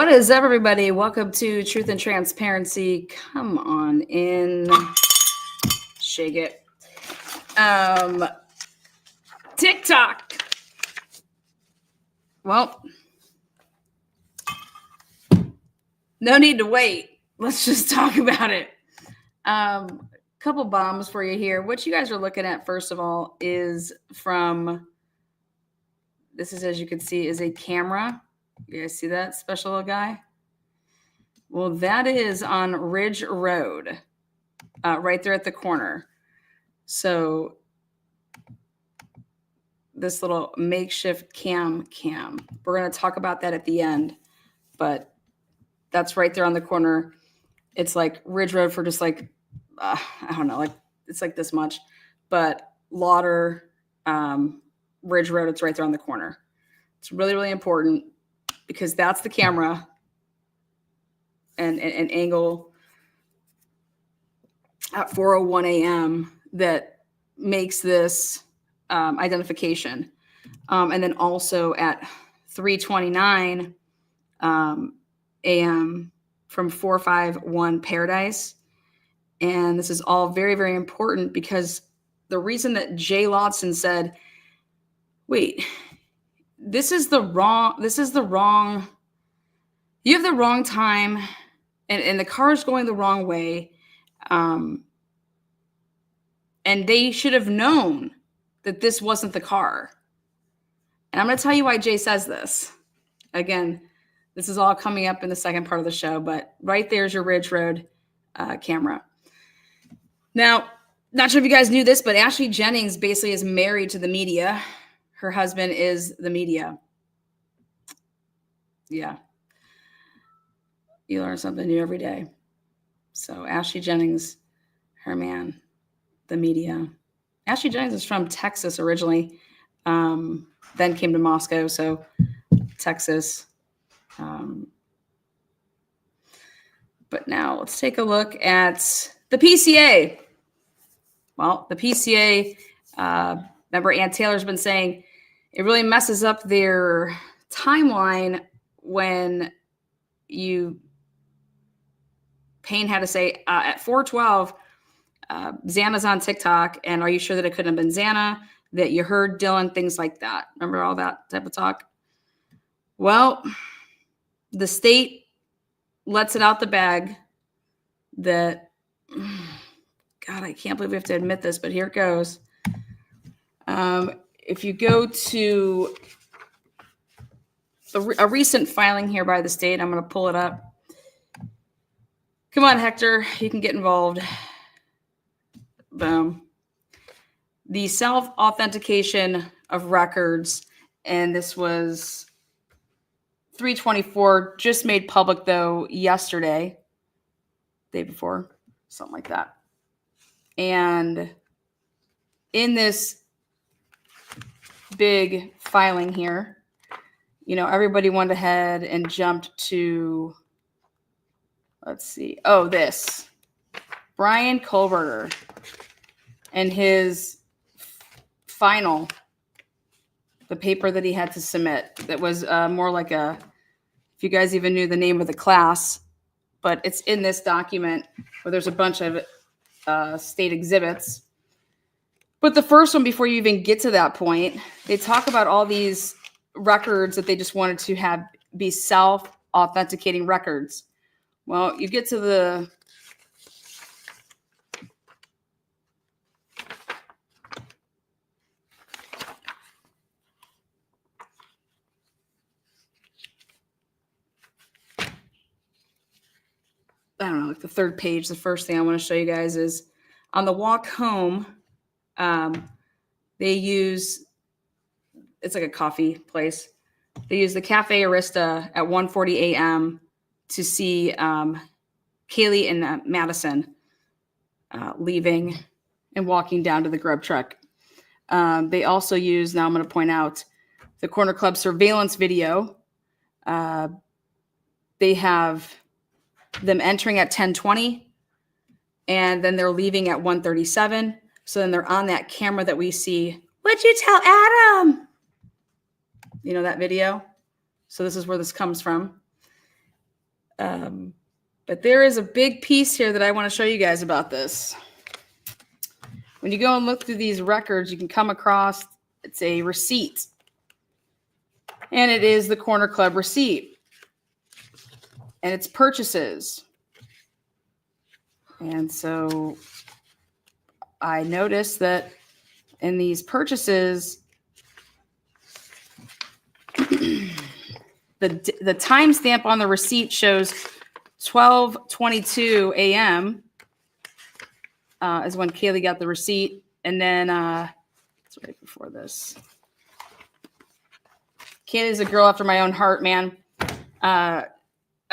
What is up, everybody? Welcome to Truth and Transparency. Come on in. Shake it. TikTok. Well, no need to wait. Let's just talk about it. Couple bombs for you here. What you guys are looking at, first of all, is from, this is, as you can see, is a camera. You guys see that special little guy? Well, that is on Ridge Road, right there at the corner. So this little makeshift cam. We're going to talk about that at the end, but that's right there on the corner. It's like Ridge Road for just like, I don't know, like it's like this much, but Lauder, Ridge Road, it's right there on the corner. It's really, really important because that's the camera and angle at 4:01 a.m. that makes this identification. And then also at 3:29 a.m. from 451 Paradise. And this is all very, very important because the reason that Jay Lodson said, wait, you have the wrong time and the car is going the wrong way. And they should have known that this wasn't the car. And I'm going to tell you why Jay says this. Again, this is all coming up in the second part of the show, but right there's your Ridge Road camera. Now, not sure if you guys knew this, but Ashley Jennings basically is married to the media. Her husband is the media. Yeah. You learn something new every day. So Ashley Jennings, her man, the media. Ashley Jennings is from Texas originally, then came to Moscow, so Texas. But now let's take a look at the PCA. Well, the PCA, remember Ann Taylor's been saying it really messes up their timeline when Payne had to say at 4:12, Xana's on TikTok, and are you sure that it couldn't have been Xana, that you heard Dylan, things like that. Remember all that type of talk? Well, the state lets it out the bag that, God, I can't believe we have to admit this, but here it goes. If you go to a recent filing here by the state, I'm going to pull it up. Come on, Hector, you can get involved. Boom. The self-authentication of records, and this was 3/24, just made public, though, yesterday, day before, something like that. And in this big filing here, everybody went ahead and jumped to, let's see. Oh, this. Bryan Kohberger and his final, the paper that he had to submit that was more like if you guys even knew the name of the class, but it's in this document where there's a bunch of state exhibits. But the first one, before you even get to that point, they talk about all these records that they just wanted to have be self-authenticating records. Well, you get to the like the third page. The first thing I want to show you guys is on the walk home, they use, it's like a coffee place. They use the Cafe Arista at 1:40 a.m. to see Kaylee and Madison leaving and walking down to the Grub truck. They also use, now I'm going to point out, the Corner Club surveillance video. They have them entering at 10:20, and then they're leaving at 1:37. So then they're on that camera that we see. What'd you tell Adam? That video? So this is where this comes from. But there is a big piece here that I want to show you guys about this. When you go and look through these records, you can come across, it's a receipt. And it is the Corner Club receipt. And it's purchases. And so I noticed that in these purchases, the timestamp on the receipt shows 12:22 a.m. Is when Kaylee got the receipt. And then it's right before this. Kaylee's a girl after my own heart, man. I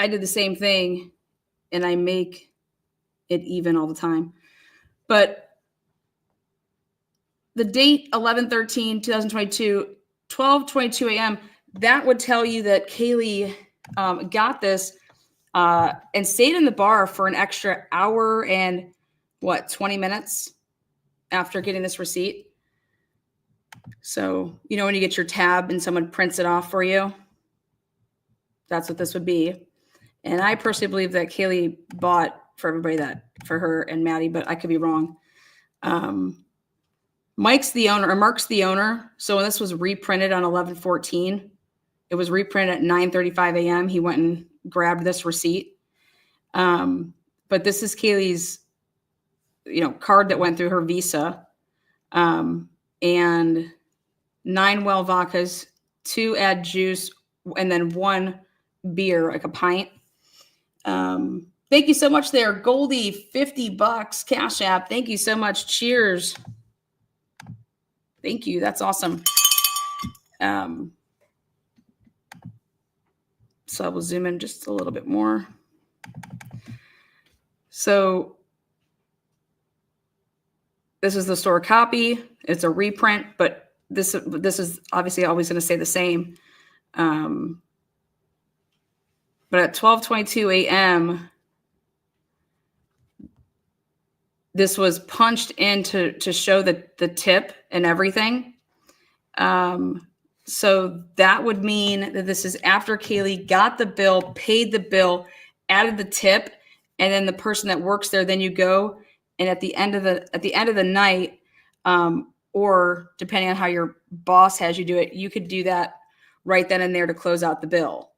did the same thing, and I make it even all the time. But the date, 11/13/2022, 12:22 a.m., that would tell you that Kaylee got this and stayed in the bar for an extra hour and, 20 minutes after getting this receipt. So, you know, when you get your tab and someone prints it off for you, that's what this would be. And I personally believe that Kaylee bought for everybody for her and Maddie, but I could be wrong. Mark's the owner. So when this was reprinted on 11/14, it was reprinted at 9:35 a.m. He went and grabbed this receipt. But this is Kaylee's, card that went through her Visa. And 9 well vodkas, 2 add juice, and then 1 beer, like a pint. Thank you so much there, Goldie, $50 Cash App. Thank you so much. Cheers. Thank you. That's awesome. So I will zoom in just a little bit more. So this is the store copy. It's a reprint, but this is obviously always going to stay the same. But at 12:22 a.m., this was punched in to show the tip and everything. So that would mean that this is after Kaylee got the bill, paid the bill, added the tip, and then the person that works there, then you go and at the end of the night, or depending on how your boss has you do it, you could do that right then and there to close out the bill.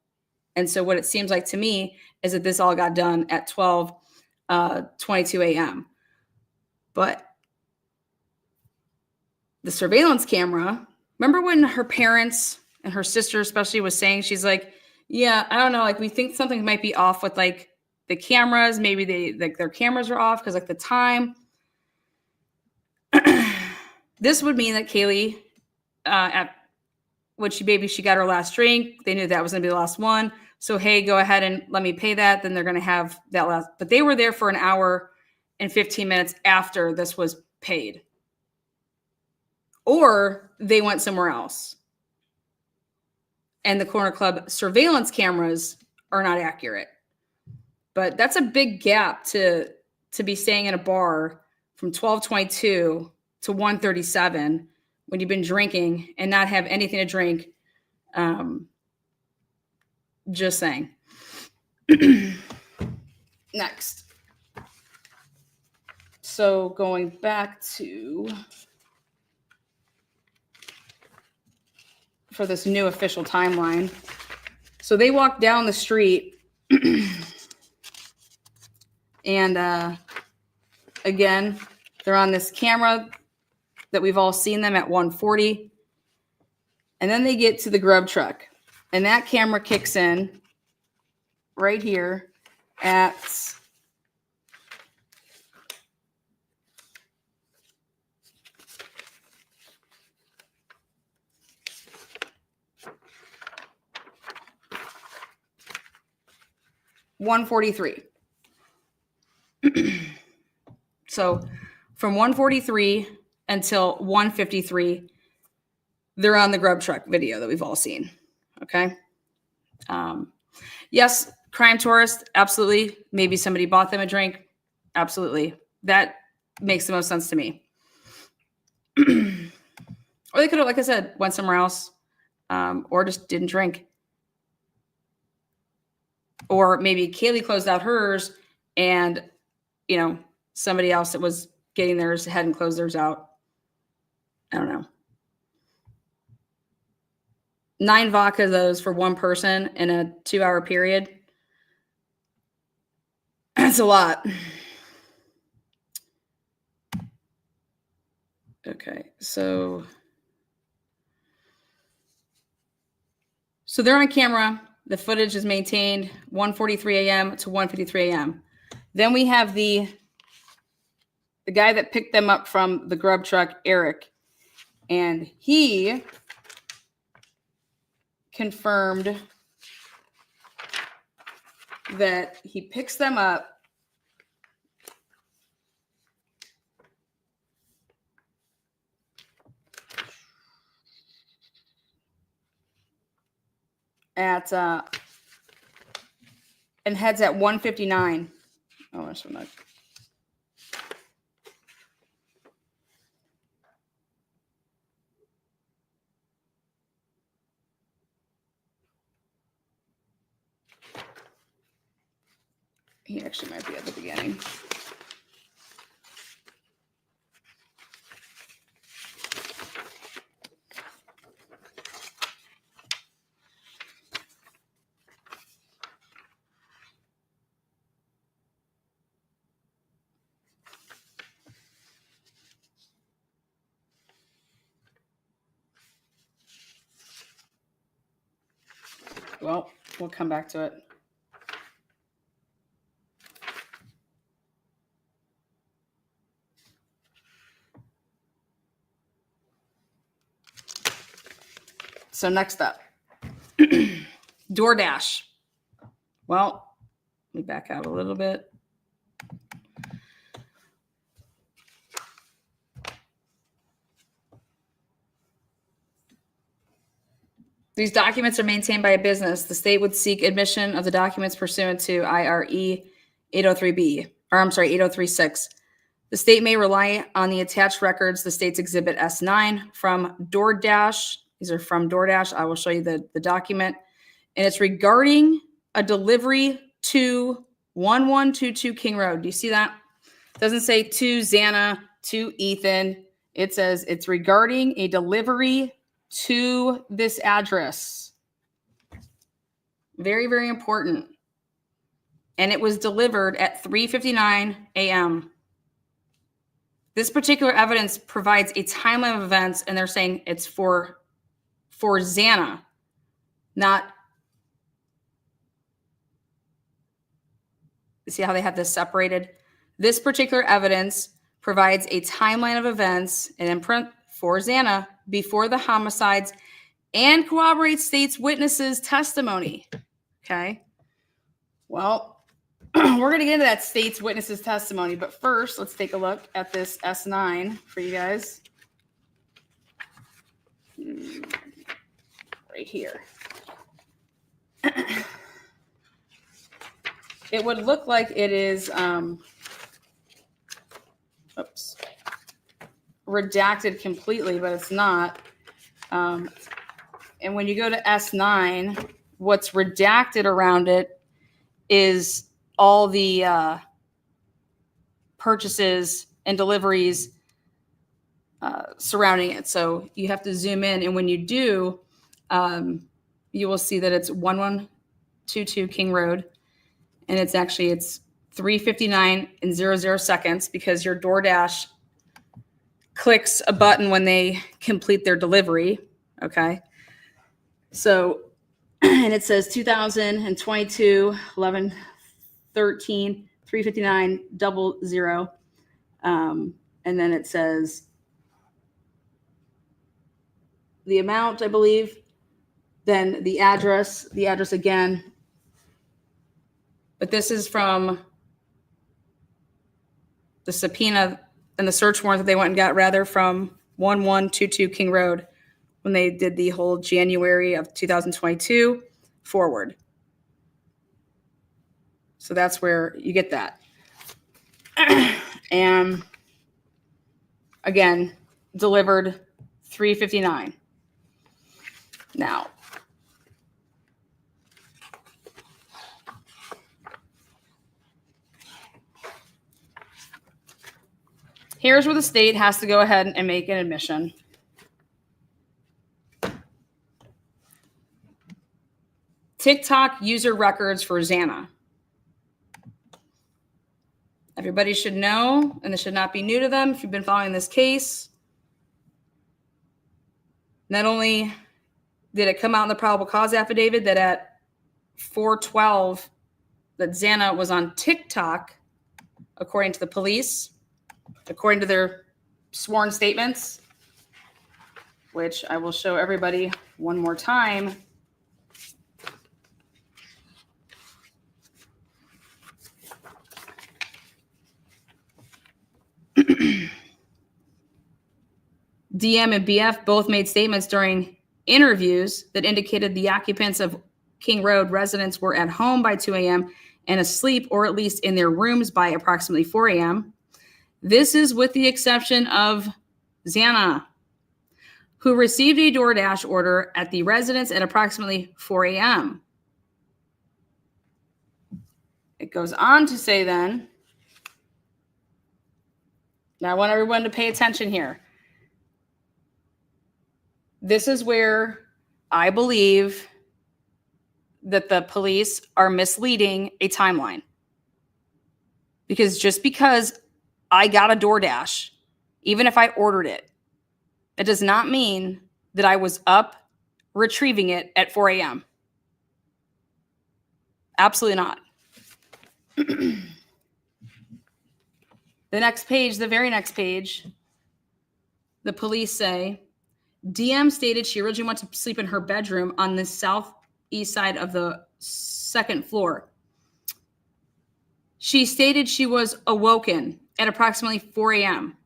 And so what it seems like to me is that this all got done at 12:22 a.m. But the surveillance camera, remember when her parents and her sister especially was saying, she's like, yeah, I don't know, like we think something might be off with like the cameras. Maybe their cameras are off because like the time. This would mean that Kaylee, when she got her last drink, they knew that was going to be the last one. So, hey, go ahead and let me pay that. Then they're going to have that last. But they were there for an hour and 15 minutes after this was paid. Or they went somewhere else. And the Corner Club surveillance cameras are not accurate. But that's a big gap to be staying in a bar from 12:22 to 1:37 when you've been drinking and not have anything to drink. Just saying. Next. So going back to for this new official timeline. So they walked down the street and again, they're on this camera that we've all seen them at 1:40. And then they get to the Grub truck. And that camera kicks in right here at 1:43. So from 1:43 until 1:53, they're on the Grub truck video that we've all seen. Okay. Yes, crime tourist, absolutely. Maybe somebody bought them a drink. Absolutely. That makes the most sense to me. Or they could have, like I said, went somewhere else, or just didn't drink. Or maybe Kaylee closed out hers and, somebody else that was getting theirs hadn't closed theirs out. I don't know. 9 vodka of those for one person in a 2-hour period. That's a lot. Okay, so they're on camera. The footage is maintained 1:43 a.m. to 1:53 a.m. Then we have the guy that picked them up from the Grub truck, Eric, and he confirmed that he picks them up at and heads at 1:59. Oh, that's so nice. He actually might be at the beginning. Well, we'll come back to it. So next up, DoorDash. Well, let me back out a little bit. These documents are maintained by a business. The state would seek admission of the documents pursuant to IRE 803B, or I'm sorry, 8036. The state may rely on the attached records, the state's Exhibit S9 from DoorDash. These are from DoorDash. I will show you the document. And it's regarding a delivery to 1122 King Road. Do you see that? It doesn't say to Zana, to Ethan. It says it's regarding a delivery to this address. Very, very important. And it was delivered at 3:59 a.m. This particular evidence provides a timeline of events, and they're saying it's for Xana, not. See how they have this separated? This particular evidence provides a timeline of events and imprint for Xana before the homicides and corroborates state's witnesses' testimony. Okay. Well, we're going to get into that state's witnesses' testimony, but first, let's take a look at this S9 for you guys. Right here. It would look like it is, redacted completely, but it's not. And when you go to S9, what's redacted around it is all the purchases and deliveries surrounding it. So you have to zoom in, and when you do, you will see that it's 1122 King Road, and it's 3:59 and 00 seconds because your DoorDash clicks a button when they complete their delivery. Okay. So, and it says 2022, 11, 13, 3:59, 00. And then it says the amount, I believe, then the address again. But this is from the subpoena and the search warrant that they went and got, rather, from 1122 King Road when they did the whole January of 2022 forward. So that's where you get that. And again, delivered 3:59. Now, Here's where the state has to go ahead and make an admission. TikTok user records for Xana. Everybody should know, and this should not be new to them if you've been following this case. Not only did it come out in the probable cause affidavit that at 4:12 that Xana was on TikTok, according to the police, according to their sworn statements, which I will show everybody one more time. DM and BF both made statements during interviews that indicated the occupants of King Road residents were at home by 2 a.m. and asleep, or at least in their rooms by approximately 4 a.m. This is with the exception of Xana, who received a DoorDash order at the residence at approximately 4 a.m. It goes on to say then, now I want everyone to pay attention here. This is where I believe that the police are misleading a timeline. Because just because I got a DoorDash, even if I ordered it, it does not mean that I was up retrieving it at 4 a.m. Absolutely not. The next page, the very next page, the police say, DM stated she originally went to sleep in her bedroom on the southeast side of the second floor. She stated she was awoken at approximately 4 a.m.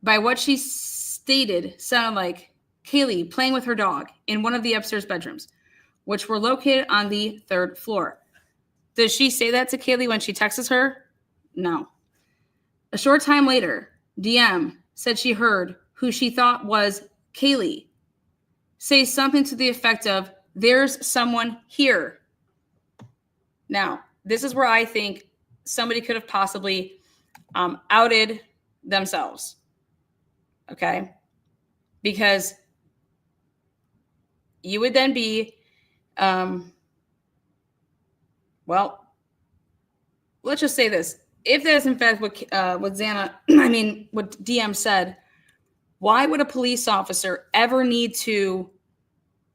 By what she stated sounded like Kaylee playing with her dog in one of the upstairs bedrooms, which were located on the third floor. Does she say that to Kaylee when she texts her? No. A short time later, DM said she heard who she thought was Kaylee say something to the effect of, "There's someone here." Now, this is where I think somebody could have possibly outed themselves. Okay? Because you would then be, well, let's just say this. If that's in fact what Xana, what DM said, why would a police officer ever need to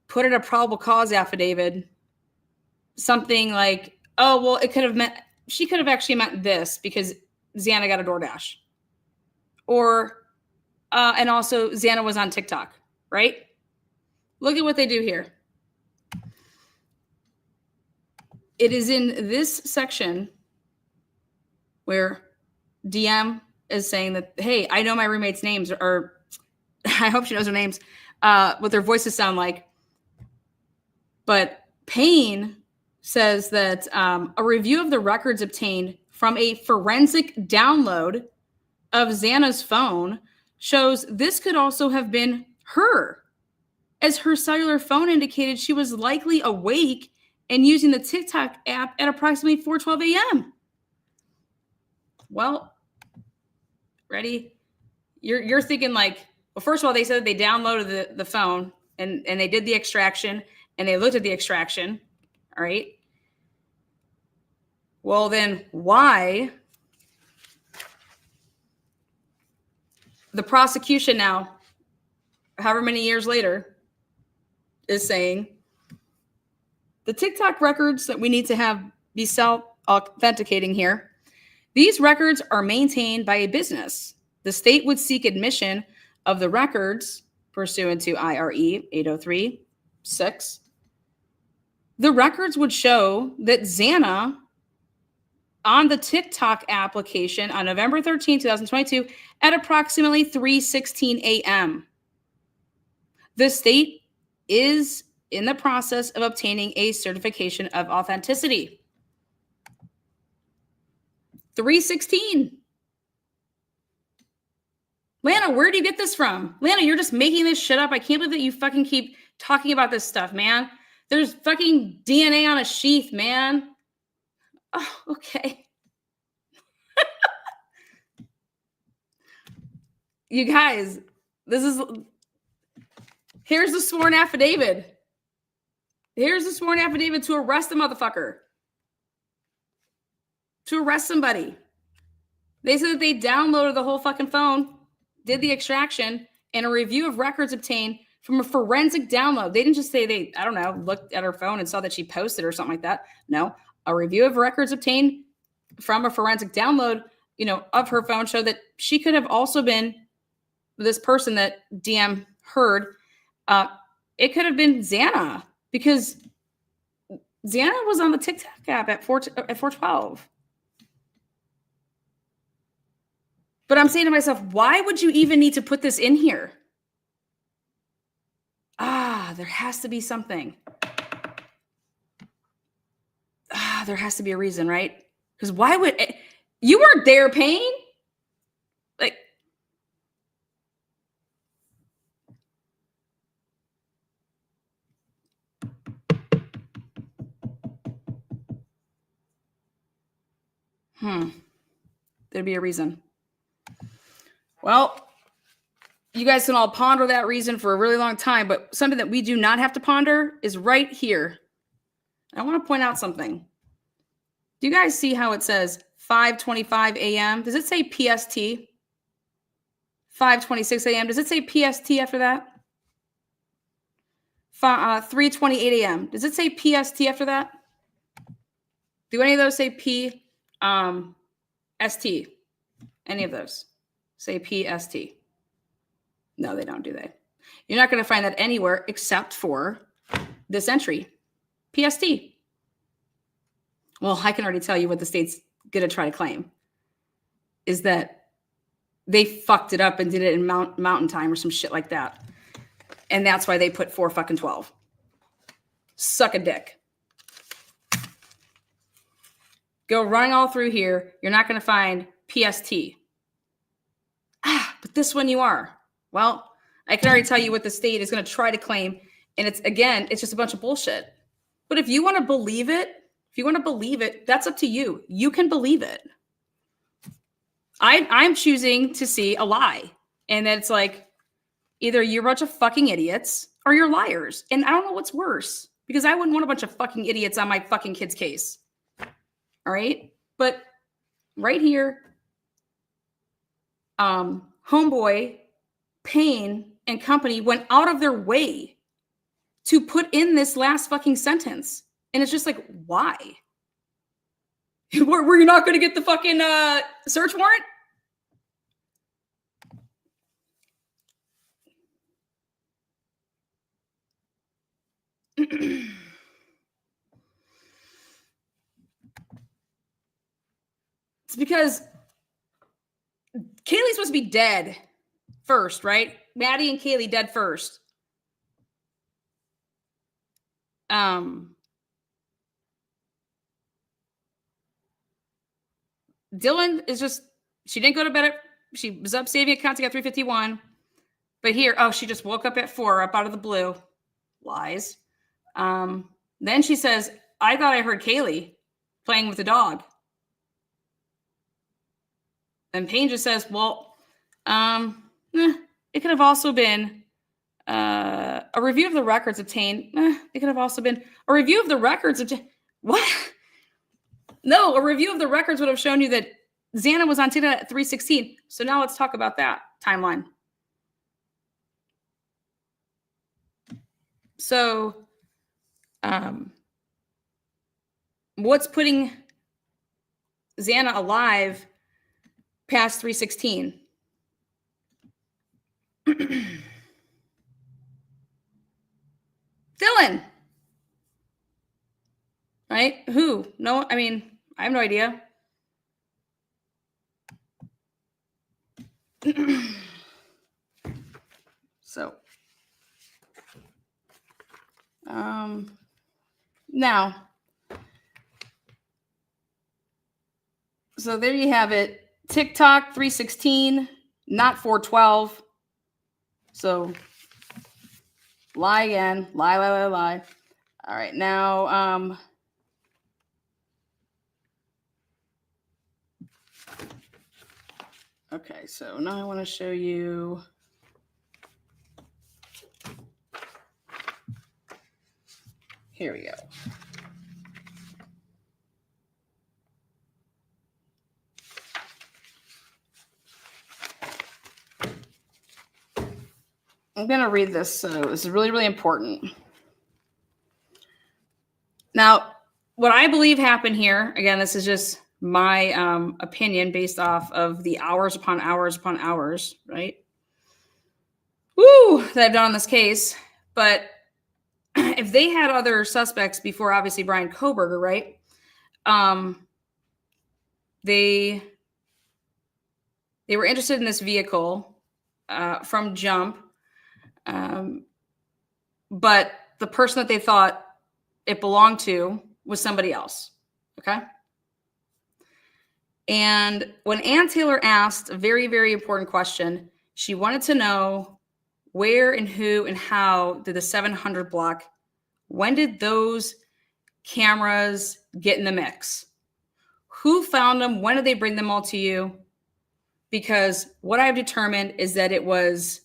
put in a probable cause affidavit something like, oh, well, it could have meant, she could have actually meant this because Xana got a DoorDash. Or, and also Xana was on TikTok, right? Look at what they do here. It is in this section where DM is saying that, hey, I know my roommates' names, or I hope she knows their names, what their voices sound like. But Payne says that a review of the records obtained from a forensic download of Xana's phone shows this could also have been her, as her cellular phone indicated she was likely awake and using the TikTok app at approximately 4:12 a.m. Well, ready? You're thinking like, well, first of all, they said they downloaded the phone and they did the extraction and they looked at the extraction. All right. Well, then why the prosecution now, however many years later, is saying the TikTok records that we need to have be self-authenticating here, these records are maintained by a business. The state would seek admission of the records pursuant to IRE 803-6. The records would show that Xana on the TikTok application on November 13, 2022 at approximately 3:16 a.m. The state is in the process of obtaining a certification of authenticity. 3:16. Lana, where do you get this from? Lana, you're just making this shit up. I can't believe that you fucking keep talking about this stuff, man. There's fucking DNA on a sheath, man. Oh, okay. You guys, here's the sworn affidavit. Here's the sworn affidavit to arrest the motherfucker. To arrest somebody. They said that they downloaded the whole fucking phone, did the extraction, and a review of records obtained from a forensic download. They didn't just say they, I don't know, looked at her phone and saw that she posted or something like that. No, a review of records obtained from a forensic download, of her phone showed that she could have also been this person that DM heard. It could have been Xana, because Xana was on the TikTok app at 412. But I'm saying to myself, why would you even need to put this in here? There has to be something. There has to be a reason, right? Because why would you weren't there, Payne? Like, there'd be a reason. Well, you guys can all ponder that reason for a really long time, but something that we do not have to ponder is right here. I want to point out something. Do you guys see how it says 5:25 a.m.? Does it say PST? 5:26 a.m. Does it say PST after that? 3:28 a.m. Does it say PST after that? Do any of those say ST? Any of those say PST? No, they don't, do they? You're not going to find that anywhere except for this entry, PST. Well, I can already tell you what the state's going to try to claim is that they fucked it up and did it in mountain time or some shit like that. And that's why they put 4:12. Suck a dick. Go running all through here. You're not going to find PST. But this one you are. Well, I can already tell you what the state is going to try to claim. And it's just a bunch of bullshit. But if you want to believe it, that's up to you. You can believe it. I'm choosing to see a lie. And then it's like, either you're a bunch of fucking idiots or you're liars. And I don't know what's worse, because I wouldn't want a bunch of fucking idiots on my fucking kid's case. All right. But right here, homeboy, Payne, and company went out of their way to put in this last fucking sentence. And it's just like, why? Were you not going to get the fucking search warrant? It's because Kaylee's supposed to be dead first, right? Maddie and Kaylee dead first. Dylan is just, she didn't go to bed she was up saving accounts, got 351. But here, she just woke up at 4, up out of the blue. Lies. Then she says, I thought I heard Kaylee playing with the dog. And Payne just says, well, it could have also been a review of the records obtained. It could have also been a review of the records obtained. What? No, a review of the records would have shown you that Xana was on TikTok at 3:16. So now let's talk about that timeline. So, what's putting Xana alive past 3:16? Dylan. Right? Who? No, I mean, I have no idea. So, now, so there you have it. TikTok 3:16, not 4:12. So, lie again. Lie. All right, now, Okay, so now I want to show you. Here we go. I'm going to read this. So this is really, really important. Now, what I believe happened here, again, this is just my opinion based off of the hours upon hours upon hours, right? Woo, that I've done on this case. But if they had other suspects before, obviously, Bryan Kohberger, right? They were interested in this vehicle from jump. But the person that they thought it belonged to was somebody else. Okay. And when Ann Taylor asked a very, very important question, she wanted to know where and who and how did the 700 block, when did those cameras get in the mix? Who found them? When did they bring them all to you? Because what I've determined is that it was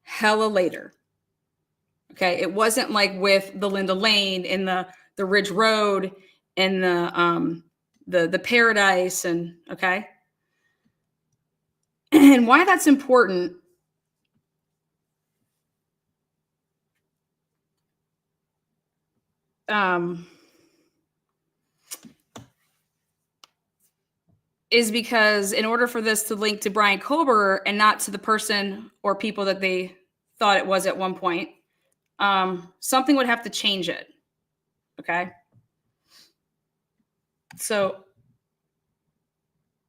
hella later. Okay. It wasn't like with the Linda Lane and the Ridge Road and the Paradise and okay. And why that's important is because in order for this to link to Bryan Kohberger and not to the person or people that they thought it was at one point, something would have to change it. Okay. So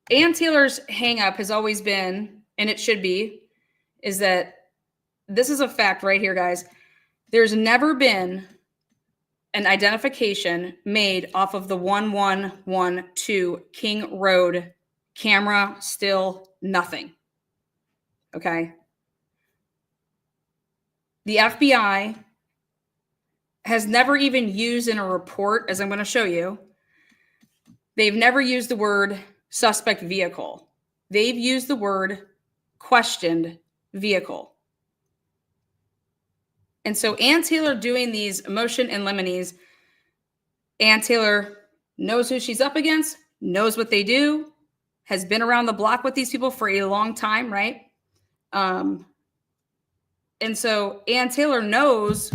Ann Taylor's hang up has always been, and it should be, is that this is a fact right here, guys. There's never been an identification made off of the 1112 King Road camera, still nothing. Okay. The FBI has never even used in a report, as I'm going to show you, they've never used the word suspect vehicle. They've used the word questioned vehicle. And so Ann Taylor doing these motion in limines, Ann Taylor knows who she's up against, knows what they do, has been around the block with these people for a long time, right? And so Ann Taylor knows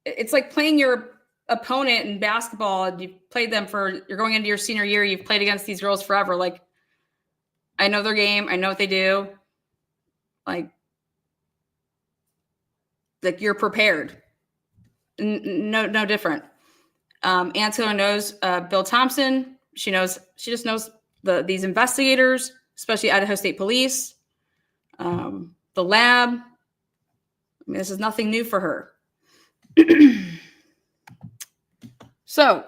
it's like playing your opponent in basketball. You've played them you're going into your senior year. You've played against these girls forever. Like, I know their game. I know what they do. Like you're prepared. No different. Ann Taylor knows Bill Thompson. She just knows these investigators, especially Idaho State Police, the lab. I mean, this is nothing new for her. So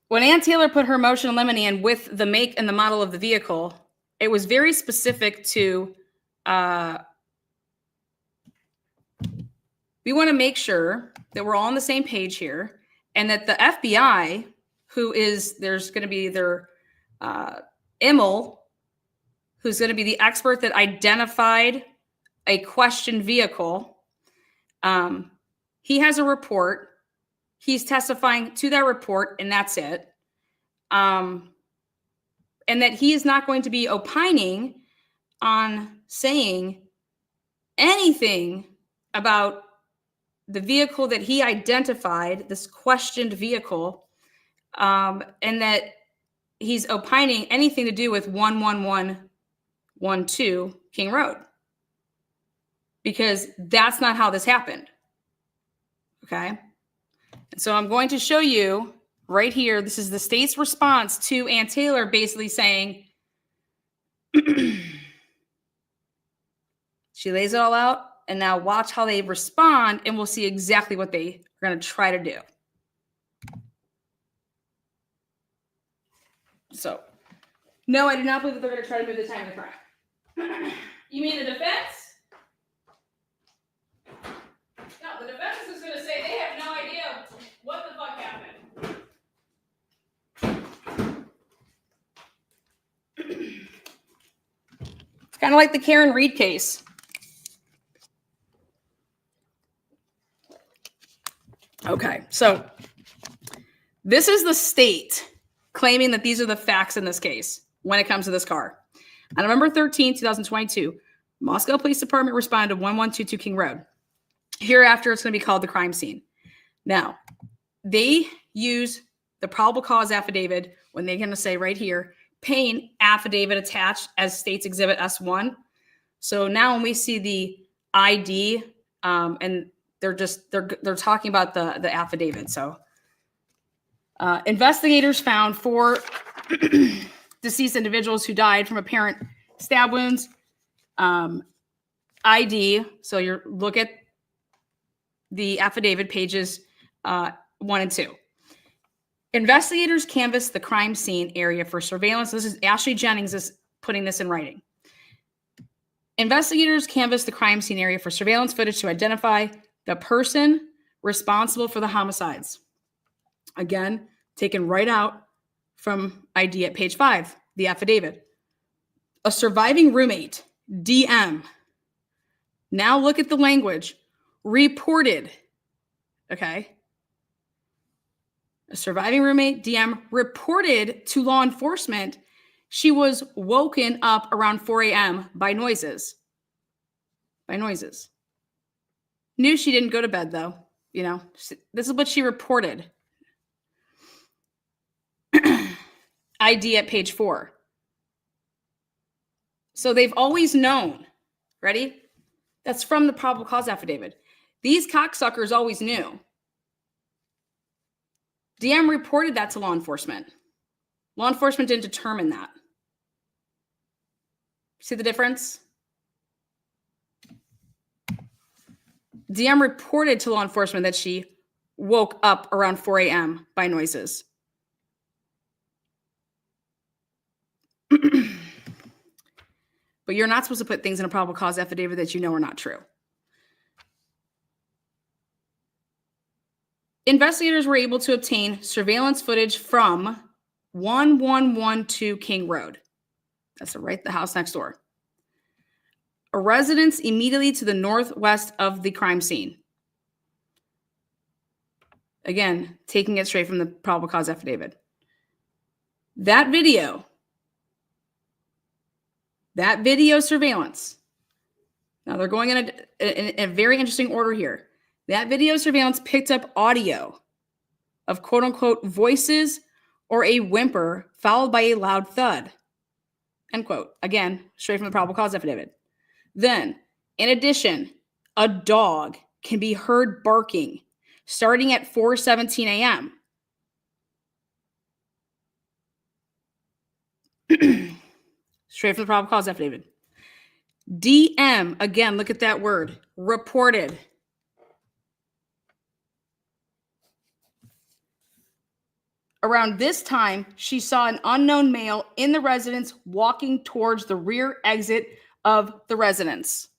when Ann Taylor put her motion in limine in with the make and the model of the vehicle, it was very specific to we want to make sure that we're all on the same page here and that the FBI, there's going to be their Immel, who's going to be the expert that identified a questioned vehicle. He has a report. He's testifying to that report, and that's it. And that he is not going to be opining on saying anything about the vehicle that he identified, this questioned vehicle, and that he's opining anything to do with 11112 King Road. Because that's not how this happened. Okay. And so I'm going to show you right here. This is the state's response to Ann Taylor basically saying, she lays it all out. And now watch how they respond, and we'll see exactly what they are going to try to do. So, no, I do not believe that they're going to try to move the time of the crime. You mean the defense? No, the defense is going to say they have no idea what the fuck happened. Kind of like the Karen Reed case. Okay, so this is the state claiming that these are the facts in this case when it comes to this car. On November 13, 2022, Moscow Police Department responded to 1122 King Road. Hereafter, it's going to be called the crime scene. Now, they use the probable cause affidavit when they're going to say right here, Payne affidavit attached as State's Exhibit S1. So now when we see the ID, and they're talking about the affidavit. So investigators found 4 deceased individuals who died from apparent stab wounds. ID. So you look at the affidavit pages 1 and 2. Investigators canvassed the crime scene area for surveillance. This is Ashley Jennings is putting this in writing. Investigators canvassed the crime scene area for surveillance footage to identify the person responsible for the homicides. Again, taken right out from ID at page 5, the affidavit. A surviving roommate, DM. Now look at the language. Reported. Okay. A surviving roommate, DM, reported to law enforcement she was woken up around 4 a.m. by noises. Knew she didn't go to bed, though. You know, this is what she reported. ID at page 4. So they've always known. Ready? That's from the probable cause affidavit. These cocksuckers always knew. DM reported that to law enforcement. Law enforcement didn't determine that. See the difference? DM reported to law enforcement that she woke up around 4 a.m. by noises. But you're not supposed to put things in a probable cause affidavit that you know are not true. Investigators were able to obtain surveillance footage from 1112 King Road. That's the house next door. A residence immediately to the northwest of the crime scene. Again, taking it straight from the probable cause affidavit. That video surveillance. Now they're going in a very interesting order here. That video surveillance picked up audio of quote unquote voices or a whimper followed by a loud thud. End quote. Again, straight from the probable cause affidavit. Then, in addition, a dog can be heard barking starting at 4:17 a.m. Straight from the probable cause affidavit. DM, again, look at that word, reported. Around this time, she saw an unknown male in the residence walking towards the rear exit of the residence.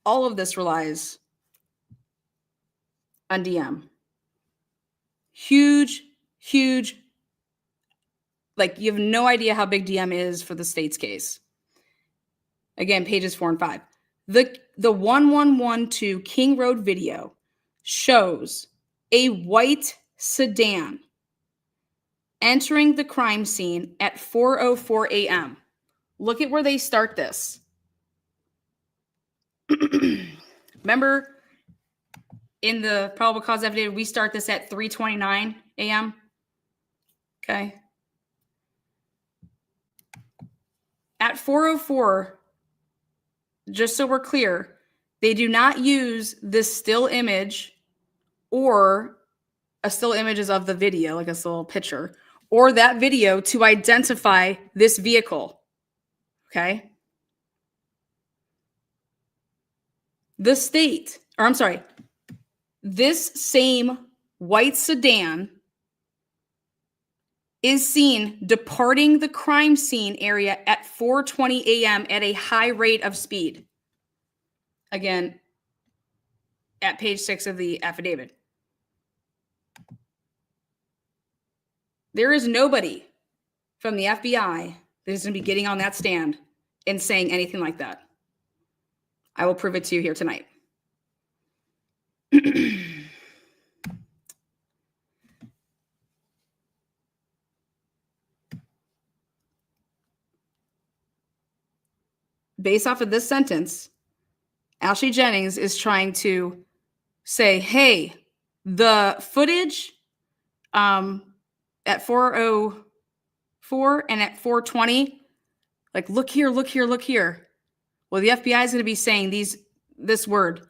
All of this relies on DM. Huge, like you have no idea how big DM is for the state's case. Again, pages 4 and 5. The 1112 King Road video shows a white sedan entering the crime scene at 4:04 a.m. Look at where they start this. Remember in the probable cause affidavit, we start this at 3:29 a.m. Okay. At 4:04, just so we're clear, they do not use this still image or a still images of the video, like a little picture, or that video to identify this vehicle. Okay. This same white sedan is seen departing the crime scene area at 4:20 a.m. at a high rate of speed. Again, at page 6 of the affidavit. There is nobody from the FBI that is going to be getting on that stand and saying anything like that. I will prove it to you here tonight. Based off of this sentence, Ashley Jennings is trying to say, hey, the footage at 4:04 and at 4:20, like, look here, look here, look here. Well, the FBI is going to be saying this word.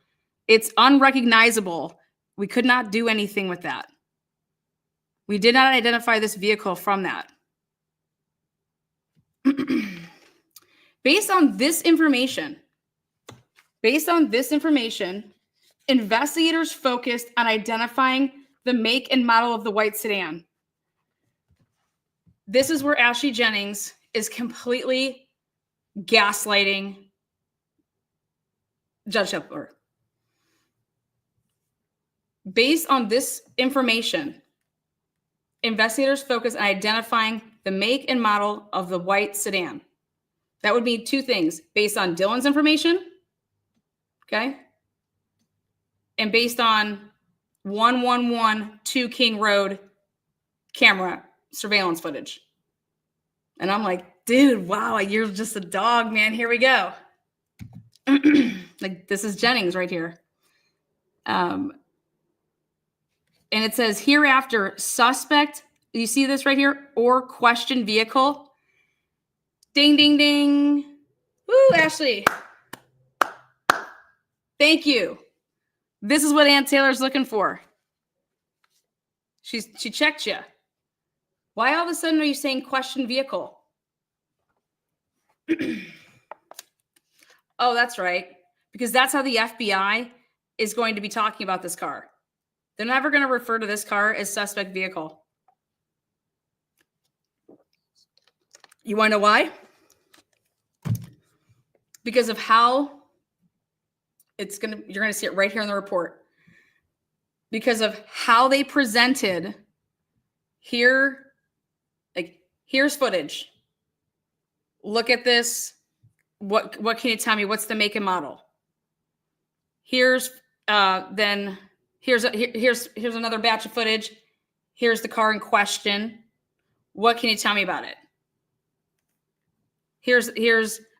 It's unrecognizable. We could not do anything with that. We did not identify this vehicle from that. Based on this information, investigators focused on identifying the make and model of the white sedan. This is where Ashley Jennings is completely gaslighting Judge Shepard. Based on this information, investigators focus on identifying the make and model of the white sedan. That would mean two things: based on Dylan's information, okay, and based on 1112 King Road camera surveillance footage. And I'm like, dude, wow, you're just a dog, man. Here we go. Like, this is Jennings right here. And it says hereafter, suspect, you see this right here, or question vehicle. Ding, ding, ding. Woo, Ashley. Thank you. This is what Ann Taylor's looking for. She checked you. Why all of a sudden are you saying question vehicle? Oh, that's right. Because that's how the FBI is going to be talking about this car. They're never going to refer to this car as suspect vehicle. You want to know why? Because of how you're going to see it right here in the report. Because of how they presented here, like, here's footage. Look at this. What can you tell me? What's the make and model? Here's here's another batch of footage. Here's the car in question. What can you tell me about it? Here's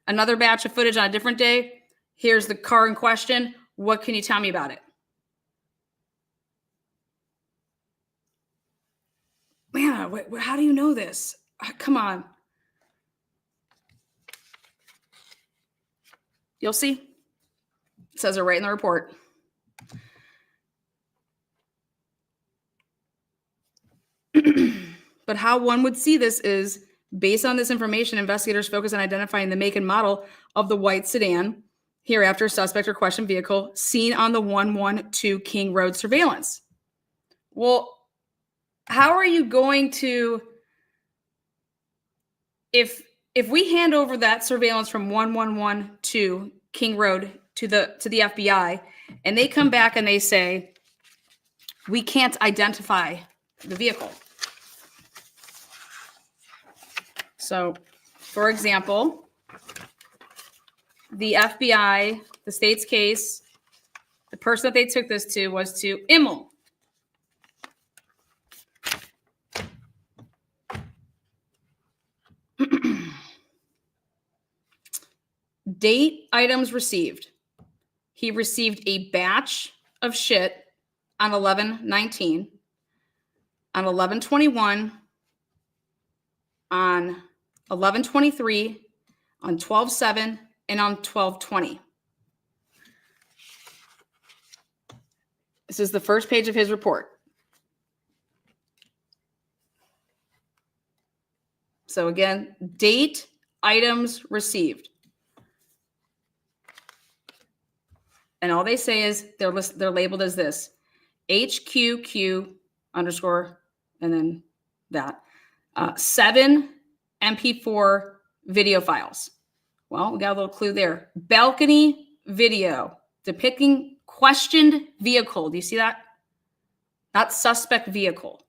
another batch of footage on a different day. Here's the car in question. What can you tell me about it? Man, how do you know this? Come on. You'll see. It says it right in the report. But how one would see this is, based on this information, investigators focus on identifying the make and model of the white sedan, hereafter suspect or question vehicle, seen on the 112 King Road surveillance. Well, how are you going to, if we hand over that surveillance from 112 King Road to the FBI, and they come back and they say, we can't identify the vehicle. So, for example, the FBI, the state's case, the person that they took this to was to Immel. Date, items received. He received a batch of shit on 11/19, on 11/21, on 11/23, on 12/7, and on 12/20. This is the first page of his report. So again, date, items received. And all they say is they're labeled as this: HQQ underscore, and then that. 7 MP4 video files. Well, we got a little clue there. Balcony video depicting questioned vehicle. Do you see that? Not suspect vehicle.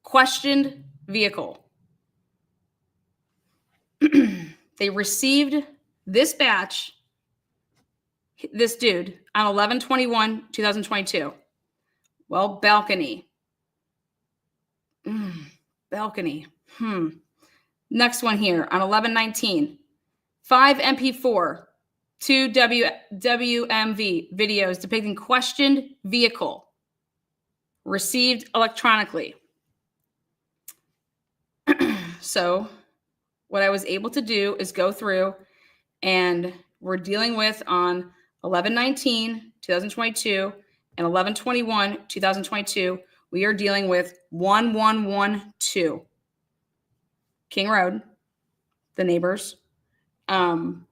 questioned vehicle. They received this batch, this dude, on 11/21/2022. Well, balcony. Balcony. Next one here on 11/19. 5 MP4, 2 WMV videos depicting questioned vehicle received electronically. So what I was able to do is go through, and we're dealing with on 11/19/2022 and 11/21/2022, we are dealing with 1112 King Road, the neighbors. And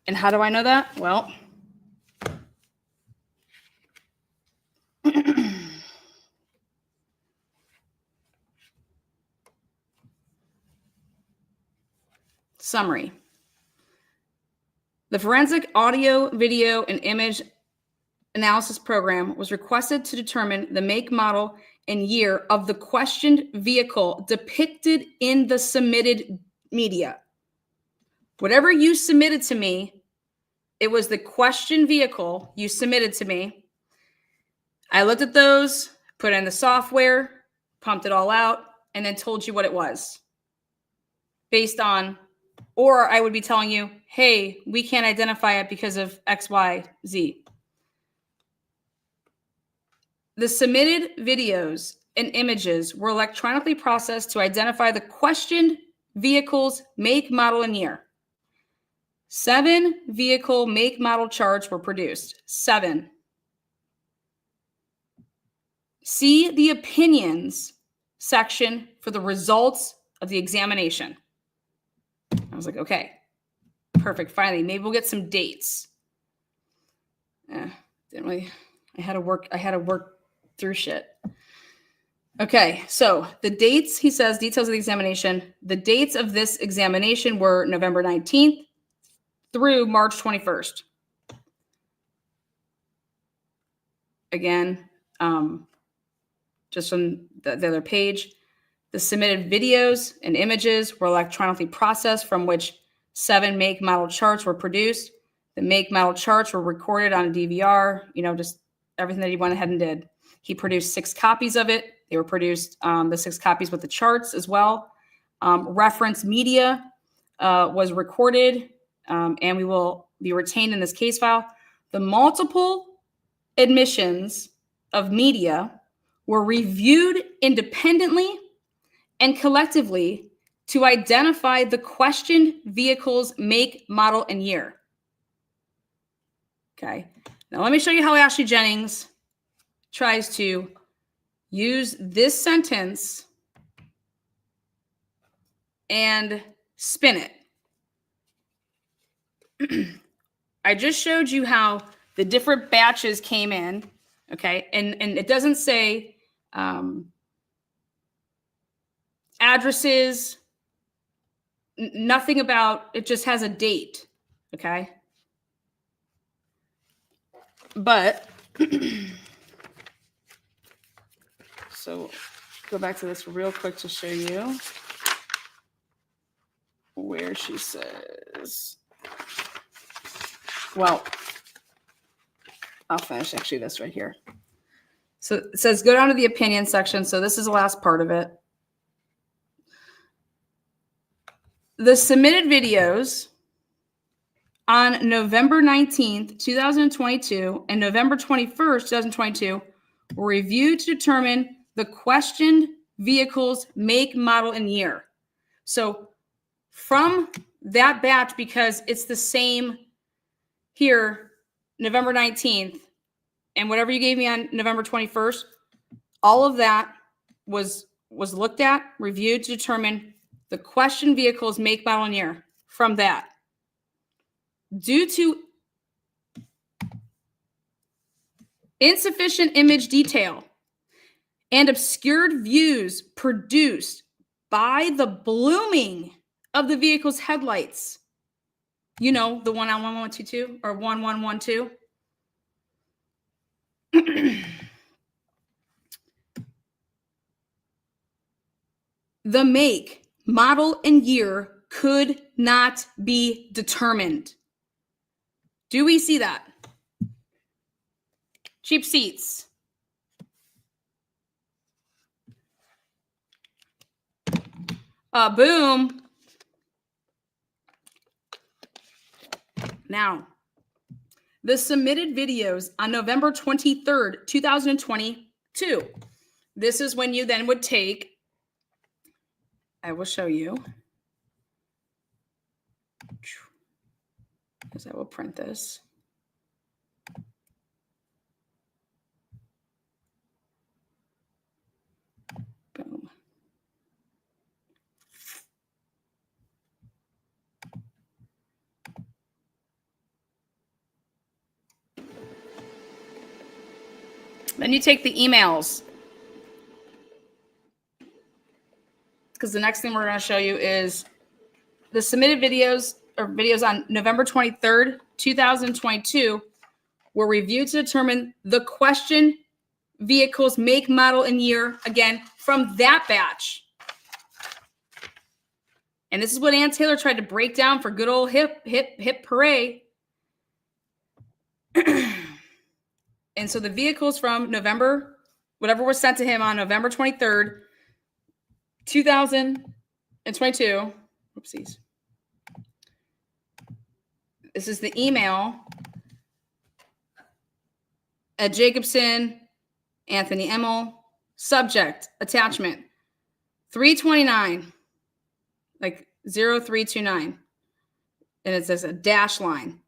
how do I know that? Well, summary. The forensic audio, video, and image analysis program was requested to determine the make, model, and year of the questioned vehicle depicted in the submitted media. Whatever you submitted to me, it was the questioned vehicle you submitted to me. I looked at those, put in the software, pumped it all out, and then told you what it was. Based on, or I would be telling you, hey, we can't identify it because of X, Y, Z. The submitted videos and images were electronically processed to identify the questioned vehicle's make, model, and year. 7 vehicle make, model charts were produced. 7. See the opinions section for the results of the examination. I was like, okay, perfect. Finally, maybe we'll get some dates. Didn't really. I had to work through shit. Okay, so the dates, he says, details of the examination. The dates of this examination were November 19th through March 21st. Again, just from the other page, the submitted videos and images were electronically processed, from which 7 make, model charts were produced. The make, model charts were recorded on a DVR, just everything that he went ahead and did. He produced 6 copies of it. They were produced, the 6 copies with the charts as well. Reference media was recorded, and we will be retained in this case file. The multiple admissions of media were reviewed independently and collectively to identify the questioned vehicle's make, model, and year. Okay, now let me show you how Ashley Jennings tries to use this sentence and spin it. I just showed you how the different batches came in, okay? And it doesn't say addresses, nothing about, it just has a date, okay? But, so go back to this real quick to show you where she says, well, I'll finish actually this right here. So it says, go down to the opinion section. So this is the last part of it. The submitted videos on November 19th, 2022 and November 21st, 2022 were reviewed to determine the questioned vehicle's make, model, and year. So from that batch, because it's the same here, November 19th, and whatever you gave me on November 21st, all of that was looked at, reviewed to determine the questioned vehicle's make, model, and year from that. Due to insufficient image detail and obscured views produced by the blooming of the vehicle's headlights, the one on 1122 or 1112, The make, model, and year could not be determined. Do we see that? Cheap seats. Boom. Now, the submitted videos on November 23rd, 2022. This is when you then would take, I will show you, because I will print this. Boom. Then you take the emails, because the next thing we're going to show you is the submitted videos or videos on November 23rd, 2022 were reviewed to determine the question vehicle's make, model, and year, again, from that batch. And this is what Ann Taylor tried to break down for good old hip hooray. And so the vehicles from November, whatever was sent to him on November 23rd, 2022. Oopsies. This is the email at Jacobson, Anthony Emmel, subject, attachment, 329, like 0329. And it says a dash line,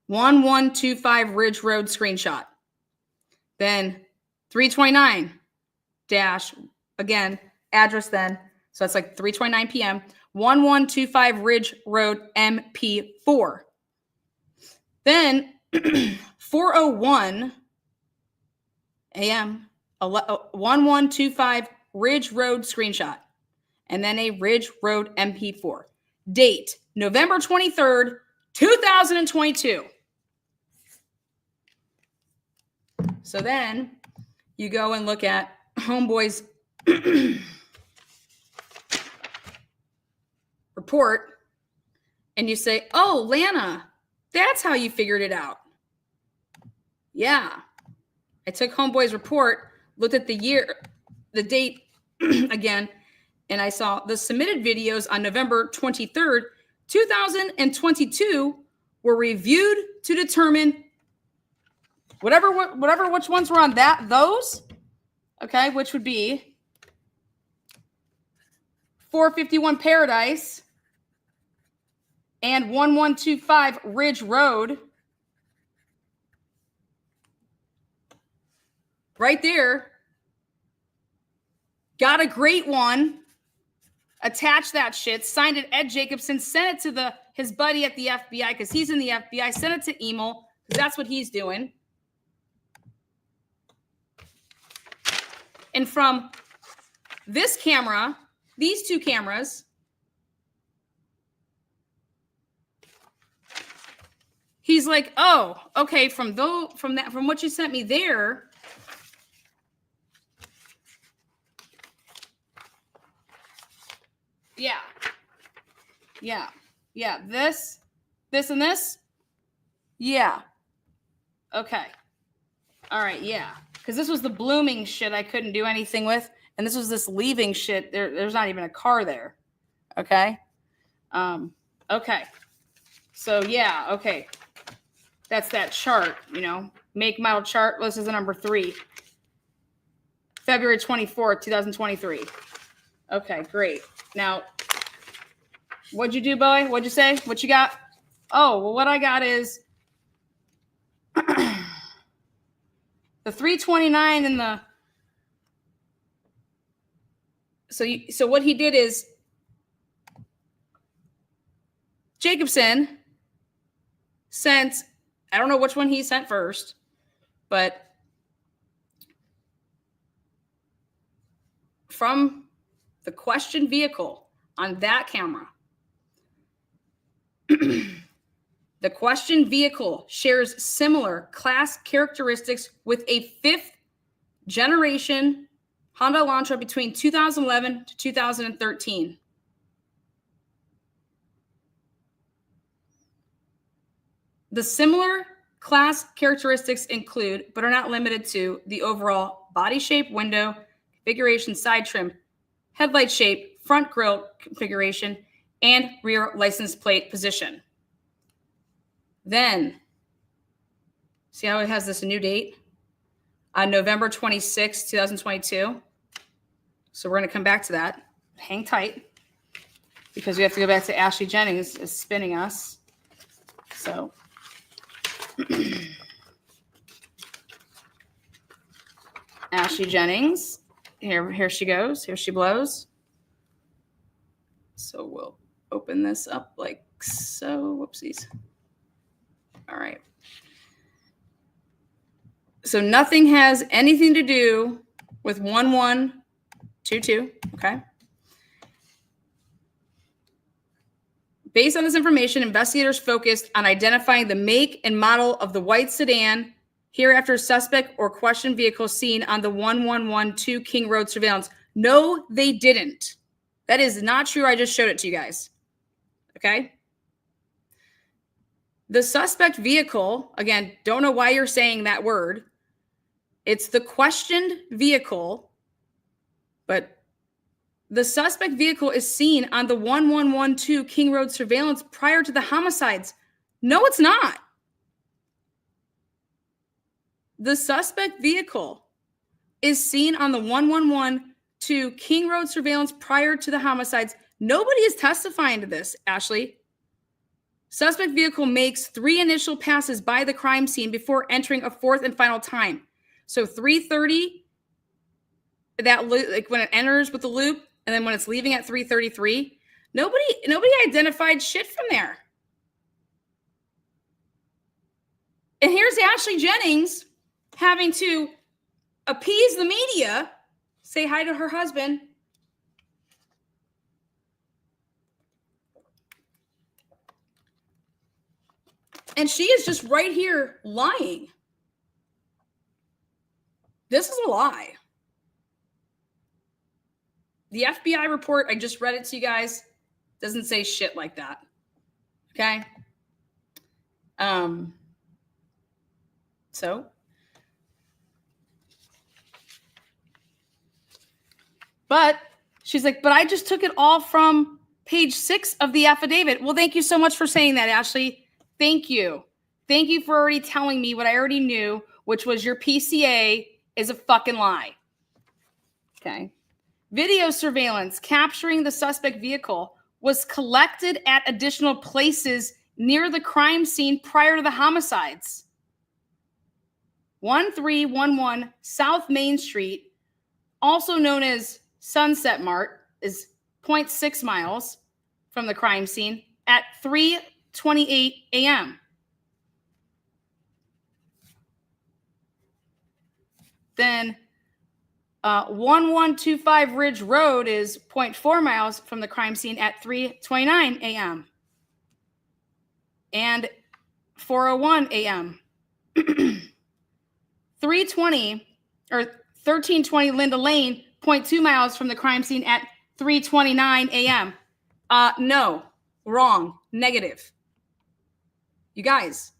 1125 Ridge Road screenshot. Then 329 dash, again, address then. So that's like 3:29 p.m. 1125 Ridge Road MP4. Then 4:01 a.m. 1125 Ridge Road screenshot. And then a Ridge Road MP4. Date November 23rd, 2022. So then you go and look at Homeboy's report and you say, oh, Lana, that's how you figured it out. Yeah. I took Homeboy's report, looked at the year, the date again, and I saw the submitted videos on November 23rd, 2022 were reviewed to determine which ones were on those, okay, which would be 451 Paradise and 1125 Ridge Road. Right there. Got a great one. Attached that shit. Signed it, Ed Jacobson. Sent it to his buddy at the FBI because he's in the FBI. Sent it to Emil because that's what he's doing. And from this camera, these two cameras, he's like, oh, okay, from what you sent me there, yeah, this, and this, yeah, okay, all right, yeah, because this was the blooming shit I couldn't do anything with, and this was this leaving shit. There's not even a car there, okay, okay, so yeah, okay, that's that chart, make model chart. This is the number 3, February 24th, 2023. Okay, great. Now, what'd you do, boy? What'd you say? What you got? Oh, well, what I got is the 329 and the. So what he did is Jacobson sent, I don't know which one he sent first, but from the question vehicle on that camera, the question vehicle shares similar class characteristics with a 5th generation Honda Elantra between 2011 to 2013. The similar class characteristics include, but are not limited to, the overall body shape, window configuration, side trim, headlight shape, front grille configuration, and rear license plate position. Then, see how it has this new date? On November 26, 2022. So we're going to come back to that. Hang tight, because we have to go back to Ashley Jennings is spinning us. So Ashley Jennings, here she goes. Here she blows. So we'll open this up like so. Whoopsies. All right. So nothing has anything to do with 1122, okay? Based on this information, investigators focused on identifying the make and model of the white sedan, hereafter suspect or questioned vehicle seen on the 1112 King Road surveillance. No, they didn't. That is not true. I just showed it to you guys, okay? The suspect vehicle, again, don't know why you're saying that word. It's the questioned vehicle, but the suspect vehicle is seen on the 1112 King Road surveillance prior to the homicides. No, it's not. The suspect vehicle is seen on the 1112 King Road surveillance prior to the homicides. Nobody is testifying to this, Ashley. Suspect vehicle makes 3 initial passes by the crime scene before entering a 4th and final time. So 3:30, that loop, like when it enters with the loop, and then when it's leaving at 3:33, nobody identified shit from there. And here's Ashley Jennings having to appease the media, say hi to her husband. And she is just right here lying. This is a lie. The FBI report, I just read it to you guys, doesn't say shit like that. Okay? So but she's like, but I just took it all from page 6 of the affidavit. Well, thank you so much for saying that, Ashley. Thank you. Thank you for already telling me what I already knew, which was your PCA is a fucking lie. Okay. Video surveillance capturing the suspect vehicle was collected at additional places near the crime scene prior to the homicides. 1311 South Main Street, also known as Sunset Mart, is 0.6 miles from the crime scene at 3:28 a.m. Then 1125 Ridge Road is 0.4 miles from the crime scene at 3:29 a.m. and 4:01 a.m. 320 or 1320 Linda Lane, 0.2 miles from the crime scene at 3:29 a.m. No, wrong, negative. You guys.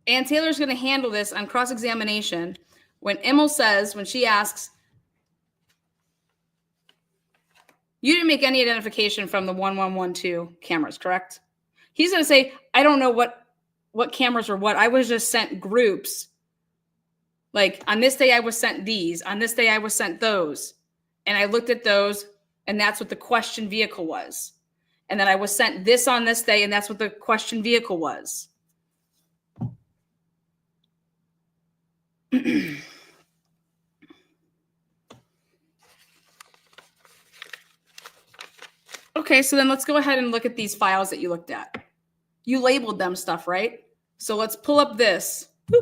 Ann Taylor's going to handle this on cross-examination when when she asks, you didn't make any identification from the 1112 cameras, correct? He's going to say, I don't know what cameras were what. I was just sent groups. Like on this day I was sent these. On this day I was sent those. And I looked at those, and that's what the question vehicle was. And then I was sent this on this day, and that's what the question vehicle was. Okay, so then let's go ahead and look at these files that you looked at. You labeled them stuff, right? So let's pull up this. Boop.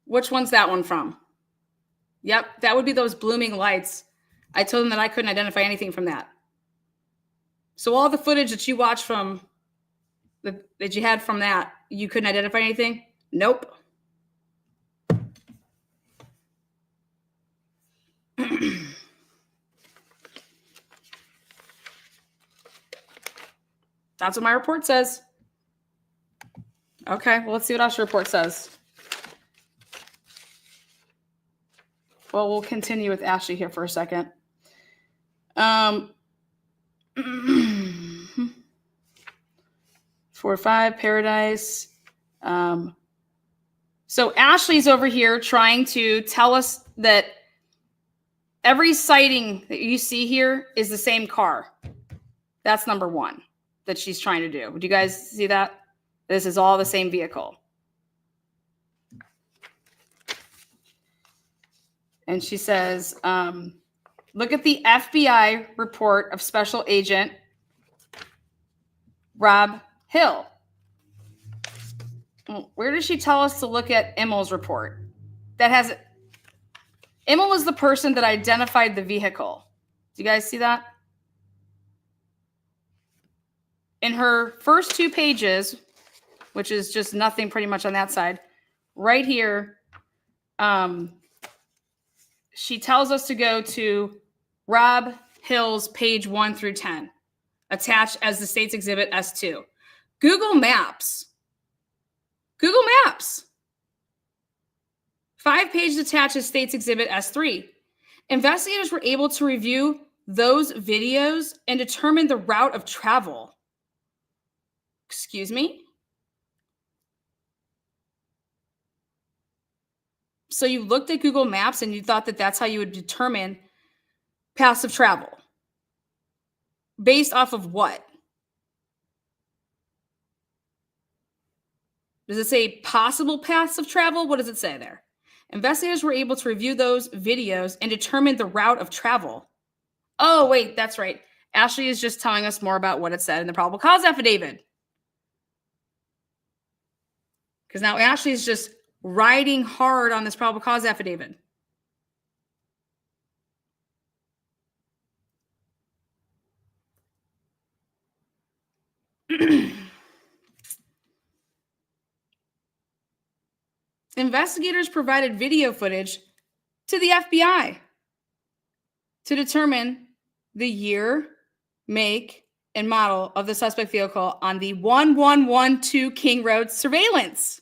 Which one's that one from? Yep, that would be those blooming lights. I told them that I couldn't identify anything from that. So all the footage that you watched from, that you had from that, you couldn't identify anything? Nope. That's what my report says. Okay, well, let's see what else your report says. Well, we'll continue with Ashley here for a second. 4-5 Paradise. So Ashley's over here trying to tell us that every sighting that you see here is the same car. That's number one that she's trying to do. Do you guys see that? This is all the same vehicle. And she says, look at the FBI report of Special Agent Rob Hill. Where does she tell us to look at Immel's report? That has Immel was the person that identified the vehicle. Do you guys see that? In her first 2 pages, which is just nothing pretty much on that side, right here, she tells us to go to Rob Hill's page 1 through 10, attached as the state's exhibit S2. Google Maps. Google Maps. 5 pages attached as state's exhibit S3. Investigators were able to review those videos and determine the route of travel. Excuse me? So you looked at Google Maps and you thought that that's how you would determine paths of travel. Based off of what? Does it say possible paths of travel? What does it say there? Investigators were able to review those videos and determine the route of travel. Oh, wait, that's right. Ashley is just telling us more about what it said in the probable cause affidavit. Because now Ashley is just riding hard on this probable cause affidavit. Investigators provided video footage to the FBI to determine the year, make, and model of the suspect vehicle on the 1112 King Road surveillance.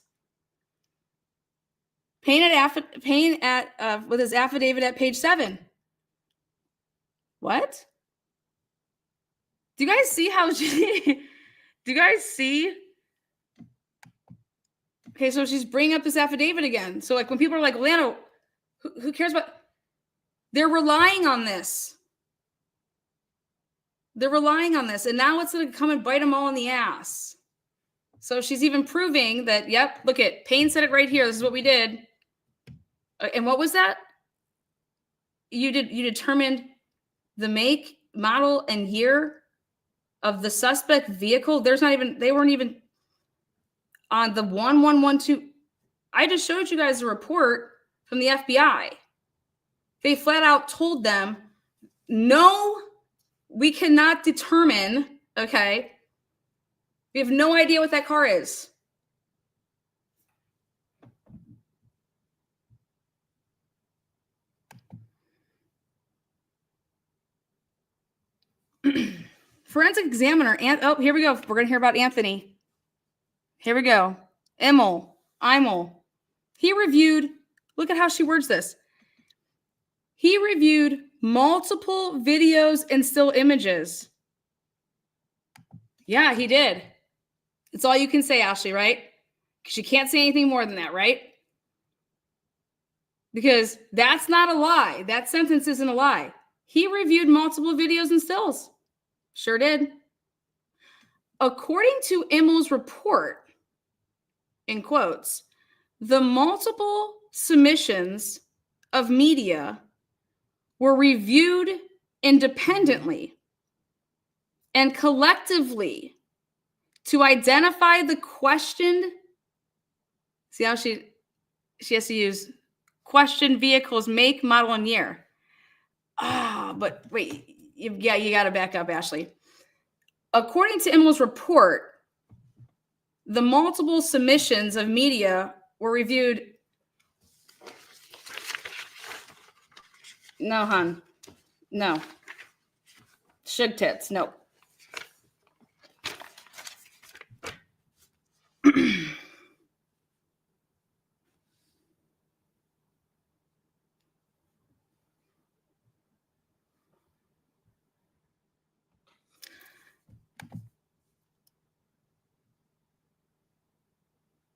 Payne with his affidavit at page 7. What? Do you guys see how she... Do you guys see... Okay, so she's bringing up this affidavit again. So, like, when people are like, Lano, who cares about... They're relying on this. They're relying on this. And now it's going to come and bite them all in the ass. So she's even proving that, yep, look at, Payne said it right here. This is what we did. And what was that? You determined the make, model, and year of the suspect vehicle. They weren't even on the 1112. I just showed you guys a report from the FBI. They flat out told them, no, we cannot determine, okay? We have no idea what that car is. Forensic examiner, oh, here we go. We're going to hear about Anthony. Here we go. Imel. He reviewed, look at how she words this. He reviewed multiple videos and still images. Yeah, he did. It's all you can say, Ashley, right? Because you can't say anything more than that, right? Because that's not a lie. That sentence isn't a lie. He reviewed multiple videos and stills. Sure did. According to Immel's report, in quotes, the multiple submissions of media were reviewed independently and collectively to identify the questioned. See how she She has to use question vehicles, make, model, and year. But wait, you got to back up, Ashley. According to IndianHill's report, the multiple submissions of media were reviewed. No, hon. No. Shug tits. Nope.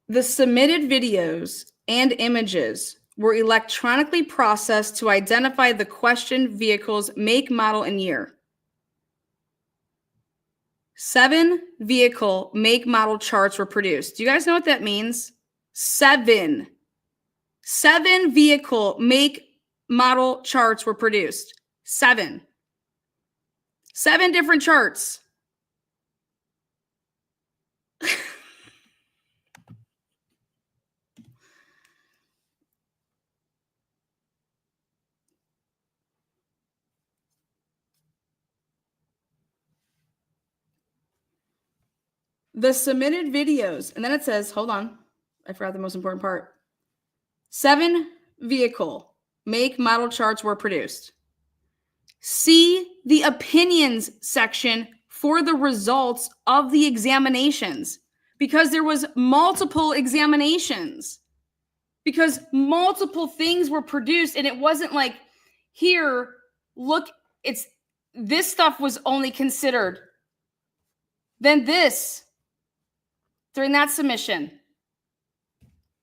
The submitted videos and images were electronically processed to identify the questioned vehicle's make, model, and year. 7 vehicle make, model charts were produced. Do you guys know what that means? 7 vehicle make, model charts were produced. 7 different charts. The submitted videos, and then it says, hold on, I forgot the most important part. 7 vehicle make, model charts were produced. See the opinions section for the results of the examinations, because there was multiple examinations, because multiple things were produced, and it wasn't like, here, look, it's this stuff was only considered. Then this during that submission.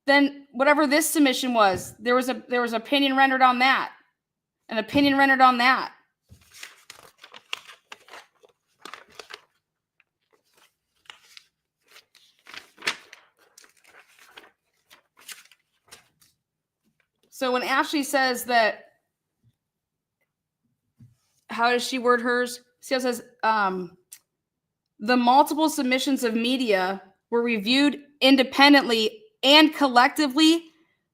Then whatever this submission was, there was opinion rendered on that, an opinion rendered on that. So when Ashley says that, how does she word hers? She says, the multiple submissions of media were reviewed independently and collectively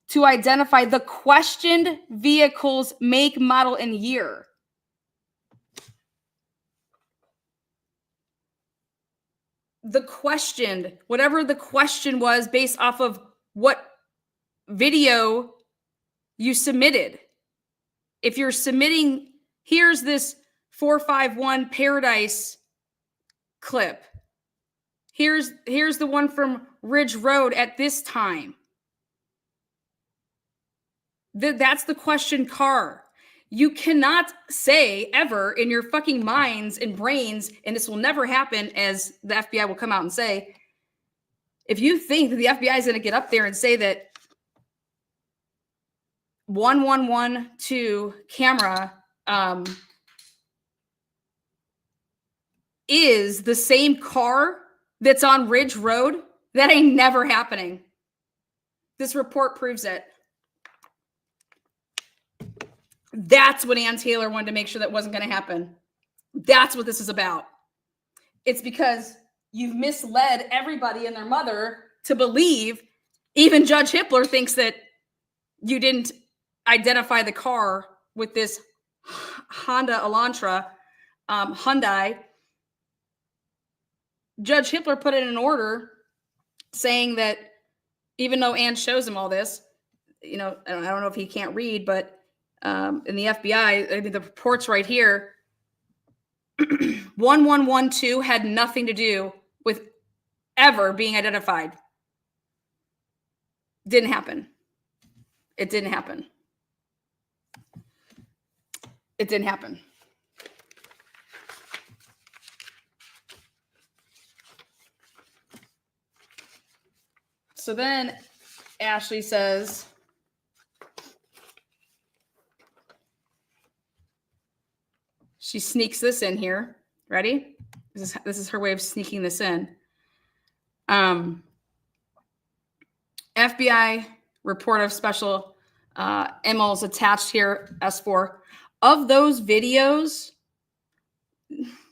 to identify the questioned vehicle's make, model, and year. The questioned, whatever the question was, based off of what video you submitted. If you're submitting, here's this 451 Paradise clip. Here's the one from Ridge Road at this time. That's the question car. You cannot say ever in your fucking minds and brains, and this will never happen, as the FBI will come out and say, if you think that the FBI is going to get up there and say that 1112 camera is the same car that's on Ridge Road, that ain't never happening. This report proves it. That's what Ann Taylor wanted to make sure that wasn't going to happen. That's what this is about. It's because you've misled everybody and their mother to believe, even Judge Hippler thinks that you didn't identify the car with this Honda Elantra, Hyundai. Judge Hippler put it in an order saying that even though Ann shows him all this, I don't know if he can't read, but in the FBI, I mean, the report's right here. 1112 had nothing to do with ever being identified. Didn't happen. It didn't happen. It didn't happen. So then Ashley says, she sneaks this in here. Ready? This is her way of sneaking this in. FBI report of special MOs attached here, S4. Of those videos,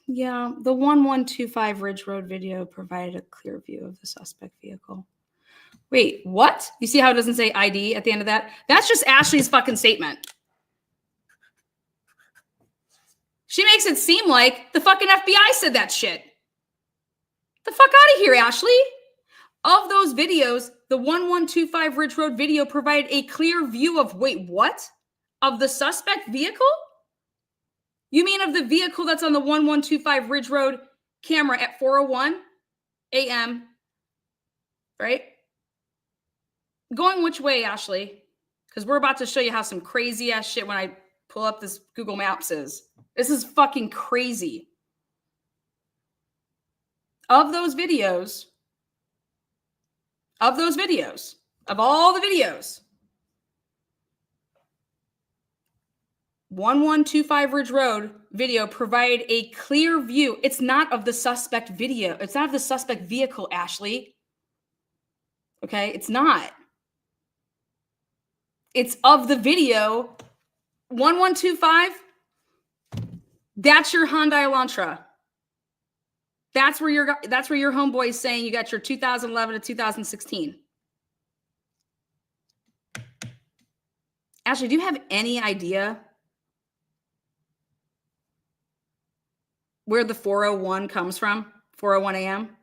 yeah, the 1125 Ridge Road video provided a clear view of the suspect vehicle. Wait, what? You see how it doesn't say ID at the end of that? That's just Ashley's fucking statement. She makes it seem like the fucking FBI said that shit. The fuck out of here, Ashley. Of those videos, the 1125 Ridge Road video provided a clear view of, wait, what? Of the suspect vehicle? You mean of the vehicle that's on the 1125 Ridge Road camera at 4:01 a.m., right? Going which way, Ashley? Because we're about to show you how some crazy ass shit when I pull up this Google Maps is. This is fucking crazy. Of those videos, of all the videos, 1125 Ridge Road video provided a clear view. It's not of the suspect video. It's not of the suspect vehicle, Ashley. Okay, it's not. It's of the video. 1125. That's your Hyundai Elantra. That's where your homeboy is saying you got your 2011 to 2016. Ashley, do you have any idea where the 4:01 comes from? 4:01 a.m.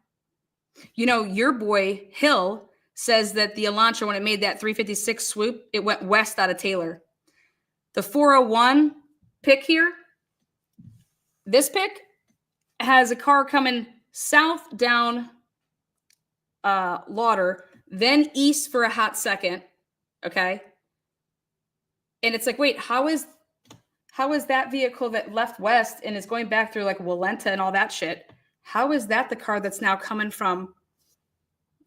You know, your boy Hill says that the Elantra, when it made that 356 swoop, it went west out of Taylor. The 4:01 pick here, this pick has a car coming south down Lauder, then east for a hot second, okay? And it's like, wait, how is that vehicle that left west and is going back through like Walenta and all that shit? How is that the car that's now coming from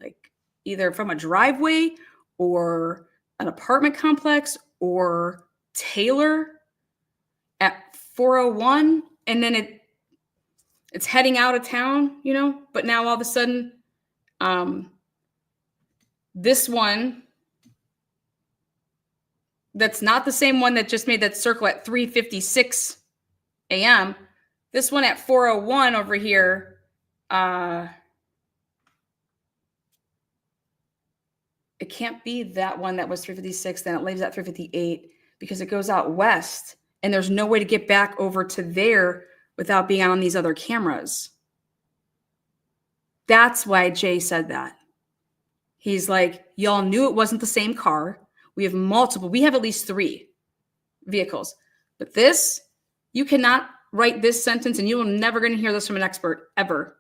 like either from a driveway or an apartment complex or Taylor at 4:01, and then it's heading out of town, you know? But now all of a sudden, this one that's not the same one that just made that circle at 3:56 a.m. This one at 4:01 over here, it can't be that one that was 3:56. Then it leaves at 3:58 because it goes out west, and there's no way to get back over to there without being on these other cameras. That's why Jay said that. He's like, y'all knew it wasn't the same car. We have multiple. We have at least 3 vehicles. But this, you cannot write this sentence, and you will never going to hear this from an expert ever.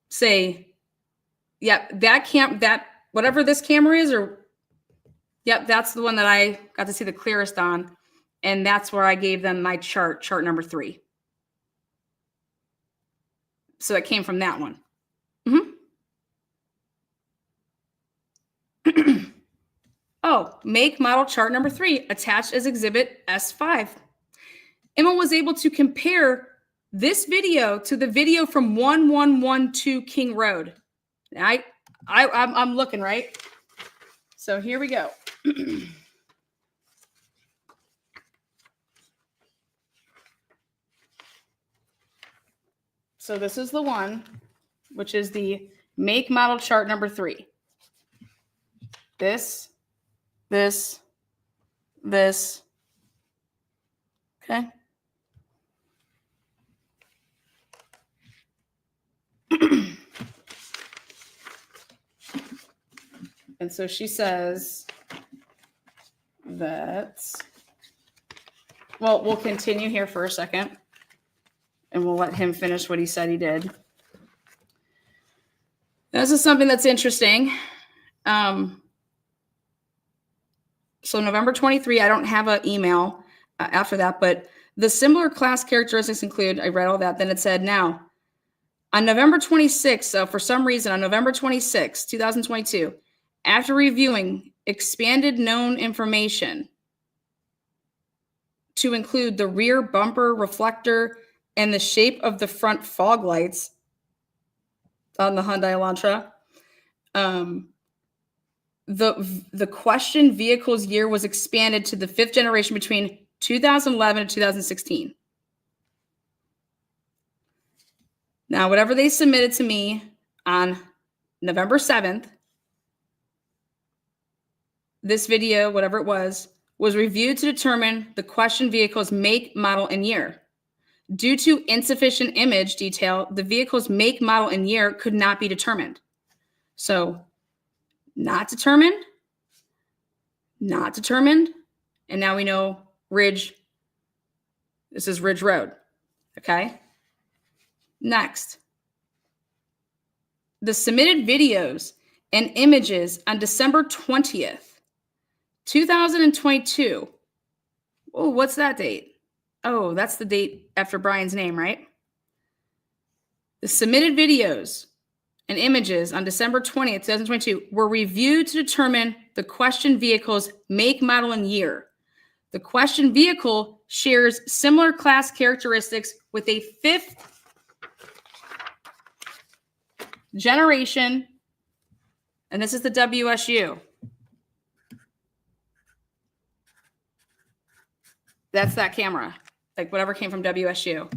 Say, yep, that whatever this camera is, or yep, that's the one that I got to see the clearest on. And that's where I gave them my chart number 3. So it came from that one. Oh, make model chart number 3 attached as exhibit S5. Emma was able to compare this video to the video from 1112 King Road. I'm looking, right? So here we go. So this is the one, which is the make model chart number 3. This. Okay. And so she says that, well, we'll continue here for a second. And we'll let him finish what he said he did. This is something that's interesting. So November 23, I don't have an email after that, but the similar class characteristics include, I read all that, then it said, now, on November 26, so for some reason, on November 26, 2022, after reviewing expanded known information to include the rear bumper reflector and the shape of the front fog lights on the Hyundai Elantra, the question vehicle's year was expanded to the 5th generation between 2011 and 2016. Now, whatever they submitted to me on November 7th, this video, whatever it was reviewed to determine the questioned vehicle's make, model, and year. Due to insufficient image detail, the vehicle's make, model, and year could not be determined. So, not determined, not determined, and now we know Ridge. This is Ridge Road, okay? Next. The submitted videos and images on December 20th, 2022. Oh, what's that date? Oh, that's the date after Brian's name, right? The submitted videos and images on December 20th, 2022 were reviewed to determine the questioned vehicle's make, model, and year. The questioned vehicle shares similar class characteristics with a 5th generation, and this is the WSU. That's that camera, like whatever came from WSU.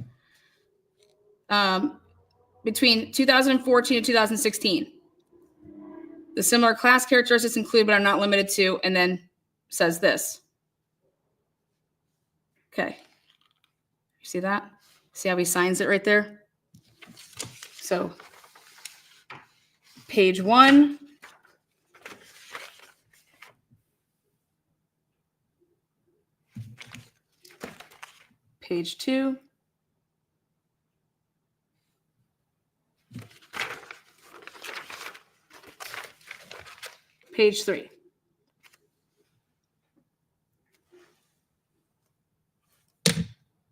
Between 2014 and 2016. The similar class characteristics include, but are not limited to, and then says this. Okay. You see that? See how he signs it right there? So, page 1. Page 2. Page 3.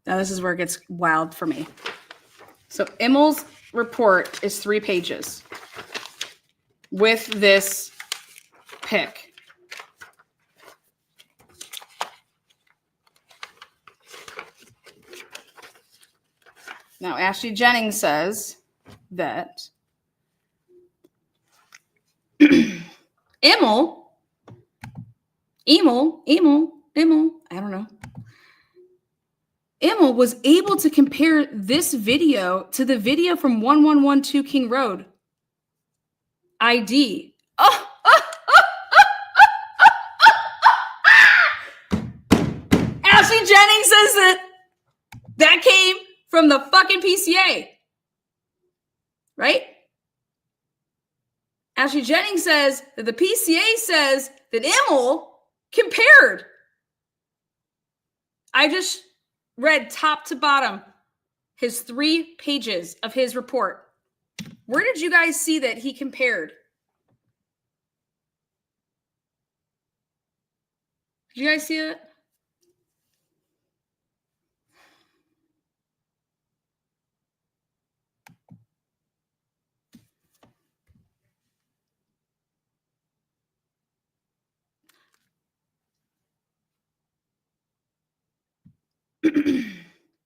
Now this is where it gets wild for me. So Immel's report is 3 pages with this pic. Now Ashley Jennings says that Immel, I don't know. Immel was able to compare this video to the video from 1112 King Road. ID. Ashley Jennings says that came from the fucking PCA. Right? Ashley Jennings says that the PCA says that Immel compared. I just read top to bottom his 3 pages of his report. Where did you guys see that he compared? Did you guys see it?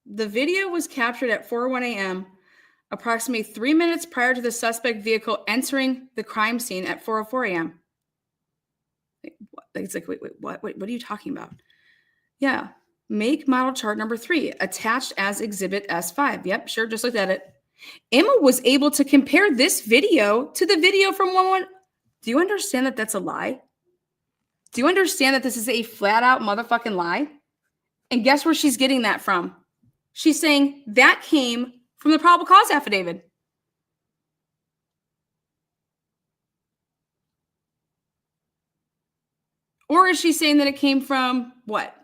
The video was captured at 4:01 a.m., approximately 3 minutes prior to the suspect vehicle entering the crime scene at 4:04 a.m. It's like, wait, what are you talking about? Yeah. Make model chart number 3, attached as Exhibit S5. Yep, sure, just looked at it. Emma was able to compare this video to the video from 11. Do you understand that that's a lie? Do you understand that this is a flat out motherfucking lie? And guess where she's getting that from? She's saying that came from the probable cause affidavit. Or is she saying that it came from what?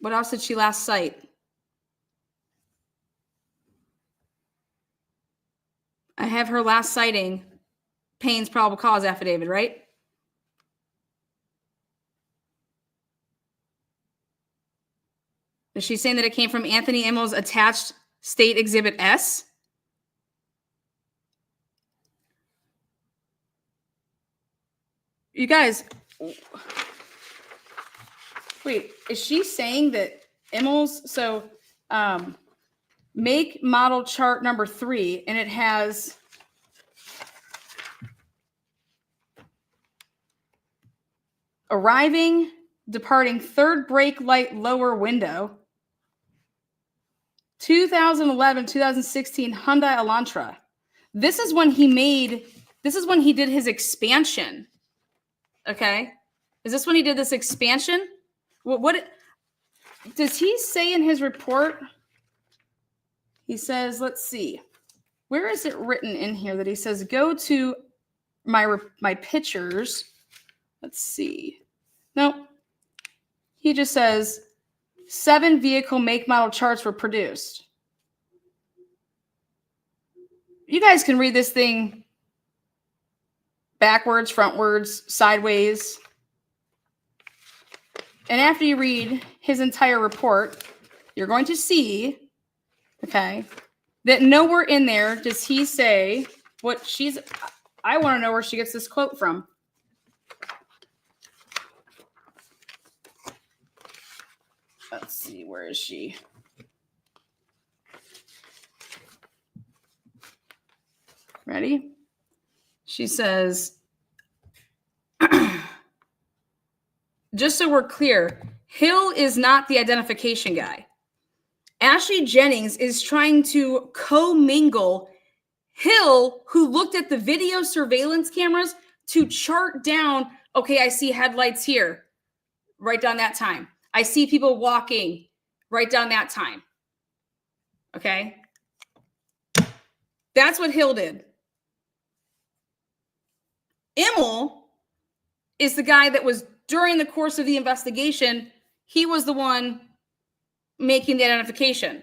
What else did she last cite? I have her last citing Payne's probable cause affidavit, right? Is she saying that it came from Anthony Immel's attached state exhibit S? You guys, wait, is she saying that Immel's, so make model chart number 3, and it has arriving, departing third brake light lower window, 2011, 2016 Hyundai Elantra. This is when he did his expansion. Okay. Is this when he did this expansion? What does he say in his report? He says, let's see. Where is it written in here that he says, go to my pictures? Let's see. Nope. He just says 7 vehicle make model charts were produced. You guys can read this thing backwards, frontwards, sideways. And after you read his entire report, you're going to see, okay, that nowhere in there does he say what she's... I want to know where she gets this quote from. Let's see, where is she? Ready? She says, just so we're clear, Hill is not the identification guy. Ashley Jennings is trying to commingle Hill, who looked at the video surveillance cameras to chart down, okay, I see headlights here. Write down that time. I see people walking. Write down that time. Okay? That's what Hill did. Immel is the guy that was, during the course of the investigation, he was the one making the identification.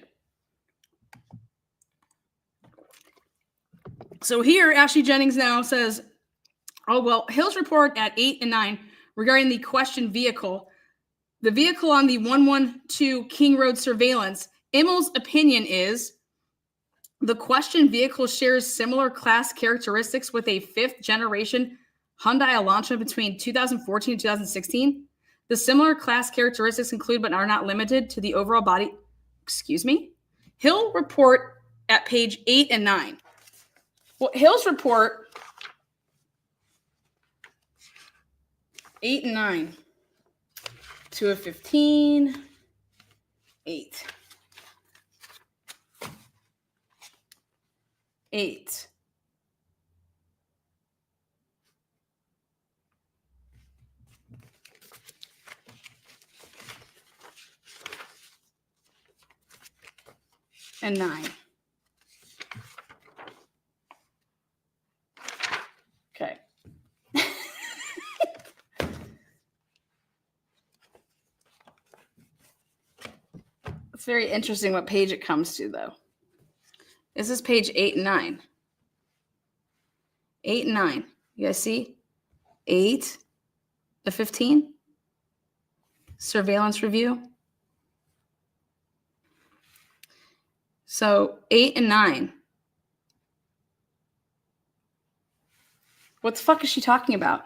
So here, Ashley Jennings now says, oh, well, Hill's report at 8 and 9 regarding the questioned vehicle, the vehicle on the 112 King Road surveillance, Immel's opinion is the questioned vehicle shares similar class characteristics with a 5th generation Hyundai Elantra between 2014 and 2016. The similar class characteristics include, but are not limited to, the overall body. Excuse me? Hill report at page 8 and 9. Well, Hill's report, 8 and 9. 2 of 15, 8. 8. And 9. Okay. It's very interesting what page it comes to, though. This is page 8 and 9. 8 and 9. You guys see? 8 of 15. Surveillance review. So 8 and 9. What the fuck is she talking about?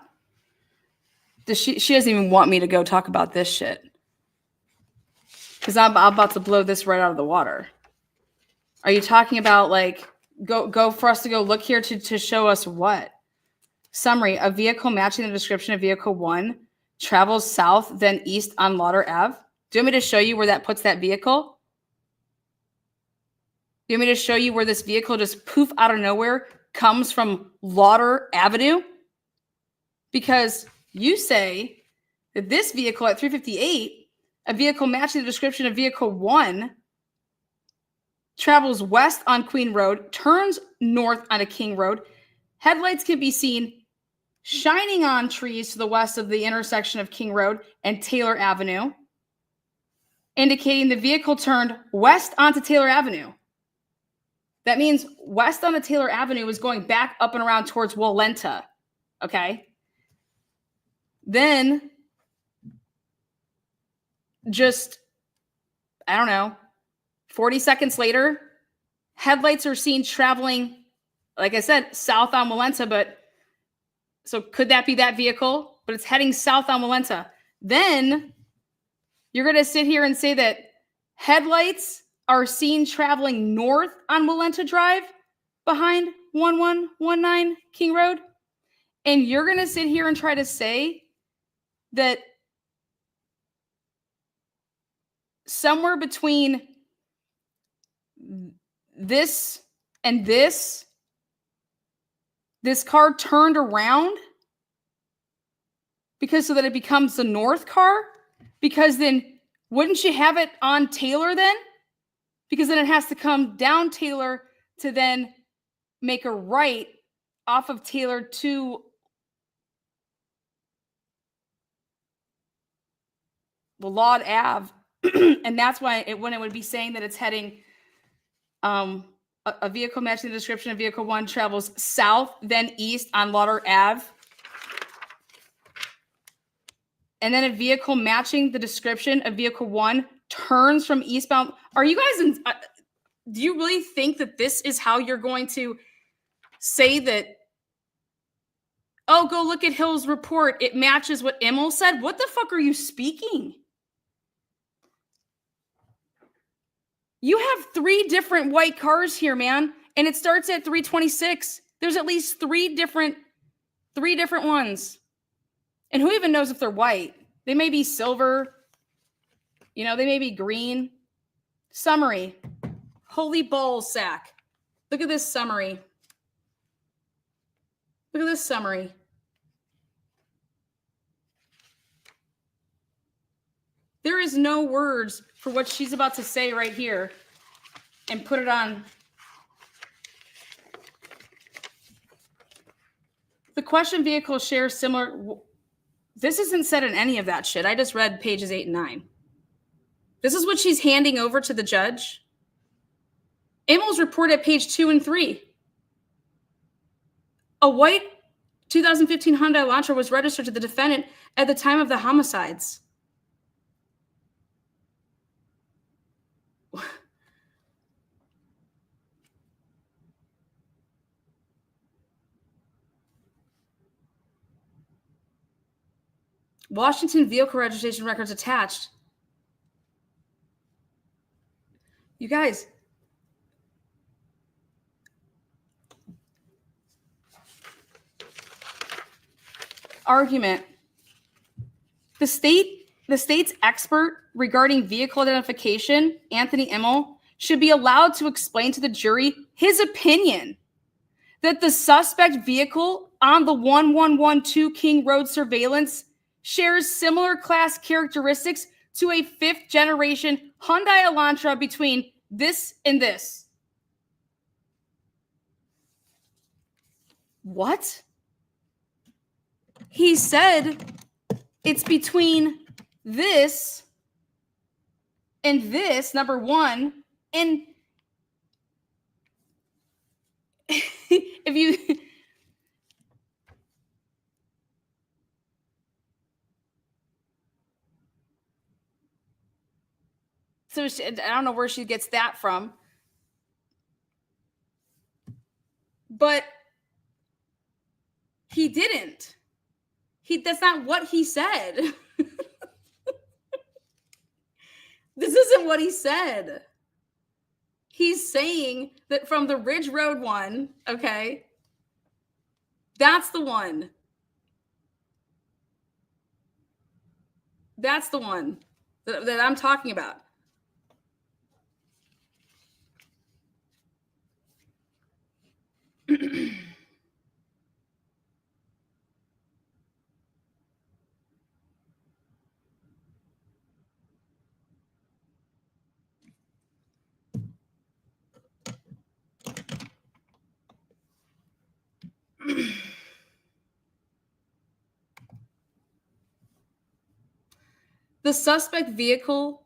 She doesn't even want me to go talk about this shit. Because I'm about to blow this right out of the water. Are you talking about, like, go for us to go look here to show us what? Summary: a vehicle matching the description of vehicle 1 travels south, then east on Lauder Ave. Do you want me to show you where that puts that vehicle? Do you want me to show you where this vehicle just poof out of nowhere comes from Lauder Avenue? Because you say that this vehicle at 358, a vehicle matching the description of vehicle 1, travels west on Queen Road, turns north onto King Road. Headlights can be seen shining on trees to the west of the intersection of King Road and Taylor Avenue, indicating the vehicle turned west onto Taylor Avenue. That means west onto Taylor Avenue is going back up and around towards Walenta. Okay? Then, just, I don't know, 40 seconds later, headlights are seen traveling, like I said, south on Walenta, but so could that be that vehicle? But it's heading south on Walenta. Then you're going to sit here and say that headlights are seen traveling north on Walenta Drive behind 1119 King Road. And you're going to sit here and try to say that somewhere between this and this car turned around because so that it becomes the north car? Because then wouldn't you have it on Taylor then? Because then it has to come down Taylor to then make a right off of Taylor to Laud Ave. And that's why when it would be saying that it's heading a vehicle matching the description of vehicle 1 travels south, then east on Lauder Ave. And then a vehicle matching the description of vehicle 1 turns from eastbound. Are you guys in, do you really think that this is how you're going to say that, oh, go look at Hill's report, it matches what Immel said? What the fuck are you speaking? You have 3 different white cars here, man, and it starts at 326. There's at least 3 different ones. And who even knows if they're white? They may be silver. You know, they may be green. Summary. Holy ball sack. Look at this summary. Look at this summary. There is no words for what she's about to say right here and put it on. The question vehicle shares similar. This isn't said in any of that shit. I just read pages 8 and 9. This is what she's handing over to the judge. Immel's report at page 2 and 3. A white 2015 Hyundai Elantra was registered to the defendant at the time of the homicides. Washington vehicle registration records attached. You guys. Argument. The state's expert regarding vehicle identification, Anthony Immel, should be allowed to explain to the jury his opinion that the suspect vehicle on the 1112 King Road surveillance shares similar class characteristics to a 5th generation Hyundai Elantra between this and this. What? He said it's between this and this, number 1, and if you so I don't know where she gets that from, but he didn't. That's not what he said. This isn't what he said. He's saying that from the Ridge Road one, okay, that's the one. That's the one that I'm talking about. The suspect vehicle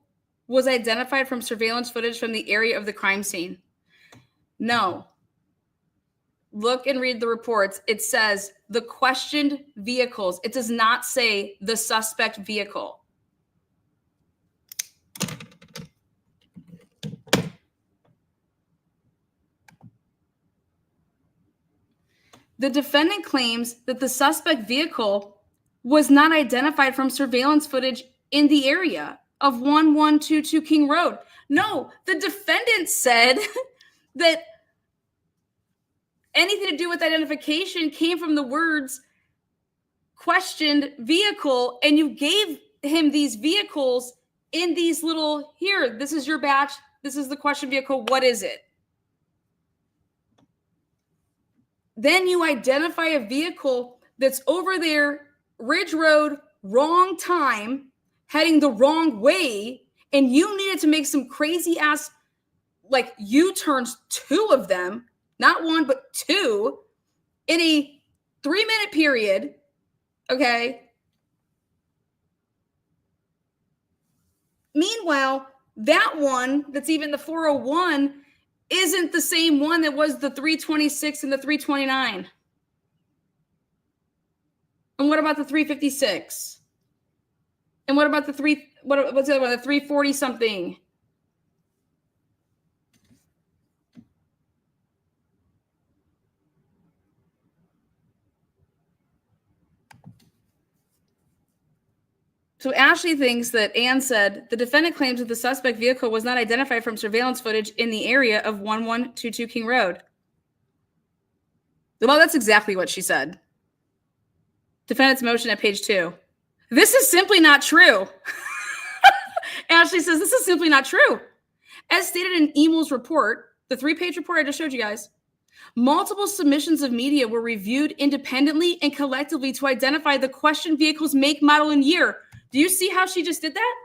was identified from surveillance footage from the area of the crime scene. No. Look and read the reports. It says the questioned vehicles. It does not say the suspect vehicle. The defendant claims that the suspect vehicle was not identified from surveillance footage in the area of 1122 King Road. No, the defendant said that anything to do with identification came from the words questioned vehicle, and you gave him these vehicles in these little, here, this is your batch, this is the question vehicle, what is it? then you identify a vehicle that's over there, Ridge Road, wrong time, heading the wrong way, and you needed to make some crazy ass, like, U-turns, 2 of them, not 1, but 2, in a 3-minute period, okay? Meanwhile, that one that's even the 401 isn't the same one that was the 326 and the 329. And what about the 356? And what about the what's the other one? The 340 something? So Ashley thinks that Ann said the defendant claims that the suspect vehicle was not identified from surveillance footage in the area of 1122 King Road. Well, that's exactly what she said. Defendant's motion at page 2. This is simply not true. Ashley says this is simply not true. As stated in Emel's report, the 3-page report I just showed you guys, multiple submissions of media were reviewed independently and collectively to identify the questioned vehicle's make, model, and year. Do you see how she just did that?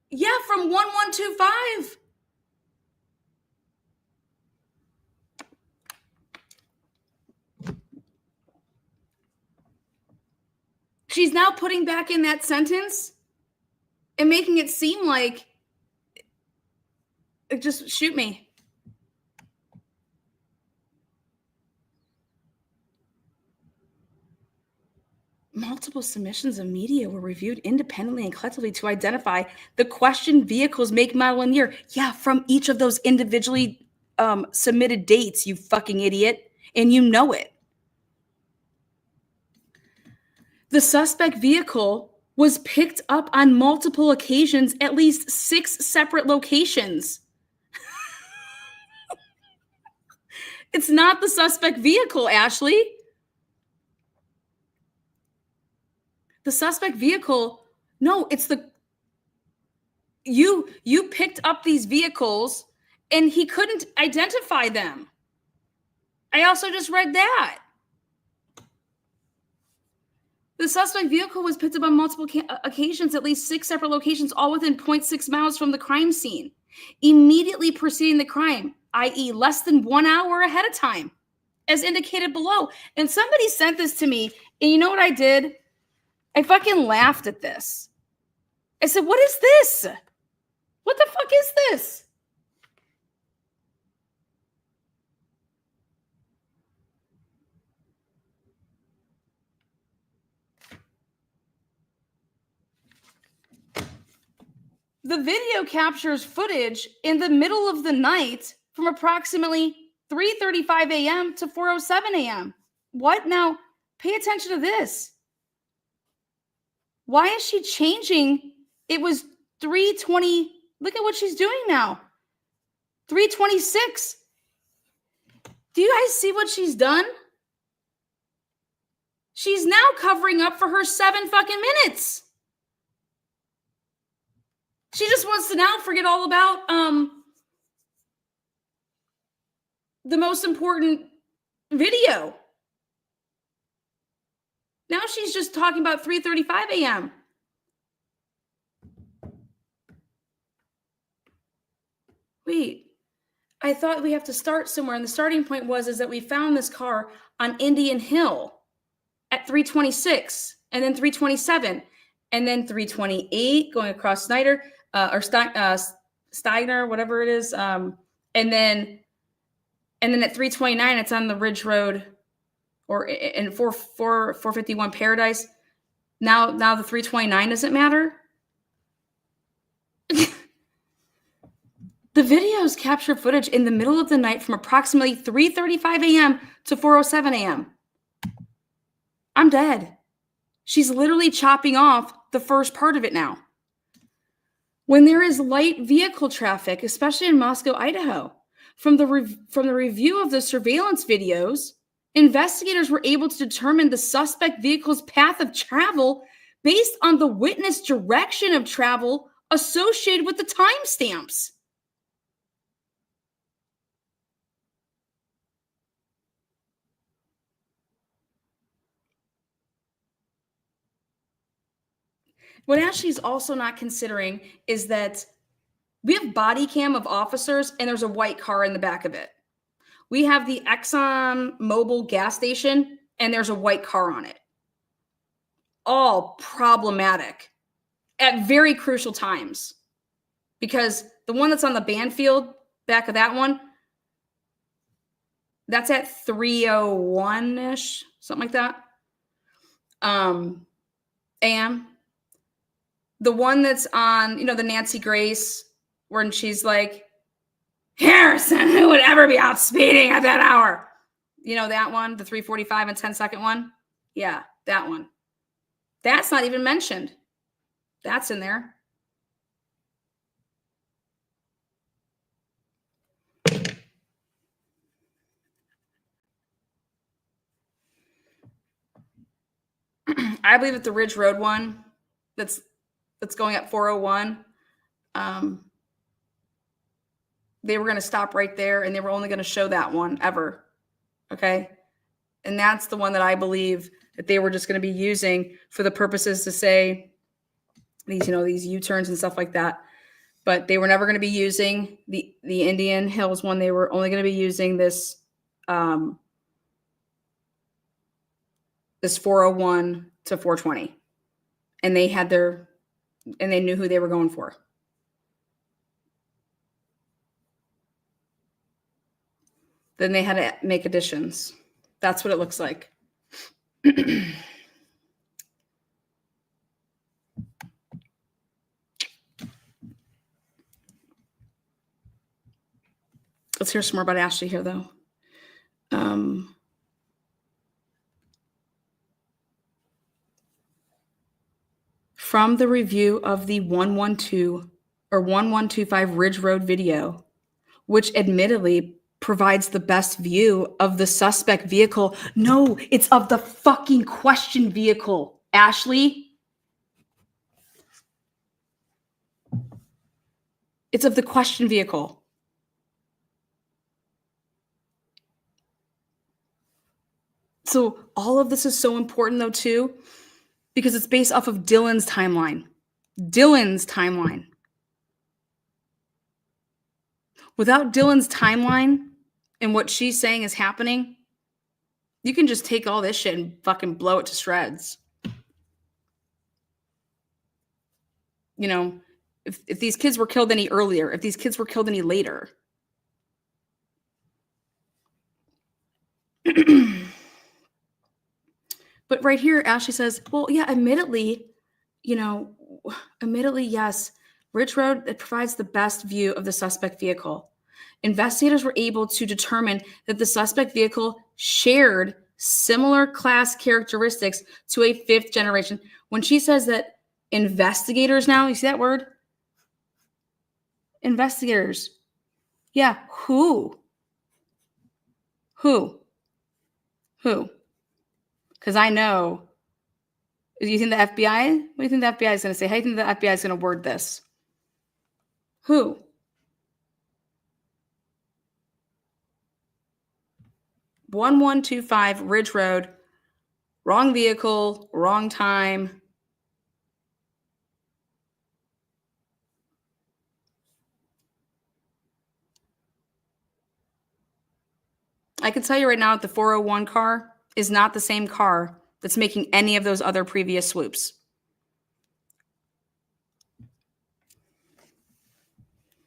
Yeah, from 1125. She's now putting back in that sentence and making it seem like, just shoot me. Multiple submissions of media were reviewed independently and collectively to identify the questioned vehicle's make, model, and year. Yeah, from each of those individually submitted dates, you fucking idiot. And you know it. The suspect vehicle was picked up on multiple occasions, at least 6 separate locations. It's not the suspect vehicle, Ashley. The suspect vehicle, no, it's the, you picked up these vehicles and he couldn't identify them. I also just read that. The suspect vehicle was picked up on multiple occasions, at least 6 separate locations, all within 0.6 miles from the crime scene, immediately preceding the crime, i.e. less than 1 hour ahead of time, as indicated below. And somebody sent this to me, and you know what I did? I fucking laughed at this. I said, what is this? What the fuck is this? The video captures footage in the middle of the night from approximately 3:35 a.m. to 4:07 a.m. What? Now, pay attention to this. Why is she changing? It was 3:20. Look at what she's doing now. 3:26. Do you guys see what she's done? She's now covering up for her 7 fucking minutes. She just wants to now forget all about the most important video. Now she's just talking about 3:35 a.m. Wait, I thought we have to start somewhere. And the starting point is that we found this car on Indian Hill at 3:26 and then 3:27 and then 3:28 going across Snyder or Steiner, whatever it is. And then at 3:29, it's on the Ridge Road or in 451 Paradise. Now the 3:29 doesn't matter. The videos capture footage in the middle of the night from approximately 3:35 a.m. to 4:07 a.m. I'm dead. She's literally chopping off the first part of it now. When there is light vehicle traffic, especially in Moscow, Idaho, from the review of the surveillance videos, investigators were able to determine the suspect vehicle's path of travel based on the witness direction of travel associated with the timestamps. What Ashley's also not considering is that we have body cam of officers and there's a white car in the back of it. We have the Exxon Mobil gas station and there's a white car on it. All problematic at very crucial times, because the one that's on the Banfield back of that one, that's at 3:01-ish, something like that. AM. The one that's on, the Nancy Grace, when she's like, Harrison, who would ever be out speeding at that hour? That one, the 3:45 and 10-second one? Yeah, that one. That's not even mentioned. That's in there. I believe that the Ridge Road one that's going at 401, they were going to stop right there and they were only going to show that one ever. Okay. And that's the one that I believe that they were just going to be using for the purposes to say these, these U-turns and stuff like that. But they were never going to be using the Indian Hills one. They were only going to be using this, this 401 to 420. And they had and they knew who they were going for. Then they had to make additions. That's what it looks like. Let's hear some more about Ashley here, though. From the review of the 112 or 1125 Ridge Road video, which admittedly provides the best view of the suspect vehicle. No, it's of the fucking question vehicle, Ashley. It's of the question vehicle. So all of this is so important, though, too, because it's based off of Dylan's timeline. Dylan's timeline. Without Dylan's timeline and what she's saying is happening, you can just take all this shit and fucking blow it to shreds. If these kids were killed any earlier, if these kids were killed any later. But right here, Ashley says, well, yeah, admittedly, yes, Ridge Road, it provides the best view of the suspect vehicle. Investigators were able to determine that the suspect vehicle shared similar class characteristics to a fifth generation. When she says that investigators now, you see that word? Investigators. Yeah, who? Because I know. Do you think the FBI? What do you think the FBI is going to say? How do you think the FBI is going to word this? Who? (1125) Ridge Road. Wrong vehicle, wrong time. I can tell you right now that the 401 car is not the same car that's making any of those other previous swoops.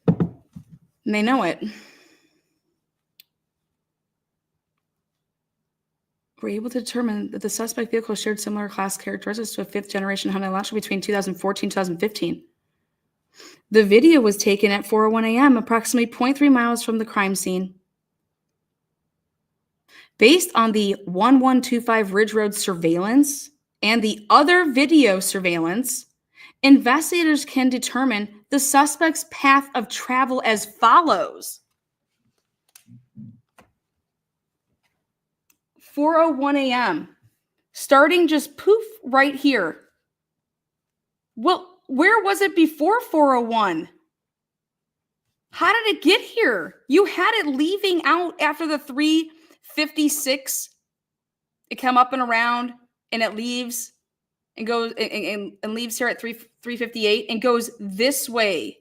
And they know it. We're able to determine that the suspect vehicle shared similar class characteristics to a fifth generation Honda Elantra between 2014 and 2015. The video was taken at 4:01 a.m., approximately 0.3 miles from the crime scene. Based on the 1125 Ridge Road surveillance and the other video surveillance, investigators can determine the suspect's path of travel as follows. 4:01 a.m. Starting just poof right here. Well, where was it before 4:01? How did it get here? You had it leaving out after the 3:56. It come up and around and it leaves and goes and leaves here at 3:58 and goes this way.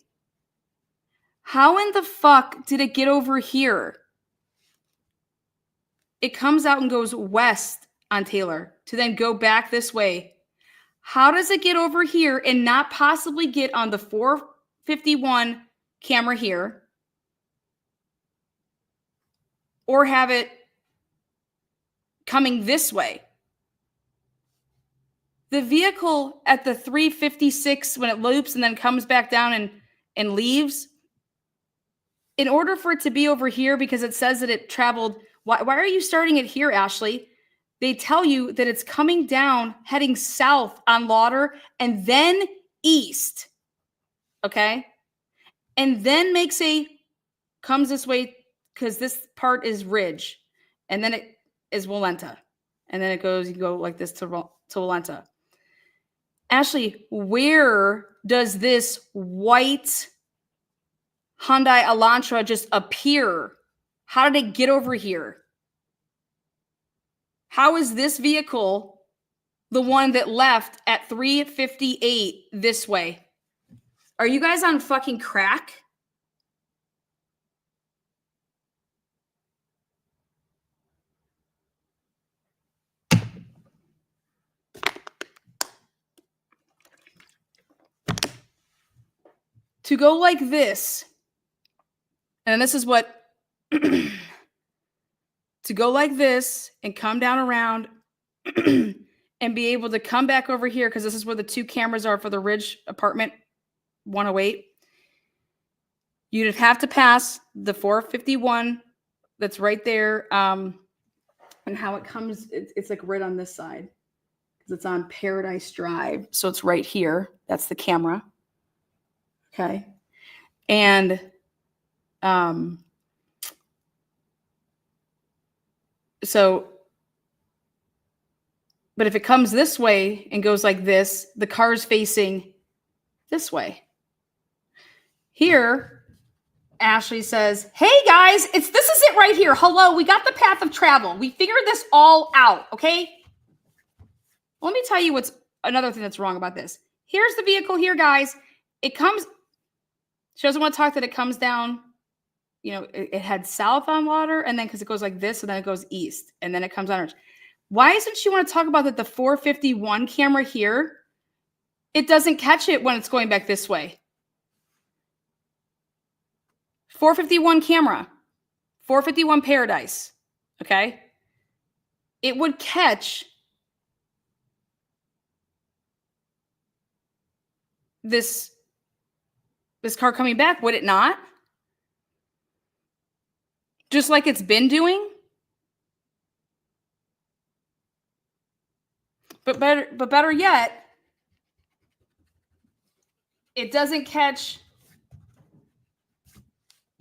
How in the fuck did it get over here? It comes out and goes west on Taylor to then go back this way. How does it get over here and not possibly get on the 451 camera here? Or have it coming this way? The vehicle at the 356, when it loops and then comes back down and leaves, in order for it to be over here, because it says that it traveled, why are you starting it here, Ashley? They tell you that it's coming down, heading south on Lauder, and then east, okay? And then comes this way, because this part is Ridge, and then it is Walenta. And then it goes, you go like this to Walenta. Ashley, where does this white Hyundai Elantra just appear? How did it get over here? How is this vehicle the one that left at 3:58 this way? Are you guys on fucking crack? To go like this, and this is what, to go like this and come down around and be able to come back over here, because this is where the two cameras are for the Ridge apartment 108. You'd have to pass the 451 that's right there. And how it comes, it's like right on this side, because it's on Paradise Drive. So it's right here. That's the camera. Okay. And so, but if it comes this way and goes like this, the car's facing this way. Here, Ashley says, hey guys, this is it right here. Hello, we got the path of travel. We figured this all out, okay? Let me tell you what's another thing that's wrong about this. Here's the vehicle here, guys. It comes, she doesn't want to talk that it comes down, you know, it heads south on Lauder, and then because it goes like this, so then it goes east, and then it comes on. Why doesn't she want to talk about that the 451 camera here, it doesn't catch it when it's going back this way? 451 camera, 451 Paradise, okay? It would catch this car coming back, would it not? Just like it's been doing? But better yet, it doesn't catch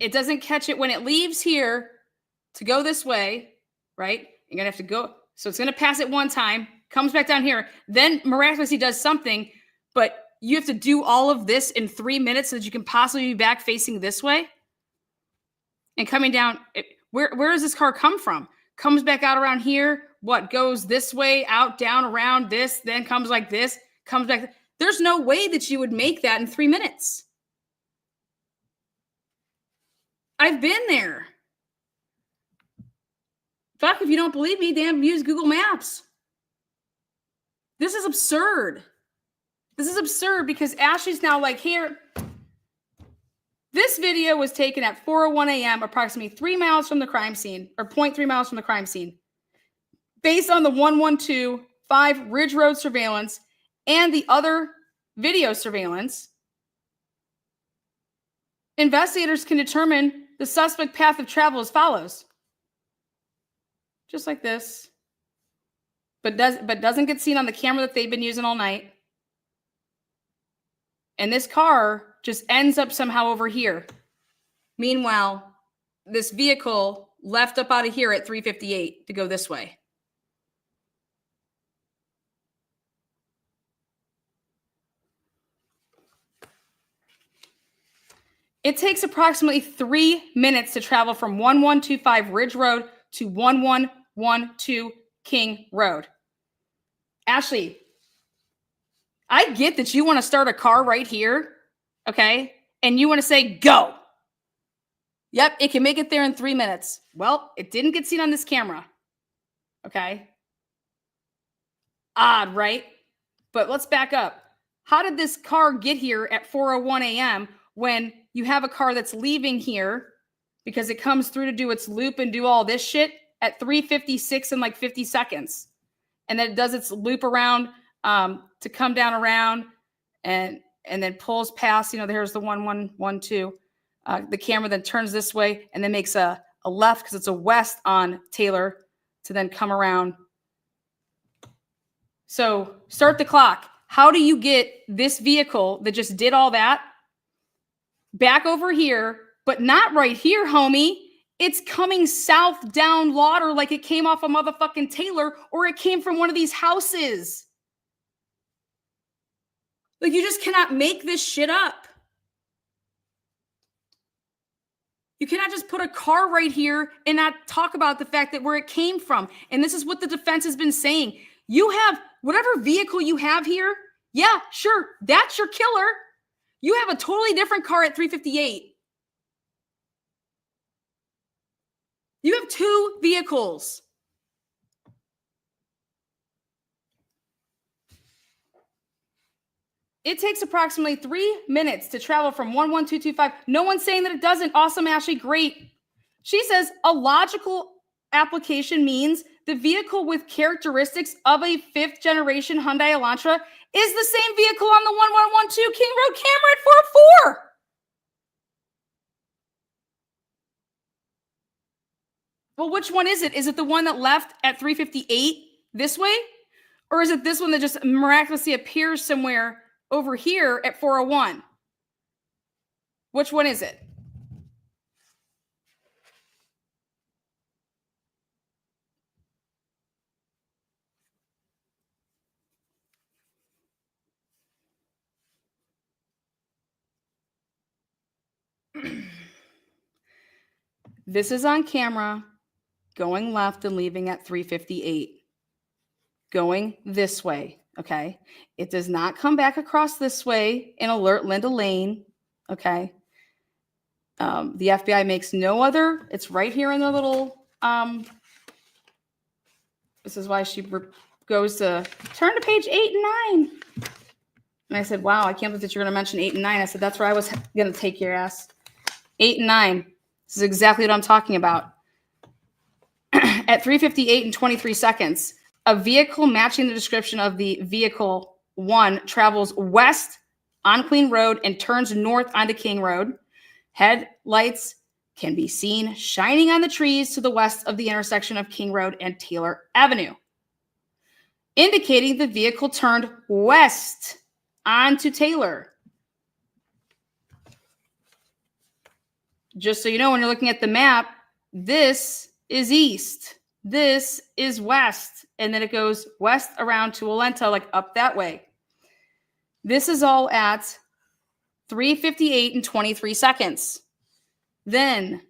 it when it leaves here to go this way, right? You're going to have to go. So it's going to pass it one time, comes back down here, then miraculously does something, but you have to do all of this in 3 minutes so that you can possibly be back facing this way and coming down. Where does this car come from? Comes back out around here. What goes this way, out, down, around this, then comes like this, comes back. There's no way that you would make that in 3 minutes. I've been there. Fuck, if you don't believe me, damn, use Google Maps. This is absurd. This is absurd because Ashley's now like, here. This video was taken at 4:01 a.m., approximately 3 miles from the crime scene, or 0.3 miles from the crime scene, based on the 112.5 Ridge Road surveillance and the other video surveillance. Investigators can determine the suspect path of travel as follows. Just like this. But doesn't get seen on the camera that they've been using all night. And this car just ends up somehow over here. Meanwhile, this vehicle left up out of here at 3:58 to go this way. It takes approximately 3 minutes to travel from 1125 Ridge Road to 1112 King Road. Ashley, I get that you want to start a car right here, okay? And you want to say, go. Yep, it can make it there in 3 minutes. Well, it didn't get seen on this camera, okay? Odd, right? But let's back up. How did this car get here at 4:01 a.m. when you have a car that's leaving here because it comes through to do its loop and do all this shit at 3:56 in like 50 seconds? And then it does its loop around to come down around and then pulls past, there's the 1112. The camera then turns this way and then makes a left because it's a west on Taylor to then come around. So start the clock. How do you get this vehicle that just did all that back over here, but not right here, homie? It's coming south down Lauder like it came off a motherfucking Taylor or it came from one of these houses. Like, you just cannot make this shit up. You cannot just put a car right here and not talk about the fact that where it came from. And this is what the defense has been saying. You have whatever vehicle you have here. Yeah, sure. That's your killer. You have a totally different car at 358. You have two vehicles. It takes approximately 3 minutes to travel from 11225. No one's saying that it doesn't. Awesome, Ashley. Great. She says a logical application means the vehicle with characteristics of a fifth generation Hyundai Elantra is the same vehicle on the 1112 King Road camera at 404. Well, which one is it? Is it the one that left at 358 this way? Or is it this one that just miraculously appears somewhere over here at 401? Which one is it? This is on camera, going left and leaving at 358. Going this way, okay? It does not come back across this way in Alert Linda Lane, okay? The FBI makes no other, it's right here in the little, this is why she goes to, turn to page 8 and 9. And I said, wow, I can't believe that you're going to mention 8 and 9. I said, that's where I was going to take your ass. 8 and 9. This is exactly what I'm talking about. At 3:58 and 23 seconds, a vehicle matching the description of the vehicle 1 travels west on Queen Road and turns north onto King Road. Headlights can be seen shining on the trees to the west of the intersection of King Road and Taylor Avenue, indicating the vehicle turned west onto Taylor. Just so you know, when you're looking at the map, this is east, this is west, and then it goes west around to Olenta, like up that way. This is all at 3:58 and 23 seconds. Then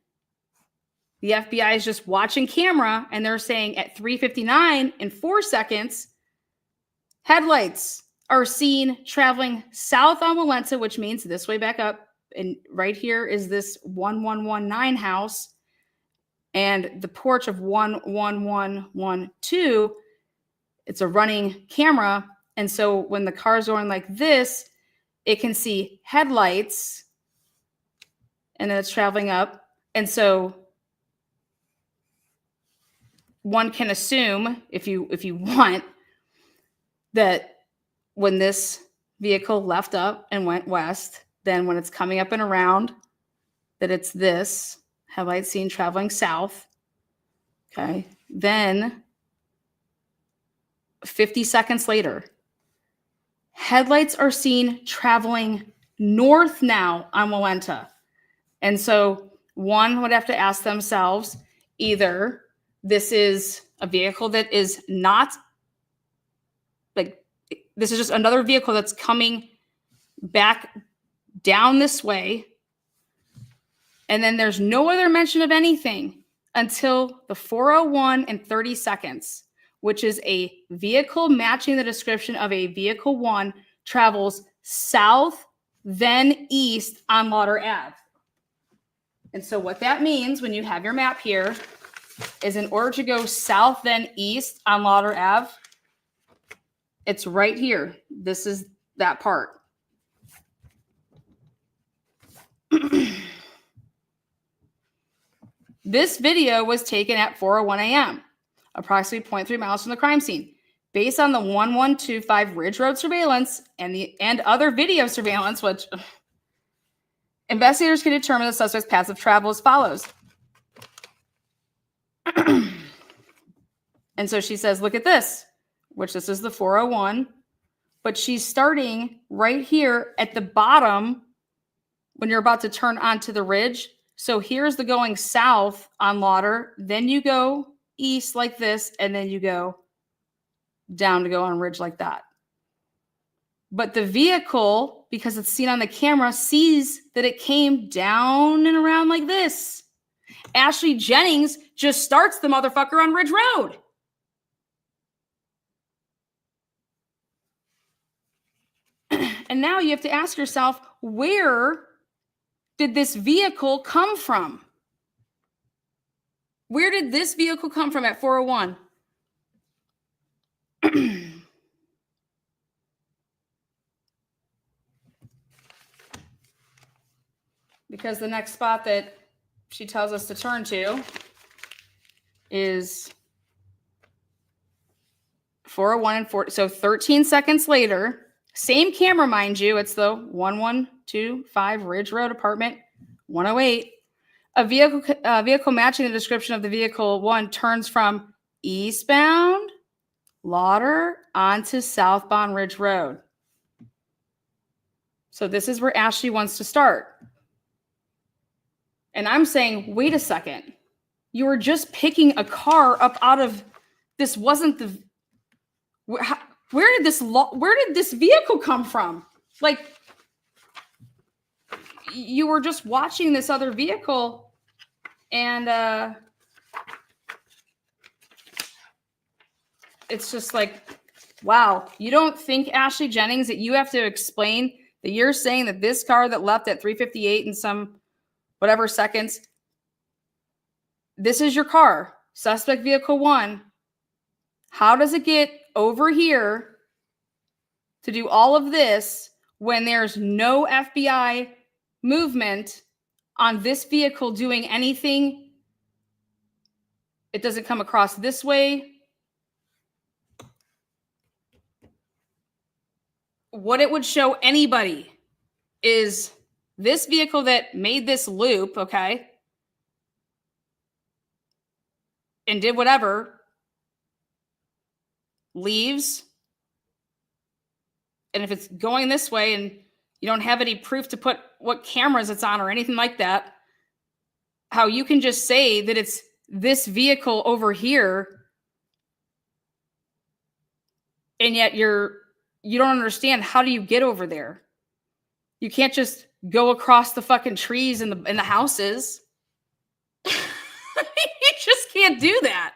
the FBI is just watching camera, and they're saying at 3:59 and 4 seconds, headlights are seen traveling south on Olenta, which means this way back up. And right here is this 1119 house and the porch of 11112. It's a running camera. And so when the car's going like this, it can see headlights and then it's traveling up. And so one can assume, if you want, that when this vehicle left up and went west, then when it's coming up and around, that it's this headlight seen traveling south. Okay. Then 50 seconds later, headlights are seen traveling north now on Molenta. And so one would have to ask themselves, either this is a vehicle that is not like, this is just another vehicle that's coming back down this way. And then there's no other mention of anything until the 4:01 and 30 seconds, which is a vehicle matching the description of a vehicle 1 travels south, then east on Lauder Ave. And so what that means when you have your map here is in order to go south, then east on Lauder Ave, it's right here. This is that part. This video was taken at 4:01 a.m., approximately 0.3 miles from the crime scene. Based on the 1125 Ridge Road surveillance and other video surveillance, which investigators can determine the suspect's path of travel as follows. And so she says, look at this, which this is the 401, but she's starting right here at the bottom when you're about to turn onto the ridge. So here's the going south on Lauder, then you go east like this, and then you go down to go on ridge like that. But the vehicle, because it's seen on the camera, sees that it came down and around like this. Ashley Jennings just starts the motherfucker on Ridge Road. And now you have to ask yourself, where did this vehicle come from? Where did this vehicle come from at 401? Because the next spot that she tells us to turn to is 401 and 40. So 13 seconds later, same camera, mind you, it's the 1125 Ridge Road, apartment 108. A vehicle matching the description of the vehicle one turns from eastbound Lauder onto southbound Ridge Road. So this is where Ashley wants to start. And I'm saying, wait a second. You were just picking a car up out of, this wasn't the, where did this vehicle come from? Like, you were just watching this other vehicle and it's just like, wow. You don't think, Ashley Jennings, that you have to explain that you're saying that this car that left at 3:58 and some whatever seconds, this is your car, suspect vehicle one. How does it get over here to do all of this when there's no FBI movement on this vehicle doing anything? It doesn't come across this way. What it would show anybody is this vehicle that made this loop, okay, and did whatever, leaves. And if it's going this way and you don't have any proof to put what cameras it's on or anything like that, how you can just say that it's this vehicle over here, and yet you don't understand, how do you get over there? You can't just go across the fucking trees in the houses. You just can't do that.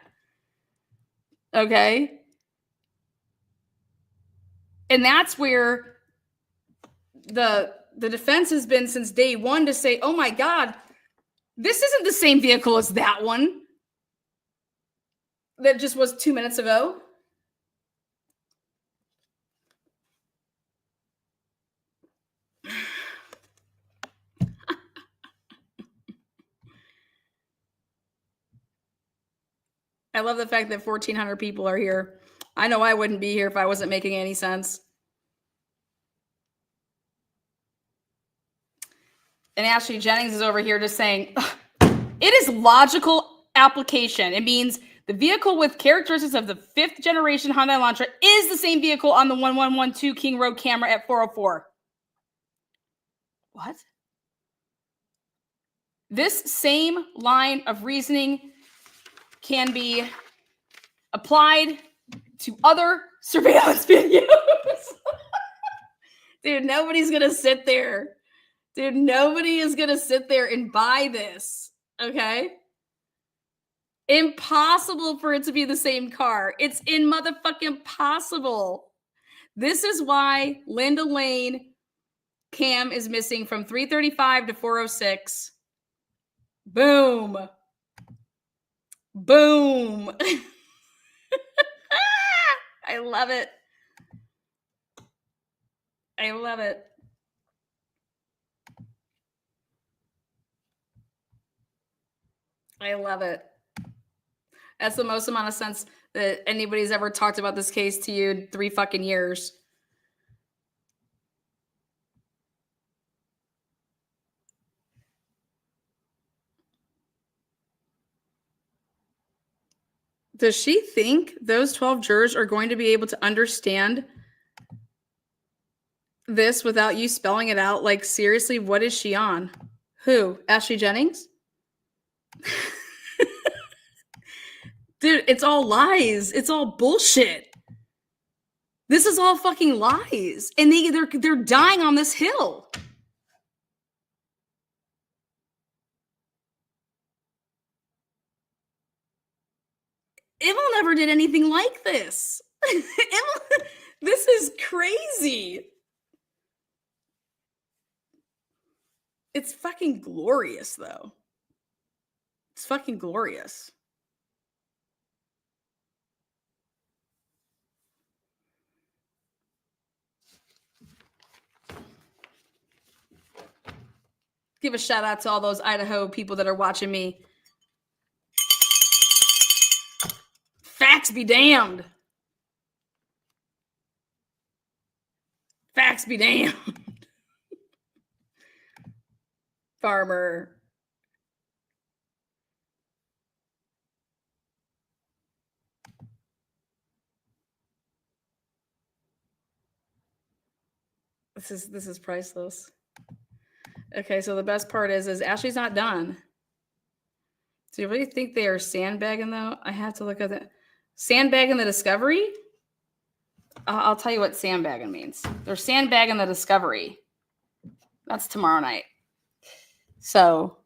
Okay? And that's where the defense has been since day one to say, oh my God, this isn't the same vehicle as that one that just was 2 minutes ago. I love the fact that 1,400 people are here. I know I wouldn't be here if I wasn't making any sense. And Ashley Jennings is over here just saying, it is logical application. It means the vehicle with characteristics of the 5th generation Hyundai Elantra is the same vehicle on the 1112 King Road camera at 404. What? This same line of reasoning can be applied to other surveillance videos. Dude, nobody's going to sit there. Dude, nobody is going to sit there and buy this. Okay? Impossible for it to be the same car. It's in motherfucking possible. This is why Linda Lane cam is missing from 335 to 406. Boom. Boom. I love it. I love it. I love it. That's the most amount of sense that anybody's ever talked about this case to you in 3 fucking years. Does she think those 12 jurors are going to be able to understand this without you spelling it out? Like, seriously, what is she on? Who? Ashley Jennings? Dude, it's all lies. It's all bullshit. This is all fucking lies. And they're dying on this hill. Emil never did anything like this. This is crazy. It's fucking glorious, though. It's fucking glorious. Give a shout out to all those Idaho people that are watching me. Facts be damned. Facts be damned. Farmer. This is priceless. Okay, so the best part is Ashley's not done. Do you really think they are sandbagging, though? I have to look at that. Sandbagging the discovery? I'll tell you what sandbagging means. They're sandbagging the discovery. That's tomorrow night. So,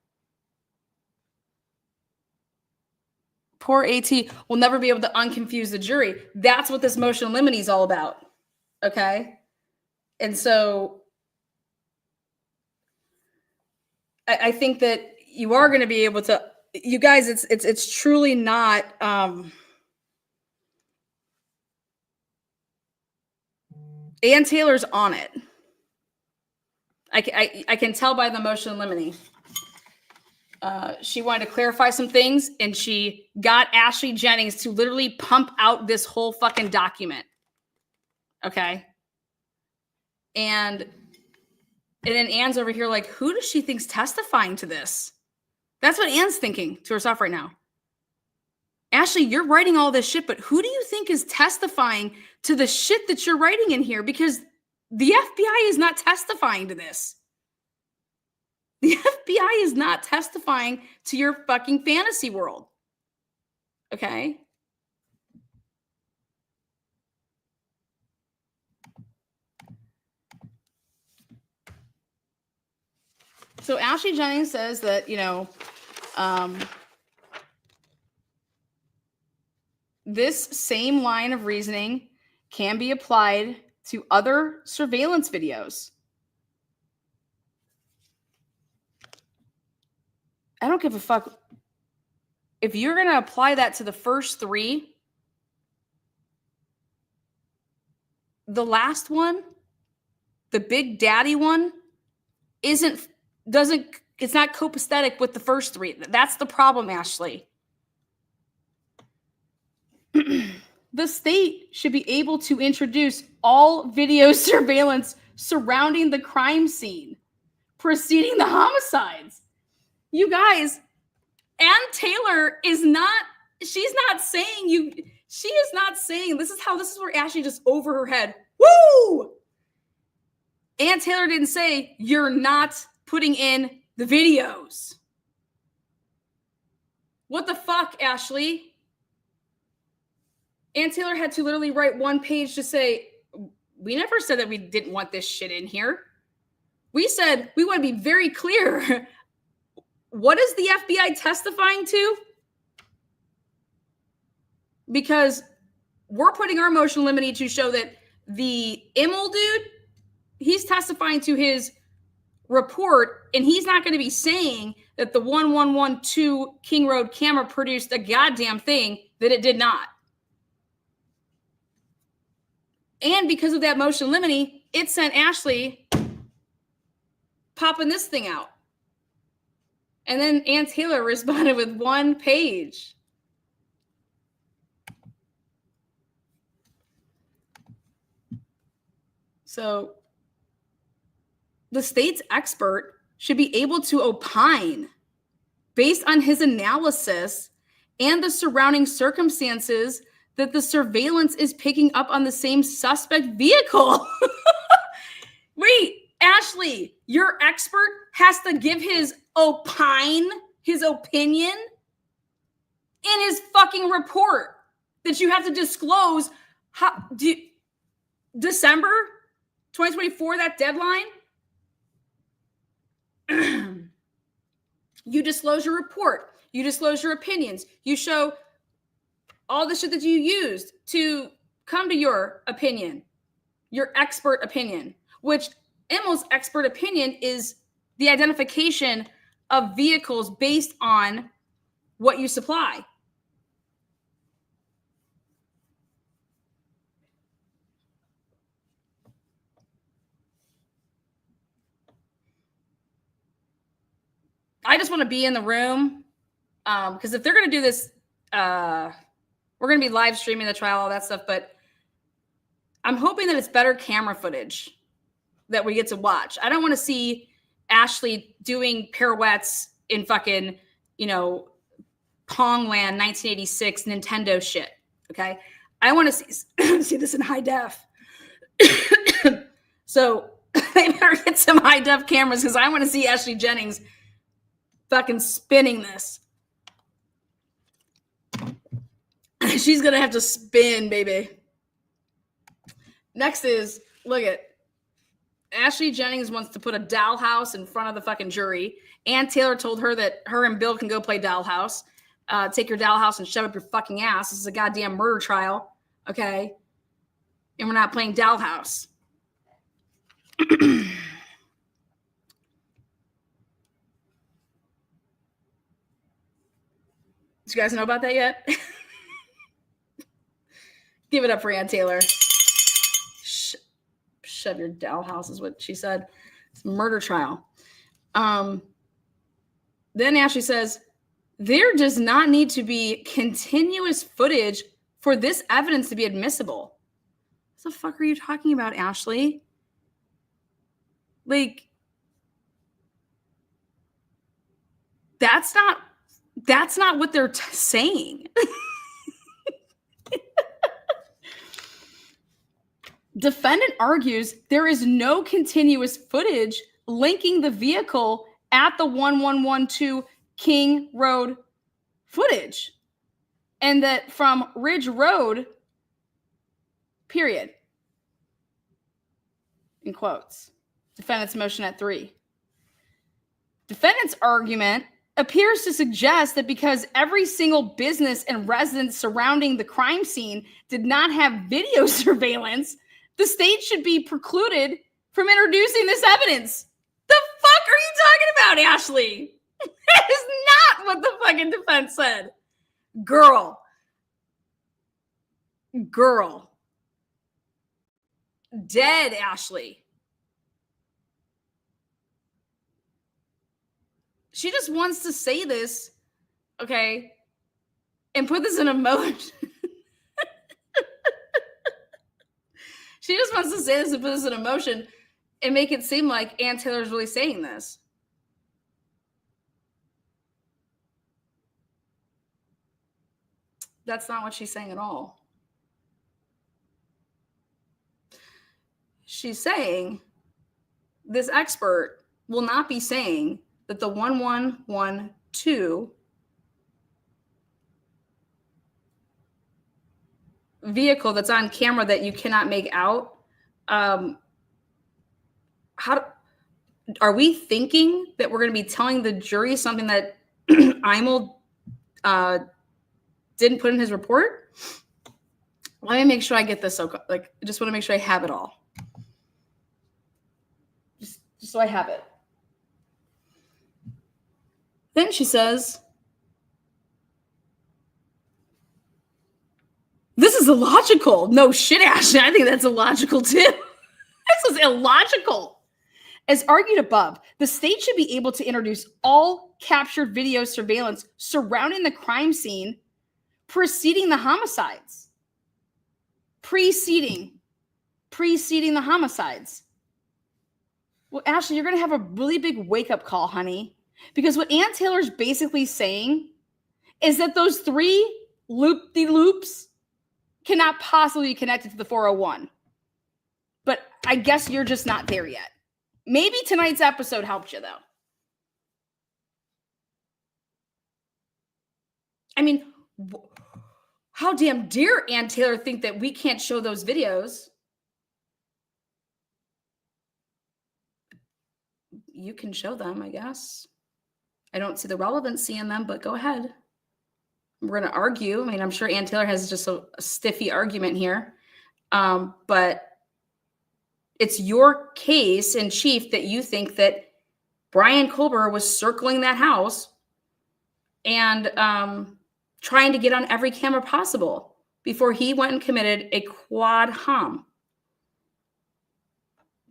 poor AT will never be able to unconfuse the jury. That's what this motion in limine is all about. Okay? And so I think that you are going to be able to, you guys, it's truly not, Ann Taylor's on it. I can tell by the motion in limine. She wanted to clarify some things, and she got Ashley Jennings to literally pump out this whole fucking document. Okay. And then Ann's over here like, who does she think's testifying to this? That's what Ann's thinking to herself right now. Ashley, you're writing all this shit, but who do you think is testifying to the shit that you're writing in here? Because the FBI is not testifying to this. The FBI is not testifying to your fucking fantasy world. Okay? So Ashley Jennings says that, this same line of reasoning can be applied to other surveillance videos. I don't give a fuck. If you're going to apply that to the first 3, the last one, the Big Daddy one, it's not copacetic with the first 3. That's the problem, Ashley. The state should be able to introduce all video surveillance surrounding the crime scene preceding the homicides. You guys, Ann Taylor she's not saying this is where Ashley just over her head. Woo! Ann Taylor didn't say, you're not putting in the videos. What the fuck, Ashley? Ann Taylor had to literally write one page to say, we never said that we didn't want this shit in here. We said we want to be very clear. What is the FBI testifying to? Because we're putting our motion in limine to show that the Immel dude, he's testifying to his report, and he's not going to be saying that the 1112 King Road camera produced a goddamn thing that it did not. And because of that motion limine, it sent Ashley popping this thing out. And then Ann Taylor responded with 1 page. So the state's expert should be able to opine based on his analysis and the surrounding circumstances that the surveillance is picking up on the same suspect vehicle. Wait, Ashley, your expert has to give his opinion in his fucking report that you have to disclose. December 2024, that deadline? You disclose your report. You disclose your opinions. You show all the shit that you used to come to your opinion, your expert opinion, which Immel's expert opinion is the identification of vehicles based on what you supply. I just want to be in the room because if they're going to do this, we're going to be live streaming the trial, all that stuff. But I'm hoping that it's better camera footage that we get to watch. I don't want to see Ashley doing pirouettes in fucking, Pongland 1986 Nintendo shit. Okay. I want to see this in high def. So they better get some high def cameras because I want to see Ashley Jennings fucking spinning this. She's going to have to spin, baby. Next is, look at Ashley Jennings wants to put a dollhouse in front of the fucking jury. Ann Taylor told her that her and Bill can go play dollhouse. Take your dollhouse and shove up your fucking ass. This is a goddamn murder trial. Okay. And we're not playing dollhouse. Did you guys know about that yet? Give it up for Ann Taylor. Shove your dollhouse is what she said. It's a murder trial. Then Ashley says, there does not need to be continuous footage for this evidence to be admissible. What the fuck are you talking about, Ashley? Like, that's not what they're saying. Defendant argues there is no continuous footage linking the vehicle at the 1112 King Road footage, and that from Ridge Road, period. In quotes. Defendant's motion at 3. Defendant's argument appears to suggest that because every single business and residence surrounding the crime scene did not have video surveillance, the state should be precluded from introducing this evidence. The fuck are you talking about, Ashley? That is not what the fucking defense said. Girl. Dead, Ashley. She just wants to say this, okay, and put this in a motion. She just wants to say this and put this in a motion and make it seem like Ann Taylor's really saying this. That's not what she's saying at all. She's saying this expert will not be saying that the 1112 vehicle that's on camera that you cannot make out, are we thinking that we're going to be telling the jury something that Imel didn't put in his report? Let me make sure I get this. So, like, I just want to make sure I have it all. Just so I have it. Then she says, this is illogical. No shit, Ashley. I think that's illogical too. This is illogical. As argued above, the state should be able to introduce all captured video surveillance surrounding the crime scene preceding the homicides. Preceding the homicides. Well, Ashley, you're going to have a really big wake-up call, honey. Because what Ann Taylor's basically saying is that those 3 loop-de-loops cannot possibly be connected to the 401. But I guess you're just not there yet. Maybe tonight's episode helped you, though. I mean, how damn dare Ann Taylor think that we can't show those videos? You can show them, I guess. I don't see the relevancy in them, but go ahead. We're going to argue. I mean, I'm sure Ann Taylor has just a stiffy argument here. But it's your case in chief that you think that Bryan Kohberger was circling that house and trying to get on every camera possible before he went and committed a quad hom.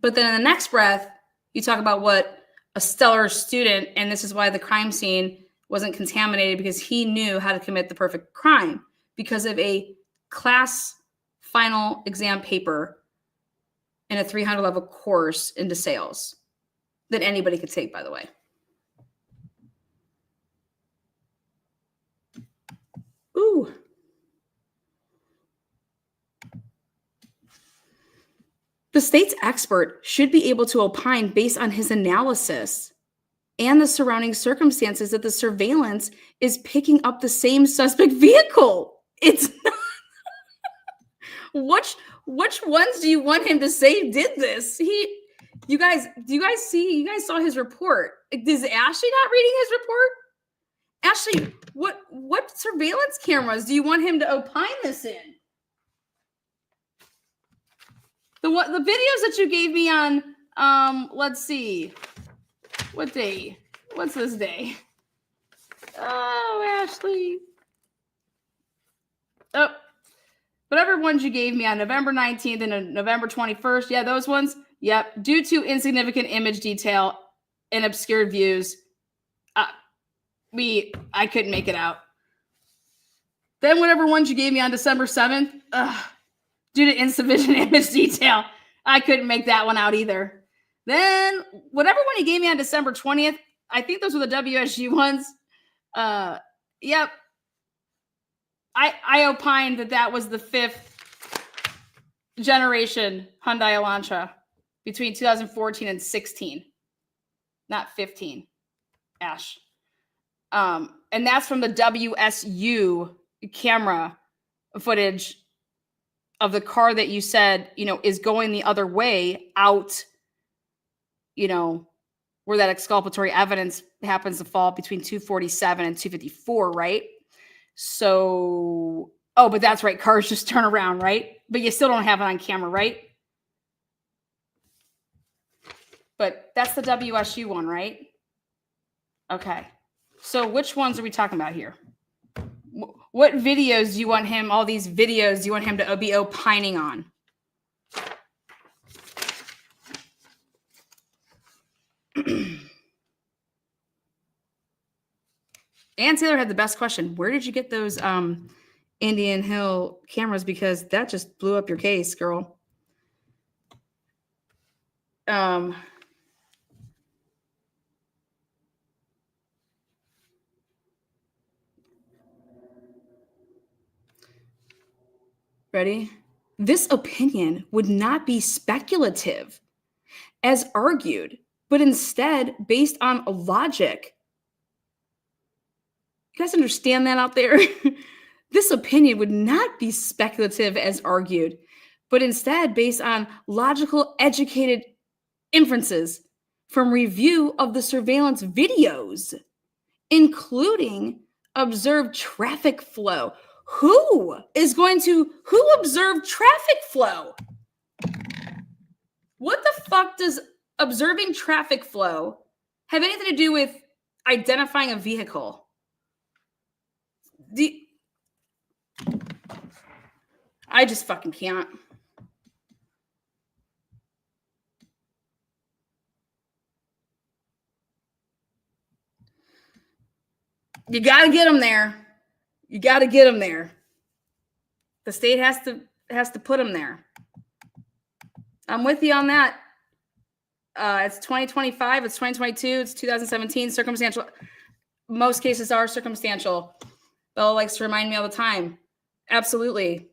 But then in the next breath, you talk about what a stellar student, and this is why the crime scene wasn't contaminated, because he knew how to commit the perfect crime because of a class final exam paper in a 300 level course into sales that anybody could take, by the way. Ooh. The state's expert should be able to opine based on his analysis and the surrounding circumstances that the surveillance is picking up the same suspect vehicle. It's not. Which ones do you want him to say did this? You guys saw his report. Is Ashley not reading his report? Ashley, what surveillance cameras do you want him to opine this in? The videos that you gave me on, let's see. What day? What's this day? Oh, Ashley. Oh, whatever ones you gave me on November 19th and November 21st. Yeah, those ones. Yep. Due to insignificant image detail and obscured views, I couldn't make it out. Then whatever ones you gave me on December 7th, due to insufficient image detail, I couldn't make that one out either. Then whatever one you gave me on December 20th, I think those were the WSU ones. Yep. I opined that was the 5th generation Hyundai Elantra between 2014 and 16, not 15, Ash. And that's from the WSU camera footage of the car that you said, is going the other way out, where that exculpatory evidence happens to fall between 247 and 254, right? So, but that's right. Cars just turn around, right? But you still don't have it on camera, right? But that's the WSU one, right? Okay. So which ones are we talking about here? What videos do you want him, all these videos, do you want him to be opining on? Ann Taylor had the best question. Where did you get those Indian Hill cameras? Because that just blew up your case, girl. Ready? This opinion would not be speculative, as argued, but instead based on logic. You guys understand that out there? This opinion would not be speculative, as argued, but instead based on logical, educated inferences from review of the surveillance videos, including observed traffic flow. Who observed traffic flow? What the fuck does observing traffic flow have anything to do with identifying a vehicle? I just fucking can't. You got to get them there. You got to get them there. The state has to put them there. I'm with you on that. It's 2025. It's 2022. It's 2017. Circumstantial. Most cases are circumstantial. Bella likes to remind me all the time. Absolutely.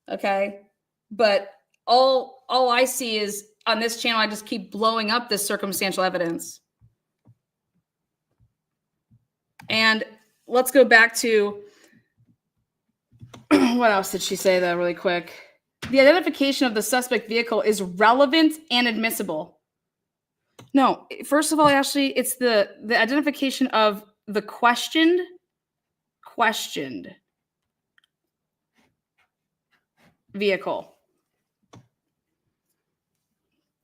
Okay. But all I see is on this channel, I just keep blowing up this circumstantial evidence. And let's go back to what else did she say though, really quick? The identification of the suspect vehicle is relevant and admissible. No, first of all, Ashley, it's the identification of the questioned vehicle.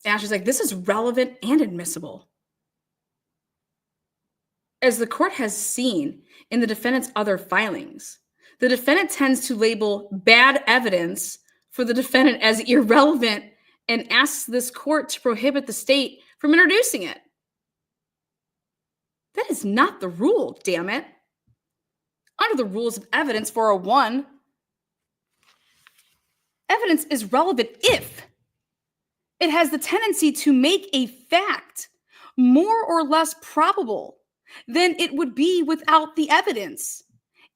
Ashley's like, this is relevant and admissible. As the court has seen in the defendant's other filings, the defendant tends to label bad evidence for the defendant as irrelevant and asks this court to prohibit the state from introducing it. That is not the rule, damn it. Under the rules of evidence 401, evidence is relevant if it has the tendency to make a fact more or less probable than it would be without the evidence,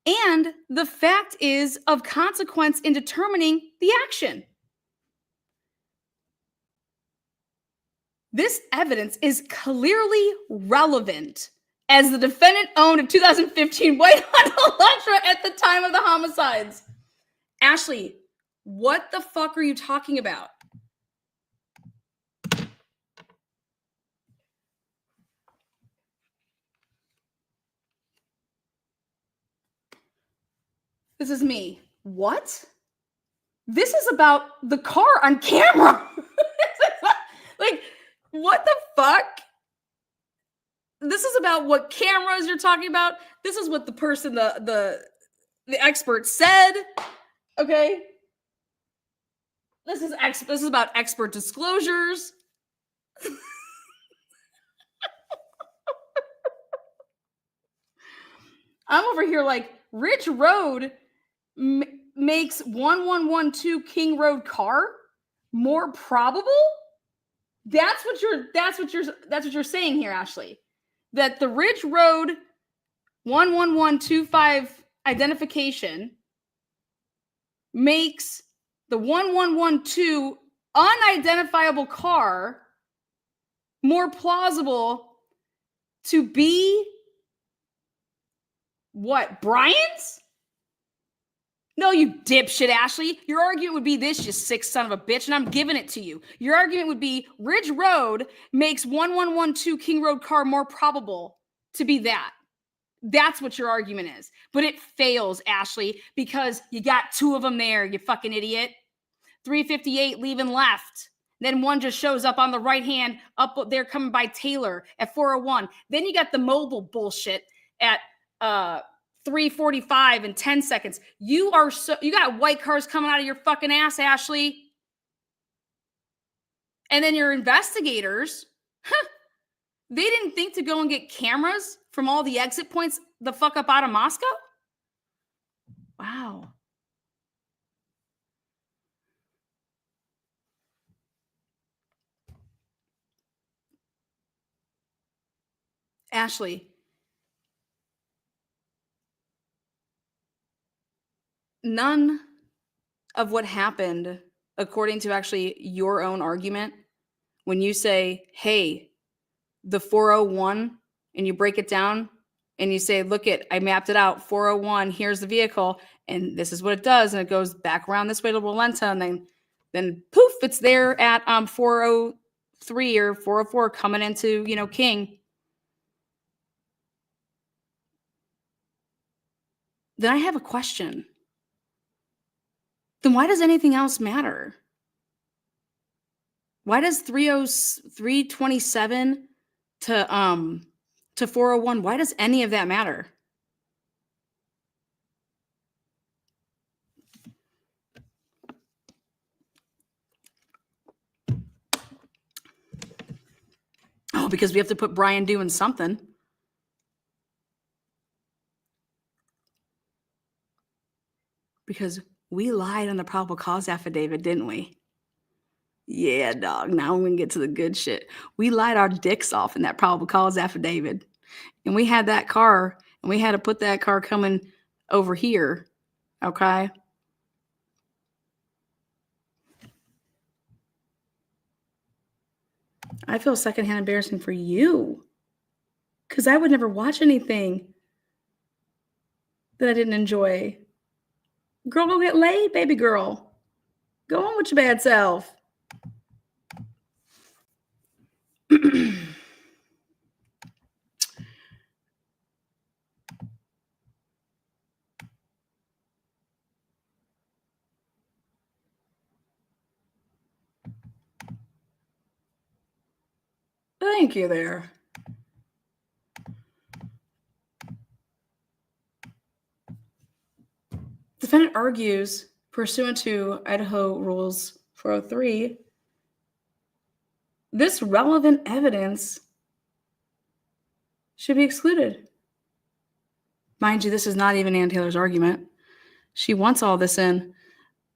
and the fact is of consequence in determining the action. This evidence is clearly relevant as the defendant owned a 2015 white Honda Elantra at the time of the homicides. Ashley, what the fuck are you talking about? This is me. What? This is about the car on camera. Like, what the fuck? This is about what cameras you're talking about. This is what the person, the expert said. Okay. This is about expert disclosures. I'm over here like Ridge Road makes 1112 King Road car more probable. That's what you're saying here, Ashley. That the Ridge Road 11125 identification makes the 1112 unidentifiable car more plausible to be what? Bryan's? No, you dipshit, Ashley. Your argument would be this, you sick son of a bitch, and I'm giving it to you. Your argument would be Ridge Road makes 1112 King Road car more probable to be that. That's what your argument is. But it fails, Ashley, because you got two of them there, you fucking idiot. 358 leaving left. Then one just shows up on the right hand, up there coming by Taylor at 401. Then you got the mobile bullshit at 3:45 and 10 seconds. You got white cars coming out of your fucking ass, Ashley. And then your investigators, they didn't think to go and get cameras from all the exit points the fuck up out of Moscow? Wow. Ashley, none of what happened, according to actually your own argument, when you say, hey, the 401, and you break it down and you say, look I mapped it out, 401, here's the vehicle, and this is what it does, and it goes back around this way to Rolenta, and then poof, it's there at 403 or 404 coming into, King. Then I have a question. then why does anything else matter? Why does 327 to 401, why does any of that matter? Oh, because we have to put Bryan doing something. Because we lied on the probable cause affidavit, didn't we? Yeah, dog. Now we can get to the good shit. We lied our dicks off in that probable cause affidavit. And we had that car, and we had to put that car coming over here. Okay? I feel secondhand embarrassing for you. Because I would never watch anything that I didn't enjoy. Girl, go get laid, baby girl. Go on with your bad self. Thank you there. Defendant argues, pursuant to Idaho Rules 403, this relevant evidence should be excluded. Mind you, this is not even Ann Taylor's argument. She wants all this in.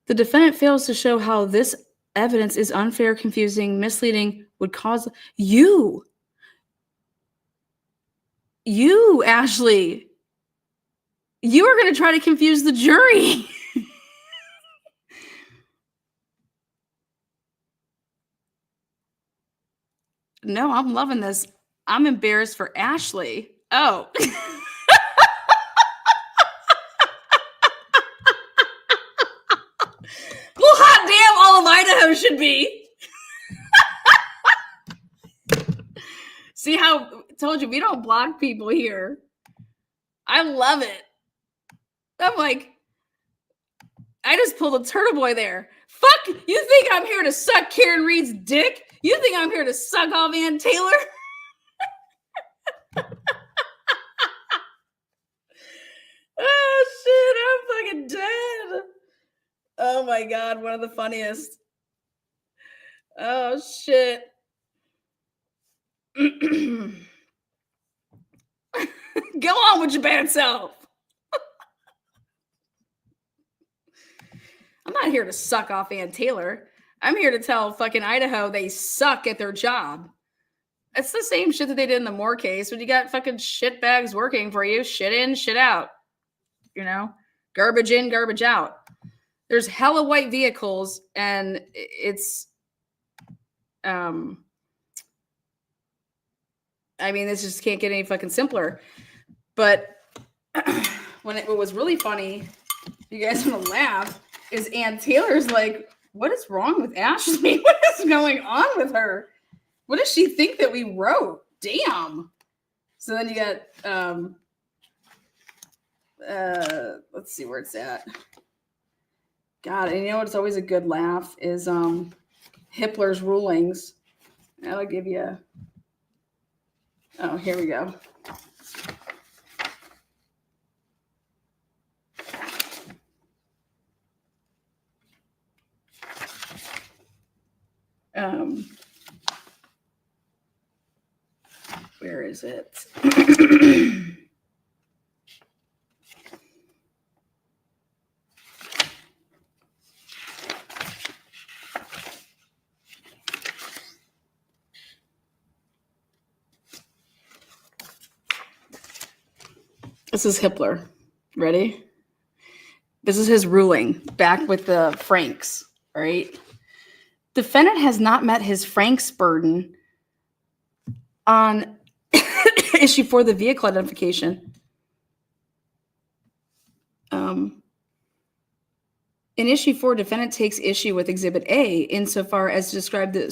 The defendant fails to show how this evidence is unfair, confusing, misleading, would cause you, Ashley, you are going to try to confuse the jury. No, I'm loving this. I'm embarrassed for Ashley. Oh. Well, hot damn, all of Idaho should be. See how I told you we don't block people here. I love it. I'm like, I just pulled a turtle boy there. Fuck, you think I'm here to suck Karen Reed's dick? You think I'm here to suck off Ann Taylor? Oh, shit, I'm fucking dead. Oh, my God, one of the funniest. Oh, shit. Go on with your bad self. I'm not here to suck off Ann Taylor. I'm here to tell fucking Idaho they suck at their job. It's the same shit that they did in the Moore case when you got fucking shit bags working for you. Shit in, shit out. You know? Garbage in, garbage out. There's hella white vehicles, and it's... I mean, this just can't get any fucking simpler. But what was really funny, you guys want to laugh, is Ann Taylor's like, what is wrong with Ashley? What is going on with her? What does she think that we wrote? Damn. So then you got, let's see where it's at. God, and you know what's always a good laugh is Hippler's rulings. I'll give you, oh, here we go. Where is it? This is Hippler. Ready? This is his ruling back with the Franks, right? Defendant has not met his Franks burden on issue for the vehicle identification. In issue 4, defendant takes issue with Exhibit A insofar as to describe the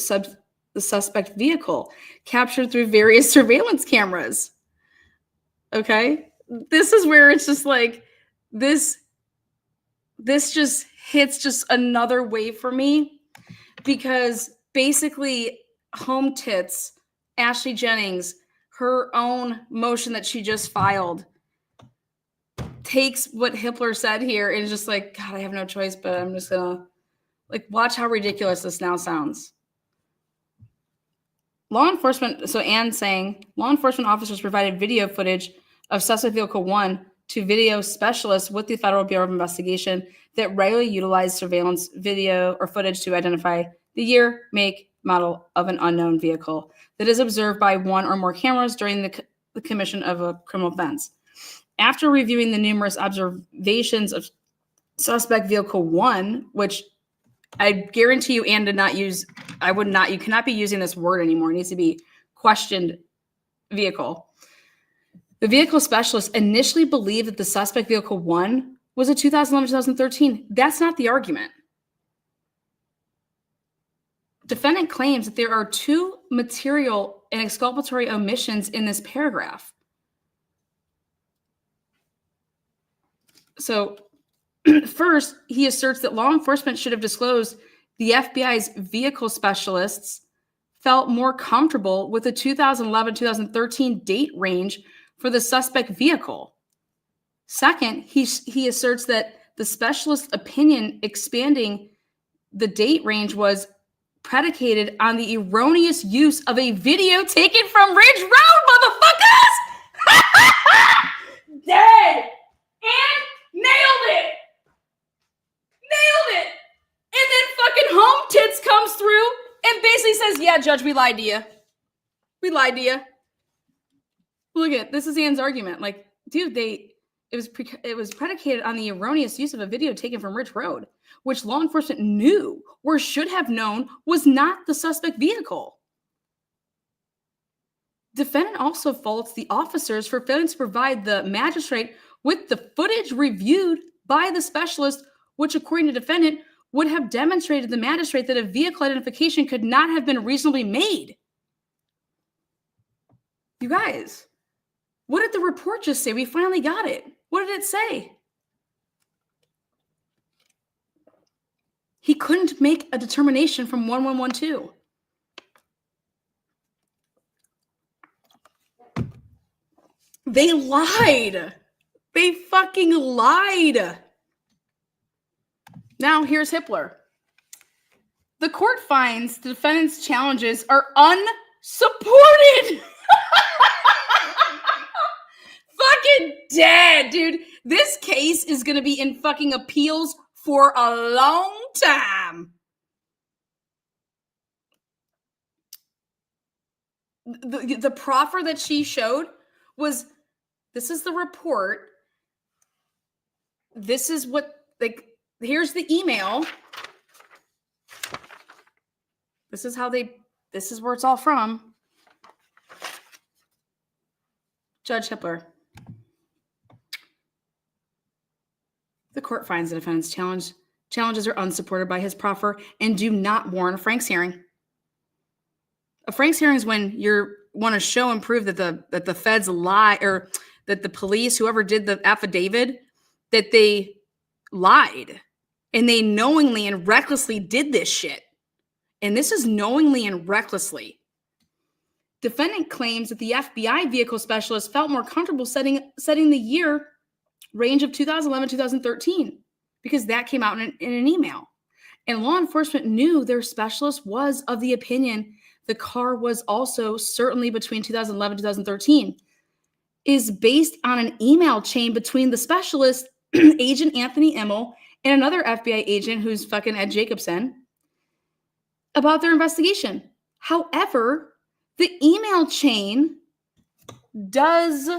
suspect vehicle captured through various surveillance cameras. Okay? This is where it's just like, this just hits just another wave for me because basically Home Tits, Ashley Jennings, her own motion that she just filed takes what Hippler said here and is just like, God, I have no choice, but I'm just gonna like watch how ridiculous this now sounds. Law enforcement, so Anne's saying, law enforcement officers provided video footage of suspect vehicle 1 to video specialists with the Federal Bureau of Investigation that regularly utilized surveillance video or footage to identify the year, make, model of an unknown vehicle that is observed by one or more cameras during the commission of a criminal offense. After reviewing the numerous observations of suspect vehicle 1, which I guarantee you Anne did not use, you cannot be using this word anymore. It needs to be questioned vehicle. The vehicle specialist initially believed that the suspect vehicle 1 was a 2011-2013. That's not the argument. Defendant claims that there are 2 material and exculpatory omissions in this paragraph. So first, he asserts that law enforcement should have disclosed the FBI's vehicle specialists felt more comfortable with the 2011-2013 date range for the suspect vehicle. Second, he asserts that the specialist's opinion expanding the date range was predicated on the erroneous use of a video taken from Ridge Road, motherfuckers! Dead! And nailed it! Nailed it! And then fucking Home Tits comes through and basically says, yeah, Judge, we lied to you. We lied to you. Look at this is Anne's argument. Like, dude, it was predicated on the erroneous use of a video taken from Ridge Road, which law enforcement knew or should have known was not the suspect vehicle. Defendant also faults the officers for failing to provide the magistrate with the footage reviewed by the specialist, which according to defendant would have demonstrated to the magistrate that a vehicle identification could not have been reasonably made. You guys, what did the report just say? We finally got it. What did it say? He couldn't make a determination from 1112. They lied. They fucking lied. Now here's Hippler. The court finds the defendant's challenges are unsupported. Fucking dead, dude. This case is going to be in fucking appeals for a long time. The proffer that she showed was, this is the report. This is what, like, here's the email. This is where it's all from. Judge Hippler. The court finds the defendant's challenges are unsupported by his proffer and do not warrant a Frank's hearing. A Frank's hearing is when you want to show and prove that the feds lie, or that the police, whoever did the affidavit, that they lied and they knowingly and recklessly did this shit. And this is knowingly and recklessly. Defendant claims that the FBI vehicle specialist felt more comfortable setting the year range of 2011-2013 because that came out in an email. And law enforcement knew their specialist was of the opinion the car was also certainly between 2011 and 2013, is based on an email chain between the specialist, Agent Anthony Immel, and another FBI agent who's fucking Ed Jacobson, about their investigation. However, the email chain does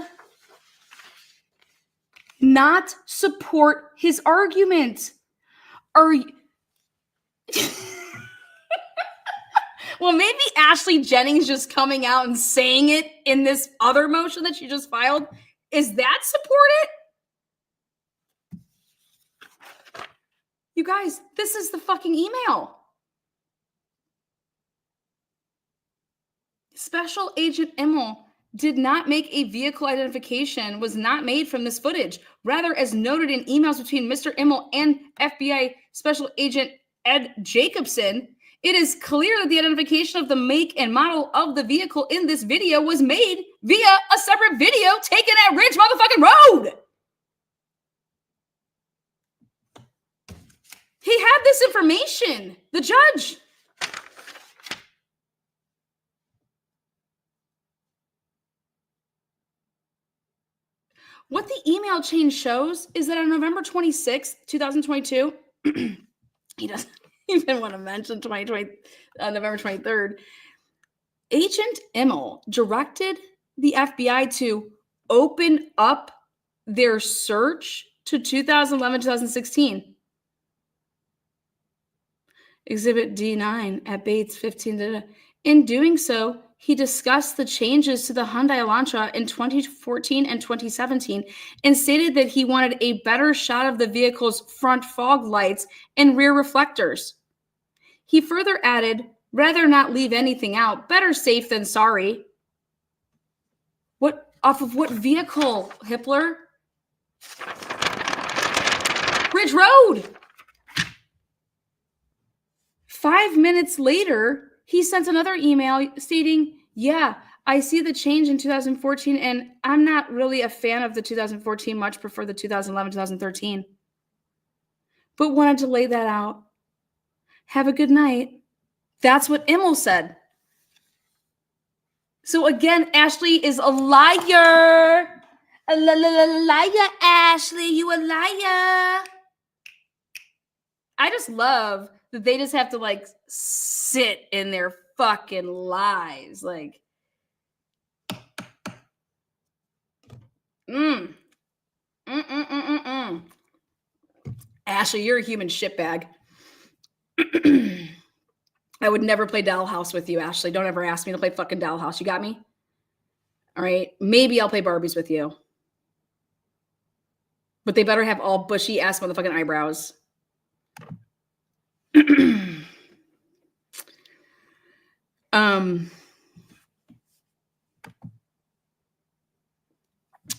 not support his argument. Well, maybe Ashley Jennings just coming out and saying it in this other motion that she just filed, is that supported? You guys, this is the fucking email. Special Agent Immel did not make a vehicle identification, was not made from this footage. Rather, as noted in emails between Mr. Immel and FBI Special Agent Ed Jacobson, it is clear that the identification of the make and model of the vehicle in this video was made via a separate video taken at Ridge motherfucking Road. He had this information, the judge. What the email chain shows is that on November 26th, 2022, he doesn't even want to mention November 23rd, Agent Immel directed the FBI to open up their search to 2011-2016. Exhibit D9 at Bates 15. In doing so, he discussed the changes to the Hyundai Elantra in 2014 and 2017 and stated that he wanted a better shot of the vehicle's front fog lights and rear reflectors. He further added, rather not leave anything out, better safe than sorry. What, off of what vehicle, Hippler? Ridge Road. 5 minutes later, he sent another email stating, yeah, I see the change in 2014, and I'm not really a fan of the 2014, much prefer the 2011-2013. But wanted to lay that out. Have a good night. That's what Immel said. So again, Ashley is a liar. A liar, Ashley. You a liar. I just love that they just have to like sit in their fucking lies. Like, Ashley, you're a human shitbag. I would never play Dollhouse with you, Ashley. Don't ever ask me to play fucking Dollhouse. You got me? All right. Maybe I'll play Barbies with you. But they better have all bushy ass motherfucking eyebrows.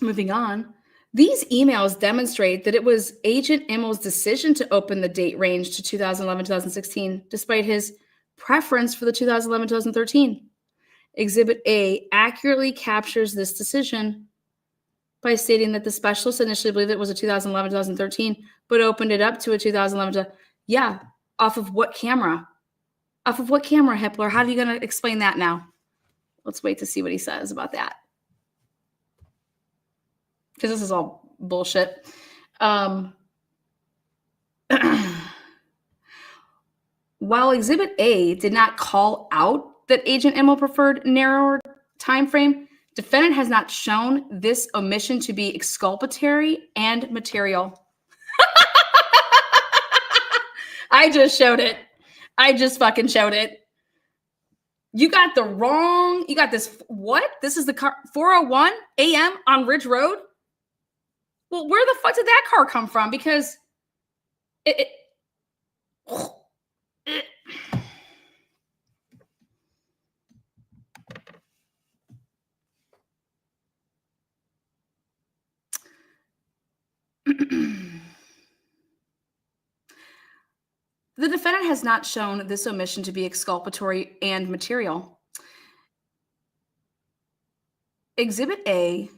Moving on. These emails demonstrate that it was Agent Immel's decision to open the date range to 2011-2016, despite his preference for the 2011-2013. Exhibit A accurately captures this decision by stating that the specialist initially believed it was a 2011-2013, but opened it up to a 2011. Yeah, off of what camera? Off of what camera, Hippler? How are you going to explain that now? Let's wait to see what he says about that. Because this is all bullshit. While Exhibit A did not call out that Agent Immel preferred narrower time frame, defendant has not shown this omission to be exculpatory and material. I just showed it. I just fucking showed it. You got this, what? This is the car, 4:01 a.m. on Ridge Road? Well, where the fuck did that car come from? Because the defendant has not shown this omission to be exculpatory and material. Exhibit A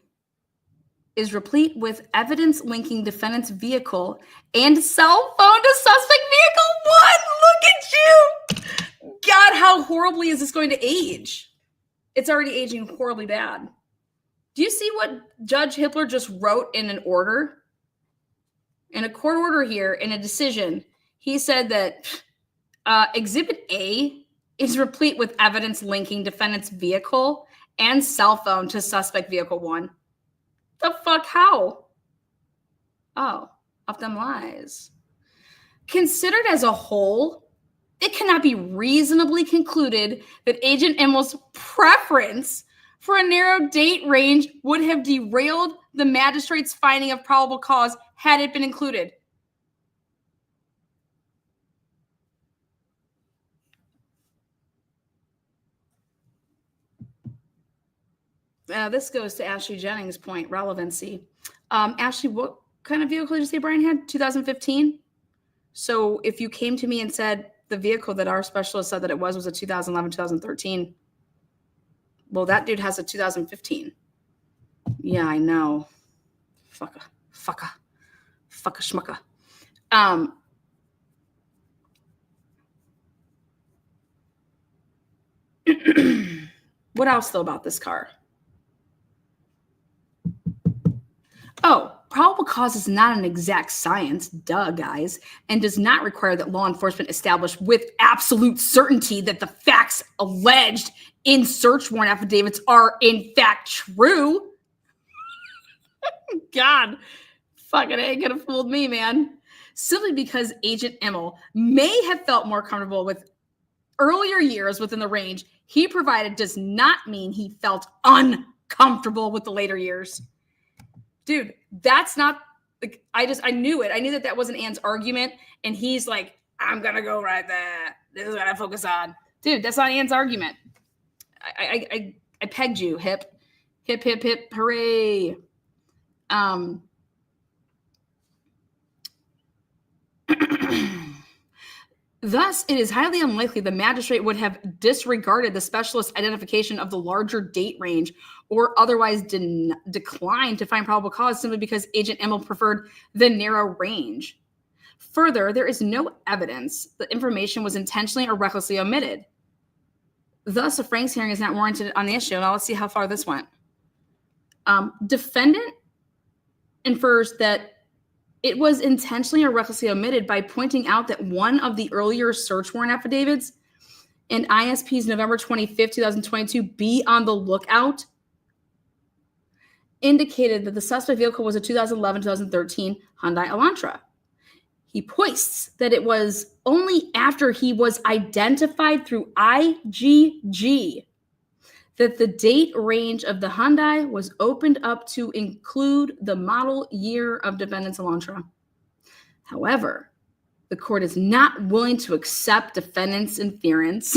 is replete with evidence linking defendant's vehicle and cell phone to suspect vehicle 1. Look at you. God, how horribly is this going to age? It's already aging horribly bad. Do you see what Judge Hippler just wrote in an order? In a court order here, in a decision, he said that Exhibit A is replete with evidence linking defendant's vehicle and cell phone to suspect vehicle 1. The fuck? How? Oh, off them lies. Considered as a whole, it cannot be reasonably concluded that Agent Immel's preference for a narrow date range would have derailed the magistrate's finding of probable cause had it been included. This goes to Ashley Jennings' point, relevancy. Ashley, what kind of vehicle did you say Brian had? 2015? So if you came to me and said the vehicle that our specialist said that it was a 2011, 2013, well, that dude has a 2015. Yeah, I know. Fucka, schmucka. What else though about this car? Oh, probable cause is not an exact science, duh, guys, and does not require that law enforcement establish with absolute certainty that the facts alleged in search warrant affidavits are in fact true. God, fucking ain't gonna fool me, man. Simply because Agent Emmel may have felt more comfortable with earlier years within the range he provided does not mean he felt uncomfortable with the later years. Dude, that's not, like, I knew it. I knew that wasn't Ann's argument. And he's like, I'm going to go right there. This is what I focus on. Dude, that's not Ann's argument. I pegged you, hip, hooray. Thus, it is highly unlikely the magistrate would have disregarded the specialist's identification of the larger date range or otherwise declined to find probable cause simply because Agent Emmel preferred the narrow range. Further, there is no evidence that information was intentionally or recklessly omitted. Thus, a Franks hearing is not warranted on the issue. Now, let's see how far this went. Defendant infers that it was intentionally or recklessly omitted by pointing out that one of the earlier search warrant affidavits in ISP's November 25th, 2022, be on the lookout, indicated that the suspect vehicle was a 2011-2013 Hyundai Elantra. He points that it was only after he was identified through IGG that the date range of the Hyundai was opened up to include the model year of defendant's Elantra. However, the court is not willing to accept defendant's inference.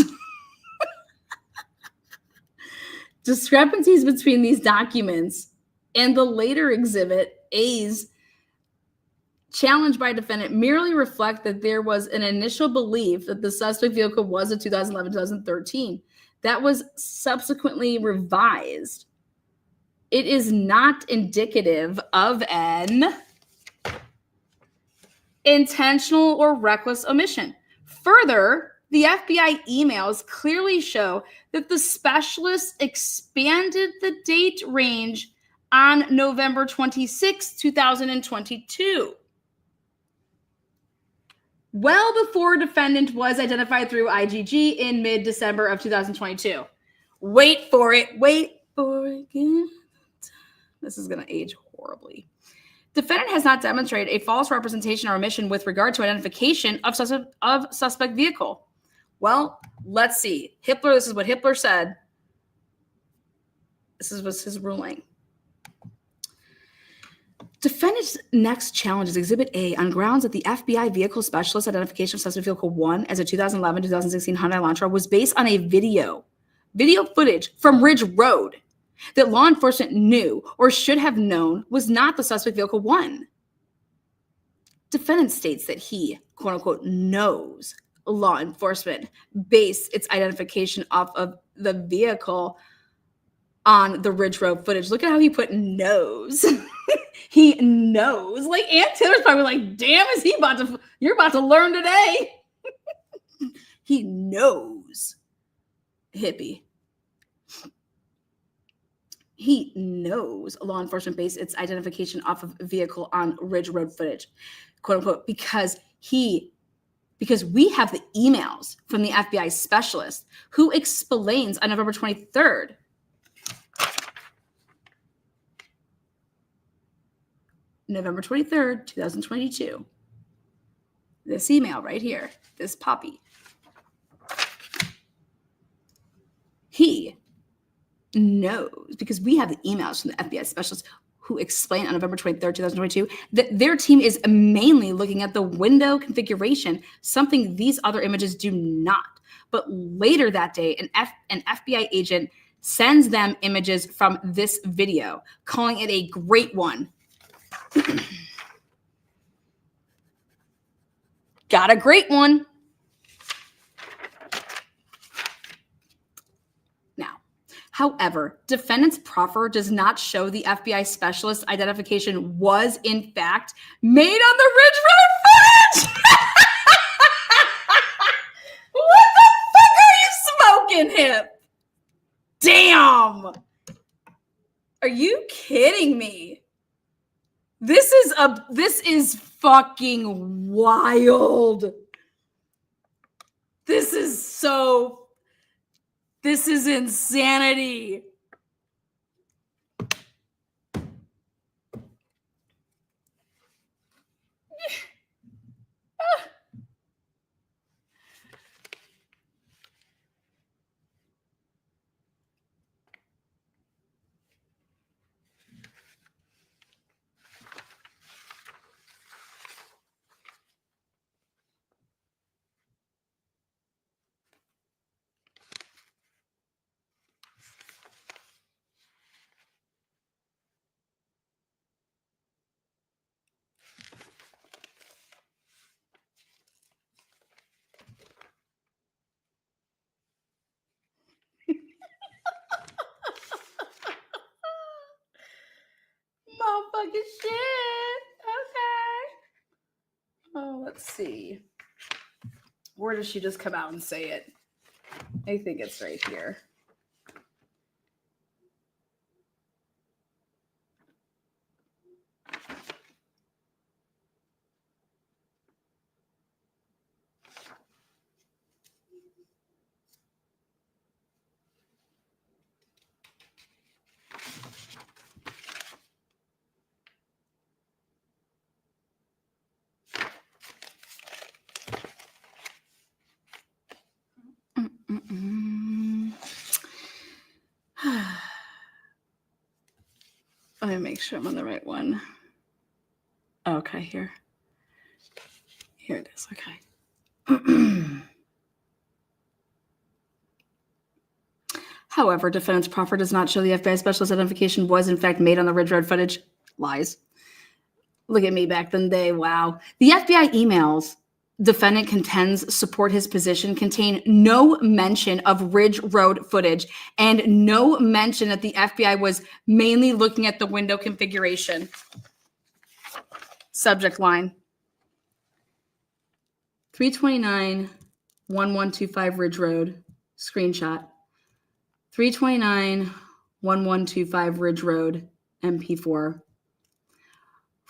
Discrepancies between these documents and the later exhibit A's challenged by defendant merely reflect that there was an initial belief that the suspect vehicle was a 2011-2013 that was subsequently revised. It is not indicative of an intentional or reckless omission. Further, the FBI emails clearly show that the specialist expanded the date range on November 26, 2022. Well before defendant was identified through IGG in mid-December of 2022. Wait for it. This is going to age horribly. Defendant has not demonstrated a false representation or omission with regard to identification of suspect vehicle. Well, let's see. This is what Hippler said. This was his ruling. Defendant's next challenge is Exhibit A on grounds that the FBI vehicle specialist identification of suspect vehicle 1 as a 2011-2016 Hyundai Elantra was based on a video footage from Ridge Road that law enforcement knew or should have known was not the suspect vehicle 1. Defendant states that he, quote unquote, knows law enforcement based its identification off of the vehicle on the Ridge Road footage. Look at how he put knows. He knows. Like, Ann Taylor's probably like, damn, you're about to learn today. He knows. Hippie. He knows law enforcement based its identification off of vehicle on Ridge Road footage, quote unquote, because we have the emails from the FBI specialist who explains on November 23rd, November 23rd, 2022. This email right here, this puppy. He knows, because we have the emails from the FBI specialist who explain on November 23rd, 2022, that their team is mainly looking at the window configuration, something these other images do not. But later that day, an FBI agent sends them images from this video, calling it a great one. Got a great one. Now, however, defendant's proffer does not show the FBI specialist identification was, in fact, made on the Ridge Road footage. What the fuck are you smoking, Hip? Damn. Are you kidding me? This is fucking wild. This is insanity. Motherfucking shit. Okay. Oh, let's see. Where does she just come out and say it? I think it's right here. Let me make sure I'm on the right one. Okay, here. Here it is. Okay. However, defendant's proffer does not show the FBI specialist identification was, in fact, made on the Ridge Road footage. Lies. Look at me back in the day. Wow. The FBI emails defendant contends support his position contain no mention of Ridge Road footage and no mention that the FBI was mainly looking at the window configuration. Subject line. 329-1125 Ridge Road. Screenshot. 329-1125 Ridge Road. MP4.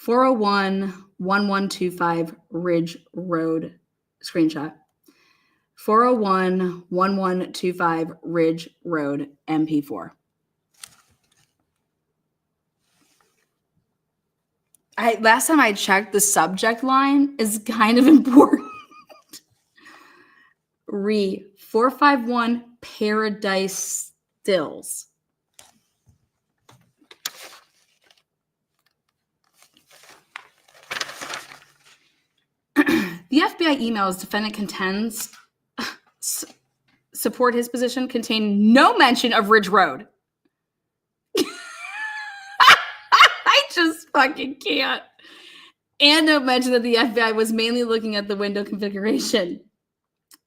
401-1125 Ridge Road. Screenshot. 401-1125 Ridge Road. MP4. Last time I checked, the subject line is kind of important. 451 Paradise Stills. The FBI emails defendant contends support his position contain no mention of Ridge Road. I just fucking can't. And no mention that the FBI was mainly looking at the window configuration.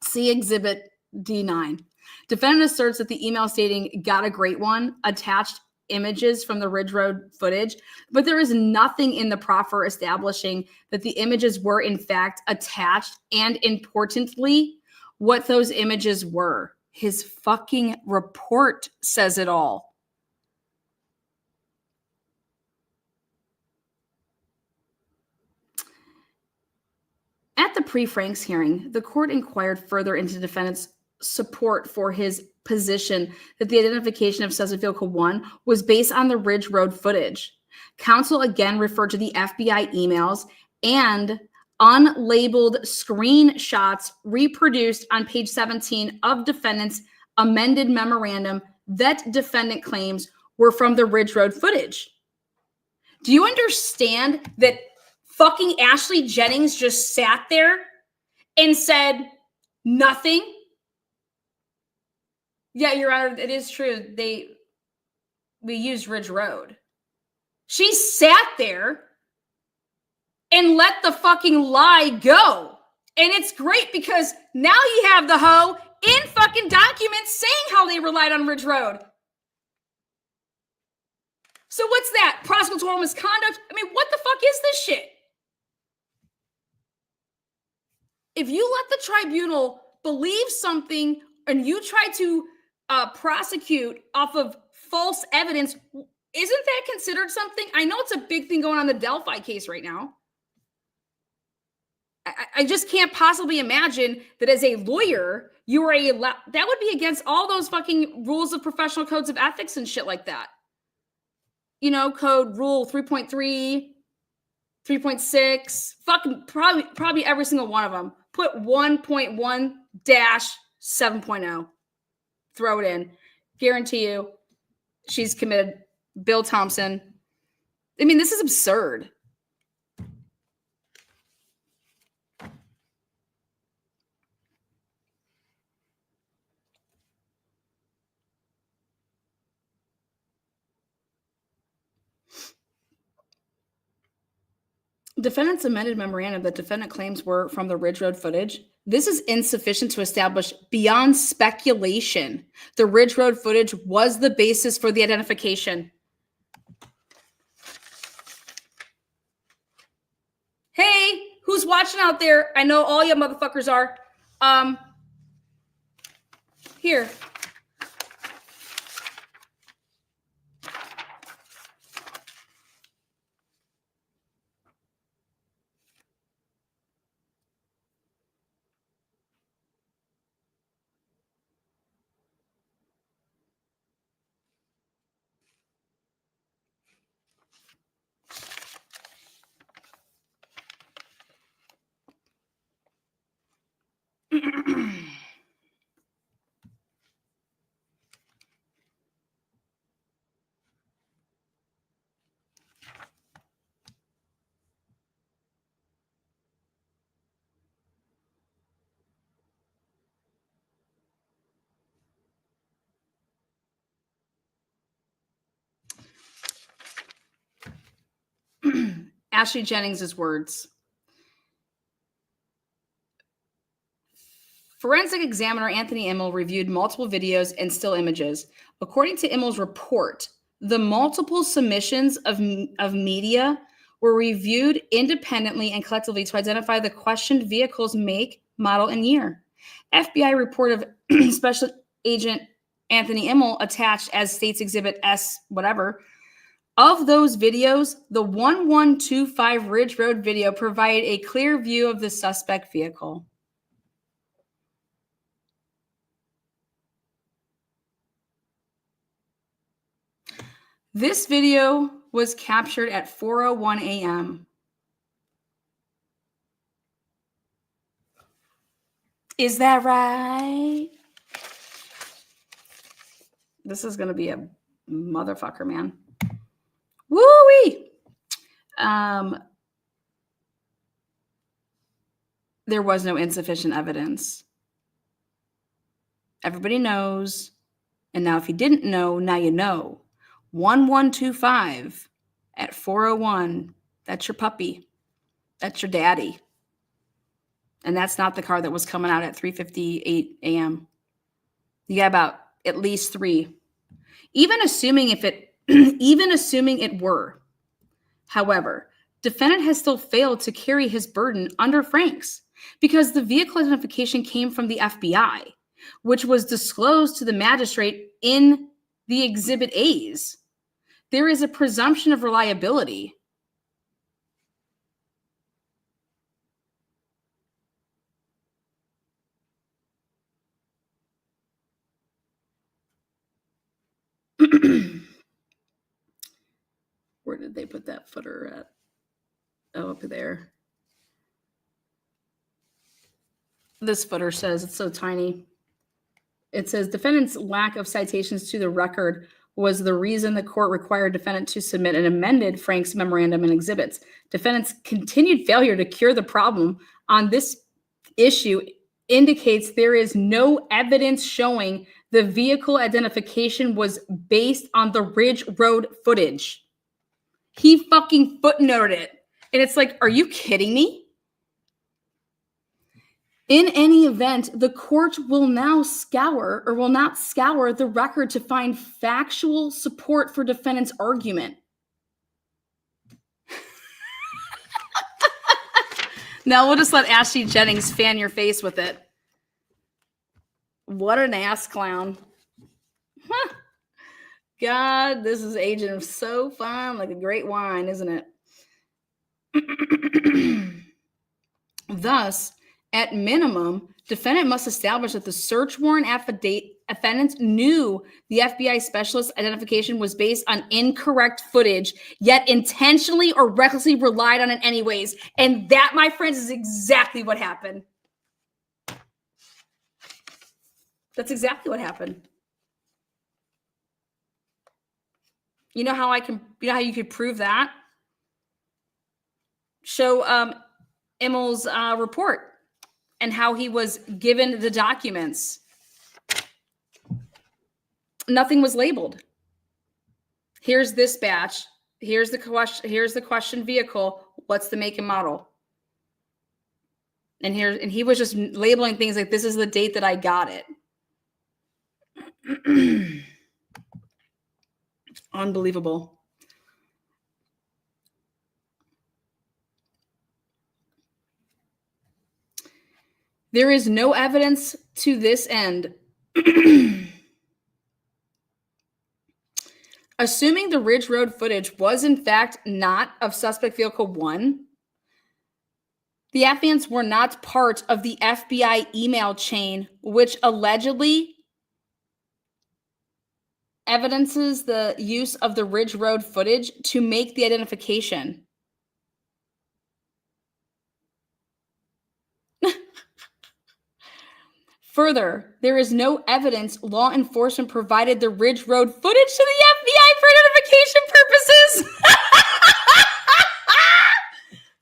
See Exhibit D9. Defendant asserts that the email stating got a great one attached images from the Ridge Road footage, but there is nothing in the proffer establishing that the images were in fact attached, and importantly, what those images were. His fucking report says it all. At the pre-Franks hearing, the court inquired further into defendant's support for his position that the identification of Suspect Vehicle 1 was based on the Ridge Road footage. Counsel again referred to the FBI emails and unlabeled screenshots reproduced on page 17 of defendant's amended memorandum that defendant claims were from the Ridge Road footage. Do you understand that fucking Ashley Jennings just sat there and said nothing? Yeah, Your Honor, it is true. We used Ridge Road. She sat there and let the fucking lie go. And it's great because now you have the hoe in fucking documents saying how they relied on Ridge Road. So what's that? Prosecutorial misconduct? I mean, what the fuck is this shit? If you let the tribunal believe something and you try to prosecute off of false evidence, isn't that considered something? I know it's a big thing going on in the Delphi case right now. I just can't possibly imagine that as a lawyer, you are that would be against all those fucking rules of professional codes of ethics and shit like that. You know, code rule 3.3, 3.6, fucking probably every single one of them. Put 1.1-7.0. Throw it in. Guarantee you she's committed. Bill Thompson. I mean, this is absurd. Defendant's amended memorandum that defendant claims were from the Ridge Road footage. This is insufficient to establish beyond speculation the Ridge Road footage was the basis for the identification. Hey, who's watching out there? I know all you motherfuckers are. Here. Ashley Jennings' words. Forensic examiner Anthony Immel reviewed multiple videos and still images. According to Immel's report, the multiple submissions of media were reviewed independently and collectively to identify the questioned vehicle's make, model, and year. FBI report of Special Agent Anthony Immel attached as State's Exhibit S, whatever. Of those videos, the 1125 Ridge Road video provided a clear view of the suspect vehicle. This video was captured at 4:01 a.m. Is that right? This is going to be a motherfucker, man. Woo-wee! There was no insufficient evidence. Everybody knows. And now if you didn't know, now you know. 1125 at 4:01. That's your puppy. That's your daddy. And that's not the car that was coming out at 3:58 a.m. You got about at least 3. Even assuming it were. However, defendant has still failed to carry his burden under Franks because the vehicle identification came from the FBI, which was disclosed to the magistrate in the Exhibit A's. There is a presumption of reliability. Where did they put that footer at? Oh, up there. This footer says, it's so tiny. It says, defendant's lack of citations to the record was the reason the court required defendant to submit an amended Franks memorandum and exhibits. Defendant's continued failure to cure the problem on this issue indicates there is no evidence showing The vehicle identification was based on the Ridge Road footage. He fucking footnoted it. And it's like, are you kidding me? In any event, the court will now will not scour the record to find factual support for defendant's argument. Now we'll just let Ashley Jennings fan your face with it. What an ass clown. Huh. God, this is aging so fine, like a great wine, isn't it? Thus, at minimum, defendant must establish that the search warrant defendant knew the FBI specialist identification was based on incorrect footage, yet intentionally or recklessly relied on it anyways. And that, my friends, is exactly what happened. That's exactly what happened. You know how you could prove that? Show Immel's report and how he was given the documents. Nothing was labeled. Here's this batch. Here's the question vehicle. What's the make and model? And he was just labeling things like, this is the date that I got it. Unbelievable. There is no evidence to this end. Assuming the Ridge Road footage was in fact not of suspect vehicle 1, the Afghans were not part of the FBI email chain, which allegedly evidences the use of the Ridge Road footage to make the identification. Further, there is no evidence law enforcement provided the Ridge Road footage to the FBI for identification purposes.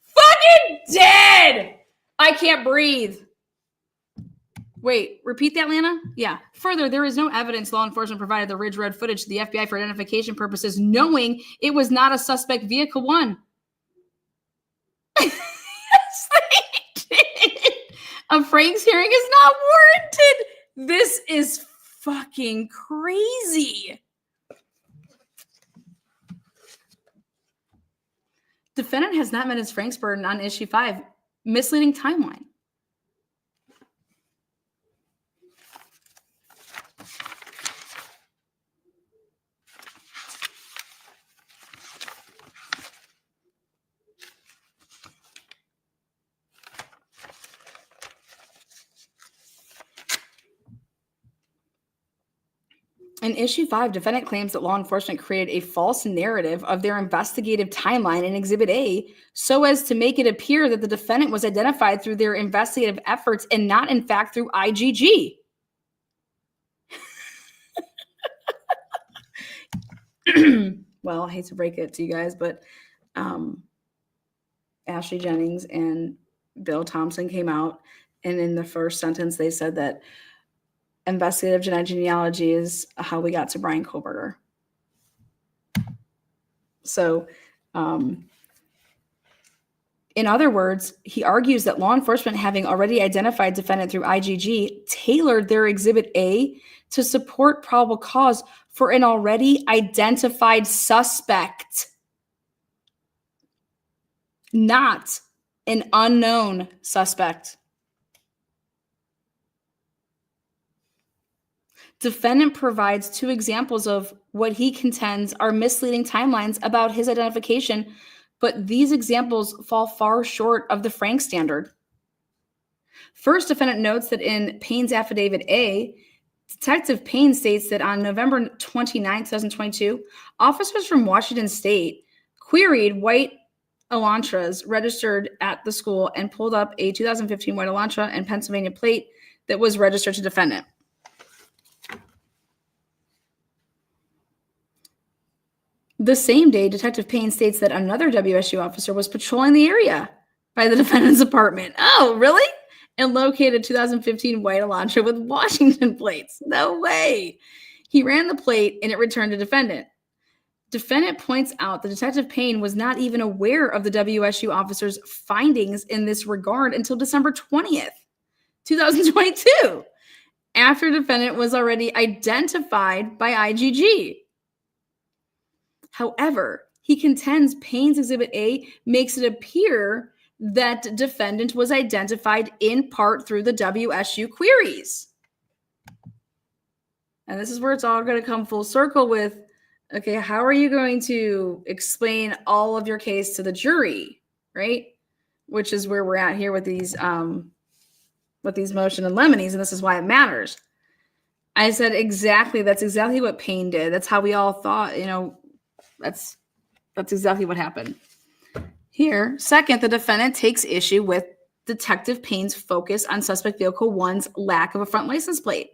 Fucking dead! I can't breathe. Wait, repeat that, Lana? Yeah. Further, there is no evidence law enforcement provided the Ridge Road footage to the FBI for identification purposes, knowing it was not a suspect vehicle 1. Yes, they did. A Frank's hearing is not warranted. This is fucking crazy. Defendant has not met his Frank's burden on issue 5, misleading timeline. In issue 5, defendant claims that law enforcement created a false narrative of their investigative timeline in Exhibit A so as to make it appear that the defendant was identified through their investigative efforts and not, in fact, through IGG. Well, I hate to break it to you guys, but Ashley Jennings and Bill Thompson came out, and in the first sentence, they said that investigative genealogy is how we got to Bryan Kohberger. So, in other words, he argues that law enforcement, having already identified defendant through IGG, tailored their Exhibit A to support probable cause for an already identified suspect, not an unknown suspect. Defendant provides 2 examples of what he contends are misleading timelines about his identification, but these examples fall far short of the Frank standard. First, defendant notes that in Payne's affidavit A, Detective Payne states that on November 29, 2022, officers from Washington State queried white Elantras registered at the school and pulled up a 2015 white Elantra and Pennsylvania plate that was registered to defendant. The same day, Detective Payne states that another WSU officer was patrolling the area by the defendant's apartment. Oh, really? and located a 2015 white Elantra with Washington plates. No way. He ran the plate and it returned to defendant. Defendant points out that Detective Payne was not even aware of the WSU officer's findings in this regard until December 20th, 2022, after defendant was already identified by IGG. However, he contends Payne's Exhibit A makes it appear that defendant was identified in part through the WSU queries. And this is where it's all going to come full circle with, okay, how are you going to explain all of your case to the jury, right? Which is where we're at here with these motion and lemonies, and this is why it matters. I said that's exactly what Payne did. That's how we all thought, that's exactly what happened. Here, second, the defendant takes issue with Detective Payne's focus on suspect vehicle 1's lack of a front license plate.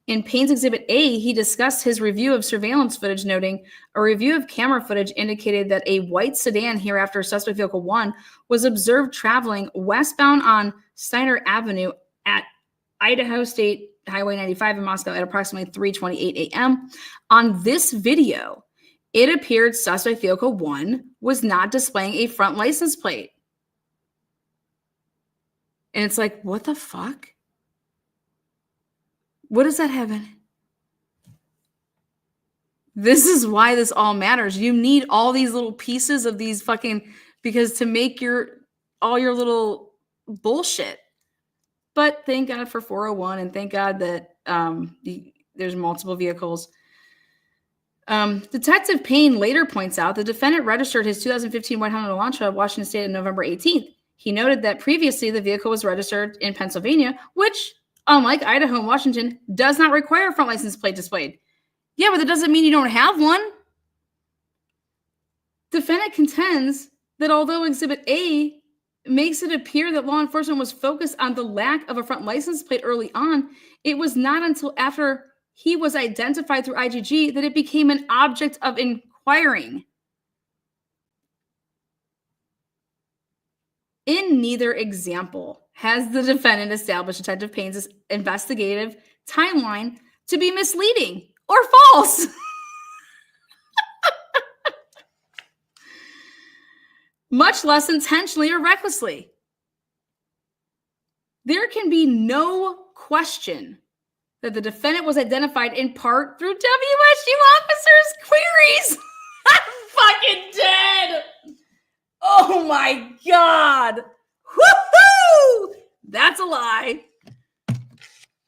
In Payne's Exhibit A, he discussed his review of surveillance footage, noting a review of camera footage indicated that a white sedan, hereafter suspect vehicle 1, was observed traveling westbound on Steiner Avenue at Idaho State Highway 95 in Moscow at approximately 3:28 a.m. On this video, it appeared suspect vehicle 1 was not displaying a front license plate. And it's like, what the fuck? What does that have in it? This is why this all matters. You need all these little pieces of these because to make all your little bullshit. But thank God for 401, and thank God that there's multiple vehicles. Detective Payne later points out the defendant registered his 2015 white Honda Elantra, Washington State, on November 18th. He noted that previously the vehicle was registered in Pennsylvania, which, unlike Idaho and Washington, does not require a front license plate displayed. Yeah, but that doesn't mean you don't have one. Defendant contends that although Exhibit A makes it appear that law enforcement was focused on the lack of a front license plate early on, it was not until after he was identified through IGG that it became an object of inquiring. In neither example has the defendant established Detective Payne's investigative timeline to be misleading or false. Much less intentionally or recklessly. There can be no question that the defendant was identified in part through WSU officers' queries. I'm fucking dead. Oh my God. Woohoo! That's a lie.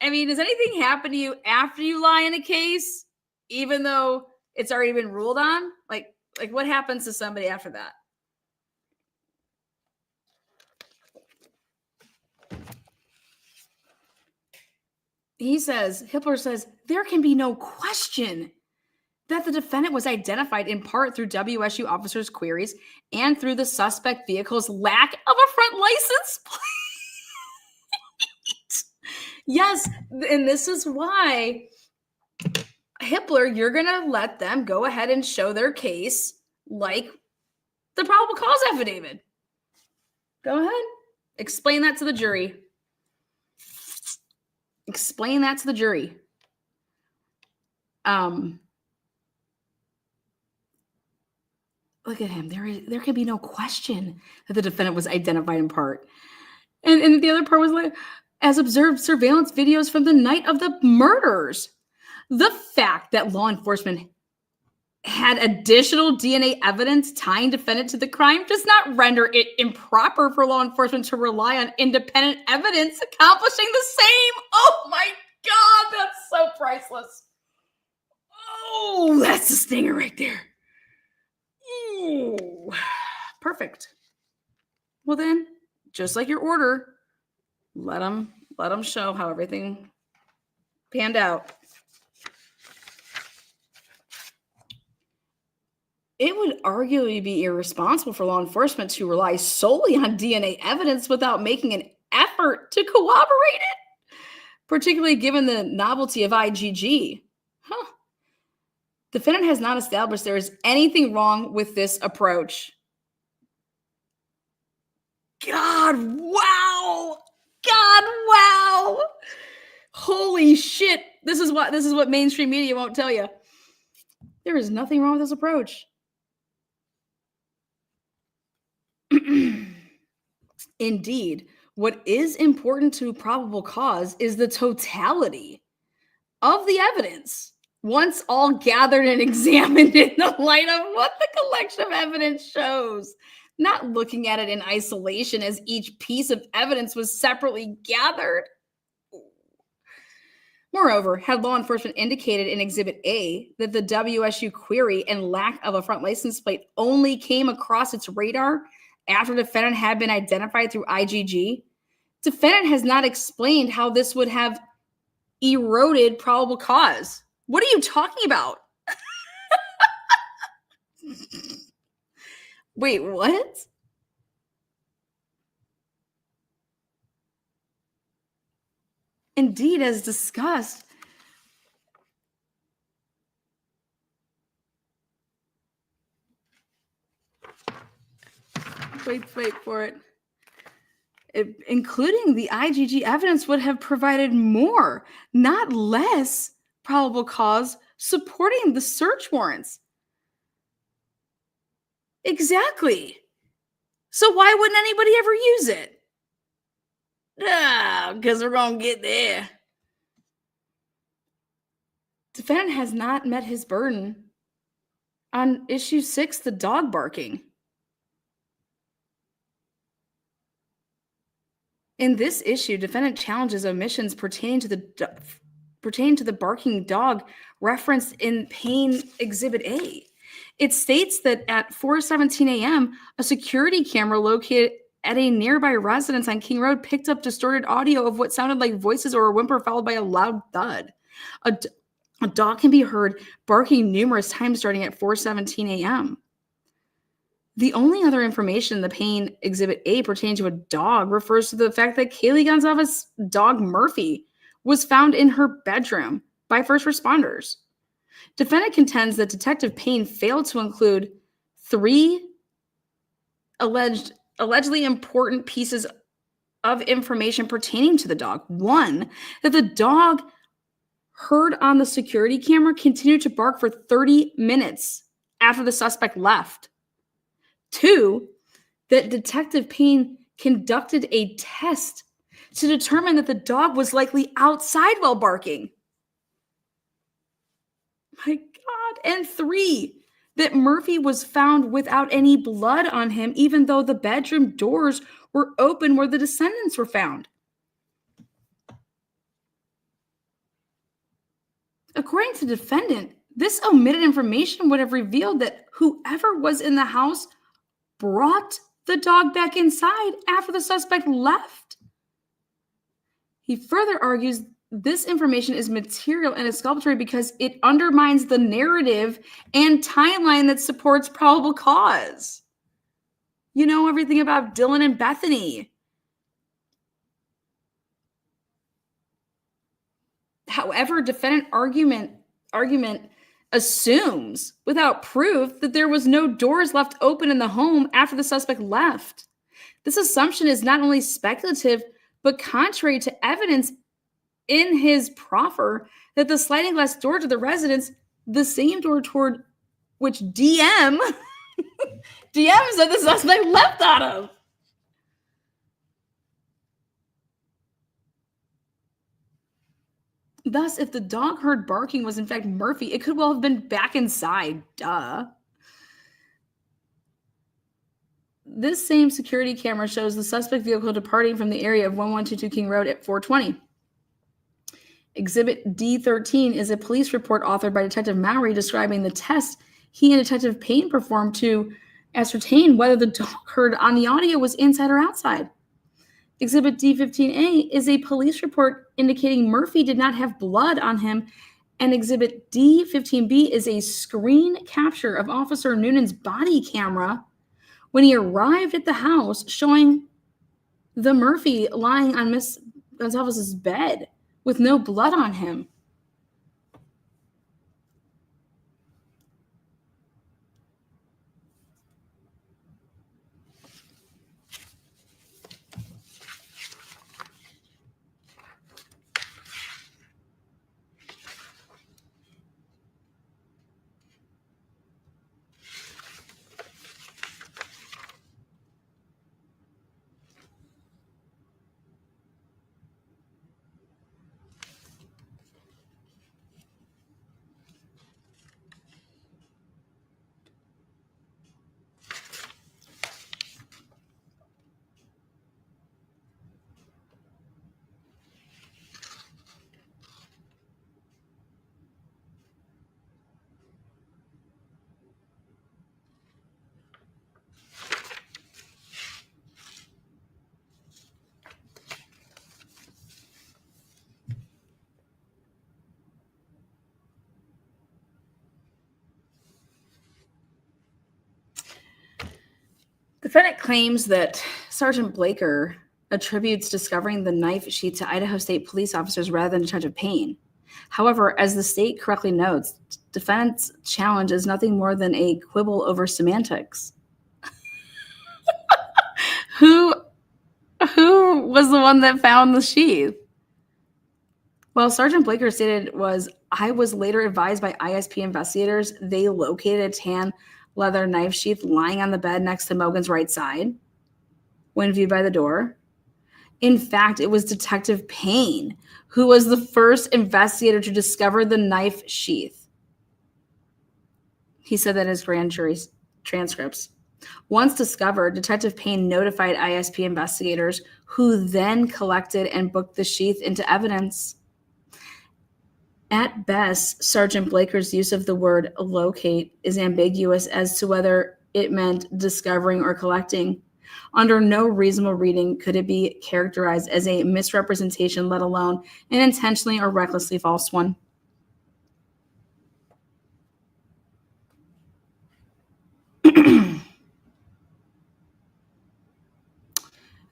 I mean, does anything happen to you after you lie in a case, even though it's already been ruled on? Like what happens to somebody after that? Hippler says, there can be no question that the defendant was identified in part through WSU officers' queries and through the suspect vehicle's lack of a front license plate. Yes, and this is why, Hippler, you're going to let them go ahead and show their case like the probable cause affidavit. Go ahead. Explain that to the jury. Explain that to the jury. Look at him. There can be no question that the defendant was identified in part. And the other part was like, as observed surveillance videos from the night of the murders. The fact that law enforcement had additional DNA evidence tying defendant to the crime does not render it improper for law enforcement to rely on independent evidence accomplishing the same. Oh my God, that's so priceless. Oh, that's the stinger right there. Ooh, perfect. Well then, just like your order, let them show how everything panned out. It would arguably be irresponsible for law enforcement to rely solely on DNA evidence without making an effort to corroborate it, particularly given the novelty of IGG. Defendant has not established there is anything wrong with this approach. God, wow. God, This is what mainstream media won't tell you. There is nothing wrong with this approach. Indeed, what is important to probable cause is the totality of the evidence. Once all gathered and examined in the light of what the collection of evidence shows, not looking at it in isolation as each piece of evidence was separately gathered. Moreover, had law enforcement indicated in Exhibit A that the WSU query and lack of a front license plate only came across its radar after the defendant had been identified through IgG, defendant has not explained how this would have eroded probable cause. What are you talking about? Wait, what? Indeed, as discussed, wait for it. Including the IgG evidence would have provided more, not less, probable cause supporting the search warrants. Exactly. So why wouldn't anybody ever use it? Because we're going to get there. Defendant has not met his burden on issue 6, the dog barking. In this issue, defendant challenges omissions pertaining to the barking dog referenced in Payne Exhibit A. It states that at 4:17 a.m., a security camera located at a nearby residence on King Road picked up distorted audio of what sounded like voices or a whimper followed by a loud thud. A dog can be heard barking numerous times starting at 4:17 a.m. The only other information in the Payne Exhibit A pertaining to a dog refers to the fact that Kaylee Gonzalez's dog Murphy was found in her bedroom by first responders. Defendant contends that Detective Payne failed to include 3 allegedly important pieces of information pertaining to the dog. 1, that the dog heard on the security camera continued to bark for 30 minutes after the suspect left. 2, that Detective Payne conducted a test to determine that the dog was likely outside while barking. My God. And 3, that Murphy was found without any blood on him, even though the bedroom doors were open where the descendants were found. According to the defendant, this omitted information would have revealed that whoever was in the house brought the dog back inside after the suspect left. He further argues this information is material and exculpatory because it undermines the narrative and timeline that supports probable cause. You know everything about Dylan and Bethany. However, defendant argument assumes without proof that there was no doors left open in the home after the suspect left. This assumption is not only speculative, but contrary to evidence in his proffer that the sliding glass door to the residence, the same door toward which DM said the suspect left out of. Thus, if the dog heard barking was in fact Murphy, it could well have been back inside. Duh. This same security camera shows the suspect vehicle departing from the area of 1122 King Road at 4:20. Exhibit D13 is a police report authored by Detective Mowry describing the test he and Detective Payne performed to ascertain whether the dog heard on the audio was inside or outside. Exhibit D15A is a police report indicating Murphy did not have blood on him, and Exhibit D15B is a screen capture of Officer Noonan's body camera when he arrived at the house, showing the Murphy lying on Miss Gonzalez's bed with no blood on him. Defendant claims that Sergeant Blaker attributes discovering the knife sheath to Idaho State police officers rather than Detective Payne. However, as the state correctly notes, defendant's challenge is nothing more than a quibble over semantics. Who was the one that found the sheath? Well, Sergeant Blaker stated I was later advised by ISP investigators they located a tan leather knife sheath lying on the bed next to Mogan's right side when viewed by the door. In fact, it was Detective Payne who was the first investigator to discover the knife sheath. He said that in his grand jury transcripts. Once discovered, Detective Payne notified ISP investigators who then collected and booked the sheath into evidence. At best, Sergeant Blaker's use of the word locate is ambiguous as to whether it meant discovering or collecting. Under no reasonable reading could it be characterized as a misrepresentation, let alone an intentionally or recklessly false one.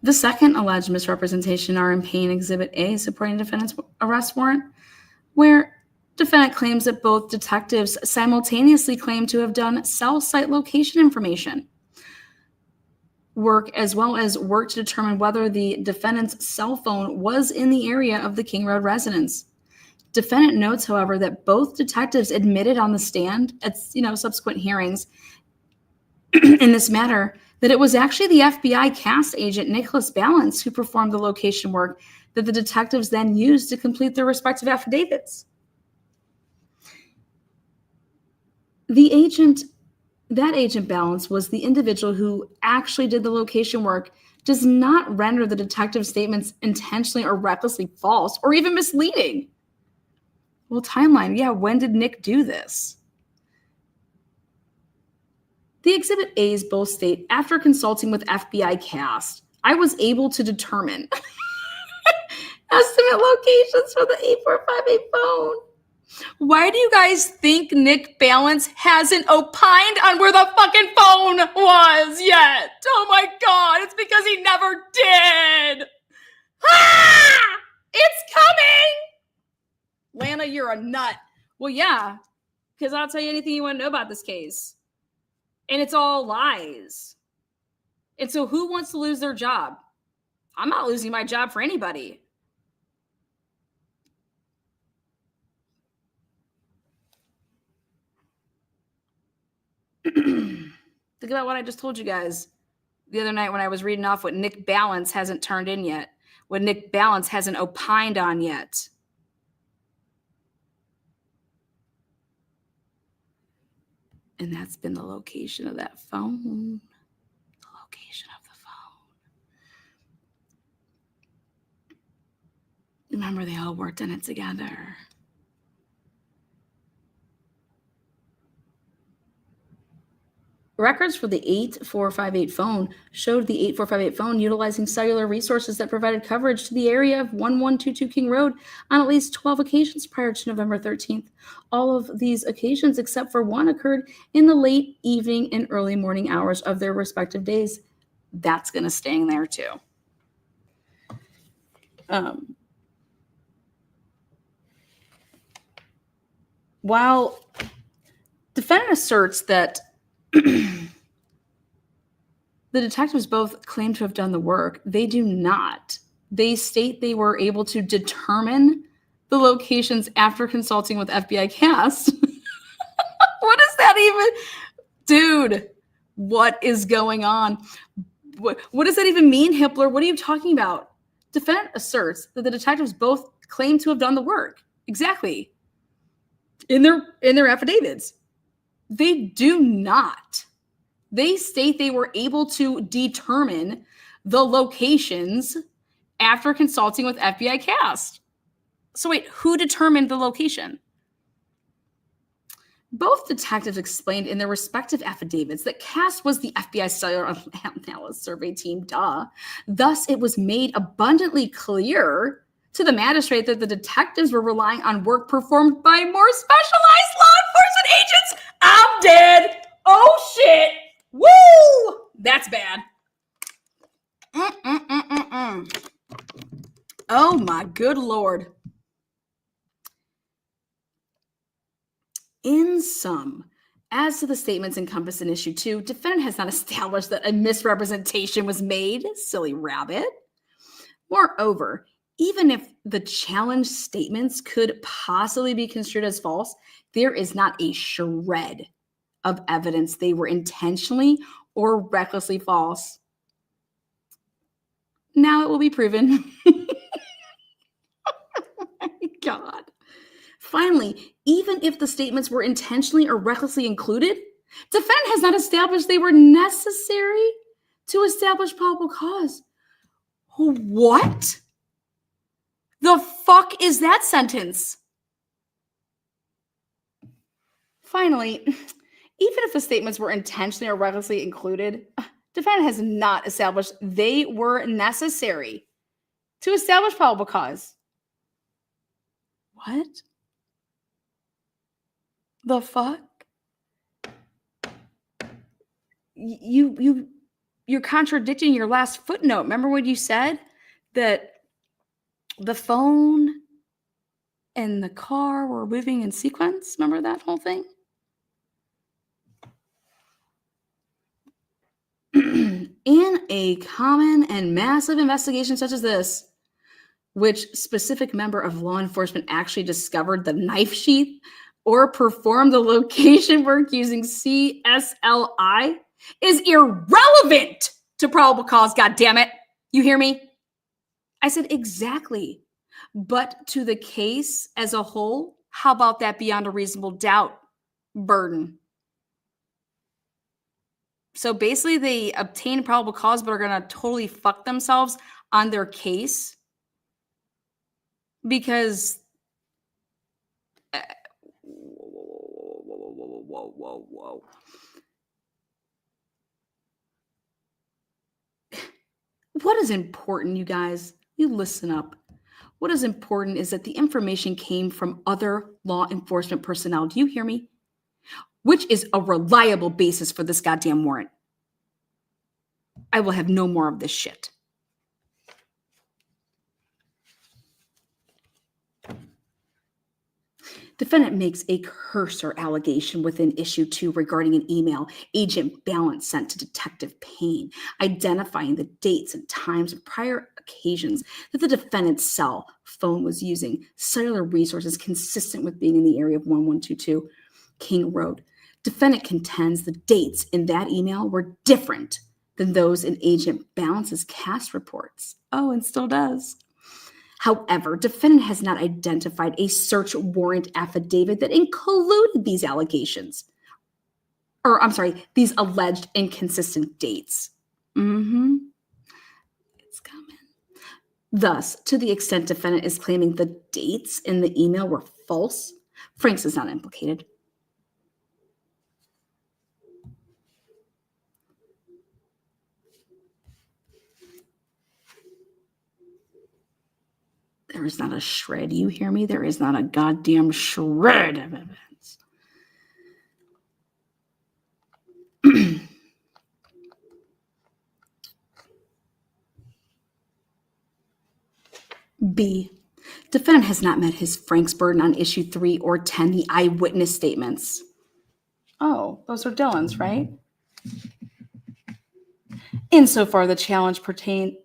The second alleged misrepresentation are in Payne Exhibit A, supporting defendant's arrest warrant, where defendant claims that both detectives simultaneously claim to have done cell site location information work, as well as work to determine whether the defendant's cell phone was in the area of the King Road residence. Defendant notes, however, that both detectives admitted on the stand at subsequent hearings in this matter that it was actually the FBI cast agent Nicholas Balance who performed the location work that the detectives then used to complete their respective affidavits. That agent Balance was the individual who actually did the location work, does not render the detective's statements intentionally or recklessly false or even misleading. Well, timeline. Yeah, when did Nick do this? The Exhibit A's both state, after consulting with FBI cast, I was able to determine estimate locations for the 8458 phone. Why do you guys think Nick Balance hasn't opined on where the fucking phone was yet? Oh my God, it's because he never did. Ah! It's coming! Lana, you're a nut. Well, yeah, because I'll tell you anything you want to know about this case. And it's all lies. And so who wants to lose their job? I'm not losing my job for anybody. Think about what I just told you guys the other night when I was reading off what Nick Balance hasn't turned in yet, what Nick Balance hasn't opined on yet. And that's been the location of that phone. The location of the phone. Remember, they all worked on it together. Records for the 8458 phone showed the 8458 phone utilizing cellular resources that provided coverage to the area of 1122 King Road on at least 12 occasions prior to November 13th. All of these occasions, except for one, occurred in the late evening and early morning hours of their respective days. That's going to stay in there too. While defendant asserts that the detectives both claim to have done the work, they do not. They state they were able to determine the locations after consulting with FBI cast. What is that even? Dude, what is going on? What does that even mean, Hippler? What are you talking about? Defendant asserts that the detectives both claim to have done the work. Exactly. In their affidavits. They do not. They state they were able to determine the locations after consulting with FBI cast. So wait, who determined the location? Both detectives explained in their respective affidavits that CAST was the FBI cellular analysis survey team, duh. Thus, it was made abundantly clear to the magistrate that the detectives were relying on work performed by more specialized law enforcement agents. I'm dead. Oh, shit. Woo! That's bad. Oh my good Lord. In sum, as to the statements encompassed in issue 2, defendant has not established that a misrepresentation was made. Silly rabbit. Moreover, even if the challenged statements could possibly be construed as false, there is not a shred of evidence they were intentionally or recklessly false. Now it will be proven. Oh my God. Finally, even if the statements were intentionally or recklessly included, defendant has not established they were necessary to establish probable cause. What the fuck is that sentence? Finally, even if the statements were intentionally or recklessly included, defendant has not established they were necessary to establish probable cause. What the fuck? You're contradicting your last footnote. Remember what you said? That the phone and the car were moving in sequence? Remember that whole thing? In a common and massive investigation such as this, which specific member of law enforcement actually discovered the knife sheath or performed the location work using CSLI is irrelevant to probable cause, goddammit. You hear me? I said exactly. But to the case as a whole, how about that beyond a reasonable doubt burden? So basically they obtain probable cause but are going to totally fuck themselves on their case because whoa. What is important, you guys? You listen up. What is important is that the information came from other law enforcement personnel. Do you hear me? Which is a reliable basis for this goddamn warrant. I will have no more of this shit. Defendant makes a cursor allegation within issue 2 regarding an email Agent Balance sent to Detective Payne, identifying the dates and times of prior occasions that the defendant's cell phone was using cellular resources consistent with being in the area of 1122 King Road. Defendant contends the dates in that email were different than those in Agent Balance's cast reports. Oh, and still does. However, defendant has not identified a search warrant affidavit that included these allegations. These alleged inconsistent dates. It's coming. Thus, to the extent defendant is claiming the dates in the email were false, Franks is not implicated. There is not a shred. You hear me? There is not a goddamn shred of evidence. B. Defendant has not met his Frank's burden on issue 3 or 10, the eyewitness statements. Oh, those are Dylan's, right? Insofar the challenge pertains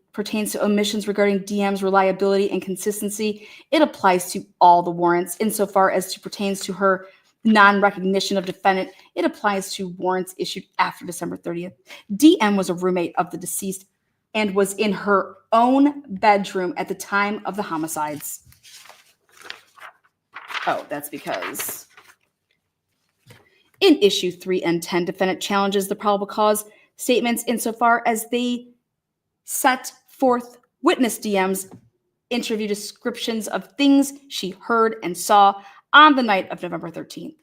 to omissions regarding DM's reliability and consistency, it applies to all the warrants. Insofar as to pertains to her non-recognition of defendant, it applies to warrants issued after December 30th. DM was a roommate of the deceased and was in her own bedroom at the time of the homicides. Oh, that's because in issue 3 and 10, defendant challenges the probable cause statements insofar as they set forth witness DM's interview descriptions of things she heard and saw on the night of November 13th.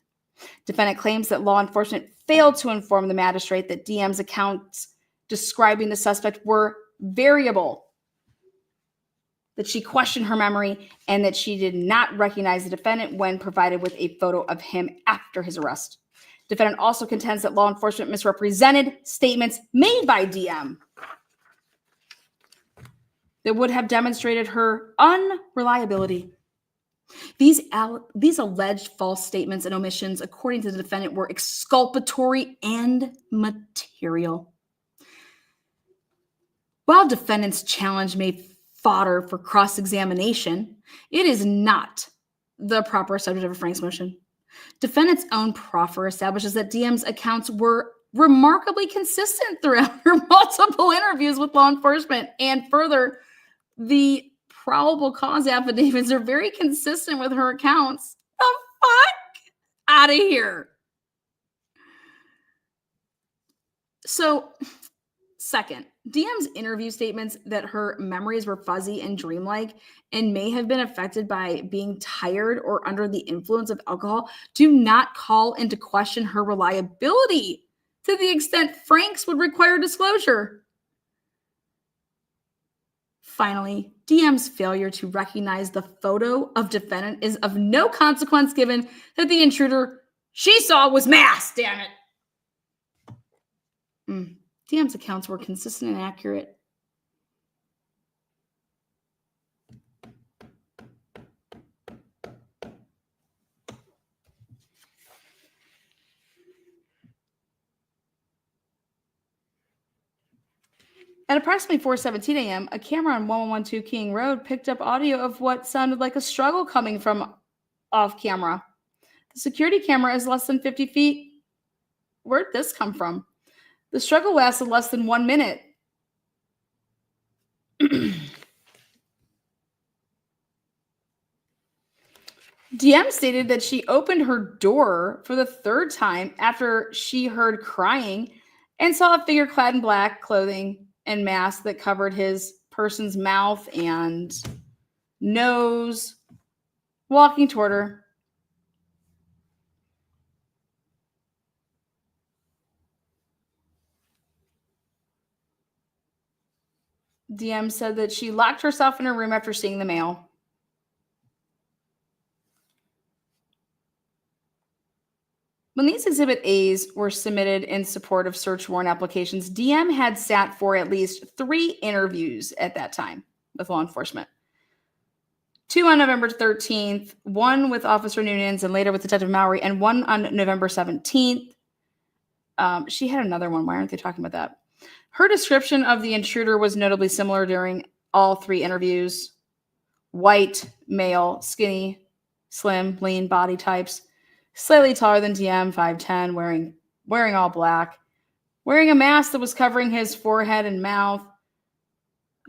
Defendant claims that law enforcement failed to inform the magistrate that DM's accounts describing the suspect were variable, that she questioned her memory, and that she did not recognize the defendant when provided with a photo of him after his arrest. Defendant also contends that law enforcement misrepresented statements made by DM. that would have demonstrated her unreliability. These alleged false statements and omissions, according to the defendant, were exculpatory and material. While defendant's challenge may fodder for cross-examination, it is not the proper subject of a Frank's motion. Defendant's own proffer establishes that DM's accounts were remarkably consistent throughout her multiple interviews with law enforcement. And further, the probable cause affidavits are very consistent with her accounts. The fuck? Out of here. So, second, DM's interview statements that her memories were fuzzy and dreamlike and may have been affected by being tired or under the influence of alcohol do not call into question her reliability to the extent Frank's would require disclosure. Finally, DM's failure to recognize the photo of defendant is of no consequence given that the intruder she saw was masked, damn it. DM's accounts were consistent and accurate. At approximately 4:17 a.m., a camera on 1112 King Road picked up audio of what sounded like a struggle coming from off camera. The security camera is less than 50 feet. Where'd this come from? The struggle lasted less than 1 minute. DM stated that she opened her door for the third time after she heard crying and saw a figure clad in black clothing and mask that covered his person's mouth and nose walking toward her. DM said that she locked herself in her room after seeing the mail. When these Exhibit A's were submitted in support of search warrant applications, DM had sat for at least 3 interviews at that time with law enforcement. 2 on November 13th, 1 with Officer Noonans and later with Detective Mowry, and 1 on November 17th. She had another one. Why aren't they talking about that? Her description of the intruder was notably similar during all 3 interviews. White, male, skinny, slim, lean body types. Slightly taller than DM, 5'10", wearing all black, wearing a mask that was covering his forehead and mouth,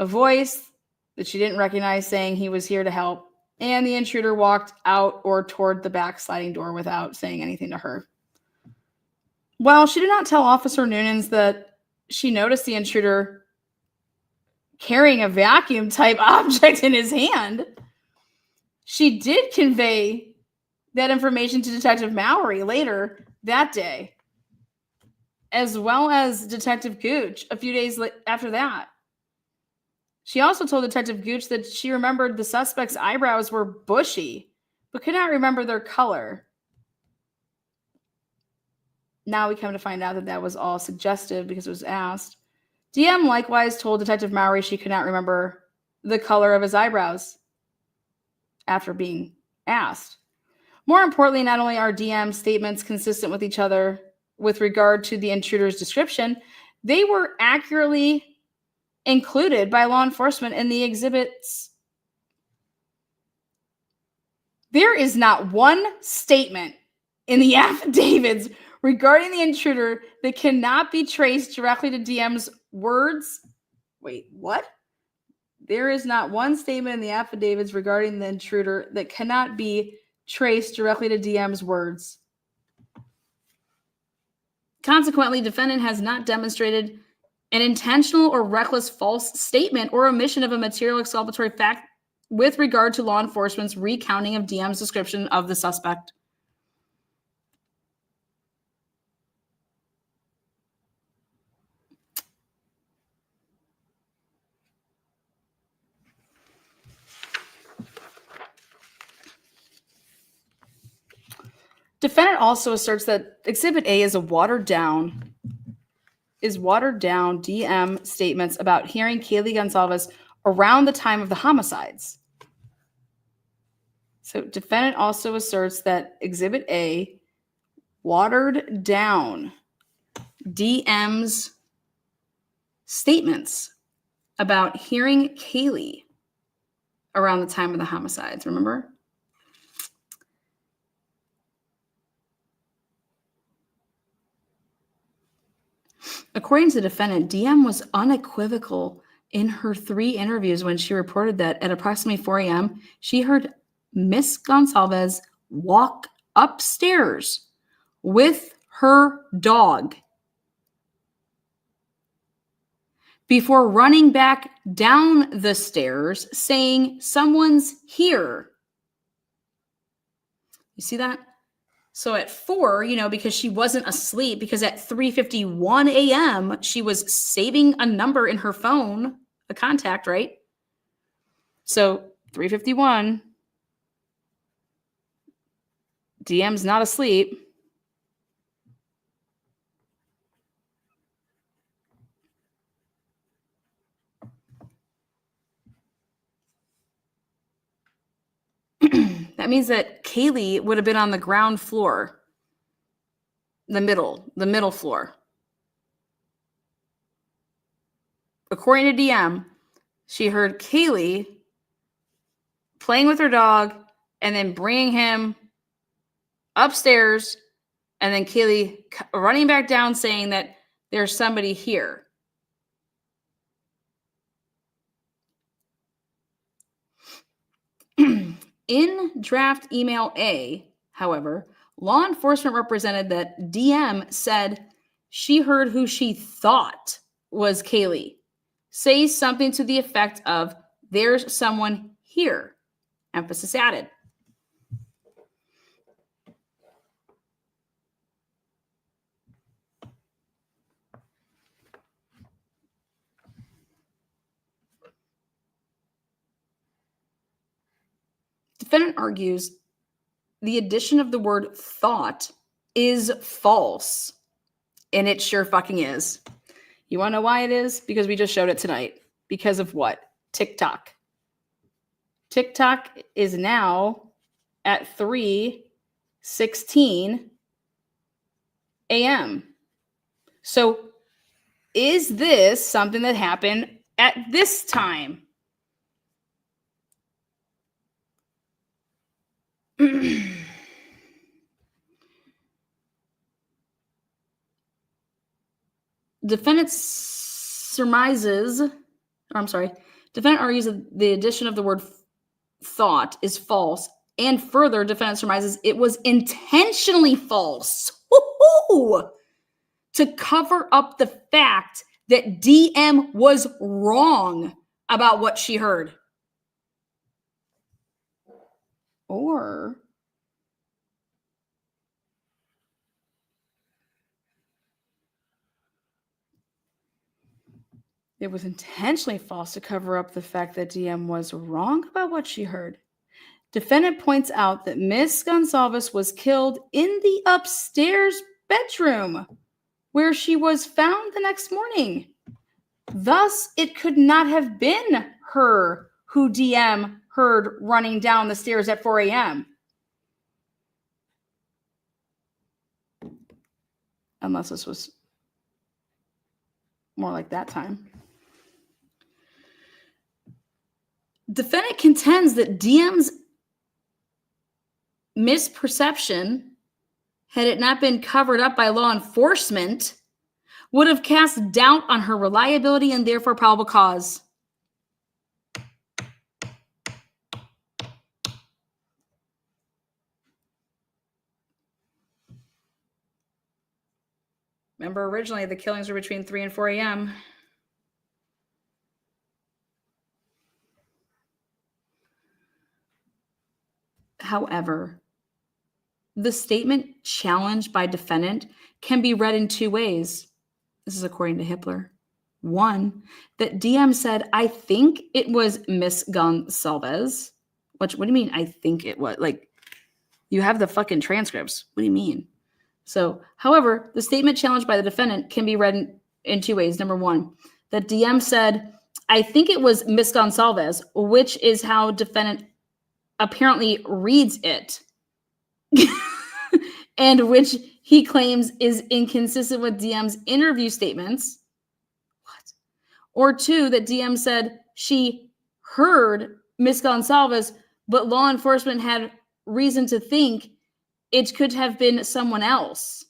a voice that she didn't recognize saying he was here to help, and the intruder walked out or toward the back sliding door without saying anything to her. While she did not tell Officer Noonans that she noticed the intruder carrying a vacuum-type object in his hand, she did convey that information to Detective Mowry later that day, as well as Detective Gooch a few days after that. She also told Detective Gooch that she remembered the suspect's eyebrows were bushy, but could not remember their color. Now we come to find out that that was all suggestive because it was asked. DM likewise told Detective Mowry she could not remember the color of his eyebrows after being asked. More importantly, not only are DM's statements consistent with each other with regard to the intruder's description, they were accurately included by law enforcement in the exhibits. There is not one statement in the affidavits regarding the intruder that cannot be traced directly to DM's words. Wait, what? There is not one statement in the affidavits regarding the intruder that cannot be traced directly to DM's words. Consequently, defendant has not demonstrated an intentional or reckless false statement or omission of a material exculpatory fact with regard to law enforcement's recounting of DM's description of the suspect. Defendant also asserts that Exhibit A is watered down DM statements about hearing Kaylee Gonsalves around the time of the homicides. So defendant also asserts that Exhibit A watered down DM's statements about hearing Kaylee around the time of the homicides. Remember? According to the defendant, DM was unequivocal in her 3 interviews when she reported that at approximately 4 a.m., she heard Miss Gonsalves walk upstairs with her dog before running back down the stairs saying, "Someone's here." You see that? So at 4, because she wasn't asleep, because at 3:51 a.m., she was saving a number in her phone, a contact, right? So 3:51, DM's not asleep. That means that Kaylee would have been on the ground floor, the middle floor. According to DM, she heard Kaylee playing with her dog and then bringing him upstairs, and then Kaylee running back down saying that there's somebody here. In draft email A, however, law enforcement represented that DM said she heard who she thought was Kaylee say something to the effect of, "There's someone here." Emphasis added. Defendant argues the addition of the word thought is false. And it sure fucking is. You want to know why it is? Because we just showed it tonight. Because of what? TikTok. TikTok is now at 3:16 a.m. So is this something that happened at this time? Defendant argues that the addition of the word thought is false, and further, defendant surmises it was intentionally false to cover up the fact that DM was wrong about what she heard. Or it was intentionally false to cover up the fact that DM was wrong about what she heard. Defendant points out that Miss Gonsalves was killed in the upstairs bedroom where she was found the next morning. Thus, it could not have been her who DM heard running down the stairs at 4 a.m. Unless this was more like that time. Defendant contends that DM's misperception, had it not been covered up by law enforcement, would have cast doubt on her reliability and therefore probable cause. Remember, originally the killings were between 3 and 4 a.m. However, the statement challenged by defendant can be read in 2 ways. This is according to Hippler. 1, that DM said, "I think it was Miss Gonsalves." What do you mean, I think it was? Like, you have the fucking transcripts. What do you mean? So, however, the statement challenged by the defendant can be read in 2 ways. Number 1, that DM said, I think it was Miss Gonsalves, which is how defendant apparently reads it, and which he claims is inconsistent with DM's interview statements. What? Or 2, that DM said she heard Miss Gonsalves, but law enforcement had reason to think it could have been someone else.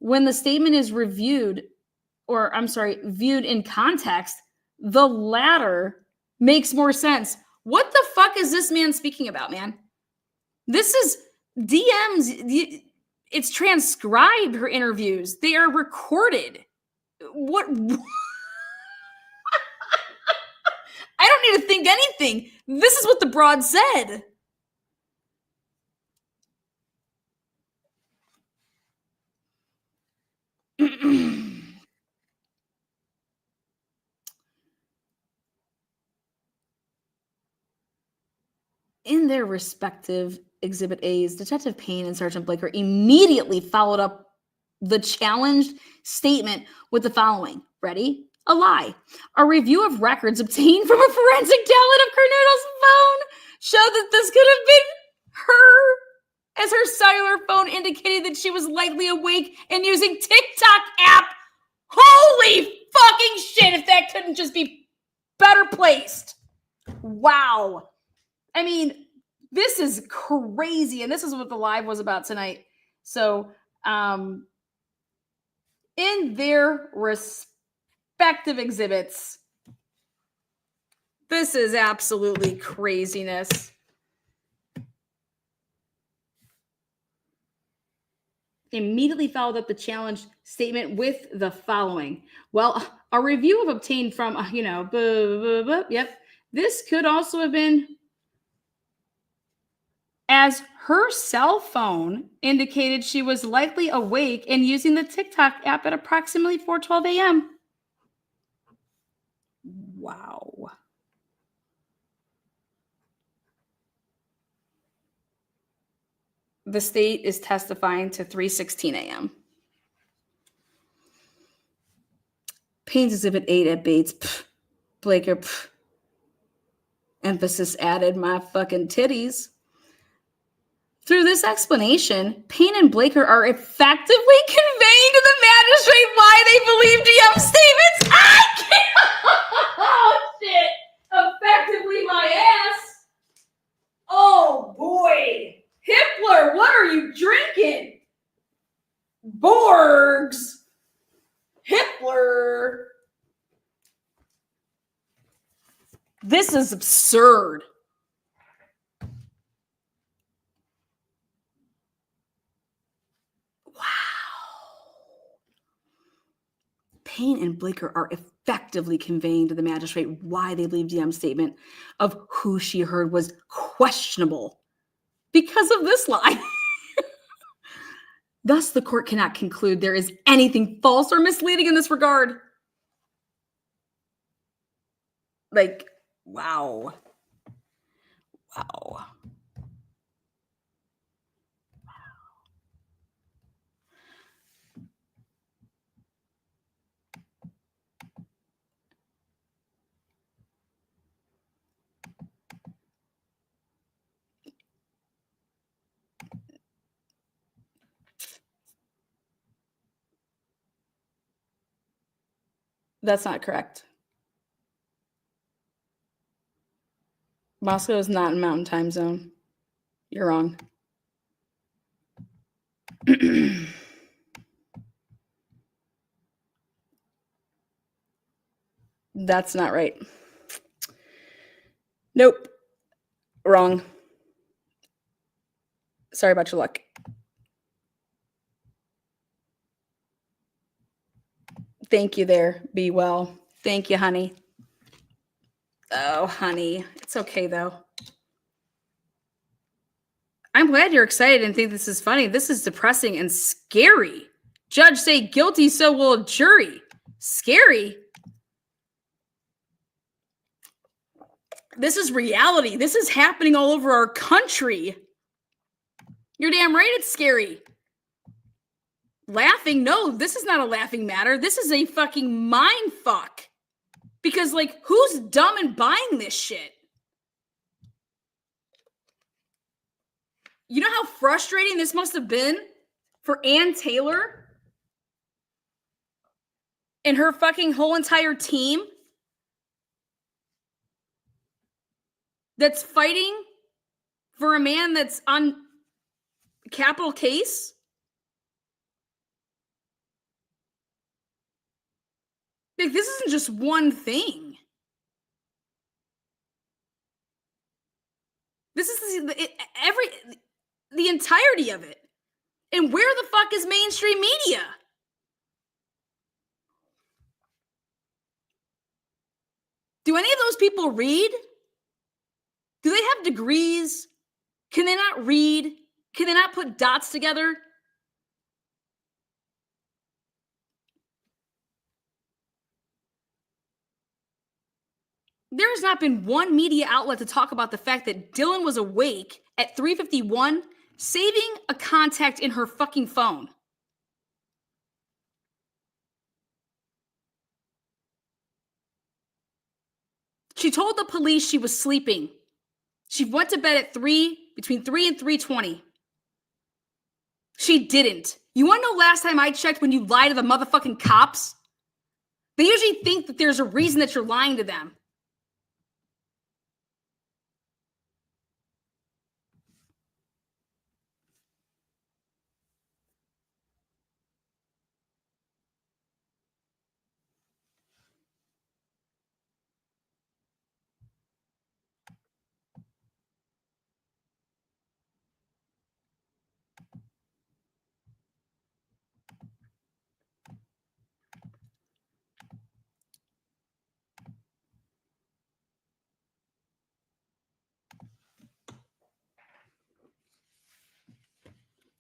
When the statement is viewed in context, the latter makes more sense. What the fuck is this man speaking about, man? This is DMs. It's transcribed, her interviews. They are recorded. What? I don't need to think anything. This is what the broad said. In their respective Exhibit A's, Detective Payne and Sergeant Blaker immediately followed up the challenged statement with the following. Ready? A lie. A review of records obtained from a forensic talent of Cornudo's phone showed that this could have been her, as her cellular phone indicated that she was likely awake and using TikTok app. Holy fucking shit, if that couldn't just be better placed. Wow. I mean, this is crazy, and this is what the live was about tonight. So, in their respective exhibits, this is absolutely craziness. Immediately followed up the challenge statement with the following. Well, a review of obtained from, yep. This could also have been, as her cell phone indicated she was likely awake and using the TikTok app at approximately 4:12 a.m. Wow. The state is testifying to 3:16 a.m. Payne's Exhibit 8 at Bates. Pff. Blaker. Pff. Emphasis added, my fucking titties. Through this explanation, Payne and Blaker are effectively conveying to the magistrate why they believe DM's statements. I can't. Oh, shit. Effectively my ass. Oh, boy. Hitler, what are you drinking? Borgs. Hitler. This is absurd. Wow. Payne and Blaker are effectively conveying to the magistrate why they believe DM's statement of who she heard was questionable because of this lie. Thus, the court cannot conclude there is anything false or misleading in this regard. Like, wow. Wow. That's not correct. Moscow is not in Mountain Time Zone. You're wrong. That's not right. Nope. Wrong. Sorry about your luck. Thank you there. Be well. Thank you, honey. Oh, honey. It's okay, though. I'm glad you're excited and think this is funny. This is depressing and scary. Judge say guilty, so will a jury. Scary. This is reality. This is happening all over our country. You're damn right it's scary. Laughing? No, this is not a laughing matter. This is a fucking mind fuck. Because, like, who's dumb and buying this shit? You know how frustrating this must have been for Ann Taylor and her fucking whole entire team that's fighting for a man that's on capital case? Like, this isn't just one thing. This is the entirety of it. And where the fuck is mainstream media? Do any of those people read? Do they have degrees? Can they not read? Can they not put dots together? There has not been one media outlet to talk about the fact that Dylan was awake at 3:51, saving a contact in her fucking phone. She told the police she was sleeping. She went to bed at between 3 and 3:20. She didn't. You want to know last time I checked when you lie to the motherfucking cops? They usually think that there's a reason that you're lying to them.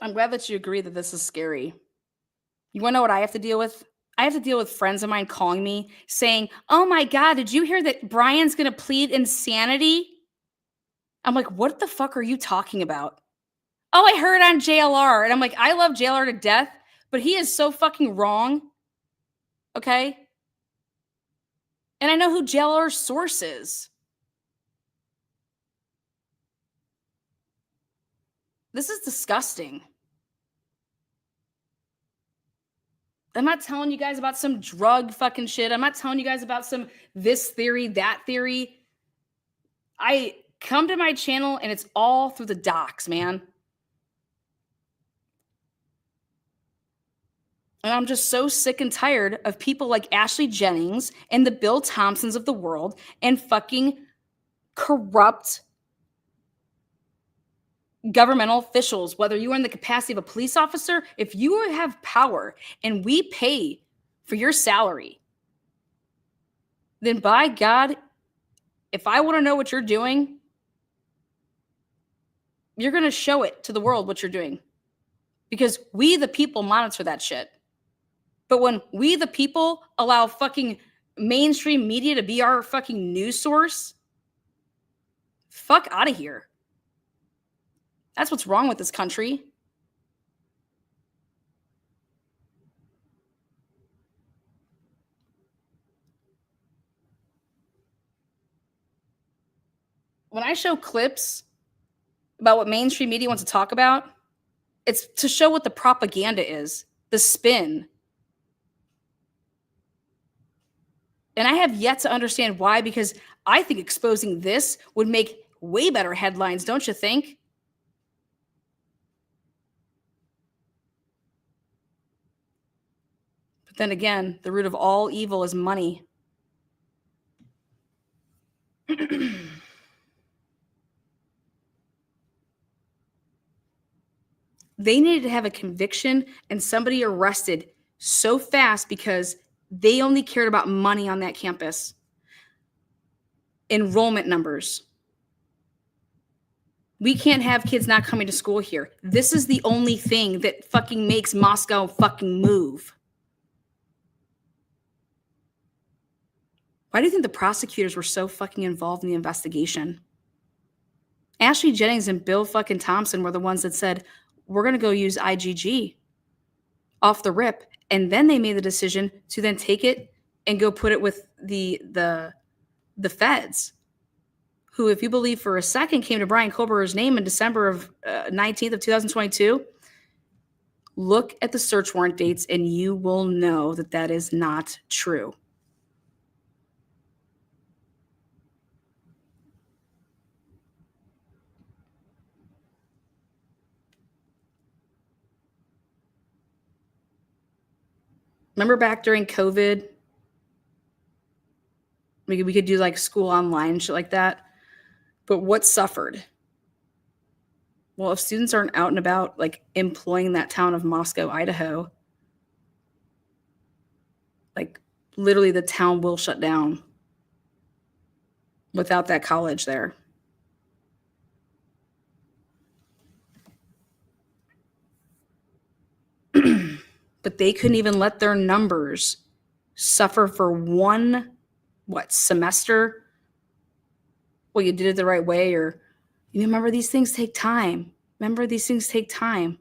I'm glad that you agree that this is scary. You want to know what I have to deal with? I have to deal with friends of mine calling me saying, "Oh my God, did you hear that Bryan's going to plead insanity?" I'm like, what the fuck are you talking about? Oh, I heard on JLR. And I'm like, I love JLR to death, but he is so fucking wrong. Okay? And I know who JLR's source is. This is disgusting. I'm not telling you guys about some drug fucking shit. I'm not telling you guys about some this theory, that theory. I come to my channel and it's all through the docs, man. And I'm just so sick and tired of people like Ashley Jennings and the Bill Thompsons of the world and fucking corrupt governmental officials, whether you are in the capacity of a police officer, if you have power and we pay for your salary, then by God, if I want to know what you're doing, you're going to show it to the world what you're doing. Because we, the people, monitor that shit. But when we, the people, allow fucking mainstream media to be our fucking news source, fuck out of here. That's what's wrong with this country. When I show clips about what mainstream media wants to talk about, it's to show what the propaganda is, the spin. And I have yet to understand why, because I think exposing this would make way better headlines, don't you think? But then again, the root of all evil is money. They needed to have a conviction and somebody arrested so fast because they only cared about money on that campus. Enrollment numbers. We can't have kids not coming to school here. This is the only thing that fucking makes Moscow fucking move. Why do you think the prosecutors were so fucking involved in the investigation? Ashley Jennings and Bill fucking Thompson were the ones that said, we're going to go use IgG off the rip. And then they made the decision to then take it and go put it with the feds, who, if you believe for a second, came to Bryan Kohberger's name in December of 19th of 2022. Look at the search warrant dates and you will know that that is not true. Remember back during COVID, we could do like school online and shit like that. But what suffered? Well, if students aren't out and about, like employing that town of Moscow, Idaho, like literally the town will shut down without that college there. But they couldn't even let their numbers suffer for one, semester? Well, you did it the right way, or you remember these things take time. Remember these things take time.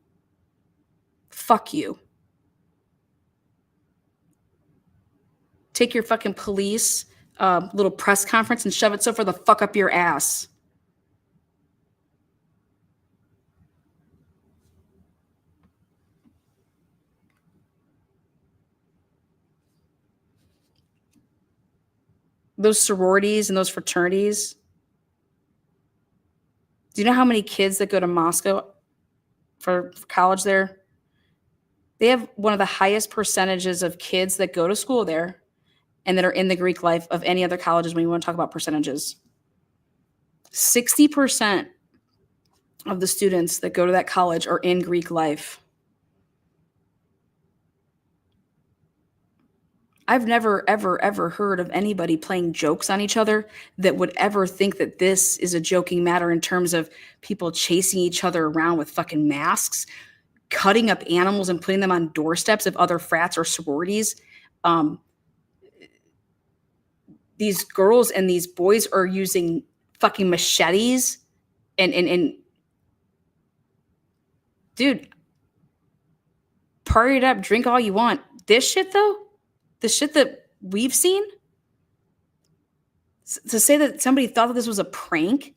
Fuck you. Take your fucking police little press conference and shove it so far the fuck up your ass. Those sororities and those fraternities. Do you know how many kids that go to Moscow for college there? They have one of the highest percentages of kids that go to school there and that are in the Greek life of any other colleges when you want to talk about percentages. 60% of the students that go to that college are in Greek life. I've never, ever, ever heard of anybody playing jokes on each other that would ever think that this is a joking matter in terms of people chasing each other around with fucking masks, cutting up animals and putting them on doorsteps of other frats or sororities. These girls and these boys are using fucking machetes and dude, party it up, drink all you want. This shit though, the shit that we've seen, to say that somebody thought that this was a prank,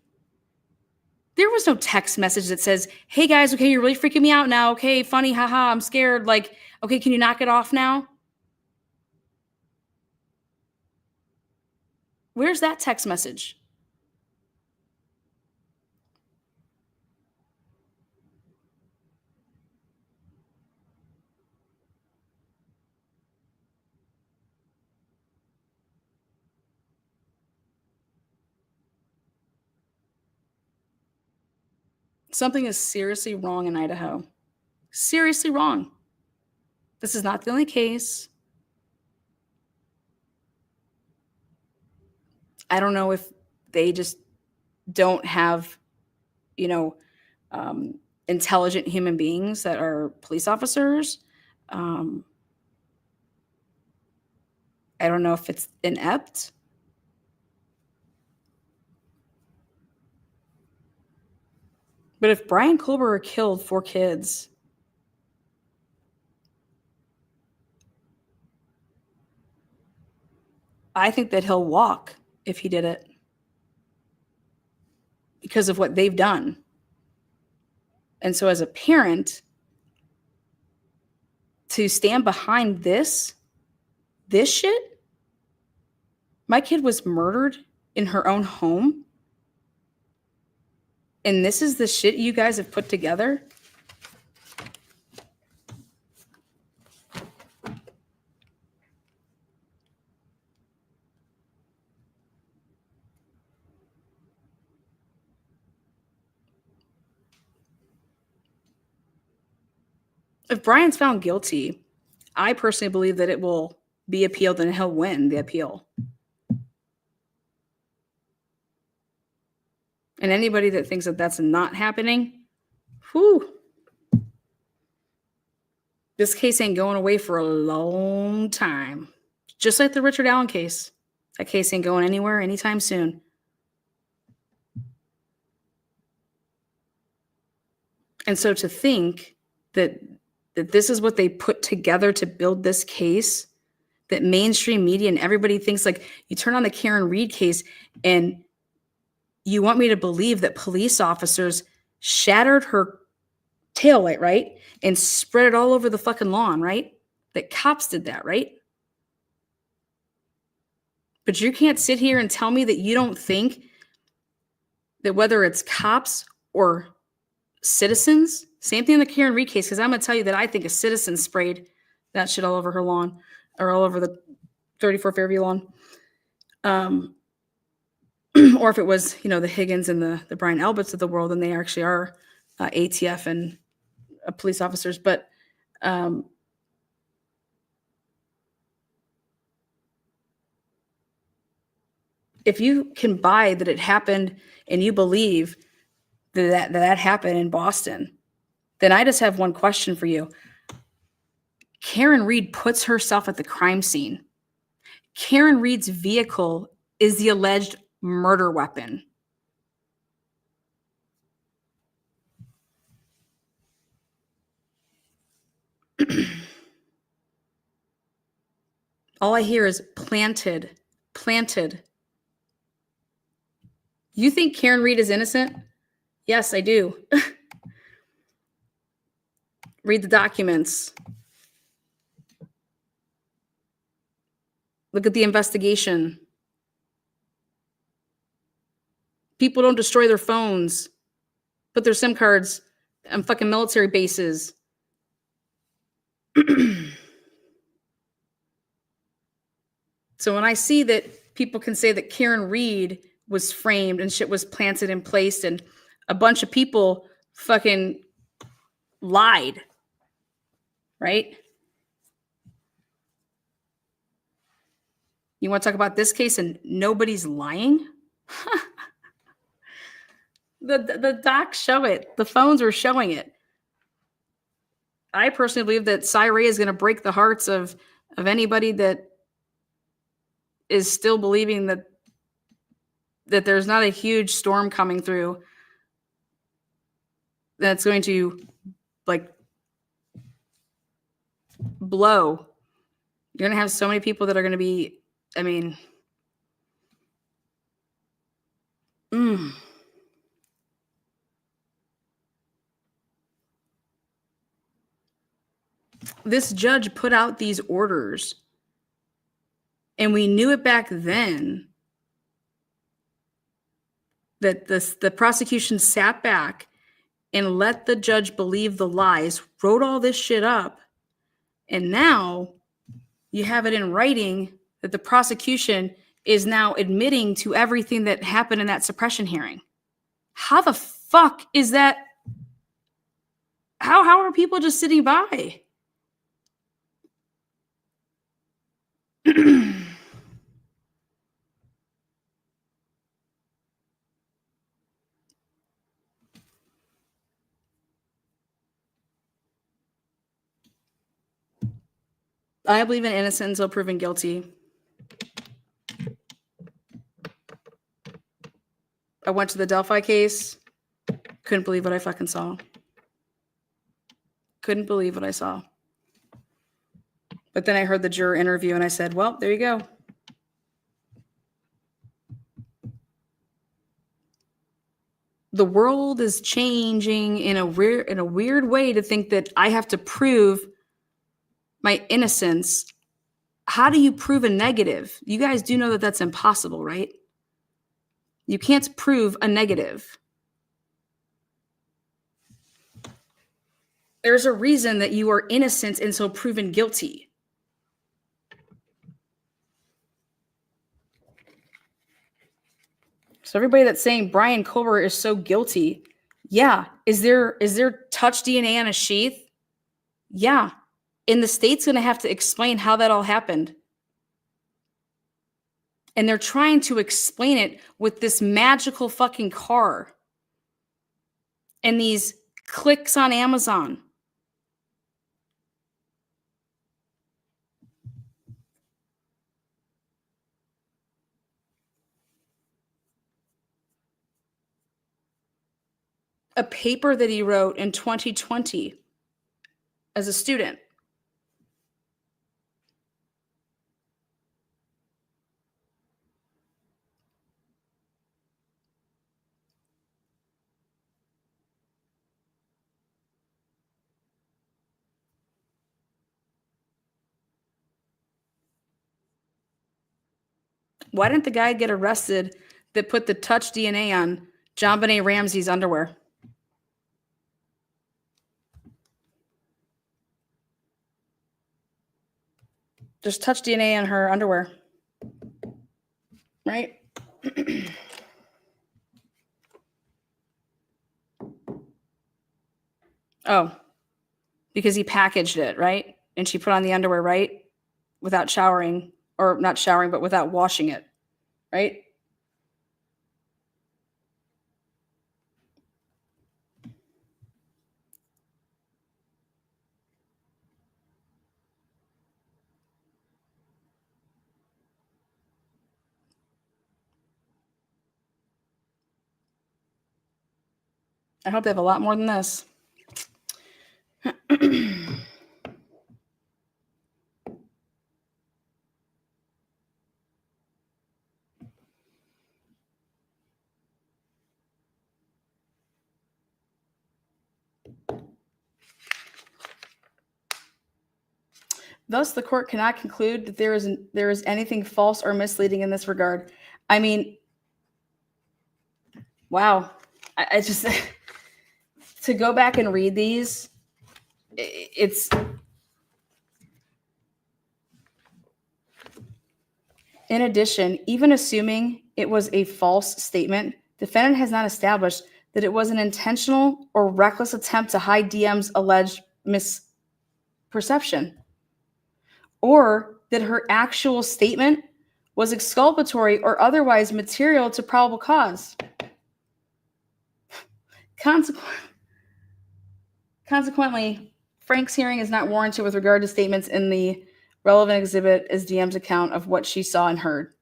there was no text message that says, hey guys, okay, you're really freaking me out now. Okay, funny, haha, I'm scared. Like, okay, can you knock it off now? Where's that text message? Something is seriously wrong in Idaho. Seriously wrong. This is not the only case. I don't know if they just don't have, intelligent human beings that are police officers. I don't know if it's inept. But if Bryan Kohberger killed 4 kids, I think that he'll walk if he did it because of what they've done. And so as a parent, to stand behind this shit, my kid was murdered in her own home. And this is the shit you guys have put together? If Bryan's found guilty, I personally believe that it will be appealed and he'll win the appeal. And anybody that thinks that that's not happening, this case ain't going away for a long time. Just like the Richard Allen case. That case ain't going anywhere anytime soon. And so to think that this is what they put together to build this case, that mainstream media and everybody thinks, like, you turn on the Karen Reed case and you want me to believe that police officers shattered her taillight, right? And spread it all over the fucking lawn, right? That cops did that, right? But you can't sit here and tell me that you don't think that whether it's cops or citizens, same thing in the Karen Reed case, because I'm going to tell you that I think a citizen sprayed that shit all over her lawn or all over the 34 Fairview lawn. Or if it was, the Higgins and the Brian Alberts of the world, and they actually are ATF and police officers. But if you can buy that it happened and you believe that happened in Boston, then I just have one question for you. Karen Reed puts herself at the crime scene. Karen Reed's vehicle is the alleged murder weapon. All I hear is planted. You think Karen Reed is innocent? Yes, I do. Read the documents. Look at the investigation. People don't destroy their phones, put their SIM cards on fucking military bases. So when I see that people can say that Karen Reed was framed and shit was planted in place and a bunch of people fucking lied, right? You want to talk about this case and nobody's lying? The docs show it. The phones were showing it. I personally believe that Cy Ray is going to break the hearts of anybody that is still believing that there's not a huge storm coming through that's going to blow. You're going to have so many people that are going to be, This judge put out these orders, and we knew it back then that the prosecution sat back and let the judge believe the lies, wrote all this shit up, and now you have it in writing that the prosecution is now admitting to everything that happened in that suppression hearing. How the fuck is that? How are people just sitting by? I believe in innocence until proven guilty. I went to the Delphi case. Couldn't believe what I fucking saw. Couldn't believe what I saw. But then I heard the juror interview and I said, well, there you go. The world is changing in a weird way to think that I have to prove my innocence. How do you prove a negative? You guys do know that that's impossible, right? You can't prove a negative. There's a reason that you are innocent until proven guilty. So everybody that's saying Bryan Kohberger is so guilty, yeah. Is there touch DNA on a sheath? Yeah. And the state's going to have to explain how that all happened. And they're trying to explain it with this magical fucking car and these clicks on Amazon. A paper that he wrote in 2020 as a student. Why didn't the guy get arrested that put the touch DNA on JonBenet Ramsey's underwear? Just touch DNA on her underwear. Right? Oh, because he packaged it, right? And she put on the underwear, right? Without showering, or not showering, but without washing it, right? I hope they have a lot more than this. Thus, the court cannot conclude that there is anything false or misleading in this regard. I mean, wow. I just to go back and read these, it's in addition, even assuming it was a false statement, defendant has not established that it was an intentional or reckless attempt to hide DM's alleged misperception, or that her actual statement was exculpatory or otherwise material to probable cause. Consequently, Frank's hearing is not warranted with regard to statements in the relevant exhibit as DM's account of what she saw and heard.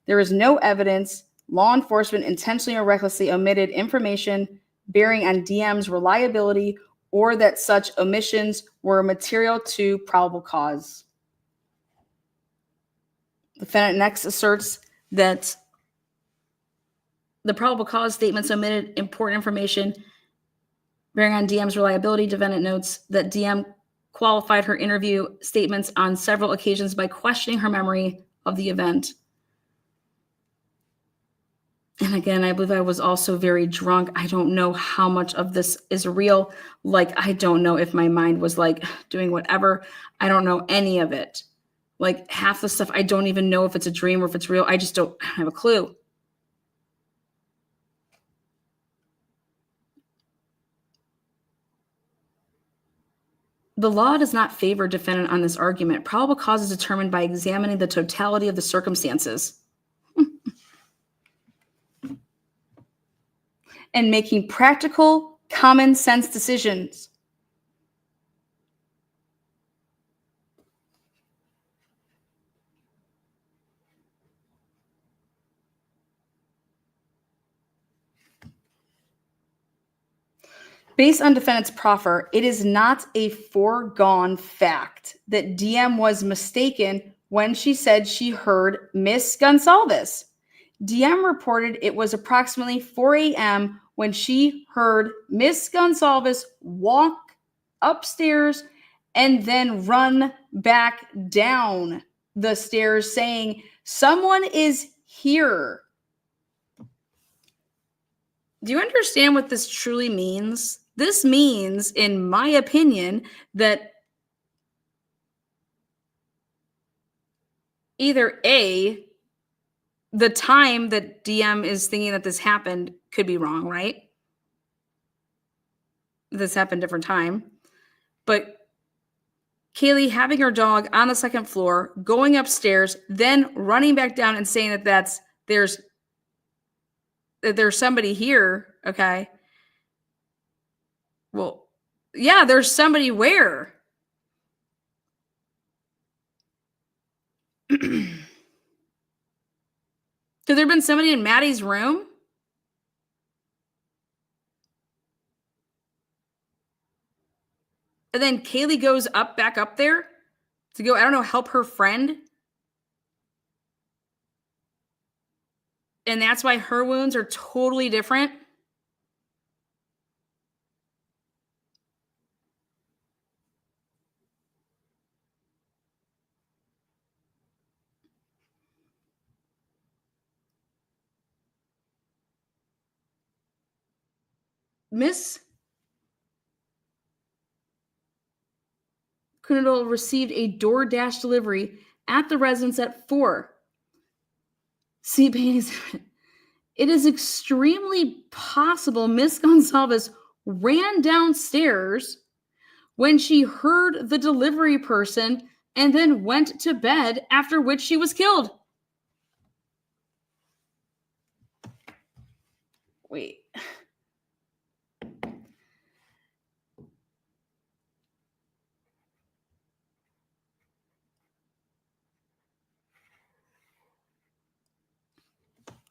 There is no evidence law enforcement intentionally or recklessly omitted information bearing on DM's reliability or that such omissions were material to probable cause. The defendant next asserts that the probable cause statements omitted important information bearing on DM's reliability. Defendant notes that DM qualified her interview statements on several occasions by questioning her memory of the event. And again, I believe I was also very drunk. I don't know how much of this is real. Like, I don't know if my mind was like doing whatever. I don't know any of it. Like, half the stuff, I don't even know if it's a dream or if it's real. I don't have a clue. The law does not favor defendant on this argument. Probable cause is determined by examining the totality of the circumstances and making practical, common sense decisions. Based on defendant's proffer, it is not a foregone fact that DM was mistaken when she said she heard Miss Gonsalves. DM reported it was approximately 4 a.m. when she heard Miss Gonsalves walk upstairs and then run back down the stairs saying, "Someone is here." Do you understand what this truly means? This means, in my opinion, that either A, the time that DM is thinking that this happened could be wrong, right? This happened different time. But Kaylee having her dog on the second floor, going upstairs, then running back down and saying that there's somebody here, okay? Well, yeah, there's somebody where? Could there have been somebody in Maddie's room? And then Kaylee goes back up there to go, I don't know, help her friend. And that's why her wounds are totally different. Miss Kunadol received a DoorDash delivery at the residence at 4. See, it is extremely possible Miss Gonsalves ran downstairs when she heard the delivery person and then went to bed, after which she was killed. Wait.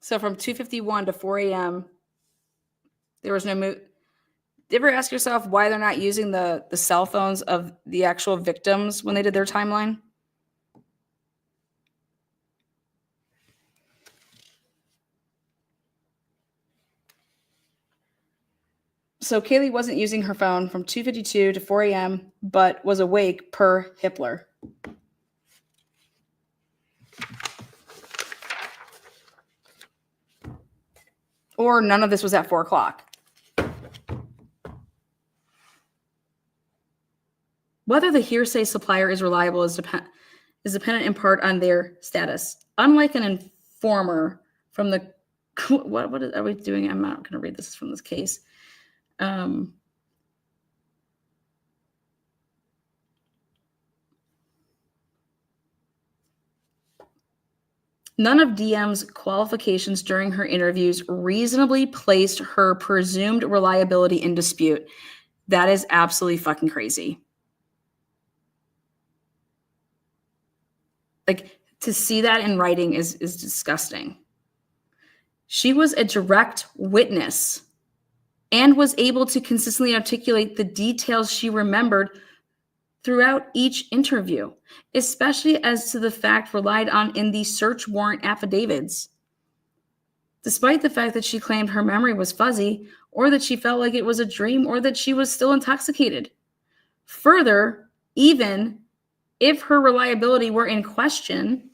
So from 2:51 to 4 a.m., there was no move. Did you ever ask yourself why they're not using the cell phones of the actual victims when they did their timeline? So Kaylee wasn't using her phone from 2:52 to 4 a.m., but was awake per Hippler. Or none of this was at 4 o'clock. Whether the hearsay supplier is reliable is dependent in part on their status. Unlike an informer from the what are we doing? I'm not going to read this from this case. None of DM's qualifications during her interviews reasonably placed her presumed reliability in dispute. That is absolutely fucking crazy. Like, to see that in writing is disgusting. She was a direct witness and was able to consistently articulate the details she remembered throughout each interview, especially as to the fact relied on in the search warrant affidavits. Despite the fact that she claimed her memory was fuzzy, or that she felt like it was a dream, or that she was still intoxicated. Further, even if her reliability were in question,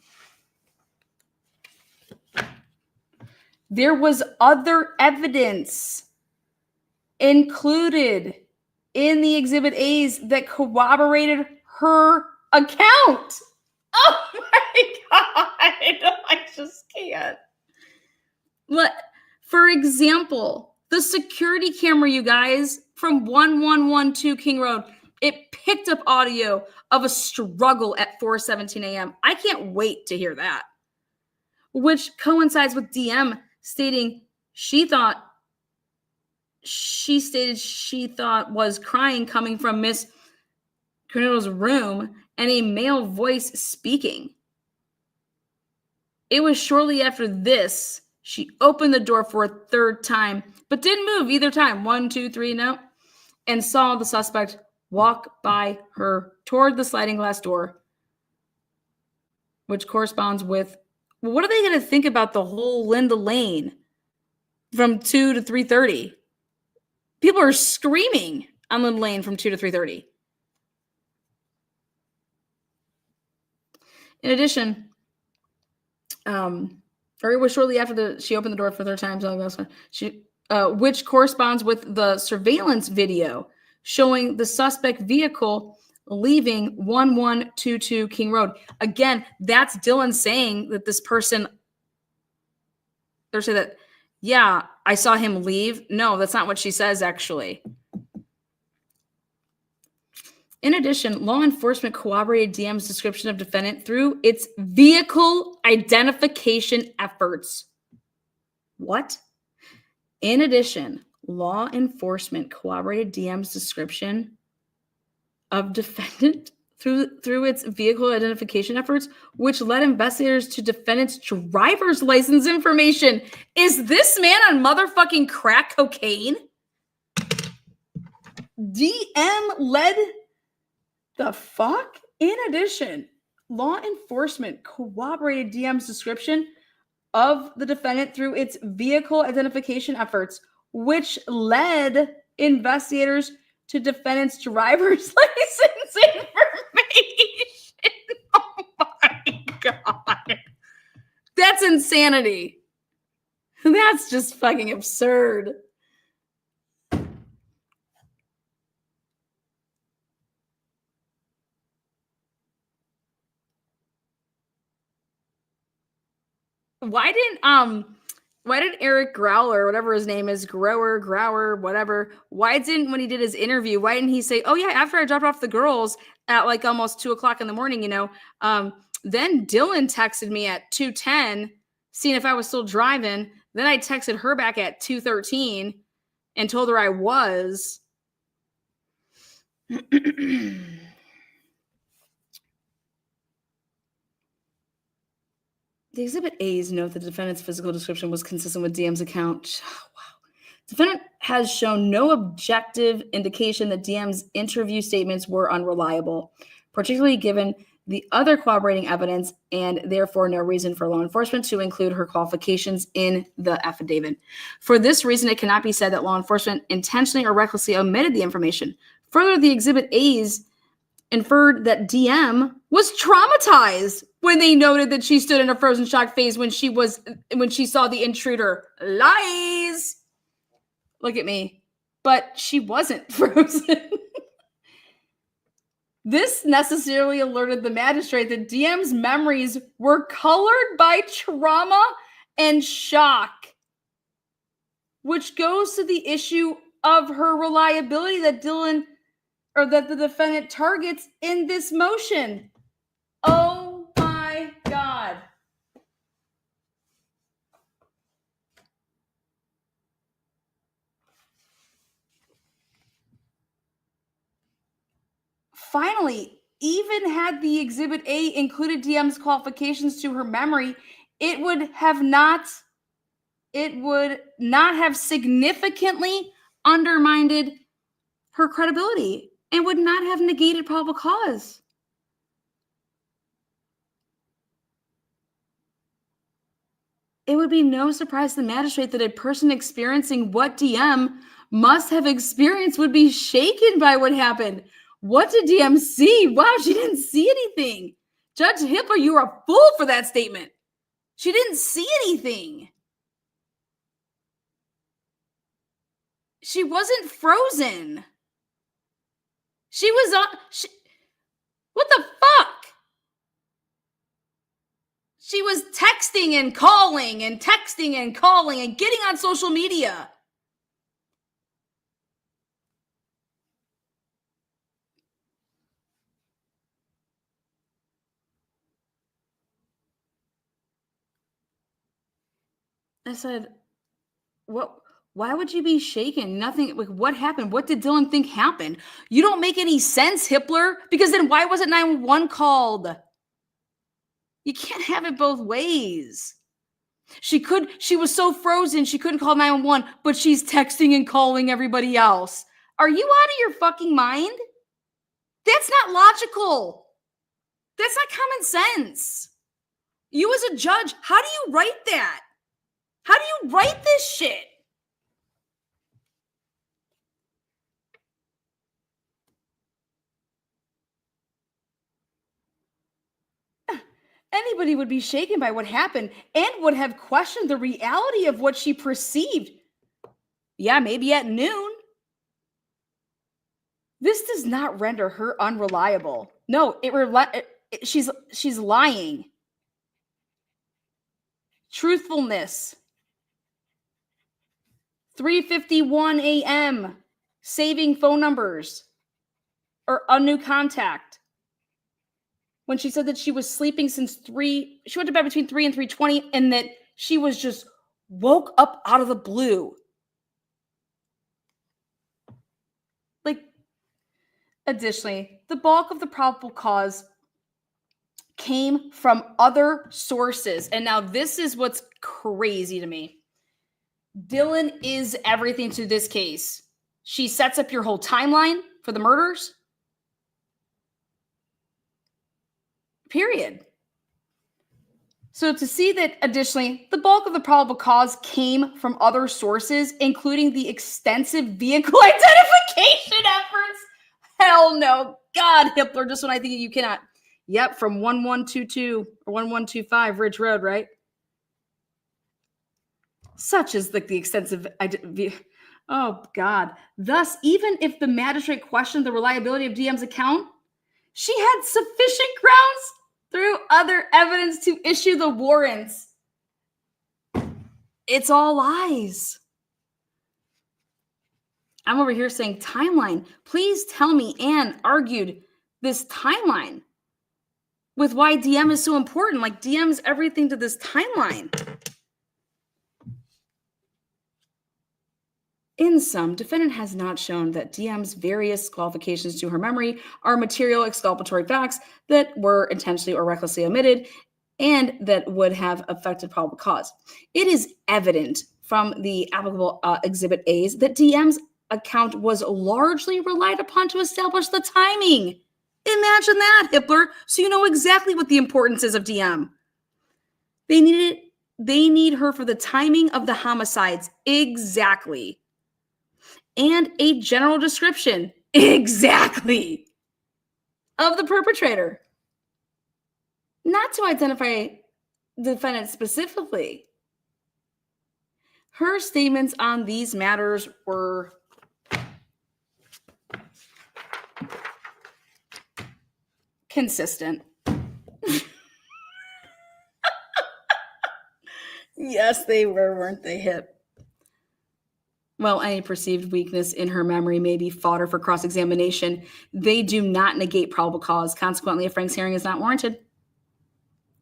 there was other evidence included in the Exhibit A's that corroborated her account. Oh my God. I just can't. For example, the security camera, you guys, from 1112 King Road, it picked up audio of a struggle at 4:17 a.m. I can't wait to hear that. Which coincides with DM stating she thought was crying coming from Miss Cornell's room and a male voice speaking. It was shortly after this she opened the door for a third time, but didn't move either time. 1, 2, 3, no. And saw the suspect walk by her toward the sliding glass door, which corresponds with, what are they going to think about the whole Linda Lane from 2 to 3:30? People are screaming on Linda Lane from 2 to 3:30. In addition, or it was shortly after she opened the door for the third time, which corresponds with the surveillance video showing the suspect vehicle leaving 1122 King Road. Again, that's Dylan saying that this person, they're saying that, yeah, I saw him leave. No, that's not what she says, actually. In addition, law enforcement corroborated DM's description of defendant through its vehicle identification efforts. What? In addition, law enforcement corroborated DM's description of defendant through its vehicle identification efforts, which led investigators to defendant's driver's license information. Is this man on motherfucking crack cocaine? DM led the fuck? In addition, law enforcement corroborated DM's description of the defendant through its vehicle identification efforts, which led investigators to defendant's driver's license information. Oh my God. That's insanity. That's just fucking absurd. Why did Eric Growler, whatever his name is, Grower, whatever, when he did his interview, why didn't he say, oh yeah, after I dropped off the girls at like almost 2:00 in the morning, then Dylan texted me at 2:10, seeing if I was still driving. Then I texted her back at 2:13 and told her I was. The Exhibit A's note that the defendant's physical description was consistent with DM's account. Oh, wow. Defendant has shown no objective indication that DM's interview statements were unreliable, particularly given the other corroborating evidence, and therefore no reason for law enforcement to include her qualifications in the affidavit. For this reason, it cannot be said that law enforcement intentionally or recklessly omitted the information. Further, the Exhibit A's inferred that DM was traumatized when they noted that she stood in a frozen shock phase when she saw the intruder. Lies. Look at me. But she wasn't frozen. This necessarily alerted the magistrate that DM's memories were colored by trauma and shock, which goes to the issue of her reliability that the defendant targets in this motion. Oh my God. Finally, even had the Exhibit A included DM's qualifications to her memory, it would not have significantly undermined her credibility and would not have negated probable cause. It would be no surprise to the magistrate that a person experiencing what DM must have experienced would be shaken by what happened. What did DM see? Wow, she didn't see anything. Judge Hippler, you are a fool for that statement. She didn't see anything. She wasn't frozen. She was on. What the fuck? She was texting and calling and texting and calling and getting on social media. I said, what? Why would you be shaken? Nothing. Like, what happened? What did Dylan think happened? You don't make any sense, Hippler, because then why wasn't 911 called? You can't have it both ways. She was so frozen, she couldn't call 911, but she's texting and calling everybody else. Are you out of your fucking mind? That's not logical. That's not common sense. You as a judge, how do you write that? How do you write this shit? Anybody would be shaken by what happened and would have questioned the reality of what she perceived. Yeah, maybe at noon. This does not render her unreliable. No, she's lying. Truthfulness. 3:51 a.m. Saving phone numbers or a new contact. When she said that she was sleeping since 3, she went to bed between 3 and 3:20, and that she was just woke up out of the blue. Like, additionally, the bulk of the probable cause came from other sources. And now this is what's crazy to me. Dylan is everything to this case. She sets up your whole timeline for the murders. Period. So to see that, additionally, the bulk of the probable cause came from other sources, including the extensive vehicle identification efforts. Hell no. God, Hippler, just when I think you cannot. Yep, from 1122 or 1125 Ridge Road, right? Such is the extensive. Oh, God. Thus, even if the magistrate questioned the reliability of DM's account, she had sufficient grounds through other evidence to issue the warrants. It's all lies. I'm over here saying timeline. Please tell me Anne argued this timeline with why DM is so important. Like DM's everything to this timeline. In sum, defendant has not shown that DM's various qualifications to her memory are material exculpatory facts that were intentionally or recklessly omitted and that would have affected probable cause. It is evident from the applicable Exhibit A's that DM's account was largely relied upon to establish the timing. Imagine that, Hippler. So you know exactly what the importance is of DM. They need her for the timing of the homicides. Exactly. And a general description, exactly, of the perpetrator. Not to identify the defendant specifically. Her statements on these matters were consistent. Yes, they were, weren't they, Hip? Well, any perceived weakness in her memory may be fodder for cross-examination. They do not negate probable cause. Consequently, a Frank's hearing is not warranted.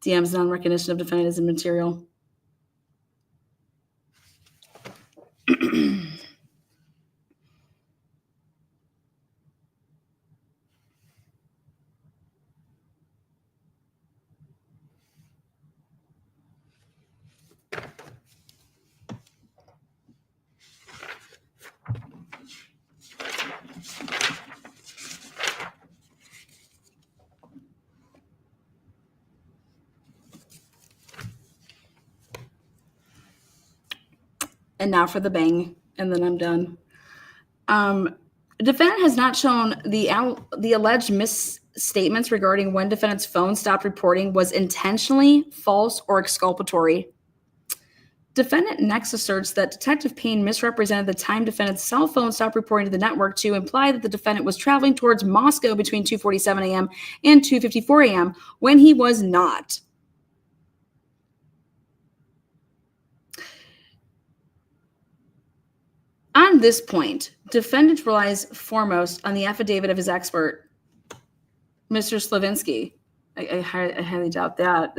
DM's non-recognition of defendant is immaterial. And now for the bang, and then I'm done. Defendant has not shown the alleged misstatements regarding when defendant's phone stopped reporting was intentionally false or exculpatory. Defendant next asserts that Detective Payne misrepresented the time defendant's cell phone stopped reporting to the network to imply that the defendant was traveling towards Moscow between 2:47 a.m. and 2:54 a.m. when he was not. On this point, defendant relies foremost on the affidavit of his expert, Mr. Slavinsky. I highly doubt that.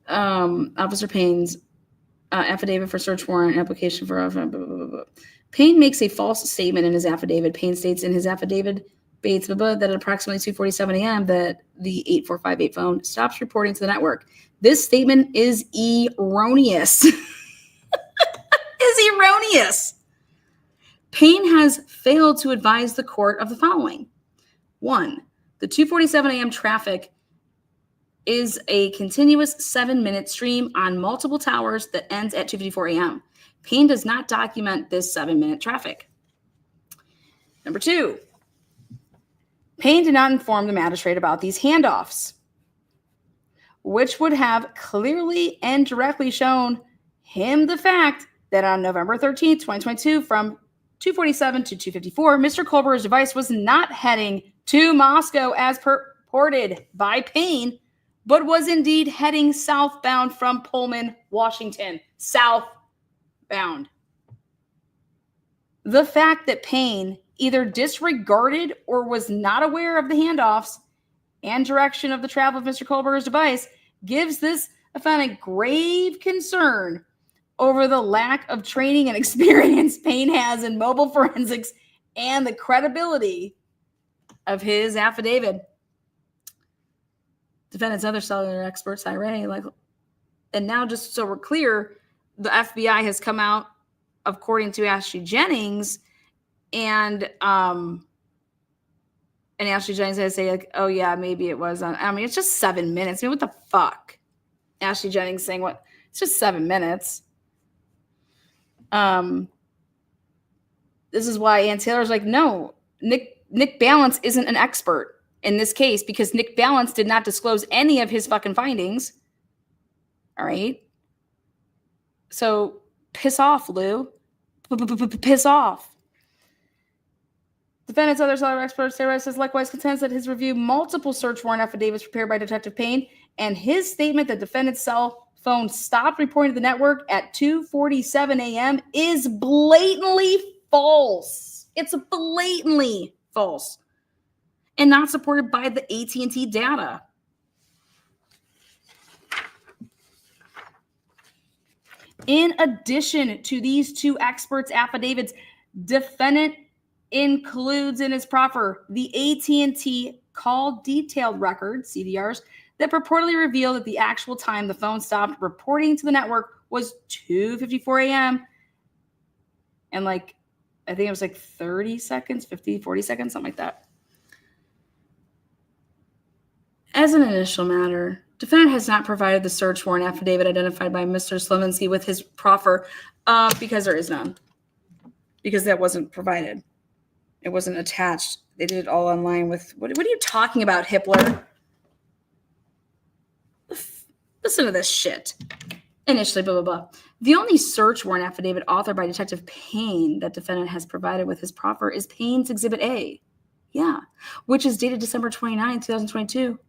Officer Payne's affidavit for search warrant application for blah, blah, blah, blah. Payne makes a false statement in his affidavit. Payne states in his affidavit that at approximately 2:47 a.m. that the 8458 phone stops reporting to the network. This statement is erroneous. Payne has failed to advise the court of the following. 1. The 2:47 a.m. traffic is a continuous 7-minute stream on multiple towers that ends at 2:54 a.m. Payne does not document this 7-minute traffic. Number 2. Payne did not inform the magistrate about these handoffs, which would have clearly and directly shown him the fact that on November 13th, 2022, from 2:47 to 2:54, Mr. Kohberger's device was not heading to Moscow as purported by Payne, but was indeed heading southbound from Pullman, Washington. Southbound. The fact that Payne either disregarded or was not aware of the handoffs and direction of the travel of Mr. Kohberger's device gives this offendant grave concern over the lack of training and experience Payne has in mobile forensics and the credibility of his affidavit. Defendant's other cellular experts, and now just so we're clear, the FBI has come out, according to Ashley Jennings, and Ashley Jennings has to say, like, oh yeah, maybe it was on. I mean, it's just 7 minutes. I mean, what the fuck? Ashley Jennings saying what? It's just 7 minutes. This is why Ann Taylor's like, no, Nick Balance isn't an expert in this case because Nick Balance did not disclose any of his fucking findings. All right. So piss off, Lou. Piss off. Defendant's other cellular expert, Sarah, says likewise contends that his review multiple search warrant affidavits prepared by Detective Payne and his statement that defendant's cell phone stopped reporting to the network at 2:47 a.m. is blatantly false. It's blatantly false and not supported by the AT&T data. In addition to these two experts' affidavits, defendant includes in his proffer the AT&T call detailed records, CDRs, that purportedly reveal that the actual time the phone stopped reporting to the network was 2:54 a.m. And I think it was 30 seconds, 50, 40 seconds, something like that. As an initial matter, defendant has not provided the search warrant affidavit identified by Mr. Slavinsky with his proffer because there is none. Because that wasn't provided. It wasn't attached. They did it all online with, what are you talking about, Hippler? Listen to this shit. Initially, blah, blah, blah. The only search warrant affidavit authored by Detective Payne that defendant has provided with his proffer is Payne's Exhibit A. Yeah. Which is dated December 29, 2022.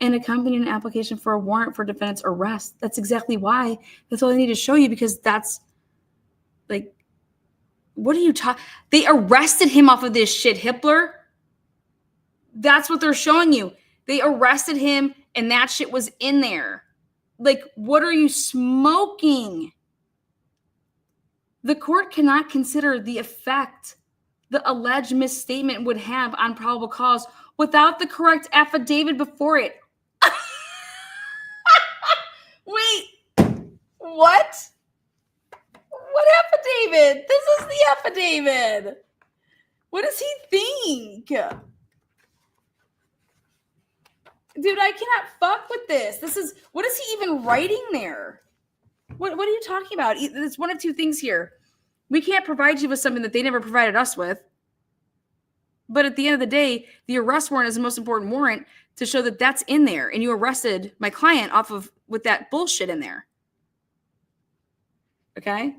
And accompanying an application for a warrant for defendant's arrest. That's exactly why. That's all I need to show you, because that's what are you talking? They arrested him off of this shit, Hippler. That's what they're showing you. They arrested him and that shit was in there. What are you smoking? The court cannot consider the effect the alleged misstatement would have on probable cause without the correct affidavit before it. Wait, what? What affidavit? This is the affidavit. What does he think? Dude, I cannot fuck with this. What is he even writing there? What are you talking about? It's one of two things here. We can't provide you with something that they never provided us with. But at the end of the day, the arrest warrant is the most important warrant to show that that's in there. And you arrested my client with that bullshit in there. Okay?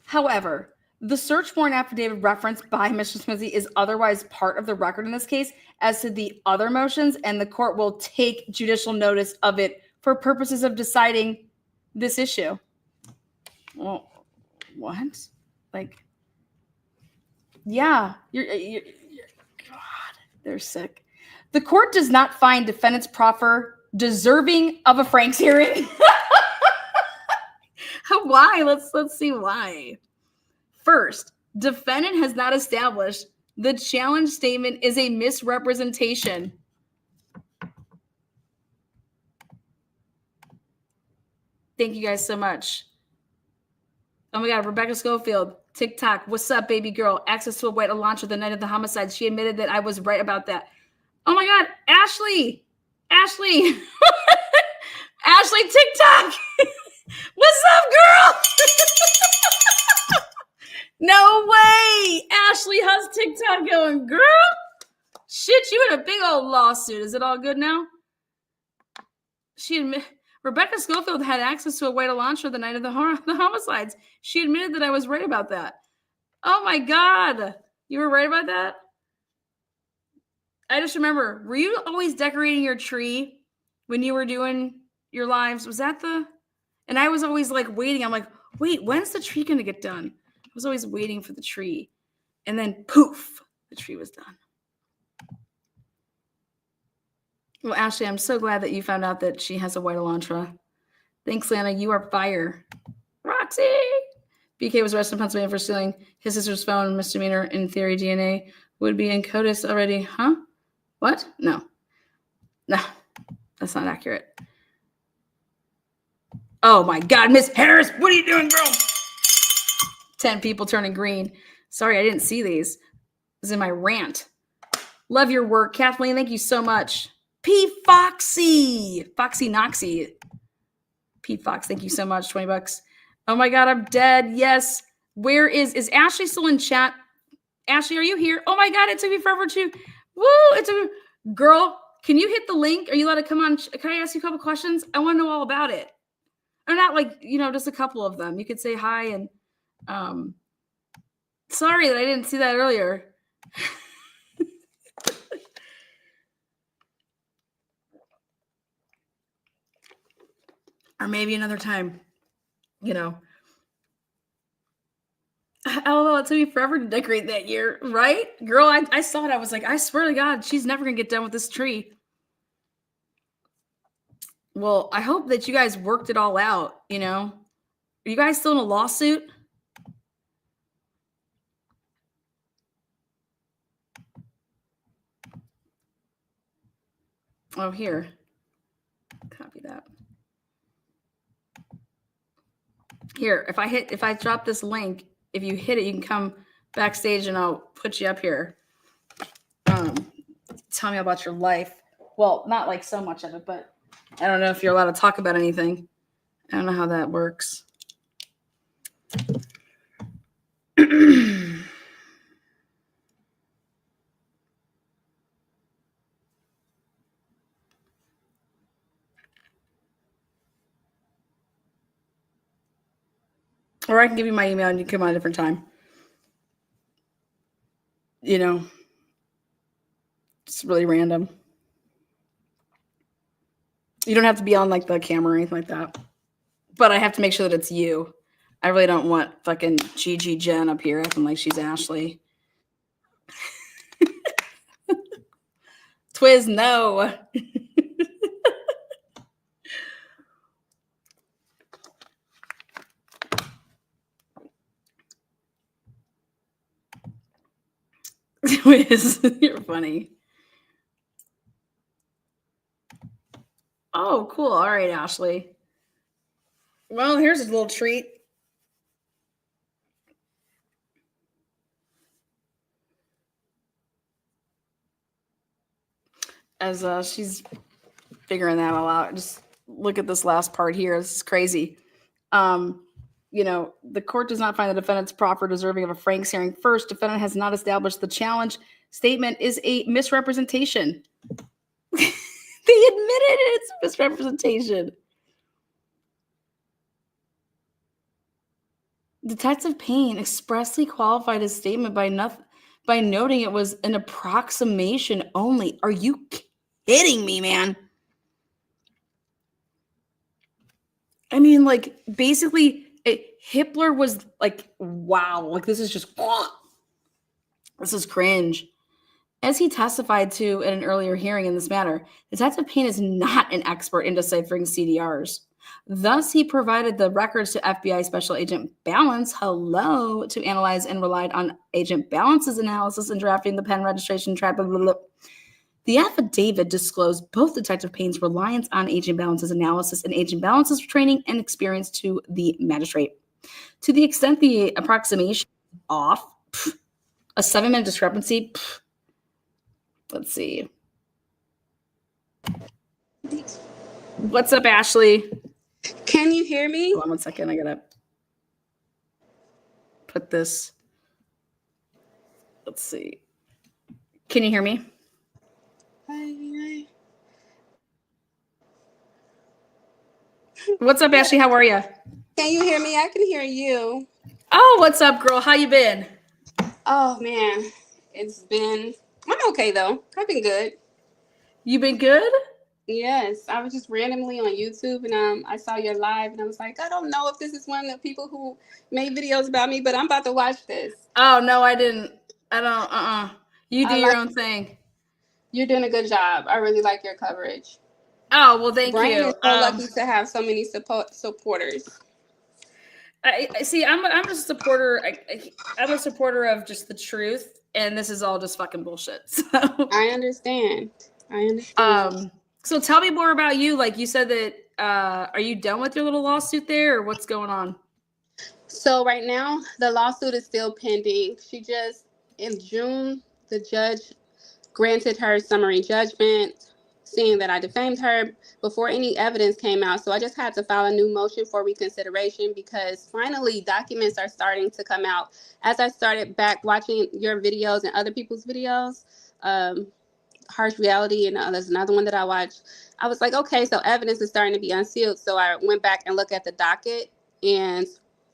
However, the search warrant affidavit referenced by Mr. Smithy is otherwise part of the record in this case as to the other motions, and the court will take judicial notice of it for purposes of deciding this issue. Well, what? Yeah, you're God, they're sick. The court does not find defendant's proffer deserving of a Franks hearing. Why? Let's see why. First, defendant has not established the challenge statement is a misrepresentation. Thank you guys so much. Oh my God, Rebecca Schofield, Tik Tok. What's up, baby girl? Access to a white launcher the night of the homicide. She admitted that I was right about that. Oh my God, Ashley. Ashley, Tik Tok. What's up, girl? No way. Ashley, how's TikTok going, girl? Shit, you in a big old lawsuit. Is it all good now? Rebecca Schofield had access to a white launcher the night of the homicides. She admitted that I was right about that. Oh my God. You were right about that? I just remember, were you always decorating your tree when you were doing your lives? Was that and I was always waiting. I'm like, wait, when's the tree going to get done? I was always waiting for the tree. And then poof, the tree was done. Well, Ashley, I'm so glad that you found out that she has a white Elantra. Thanks, Lana. You are fire. Roxy! BK was arrested in Pennsylvania for stealing his sister's phone. Misdemeanor. In theory, DNA would be in CODIS already. Huh? What? No, that's not accurate. Oh my God, Miss Harris, what are you doing, girl? 10 people turning green. Sorry, I didn't see these. This is in my rant. Love your work, Kathleen. Thank you so much. P. Foxy Noxy. Pete Fox, thank you so much. $20. Oh my God, I'm dead. Yes. Where is Ashley still in chat? Ashley, are you here? Oh my God, it took me forever to. Woo! Girl, can you hit the link? Are you allowed to come on? Can I ask you a couple questions? I want to know all about it. Or not like, just a couple of them. You could say hi and sorry that I didn't see that earlier. Or maybe another time, Oh, it took me forever to decorate that year, right? Girl, I saw it. I was like, I swear to God, she's never going to get done with this tree. Well, I hope that you guys worked it all out, Are you guys still in a lawsuit? Oh, here. Copy that. Here, if I drop this link, if you hit it, you can come backstage and I'll put you up here. Tell me about your life. Well, not like so much of it, but I don't know if you're allowed to talk about anything. I don't know how that works. Or I can give you my email and you can come on a different time. It's really random. You don't have to be on like the camera or anything like that. But I have to make sure that it's you. I really don't want fucking Gigi Jen up here acting like she's Ashley. Twiz, no. Twiz, you're funny. Oh, cool. All right, Ashley. Well, here's a little treat. As she's figuring that all out, just look at this last part here. This is crazy. The court does not find the defendant's proffer deserving of a Franks hearing. First, defendant has not established the challenge statement is a misrepresentation. They admitted it's misrepresentation. Detective Payne expressly qualified his statement by noting it was an approximation only. Are you kidding me, man? I mean, like, basically, Hitler was like, wow, like, this is just, this is cringe. As he testified to in an earlier hearing in this matter, Detective Payne is not an expert in deciphering CDRs. Thus, he provided the records to FBI Special Agent Balance, to analyze and relied on Agent Balance's analysis in drafting the pen registration track. The affidavit disclosed both Detective Payne's reliance on Agent Balance's analysis and Agent Balance's training and experience to the magistrate. To the extent the approximation is off, a 7-minute discrepancy, let's see. What's up, Ashley? Can you hear me? Hold on 1 second. I gotta put this. Let's see. Can you hear me? Hi. What's up, Ashley? How are you? Can you hear me? I can hear you. Oh, what's up, girl? How you been? Oh, man. I'm okay, though. I've been good. You been good? Yes. I was just randomly on YouTube, and I saw your live, and I was like, I don't know if this is one of the people who made videos about me, but I'm about to watch this. Oh, no, I didn't. I don't. You do your own thing. You're doing a good job. I really like your coverage. Oh, well, thank Bryan you. Is so lucky to have so many supporters. I see. I'm a supporter. I'm a supporter of just the truth, and this is all just fucking bullshit. So I understand. So tell me more about you. Like you said that. Are you done with your little lawsuit there, or what's going on? So right now, the lawsuit is still pending. In June, the judge granted her summary judgment, seeing that I defamed her before any evidence came out. So I just had to file a new motion for reconsideration because finally documents are starting to come out. As I started back watching your videos and other people's videos, Harsh Reality, and there's another one that I watched. I was like, okay, so evidence is starting to be unsealed. So I went back and looked at the docket, and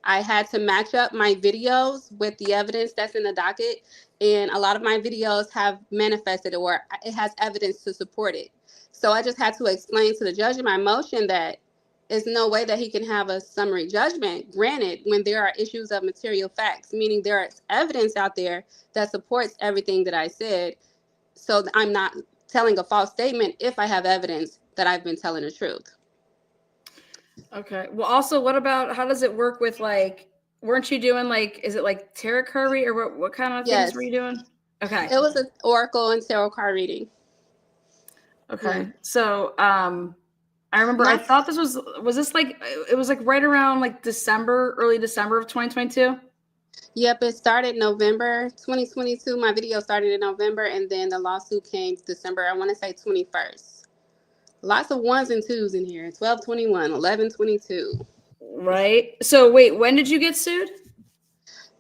I had to match up my videos with the evidence that's in the docket. And a lot of my videos have manifested or it has evidence to support it. So I just had to explain to the judge in my motion that there's no way that he can have a summary judgment granted when there are issues of material facts, meaning there is evidence out there that supports everything that I said. So I'm not telling a false statement if I have evidence that I've been telling the truth. Okay. Well, also, what about, how does it work with, like, weren't you doing, like, is it like tarot card read, or what kind of things were you doing? Okay. It was an oracle and tarot card reading. Okay. So, I remember I thought this was this like, it was like right around like early December of 2022? Yep, it started November 2022. My video started in November, and then the lawsuit came December, I want to say 21st. Lots of ones and twos in here. 12/21, 11/22. Right. So wait, when did you get sued?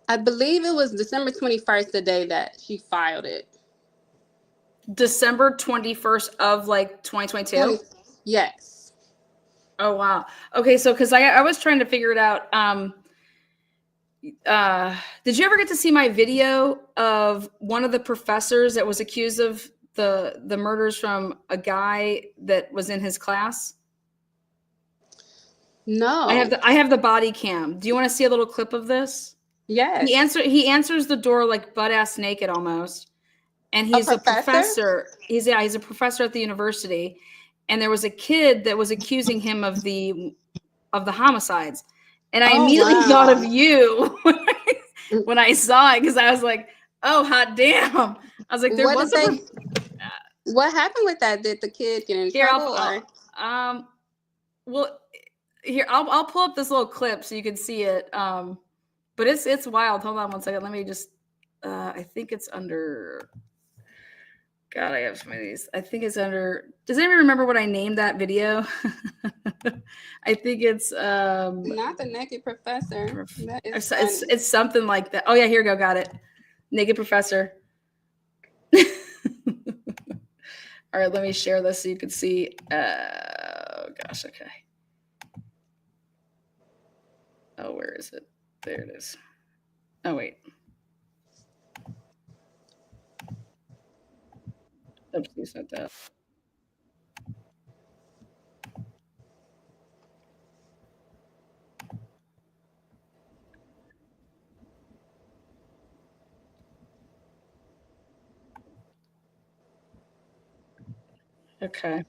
I believe it was December 21st, the day that she filed it. December 21st of like 2022? Yes. Oh, wow. Okay, so because I was trying to figure it out. Did you ever get to see my video of one of the professors that was accused of the murders from a guy that was in his class? No. I have the body cam. Do you want to see a little clip of this? Yes. He answers the door like butt ass naked almost. And he's a professor. He's a professor at the university. And there was a kid that was accusing him of the homicides. And I immediately thought of you when I saw it, because I was like, oh, hot damn. I was like, what happened with that? Did the kid get in trouble? Well, here, I'll pull up this little clip so you can see it. But it's wild. Hold on one second. Let me just, I think it's under, God, I have so many of these. I think it's under, does anyone remember what I named that video? I think it's not the naked professor. It's something like that. Oh yeah, here we go. Got it. Naked professor. All right, let me share this so you can see. Oh gosh, okay. Oh, where is it? There it is. Oh wait. Oops, not that. Okay.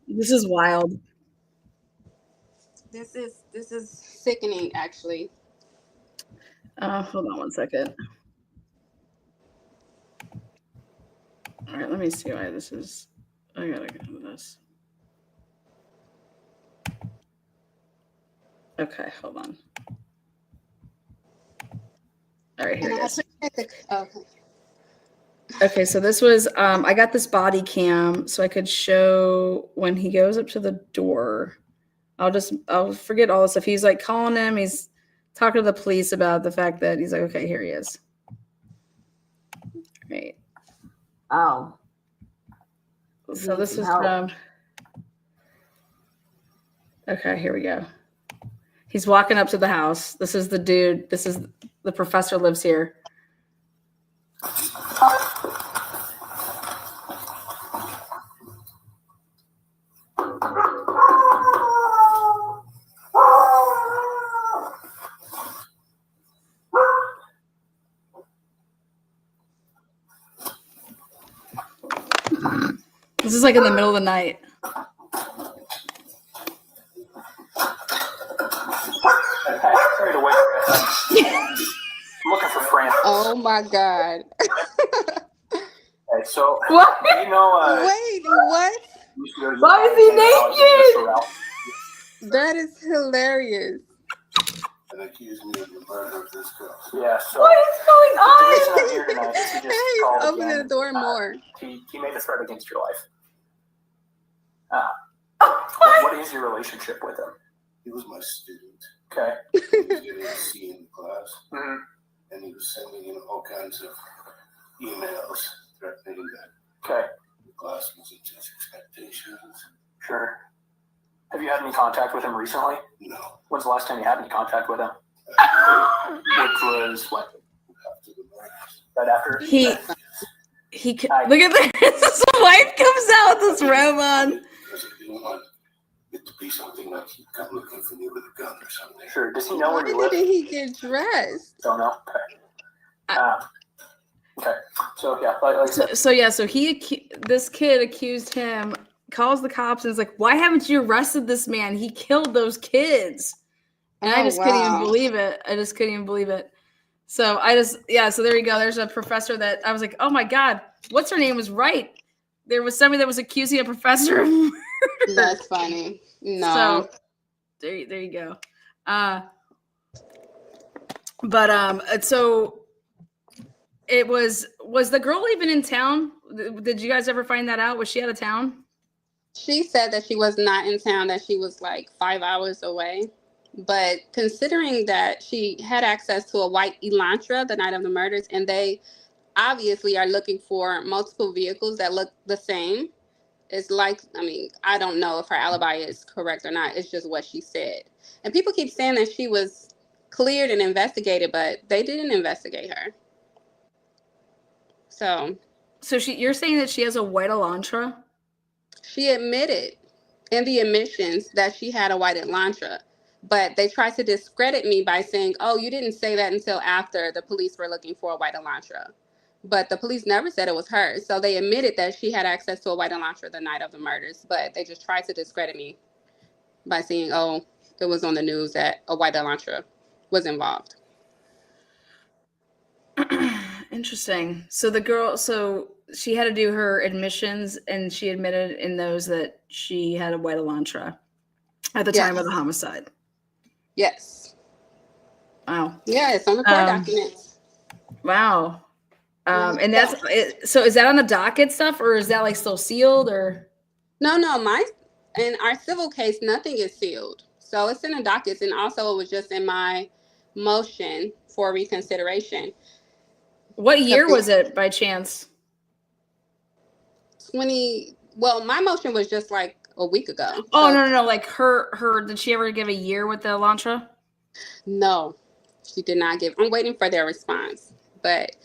This is wild. This is sickening, actually. Hold on one second. All right, let me see why this is. I gotta go to this. Okay, hold on. All right, here it is. Okay, so this was, I got this body cam so I could show when he goes up to the door. I'll forget all this stuff. He's like calling him. He's talking to the police about the fact that he's like, okay, here he is. Right. Oh. So this is from, okay, here we go. He's walking up to the house. This is the dude. This is the professor lives here. This is like in the middle of the night. I'm looking for Fran. Oh my God. Okay, so what? You know, wait, what? Why is he naked? That is hilarious. And accused me of the murder of this girl. Yeah, so what is going on? the reason I'm here tonight is he just He's called opening again. the door more. He made a threat against your life. What? What is your relationship with him? He was my student. Okay. He was getting a C in class. Mm-hmm. sending in all kinds of emails threatening that Okay, the glass was at his expectations. sure. Have you had any contact with him recently? No. When's the last time you had any contact with him? Which was what? After the murders. Right after? Look at this. His wife comes out with this robe on. Because I didn't want it to be something like he'd come looking for me with a gun or something. Sure. Does he know Why where you live? didn't he get dressed? Don't know. Okay. Okay. So yeah, like I said, So this kid accused him, calls the cops, and is like, "Why haven't you arrested this man? He killed those kids." And I just couldn't even believe it. So so there you go. There's a professor that I was like, oh my God, what's her name was right. There was somebody that was accusing a professor of murder. That's funny. No. So there you go. So it was the girl even in town? Did you guys ever find that out? Was she out of town? She said that she was not in town, that she was like 5 hours away. But considering that she had access to a white Elantra the night of the murders, and they obviously are looking for multiple vehicles that look the same, it's like, I mean, I don't know if her alibi is correct or not. It's just what she said. And people keep saying that she was cleared and investigated, but they didn't investigate her. So You're saying that she has a white Elantra? she admitted in the admissions that she had a white Elantra. But they tried to discredit me by saying, oh, you didn't say that until after the police were looking for a white Elantra. But the police never said it was hers. So they admitted that she had access to a white Elantra the night of the murders. But they just tried to discredit me by saying, oh, it was on the news that a white Elantra was involved. Interesting. So the girl, she had to do her admissions, and she admitted in those that she had a white Elantra at the time of the homicide. Yes. Wow. Yeah, it's on the court documents. Wow. And that's so. Is that on the docket stuff, or is that like still sealed, or? No. In our civil case, nothing is sealed. So it's in the dockets, and also it was just in my motion for reconsideration. What year was it, by chance? Well, my motion was just like a week ago. Oh, so, no. Like her, did she ever give a year with the Elantra? No, she did not give. I'm waiting for their response. But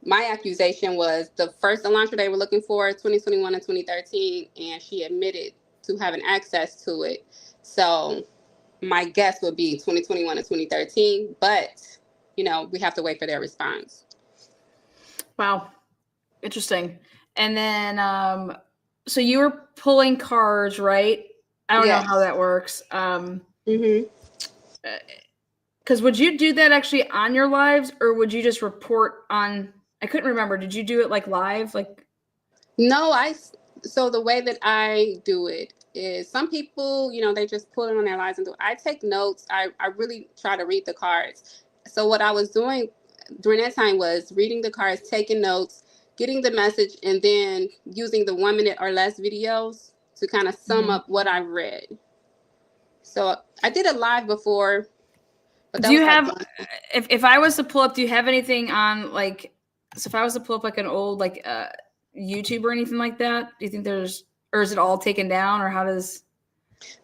my accusation was the first Elantra they were looking for, 2021 and 2013, and she admitted to having access to it. So my guess would be 2021 and 2013, but, we have to wait for their response. Wow. Interesting. And then, so you were pulling cars, right? I don't know how that works. Because would you do that actually on your lives, or would you just report on? I couldn't remember. Did you do it like live? No, so the way that I do it is some people, they just pull it on their lives and do it. I take notes. I really try to read the cards. So what I was doing during that time was reading the cards, taking notes, getting the message, and then using the 1 minute or less videos to kind of sum up what I've read. So I did it live before. But do you have, if I was to pull up, do you have anything on so if I was to pull up like an old YouTube or anything like that, do you think there's, or is it all taken down, or how does?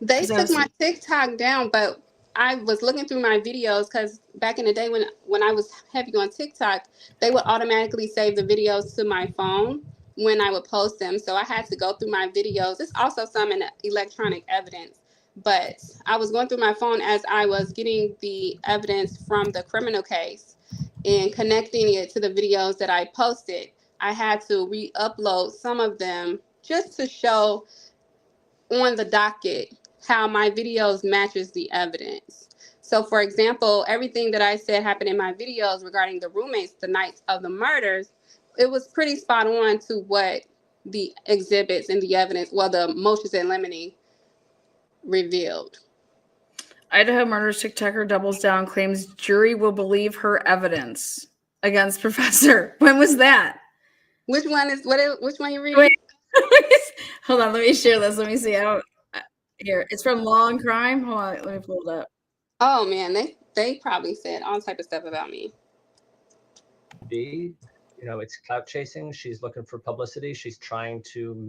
They took my TikTok down, but I was looking through my videos because back in the day when I was heavy on TikTok, they would automatically save the videos to my phone when I would post them. So I had to go through my videos. There's also some in electronic evidence, but I was going through my phone as I was getting the evidence from the criminal case and connecting it to the videos that I posted. I had to re-upload some of them just to show on the docket how my videos matches the evidence. So for example, everything that I said happened in my videos regarding the roommates the night of the murders, it was pretty spot on to what the exhibits and the evidence, the motions in limine revealed. Idaho murders TikToker doubles down, claims jury will believe her evidence against professor. When was that? Which one you reading? Wait. Hold on, let me share this. Let me see. Here, it's from Law and Crime. Hold on, let me pull it up. Oh man, they probably said all type of stuff about me. It's clout chasing. She's looking for publicity. She's trying to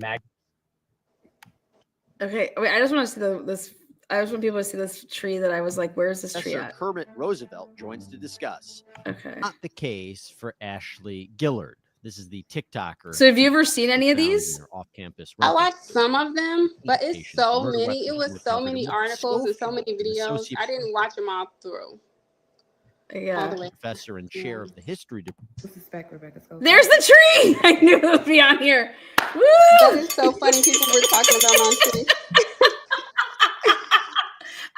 Okay, wait. I just want to see this. I just want people to see this tree that I was like, "Where's this tree Professor at?" Kermit Roosevelt joins to discuss. Okay. Not the case for Ashley Gillard. This is the TikToker. So have you ever seen any of found in these? their off-campus I rental watched some of them, but it's location. so Murder many. It weapons was were so recovered many in articles and so Schofield, many an videos. associate I didn't watch them all through. All Yeah. the way. professor and chair of the history department. Suspect Rebecca Schofield. There's the tree. I knew it would be on here. That Woo! is so funny. People were talking about my tree.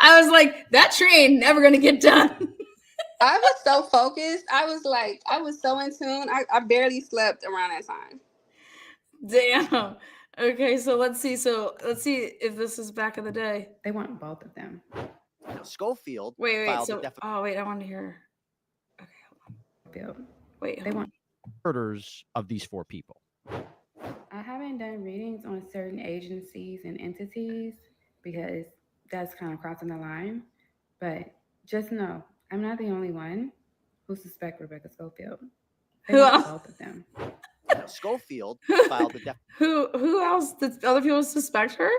I was like, that tree ain't never gonna get done. I was so focused. I was so in tune. I barely slept around that time. Damn. Okay, so let's see. Let's see if this is back in the day. They want both of them. Schofield Wait. filed So, a oh wait, I want to hear. Okay, hold on. Wait, They hold want. Murders of these 4 people. I haven't done readings on certain agencies and entities because that's kind of crossing the line. But just know, I'm not the only one who suspect Rebecca Schofield. They Who want else? both of them. Schofield filed a Who else? Did other people suspect her?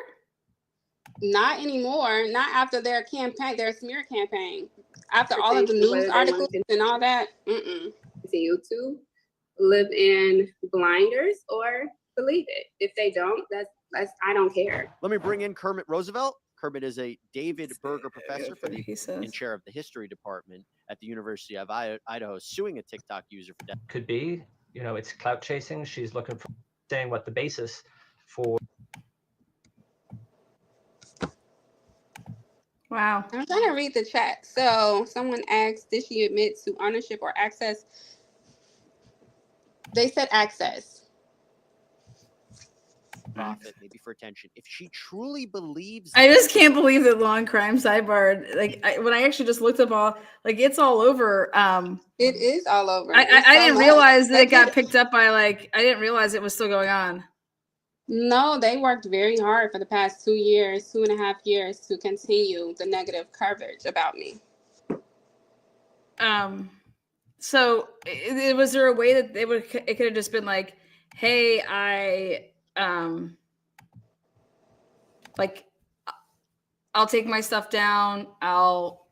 Not anymore. Not after their campaign, their smear campaign. After all of the news articles and all that. Continue to live in blinders or believe it. If they don't, that's I don't care. Let me bring in Kermit Roosevelt. Kermit is a David Berger professor for He says. and chair of the history department at the University of Idaho, suing a TikTok user for could be, it's clout chasing. She's looking for saying what the basis for. Wow. I'm trying to read the chat. So someone asked, did she admit to ownership or access? They said access. profit, maybe for attention. If she truly believes, I just can't believe that Long Crime Sidebar. Like when I actually just looked up all, like it's all over. It is all over. I didn't realize that it got That's picked up by I didn't realize it was still going on. No, they worked very hard for the past 2 years, 2.5 years to continue the negative coverage about me. So was there a way that it could have just been like, hey, I'll take my stuff down. I'll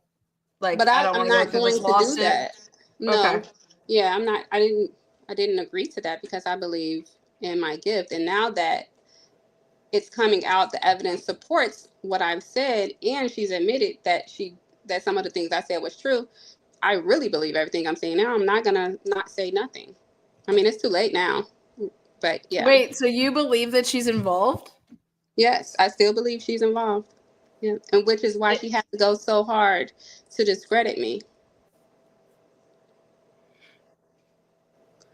But I'm not going to do that. No. Okay. Yeah, I'm not. I didn't agree to that because I believe in my gift. And now that it's coming out, the evidence supports what I've said, and she's admitted that some of the things I said was true. I really believe everything I'm saying now. I'm not gonna not say nothing. I mean, it's too late now. But yeah. Wait, so you believe that she's involved? Yes, I still believe she's involved. Yeah. And which is why she had to go so hard to discredit me.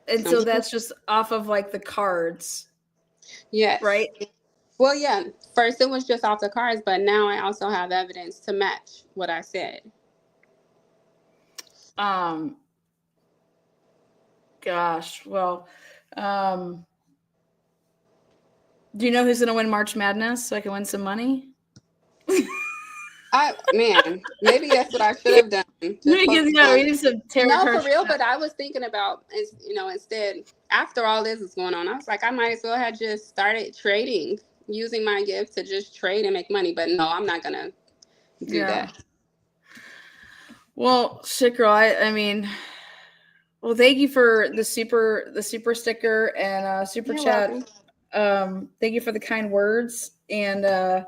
And so that's just off of the cards. Yes. Right? Well, yeah. First it was just off the cards, but now I also have evidence to match what I said. Gosh. Well, do you know who's gonna win March Madness so I can win some money? Maybe that's what I should have done. We need some No, for real. But I was thinking about, instead, after all this is going on, I was like, I might as well have just started trading, using my gift to just trade and make money. But no, I'm not gonna do that. Well, shit, girl. I mean, well, thank you for the super sticker and super You're chat. welcome. Thank you for the kind words, and I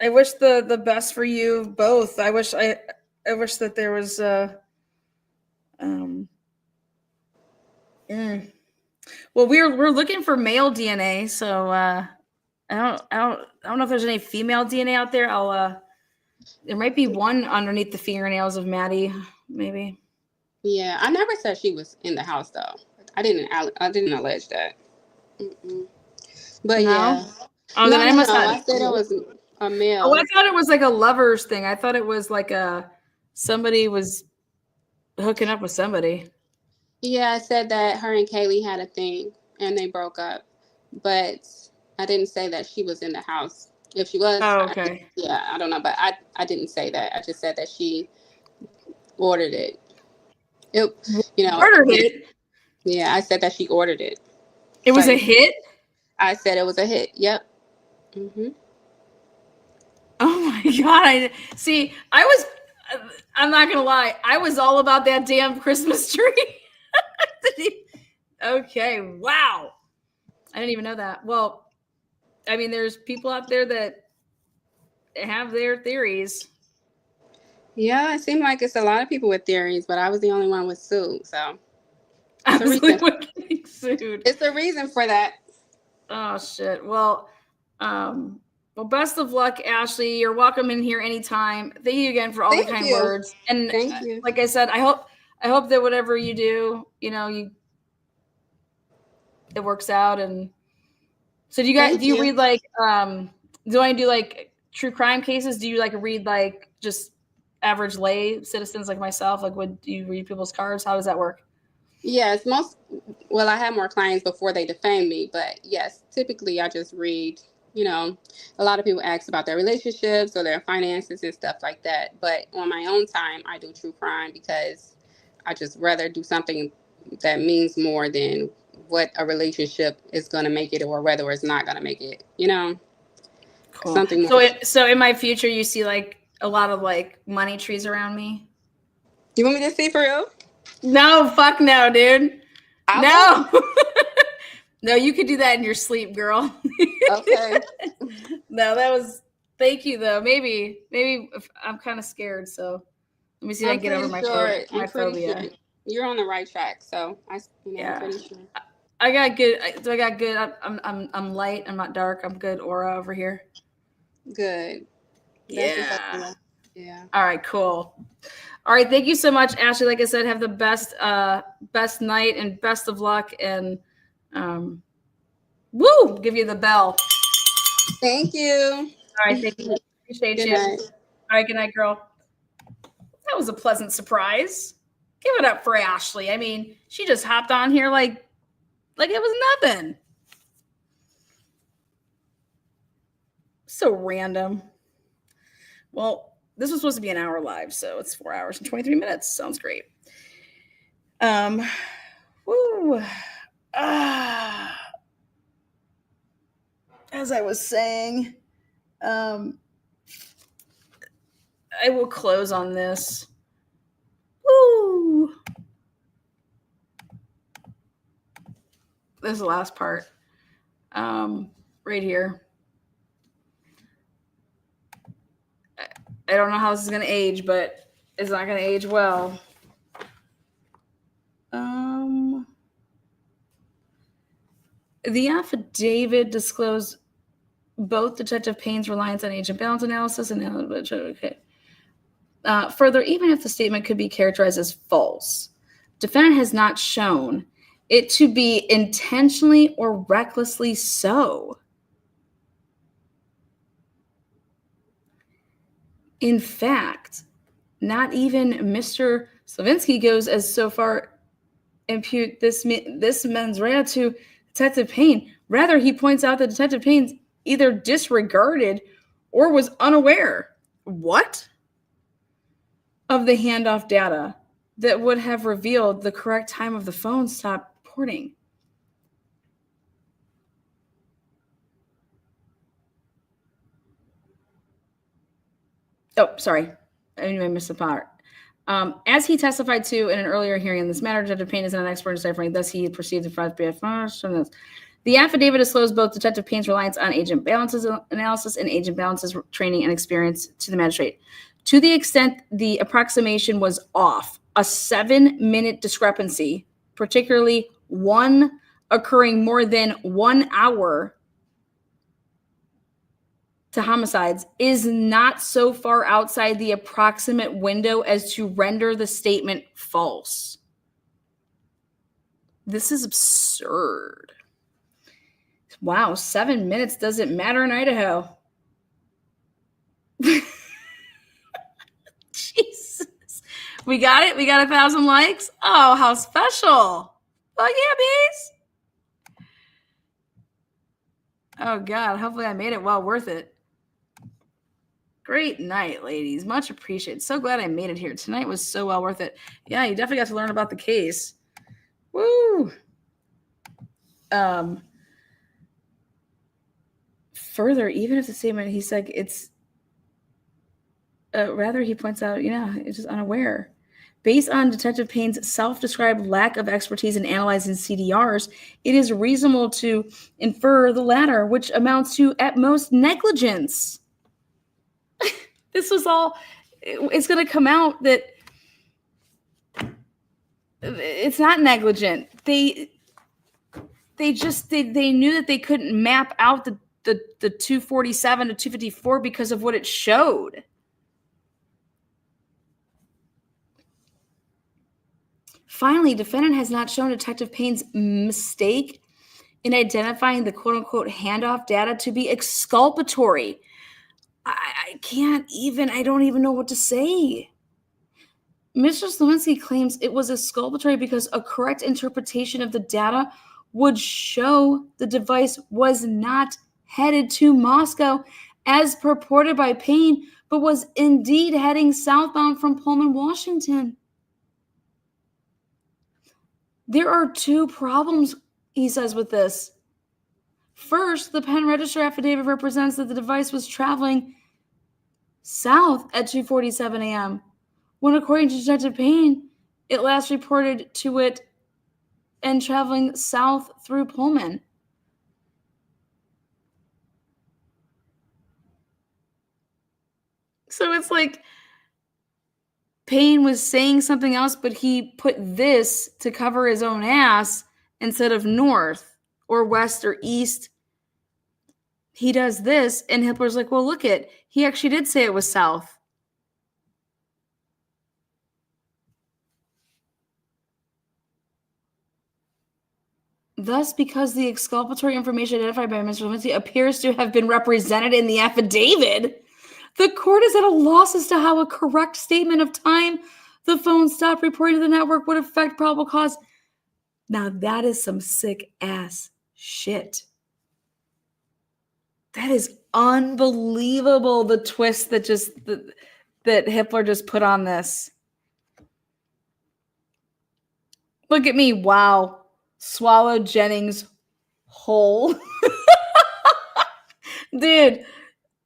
wish the best for you both. I wish that there was well, we're looking for male DNA, so I don't know if there's any female DNA out there. There might be one underneath the fingernails of Maddie, maybe. Yeah, I never said she was in the house though. I didn't allege that. Mm-mm. But No? yeah. Oh, then I must have. I said it was a male. Oh, I thought it was like a lovers thing. I thought it was like somebody was hooking up with somebody. Yeah, I said that her and Kaylee had a thing and they broke up, but I didn't say that she was in the house. If she was, Oh, okay. I don't know, but I didn't say that. I just said that she ordered it. It, Ordered it. Yeah, I said that she ordered it. It was But a hit. I said it was a hit. Yep. Oh my god! See, I'm not gonna lie. I was all about that damn Christmas tree. Okay, wow. I didn't even know that. Well, I mean, there's people out there that have their theories. Yeah, it seemed like it's a lot of people with theories, but I was the only one with sued. So I it's a was the only reason. one getting sued. It's a reason for that. Oh shit. Well, best of luck, Ashley. You're welcome in here anytime. Thank you again for all the Thank kind you. words. And Thank you. like I said, I hope that whatever you do, it works out. And so do you read like do I do like true crime cases? Do you like read like just average lay citizens like myself? Like, would you read people's cards? How does that work? Yes, I had more clients before they defamed me, but yes, typically I just read, a lot of people ask about their relationships or their finances and stuff like that. But on my own time, I do true crime because I just rather do something that means more than what a relationship is going to make it or whether it's not going to make it, Cool. Something more. So in my future, you see like a lot of like money trees around me. You want me to see for real? No, fuck no, dude. I No. No, you could do that in your sleep, girl. Okay. No, thank you though. Maybe if, I'm kind of scared, so let me see if I can get over my phobia. Sure you're on the right track. So Yeah. I'm pretty sure. I got good. I'm light. I'm not dark. I'm good aura over here. Good. Yeah. Yeah. All right, cool. All right, thank you so much, Ashley. Like I said, have the best night and best of luck, and give you the bell. Thank you. All right, thank you. Appreciate Good you. night. All right, good night, girl. That was a pleasant surprise. Give it up for Ashley. I mean, she just hopped on here like it was nothing. So random. Well, this was supposed to be an hour live, so it's 4 hours and 23 minutes. Sounds great. Woo. As I was saying, I will close on this. Woo. This is the last part. Right here. I don't know how this is going to age, but it's not going to age well. The affidavit disclosed both Detective Payne's reliance on agent balance analysis and further, even if the statement could be characterized as false, defendant has not shown it to be intentionally or recklessly so. In fact, not even Mr. Slavinsky goes as so far impute this mens rea to Detective Payne. Rather, he points out that Detective Payne either disregarded or was unaware. What? Of the handoff data that would have revealed the correct time of the phone stop porting. Oh, sorry. I missed the part. As he testified to in an earlier hearing in this matter, Detective Payne is not an expert in deciphering, thus he proceeds to the affidavit disclosed both Detective Payne's reliance on agent balances analysis and agent balances training and experience to the magistrate. To the extent the approximation was off, a 7-minute discrepancy, particularly one occurring more than 1 hour to homicides, is not so far outside the approximate window as to render the statement false. This is absurd. Wow, 7 minutes doesn't matter in Idaho. Jesus. We got it? We got 1,000 likes? Oh, how special. Oh, yeah, bees. Oh, God. Hopefully I made it well worth it. Great night, ladies. Much appreciated. So glad I made it here. Tonight was so well worth it. Yeah, you definitely got to learn about the case. Woo! Further, even if the statement, he's like, it's rather, he points out, it's just unaware. Based on Detective Payne's self-described lack of expertise in analyzing CDRs, it is reasonable to infer the latter, which amounts to, at most, negligence. This was all, it's going to come out that it's not negligent. They knew that they couldn't map out the 247 to 254 because of what it showed. Finally, defendant has not shown Detective Payne's mistake in identifying the quote-unquote handoff data to be exculpatory. I don't even know what to say. Mr. Slowinski claims it was exculpatory because a correct interpretation of the data would show the device was not headed to Moscow as purported by Payne, but was indeed heading southbound from Pullman, Washington. There are two problems, he says, with this. First, the pen register affidavit represents that the device was traveling south at 2:47 a.m., when, according to Detective Payne, it last reported to it and traveling south through Pullman. So it's like Payne was saying something else, but he put this to cover his own ass instead of north or west or east. He does this, and Hitler's like, well, look it. He actually did say it was south. Thus, because the exculpatory information identified by Mr. Lewinsky appears to have been represented in the affidavit, the court is at a loss as to how a correct statement of time the phone stopped reporting to the network would affect probable cause. Now, that is some sick-ass shit. That is unbelievable, the twist that Hitler just put on this. Look at me. Wow. Swallowed Jennings whole. Dude,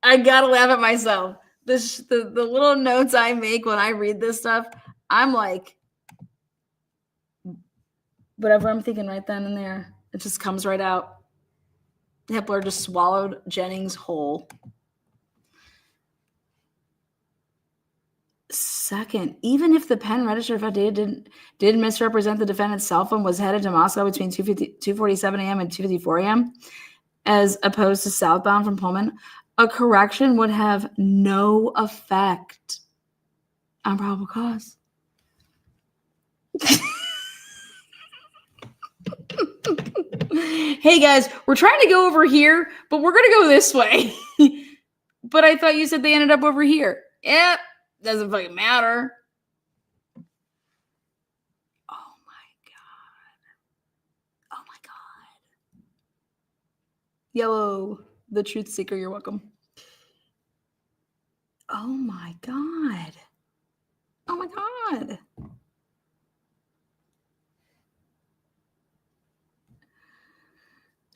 I gotta laugh at myself. The little notes I make when I read this stuff, I'm like, whatever I'm thinking right then and there, it just comes right out. Hitler just swallowed Jennings whole. Second, even if the pen register affidavit did misrepresent the defendant's cell phone was headed to Moscow between 2:47 a.m. and 2:54 a.m., as opposed to southbound from Pullman, a correction would have no effect on probable cause. Hey guys, we're trying to go over here, but we're going to go this way. But I thought you said they ended up over here. Yep, doesn't fucking matter. Oh my God. Oh my God. Yellow, the truth seeker, you're welcome. Oh my God. Oh my God.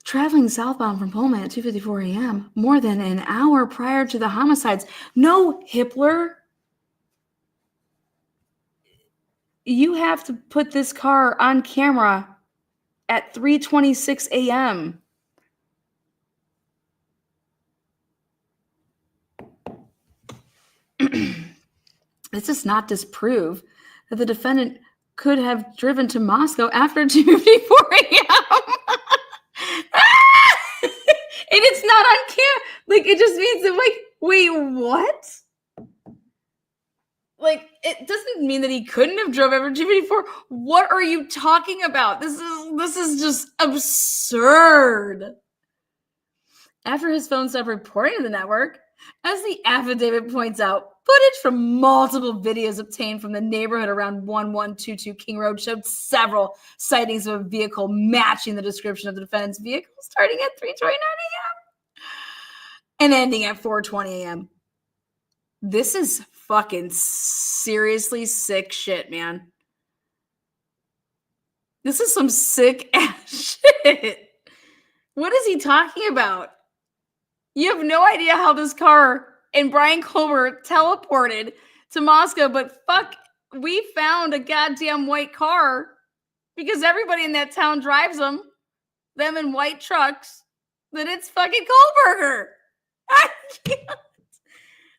Traveling southbound from Pullman at 2:54 a.m., more than an hour prior to the homicides. No, Hitler. You have to put this car on camera at 3:26 a.m. This does not disprove that the defendant could have driven to Moscow after 2:54 a.m. And it's not on camera. Like, it just means that, like, wait, what? Like, it doesn't mean that he couldn't have drove after 2:54. What are you talking about? This is just absurd. After his phone stopped reporting to the network, as the affidavit points out, footage from multiple videos obtained from the neighborhood around 1122 King Road showed several sightings of a vehicle matching the description of the defendant's vehicle, starting at 3:29 a.m. and ending at 4:20 a.m. This is fucking seriously sick shit, man. This is some sick ass shit. What is he talking about? You have no idea how this car and Bryan Kohberger teleported to Moscow, but fuck, we found a goddamn white car because everybody in that town drives them in white trucks, that it's fucking Kohberger. I can't.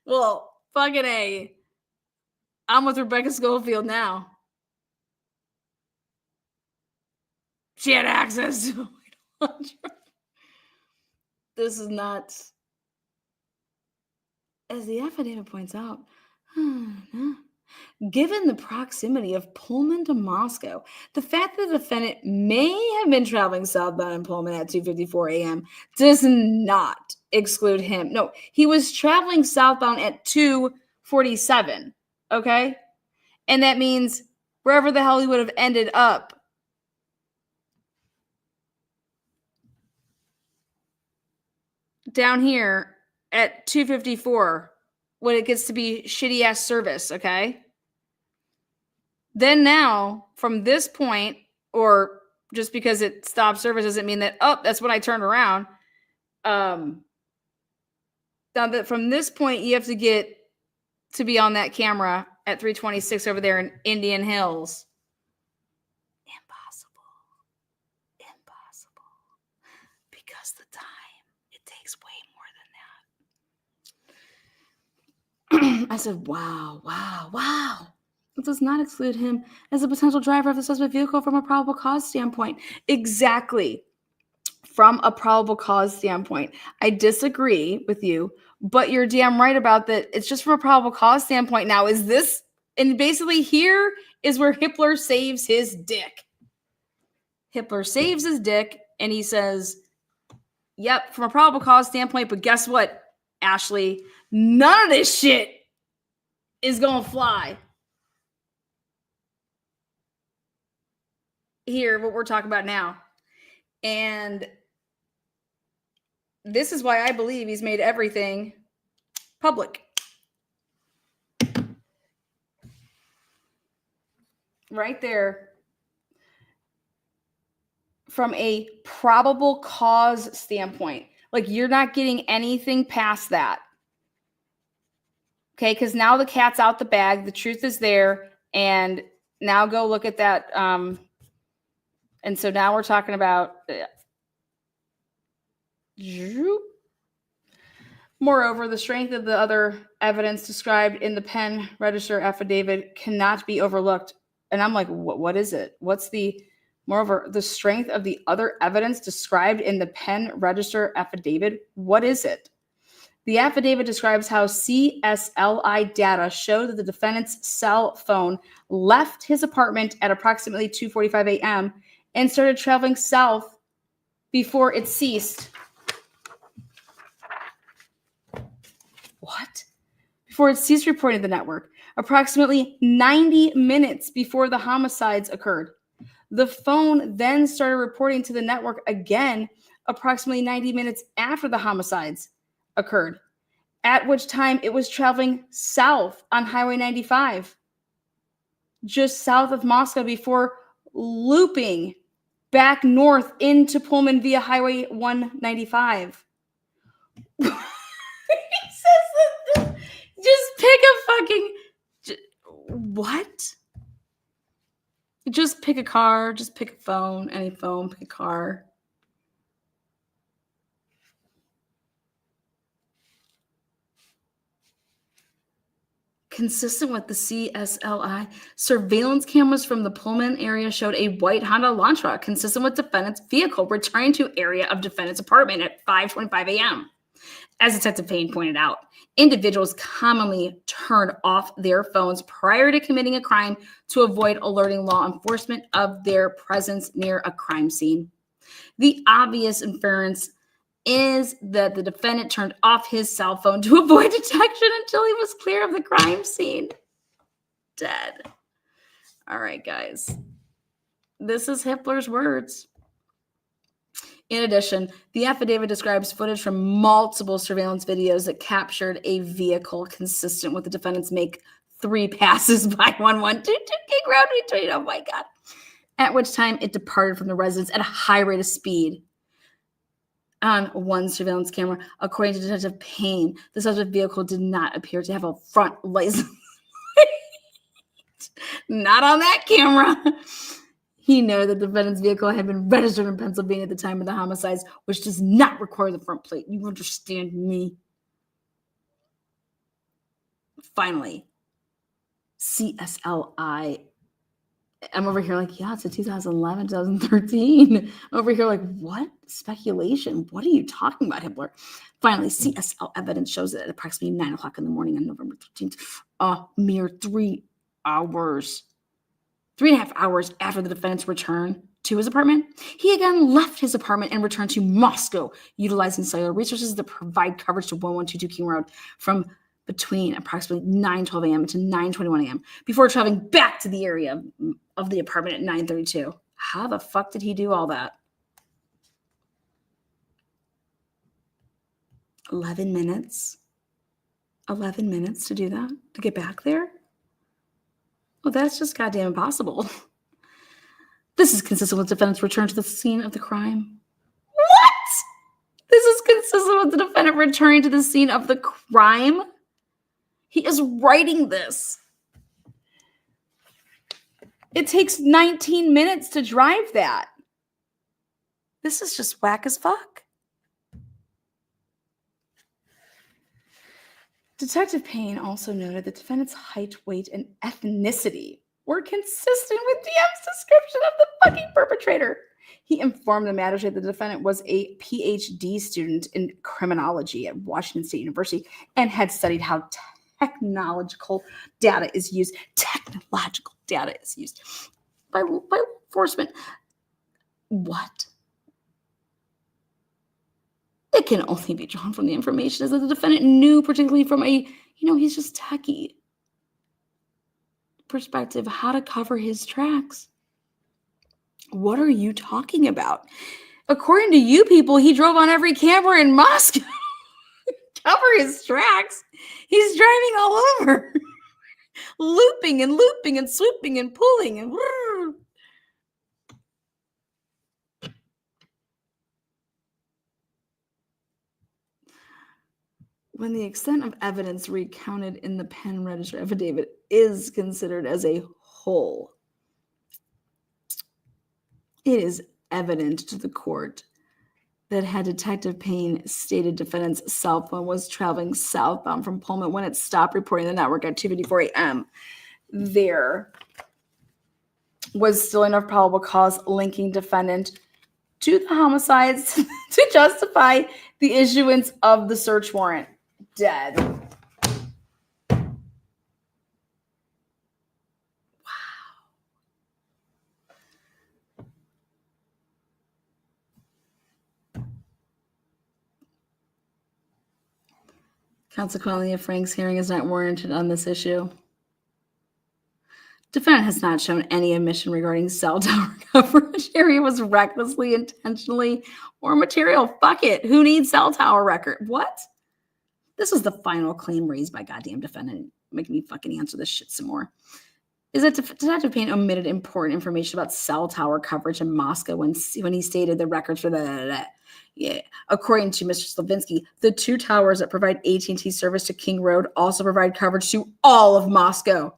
Well, fucking A. I'm with Rebecca Schofield now. She had access to a white truck. This is nuts. As the affidavit points out, given the proximity of Pullman to Moscow, the fact that the defendant may have been traveling southbound in Pullman at 2:54 a.m. does not exclude him. No, he was traveling southbound at 2:47, okay? And that means wherever the hell he would have ended up. Down here at 2:54 when it gets to be shitty ass service, okay? Then now from this point, or just because it stopped service doesn't mean that, oh, that's when I turned around. Now that from this point you have to get to be on that camera at 326 over there in Indian Hills. Impossible. Because the time, it takes way more than that. I said, wow. It does not exclude him as a potential driver of the suspect vehicle from a probable cause standpoint. Exactly. From a probable cause standpoint. I disagree with you, but you're damn right about that. It's just from a probable cause standpoint. Now, is this, and basically here is where Hitler saves his dick. Hitler saves his dick and he says, yep, from a probable cause standpoint, but guess what, Ashley? None of this shit is going to fly. Here, what we're talking about now. And this is why I believe he's made everything public. Right there. From a probable cause standpoint. Like, you're not getting anything past that. Okay, because now the cat's out the bag. The truth is there. And now go look at that. And so now we're talking about... Moreover, the strength of the other evidence described in the pen register affidavit cannot be overlooked. And I'm like, what is it? What's the... Moreover, the strength of the other evidence described in the pen register affidavit, what is it? The affidavit describes how CSLI data showed that the defendant's cell phone left his apartment at approximately 2:45 a.m. and started traveling south before it ceased. What? Before it ceased reporting the network, approximately 90 minutes before the homicides occurred. The phone then started reporting to the network again approximately 90 minutes after the homicides occurred, at which time it was traveling south on Highway 95, just south of Moscow, before looping back north into Pullman via Highway 195. He says that just pick a fucking... What? Just pick a car, just pick a phone, any phone, pick a car. Consistent with the CSLI, surveillance cameras from the Pullman area showed a white Honda Elantra consistent with defendant's vehicle returning to area of defendant's apartment at 5:25 a.m. As Detective Payne pointed out, individuals commonly turn off their phones prior to committing a crime to avoid alerting law enforcement of their presence near a crime scene. The obvious inference is that the defendant turned off his cell phone to avoid detection until he was clear of the crime scene. Dead. All right, guys. This is Hitler's words. In addition, the affidavit describes footage from multiple surveillance videos that captured a vehicle consistent with the defendant's make 3 passes by 112 King Road between. Oh my God. At which time it departed from the residence at a high rate of speed. On one surveillance camera, according to Detective Payne, the subject vehicle did not appear to have a front license plate. Not on that camera. He noted that the defendant's vehicle had been registered in Pennsylvania at the time of the homicides, which does not require the front plate. You understand me? Finally, CSLI. I'm over here like, yeah, it's a 2011, 2013. I'm over here like, what? Speculation. What are you talking about, Hibbler? Finally, CSL evidence shows that at approximately 9 o'clock in the morning on November 13th, a mere 3 hours, 3.5 hours after the defendant's return to his apartment, he again left his apartment and returned to Moscow, utilizing cellular resources that provide coverage to 1122 King Road from between approximately 9:12 a.m. to 9:21 a.m. before traveling back to the area of the apartment at 9:32. How the fuck did he do all that? 11 minutes? 11 minutes to do that? To get back there? Well, that's just goddamn impossible. This is consistent with the defendant's return to the scene of the crime. What? This is consistent with the defendant returning to the scene of the crime? He is writing this. It takes 19 minutes to drive that. This is just whack as fuck. Detective Payne also noted the defendant's height, weight, and ethnicity were consistent with DM's description of the fucking perpetrator. He informed the magistrate the defendant was a PhD student in criminology at Washington State University and had studied how technological data is used. Technological data is used by enforcement. What? It can only be drawn from the information as that the defendant knew, particularly from a, he's just techie perspective, how to cover his tracks. What are you talking about? According to you people, he drove on every camera in Moscow. Cover his tracks. He's driving all over. Looping and looping and swooping and pulling and when the extent of evidence recounted in the pen register affidavit is considered as a whole, it is evident to the court that had Detective Payne stated defendant's cell phone was traveling southbound from Pullman when it stopped reporting the network at 2:54 a.m., there was still enough probable cause linking defendant to the homicides to justify the issuance of the search warrant. Dead. Wow. Consequently, a Frank's hearing is not warranted on this issue. Defendant has not shown any admission regarding cell tower coverage. Area was recklessly, intentionally, or material. Fuck it. Who needs cell tower record? What? This was the final claim raised by goddamn defendant. Make me fucking answer this shit some more. Is that Detective Payne omitted important information about cell tower coverage in Moscow when he stated the records for the yeah. According to Mr. Slavinsky, the 2 towers that provide AT&T service to King Road also provide coverage to all of Moscow,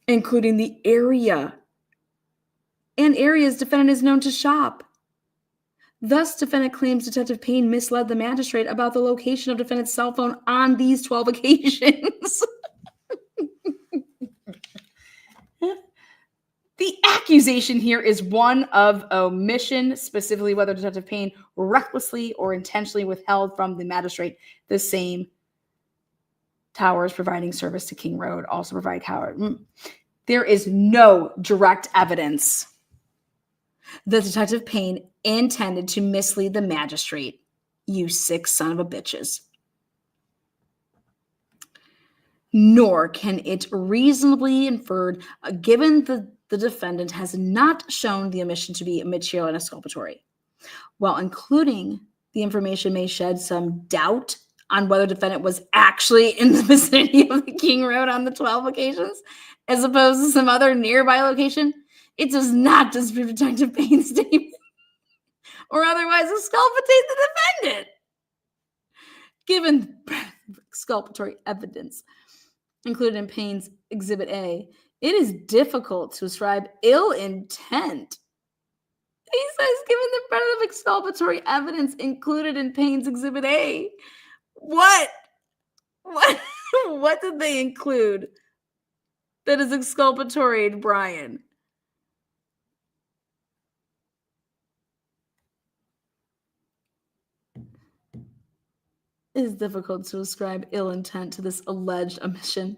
including the area and areas defendant is known to shop. Thus, defendant claims Detective Payne misled the magistrate about the location of defendant's cell phone on these 12 occasions. The accusation here is one of omission, specifically whether Detective Payne recklessly or intentionally withheld from the magistrate the same towers providing service to King Road also provide coverage. There is no direct evidence that Detective Payne intended to mislead the magistrate. You sick son of a bitches. Nor can it reasonably inferred, given the the defendant has not shown the omission to be material and exculpatory. While including the information may shed some doubt on whether the defendant was actually in the vicinity of the King Road on the 12 occasions, as opposed to some other nearby location, it does not disprove Detective Payne's statement or otherwise exculpate the defendant. Given exculpatory evidence included in Payne's Exhibit A, it is difficult to ascribe ill intent. He says, given the breadth of exculpatory evidence included in Payne's Exhibit A. What did they include that is exculpatory to Bryan? It is difficult to ascribe ill intent to this alleged omission.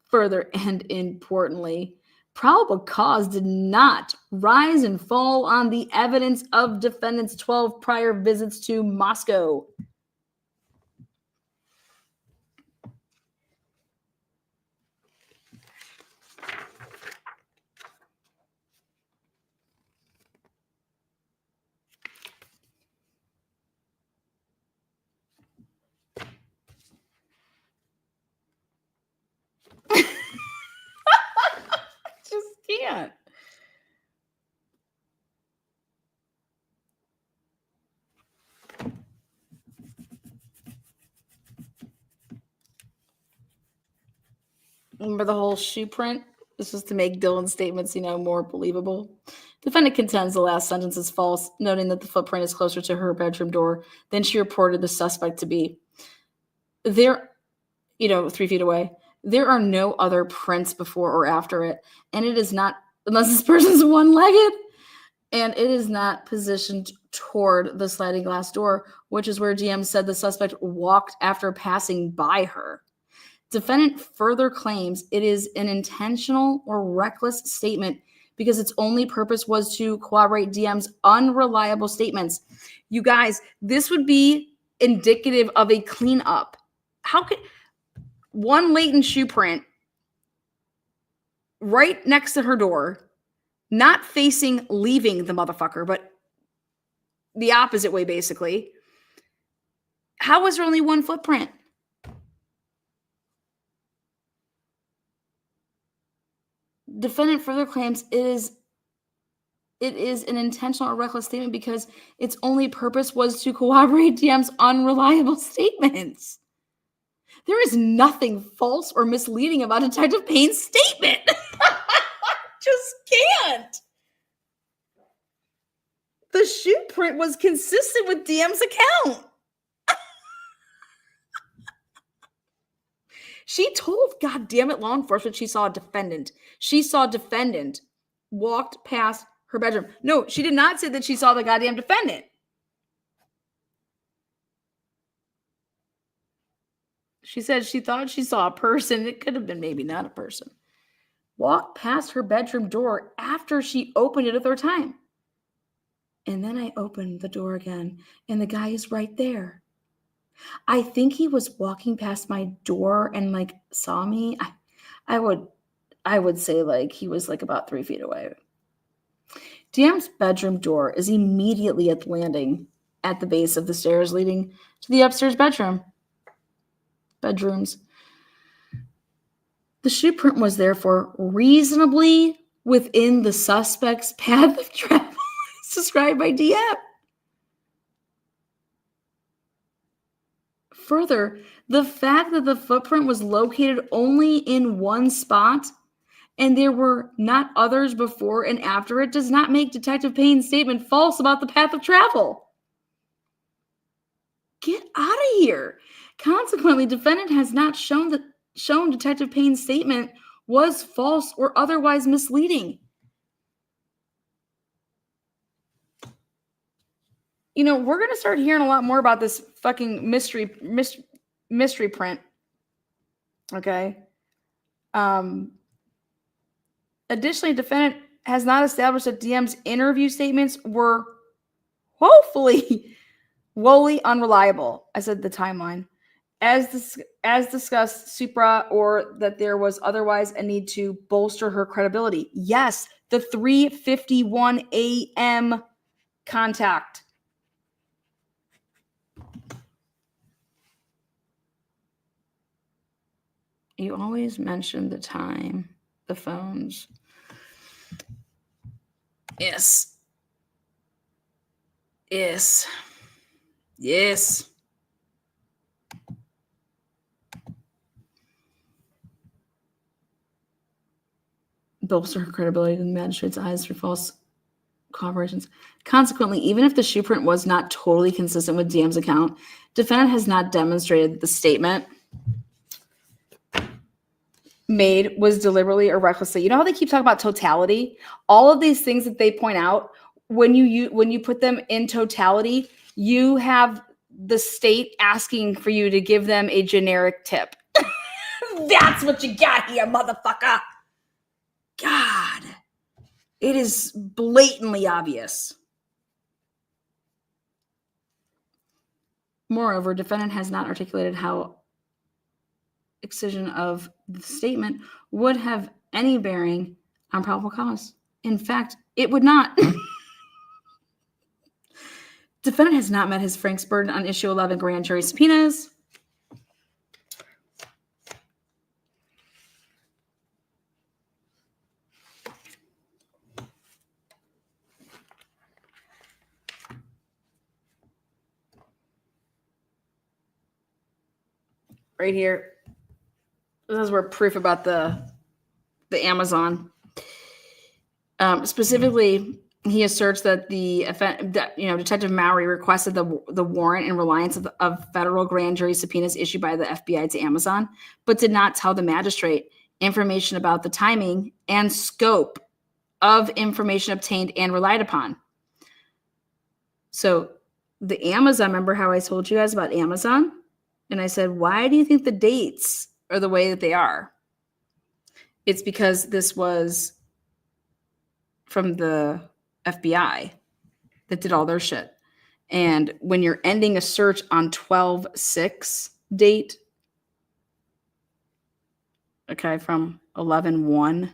Further and importantly, probable cause did not rise and fall on the evidence of defendant's 12 prior visits to Moscow. Just can't. Remember the whole shoe print? This was to make Dylan's statements, more believable. Defendant contends the last sentence is false, noting that the footprint is closer to her bedroom door than she reported the suspect to be. There, 3 feet away. There are no other prints before or after it, and it is not, unless this person's one-legged, and it is not positioned toward the sliding glass door, which is where DM said the suspect walked after passing by her. Defendant further claims it is an intentional or reckless statement because its only purpose was to corroborate DM's unreliable statements. You guys, this would be indicative of a cleanup. How could one latent shoe print right next to her door, not facing leaving the motherfucker, but the opposite way, basically? How was there only one footprint? Defendant further claims it is an intentional or reckless statement because its only purpose was to corroborate DM's unreliable statements. There is nothing false or misleading about Detective Payne's statement. Just can't. The shoe print was consistent with DM's account. She told, goddammit, law enforcement she saw a defendant. She saw a defendant walked past her bedroom. No, she did not say that she saw the goddamn defendant. She said she thought she saw a person. It could have been maybe not a person. Walked past her bedroom door after she opened it a third time. And then I opened the door again, and the guy is right there. I think he was walking past my door and saw me. I would say he was about 3 feet away. DM's bedroom door is immediately at the landing at the base of the stairs leading to the upstairs bedrooms. The shoe print was therefore reasonably within the suspect's path of travel as described by DM. Further, the fact that the footprint was located only in one spot and there were not others before and after it does not make Detective Payne's statement false about the path of travel. Get out of here. Consequently, defendant has not shown Detective Payne's statement was false or otherwise misleading. We're going to start hearing a lot more about this fucking mystery print. Okay. Additionally, defendant has not established that DM's interview statements were hopefully wholly unreliable. I said the timeline. as discussed, supra, or that there was otherwise a need to bolster her credibility. Yes, the 3:51 a.m. contact. You always mention the time, the phones. Yes. Yes. Yes. Bolster her credibility in the magistrate's eyes through false corroborations. Consequently, even if the shoe print was not totally consistent with DM's account, defendant has not demonstrated that the statement made was deliberately or recklessly. You know how they keep talking about totality? All of these things that they point out, when you put them in totality, you have the state asking for you to give them a generic tip. That's what you got here, motherfucker. God, it is blatantly obvious. Moreover, defendant has not articulated how excision of the statement would have any bearing on probable cause. In fact, it would not. Defendant has not met his Frank's burden on issue 11 grand jury subpoenas. Right here. This is where proof about the Amazon. Specifically, he asserts that Detective Mowry requested the warrant in reliance of federal grand jury subpoenas issued by the FBI to Amazon, but did not tell the magistrate information about the timing and scope of information obtained and relied upon. So the Amazon, remember how I told you guys about Amazon? And I said, why do you think the dates are the way that they are? It's because this was from the FBI that did all their shit. And when you're ending a search on 12/6 date, okay, from 11/1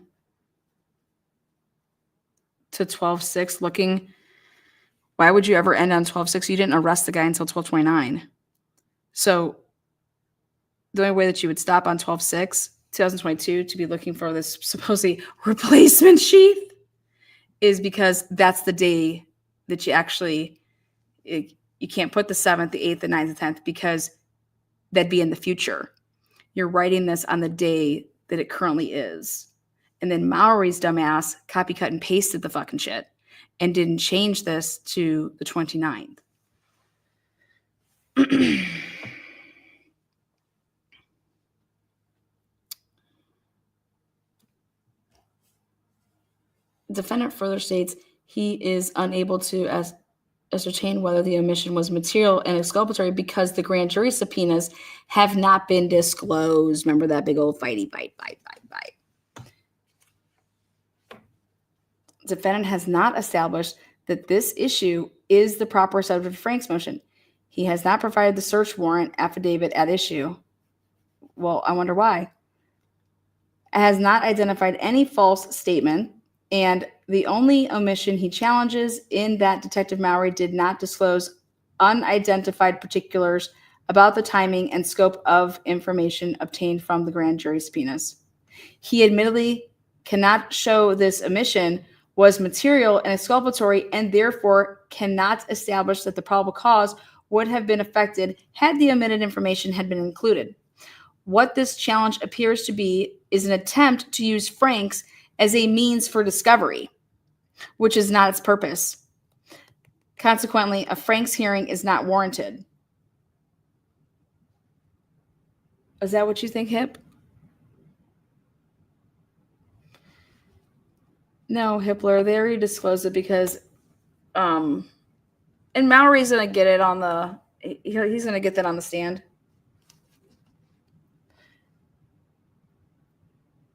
to 12/6 looking, why would you ever end on 12/6? You didn't arrest the guy until 12/29. So the only way that you would stop on 12/6, 2022 to be looking for this supposedly replacement sheath is because that's the day that you actually, you can't put the 7th, the 8th, the 9th, the 10th, because that'd be in the future. You're writing this on the day that it currently is. And then Mowry's dumbass copy cut and pasted the fucking shit and didn't change this to the 29th. Defendant further states he is unable to ascertain whether the omission was material and exculpatory because the grand jury subpoenas have not been disclosed. Remember that big old fight. Defendant has not established that this issue is the proper subject of Frank's motion. He has not provided the search warrant affidavit at issue. Well, I wonder why. It has not identified any false statement. And the only omission he challenges in that Detective Mowry did not disclose unidentified particulars about the timing and scope of information obtained from the grand jury subpoenas. He admittedly cannot show this omission was material and exculpatory and therefore cannot establish that the probable cause would have been affected had the omitted information had been included. What this challenge appears to be is an attempt to use Frank's as a means for discovery, which is not its purpose. Consequently, a Frank's hearing is not warranted. Is that what you think, Hip? No, Hippler, they already disclosed it because, and Mowry's going to get it on the, he's going to get that on the stand.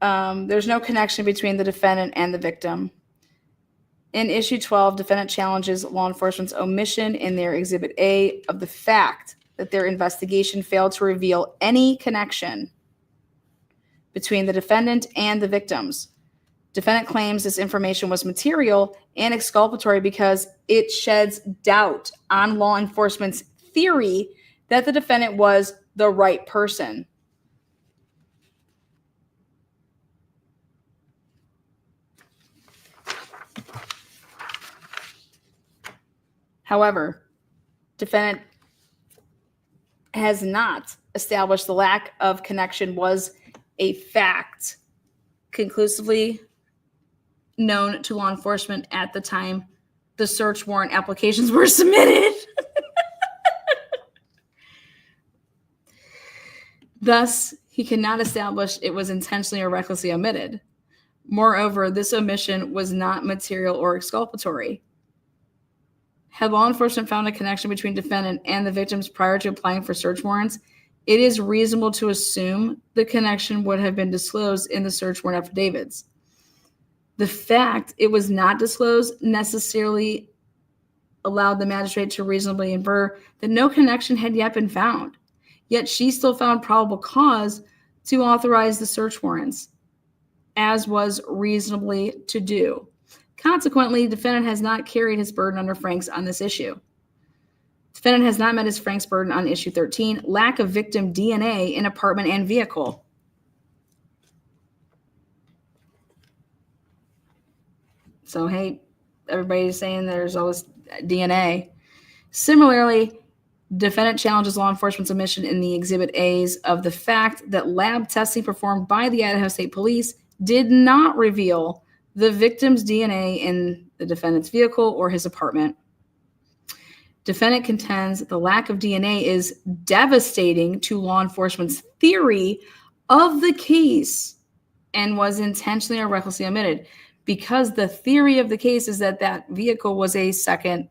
There's no connection between the defendant and the victim. In issue 12, defendant challenges law enforcement's omission in their exhibit A of the fact that their investigation failed to reveal any connection between the defendant and the victims. Defendant claims this information was material and exculpatory because it sheds doubt on law enforcement's theory that the defendant was the right person. However, defendant has not established the lack of connection was a fact conclusively known to law enforcement at the time the search warrant applications were submitted. Thus, he cannot establish it was intentionally or recklessly omitted. Moreover, this omission was not material or exculpatory. Had law enforcement found a connection between defendant and the victims prior to applying for search warrants, it is reasonable to assume the connection would have been disclosed in the search warrant affidavits. The fact it was not disclosed necessarily allowed the magistrate to reasonably infer that no connection had yet been found. Yet she still found probable cause to authorize the search warrants, as was reasonably to do. Consequently, defendant has not carried his burden under Franks on this issue. Defendant has not met his Franks burden on issue 13, lack of victim DNA in apartment and vehicle. So, hey, everybody's saying there's all this DNA. Similarly, defendant challenges law enforcement's omission in the Exhibit A's of the fact that lab testing performed by the Idaho State Police did not reveal the victim's DNA in the defendant's vehicle or his apartment. Defendant contends the lack of DNA is devastating to law enforcement's theory of the case and was intentionally or recklessly omitted, because the theory of the case is that that vehicle was a second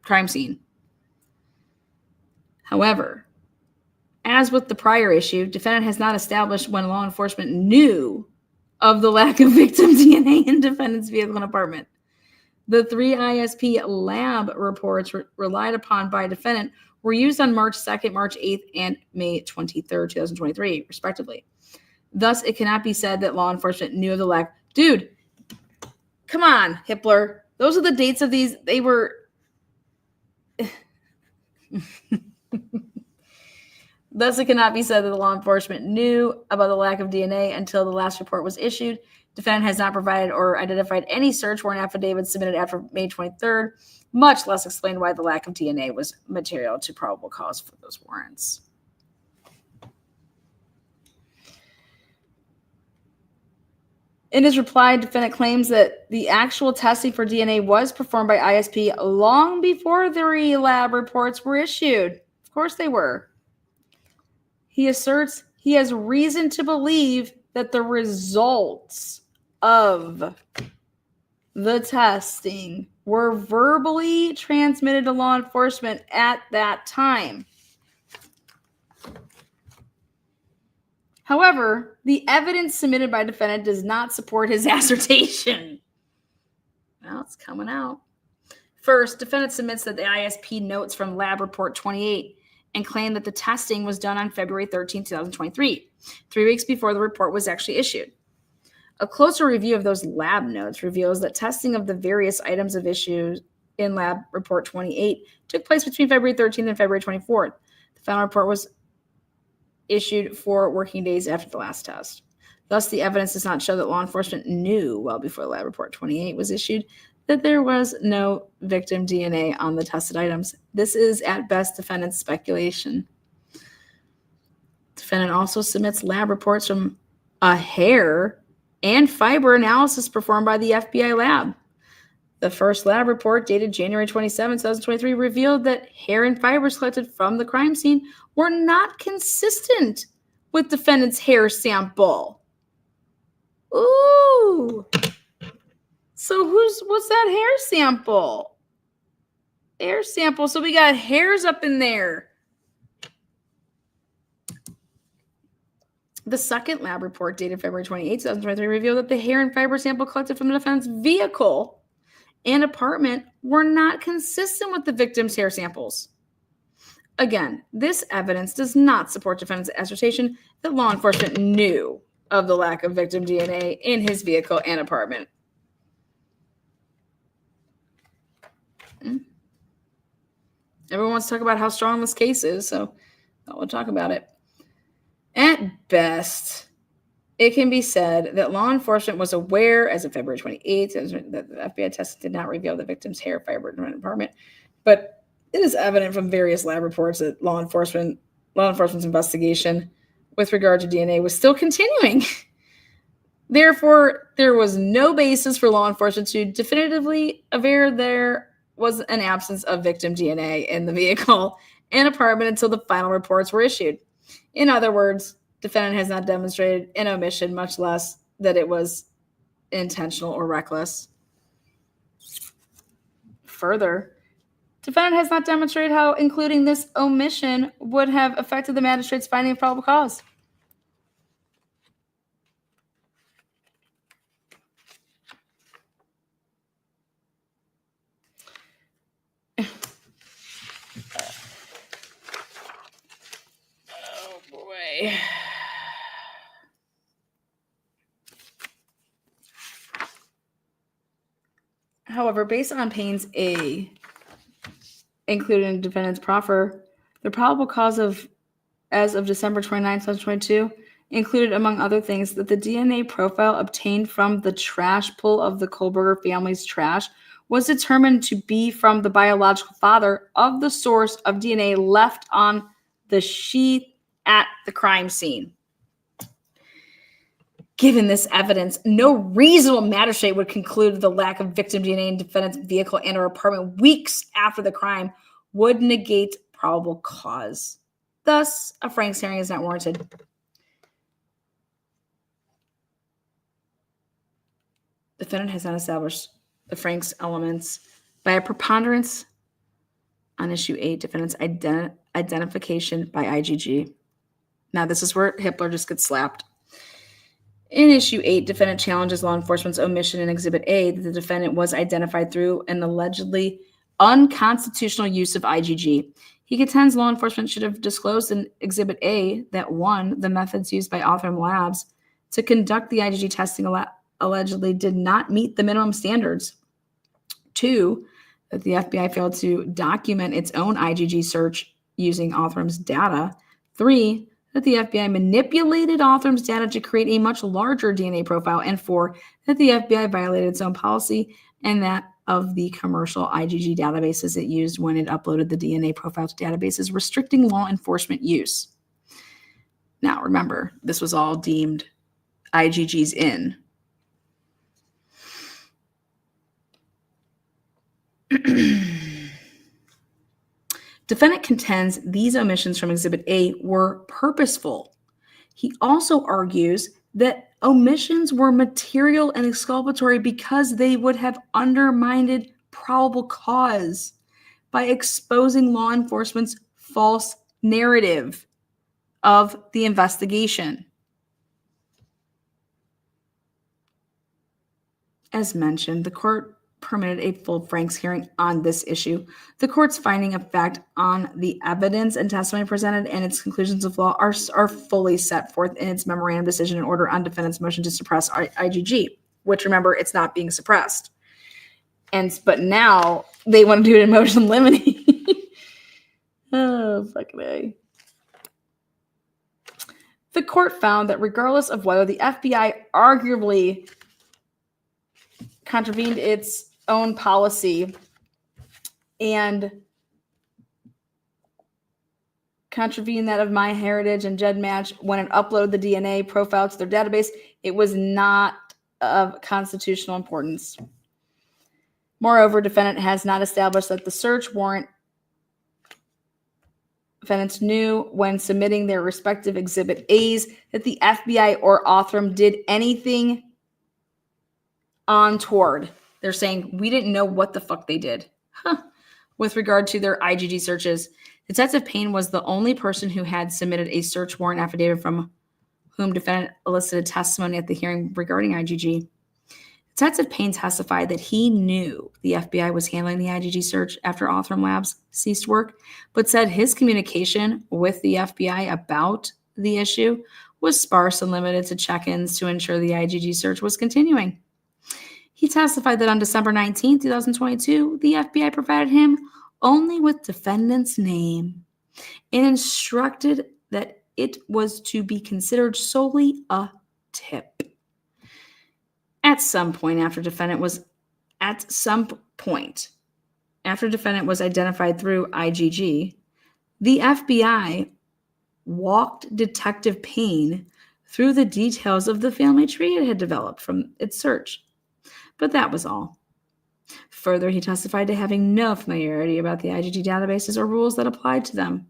crime scene. However, as with the prior issue, defendant has not established when law enforcement knew of the lack of victim DNA in defendant's vehicle and apartment. The 3 ISP lab reports relied upon by defendant were used on March 2nd, March 8th, and May 23rd, 2023, respectively. Thus, it cannot be said that law enforcement knew of the lack. Dude, come on, Hippler. Those are the dates of these. They were... Thus, it cannot be said that the law enforcement knew about the lack of DNA until the last report was issued. Defendant has not provided or identified any search warrant affidavits submitted after May 23rd, much less explained why the lack of DNA was material to probable cause for those warrants. In his reply, defendant claims that the actual testing for DNA was performed by ISP long before the lab reports were issued. Of course they were. He asserts he has reason to believe that the results of the testing were verbally transmitted to law enforcement at that time. However, the evidence submitted by defendant does not support his assertion. Well, it's coming out. First, defendant submits that the ISP notes from lab report 28 and claimed that the testing was done on February 13, 2023, 3 weeks before the report was actually issued. A closer review of those lab notes reveals that testing of the various items of issue in lab report 28 took place between February 13th and February 24th. The final report was issued 4 working days after the last test. Thus, the evidence does not show that law enforcement knew well before lab report 28 was issued that there was no victim DNA on the tested items. This is at best defendant's speculation. Defendant also submits lab reports from a hair and fiber analysis performed by the FBI lab. The first lab report, dated January 27, 2023, revealed that hair and fibers collected from the crime scene were not consistent with defendant's hair sample. Ooh. So what's that hair sample? Hair sample. So we got hairs up in there. The second lab report, dated February 28, 2023, revealed that the hair and fiber sample collected from the defendant's vehicle and apartment were not consistent with the victim's hair samples. Again, this evidence does not support defendant's assertion that law enforcement knew of the lack of victim DNA in his vehicle and apartment. Everyone wants to talk about how strong this case is, so we'll talk about it. At best, it can be said that law enforcement was aware as of February 28th that the FBI test did not reveal the victim's hair fiber in an apartment, but it is evident from various lab reports that law enforcement's investigation with regard to DNA was still continuing. Therefore, there was no basis for law enforcement to definitively aver there was an absence of victim DNA in the vehicle and apartment until the final reports were issued. In other words, defendant has not demonstrated an omission, much less that it was intentional or reckless. Further, defendant has not demonstrated how including this omission would have affected the magistrate's finding of probable cause. Oh boy. However, based on Payne's A, included in defendant's proffer, the probable cause as of December 29, 2022, included, among other things, that the DNA profile obtained from the trash pull of the Kohberger family's trash was determined to be from the biological father of the source of DNA left on the sheet at the crime scene. Given this evidence, no reasonable magistrate would conclude the lack of victim DNA in defendant's vehicle and or apartment weeks after the crime would negate probable cause. Thus, a Franks hearing is not warranted. Defendant has not established the Franks elements by a preponderance on issue 8, defendant's identification by IgG. Now, this is where Hitler just gets slapped. In issue 8, defendant challenges law enforcement's omission in Exhibit A that the defendant was identified through an allegedly unconstitutional use of IgG. He contends law enforcement should have disclosed in Exhibit A that 1, the methods used by Authrum Labs to conduct the IgG testing allegedly did not meet the minimum standards. 2, that the FBI failed to document its own IgG search using Authrum's data. 3, that the FBI manipulated Authrum's data to create a much larger DNA profile. And 4, that the FBI violated its own policy and that of the commercial IgG databases it used when it uploaded the DNA profile to databases, restricting law enforcement use. Now, remember, this was all deemed IgG's in. Defendant contends these omissions from Exhibit A were purposeful. He also argues that omissions were material and exculpatory because they would have undermined probable cause by exposing law enforcement's false narrative of the investigation. As mentioned, the court permitted a full Franks hearing on this issue. The court's finding of fact on the evidence and testimony presented and its conclusions of law are fully set forth in its memorandum decision and order on defendant's motion to suppress IgG, which, remember, it's not being suppressed. But now they want to do it in motion limine. Oh, fucking A. The court found that regardless of whether the FBI arguably contravened its own policy and contravened that of MyHeritage and GEDmatch when it uploaded the DNA profile to their database, it was not of constitutional importance. Moreover, defendant has not established that the search warrant defendants knew when submitting their respective Exhibit A's that the FBI or Authrum did anything untoward. They're saying, we didn't know what the fuck they did. With regard to their IgG searches, Detective Payne was the only person who had submitted a search warrant affidavit from whom defendant elicited testimony at the hearing regarding IgG. Detective Payne testified that he knew the FBI was handling the IgG search after Othram Labs ceased work, but said his communication with the FBI about the issue was sparse and limited to check-ins to ensure the IgG search was continuing. He testified that on December 19, 2022, the FBI provided him only with defendant's name and instructed that it was to be considered solely a tip. At some point after defendant was identified through IgG, the FBI walked Detective Payne through the details of the family tree it had developed from its search. But that was all. Further, he testified to having no familiarity about the IgG databases or rules that applied to them.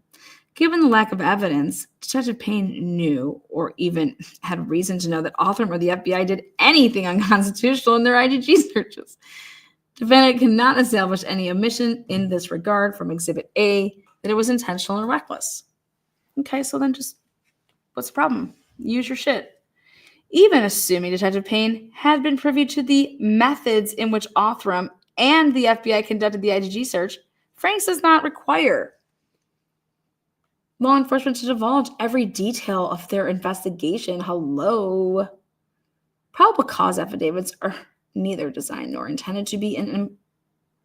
Given the lack of evidence, Detective Payne knew, or even had reason to know, that Othram or the FBI did anything unconstitutional in their IgG searches. Defendant cannot establish any omission in this regard from Exhibit A that it was intentional or reckless. Okay, so then just, what's the problem? Use your shit. Even assuming Detective Payne had been privy to the methods in which Othram and the FBI conducted the IgG search, Franks does not require law enforcement to divulge every detail of their investigation. Hello. Probable cause affidavits are neither designed nor intended to be an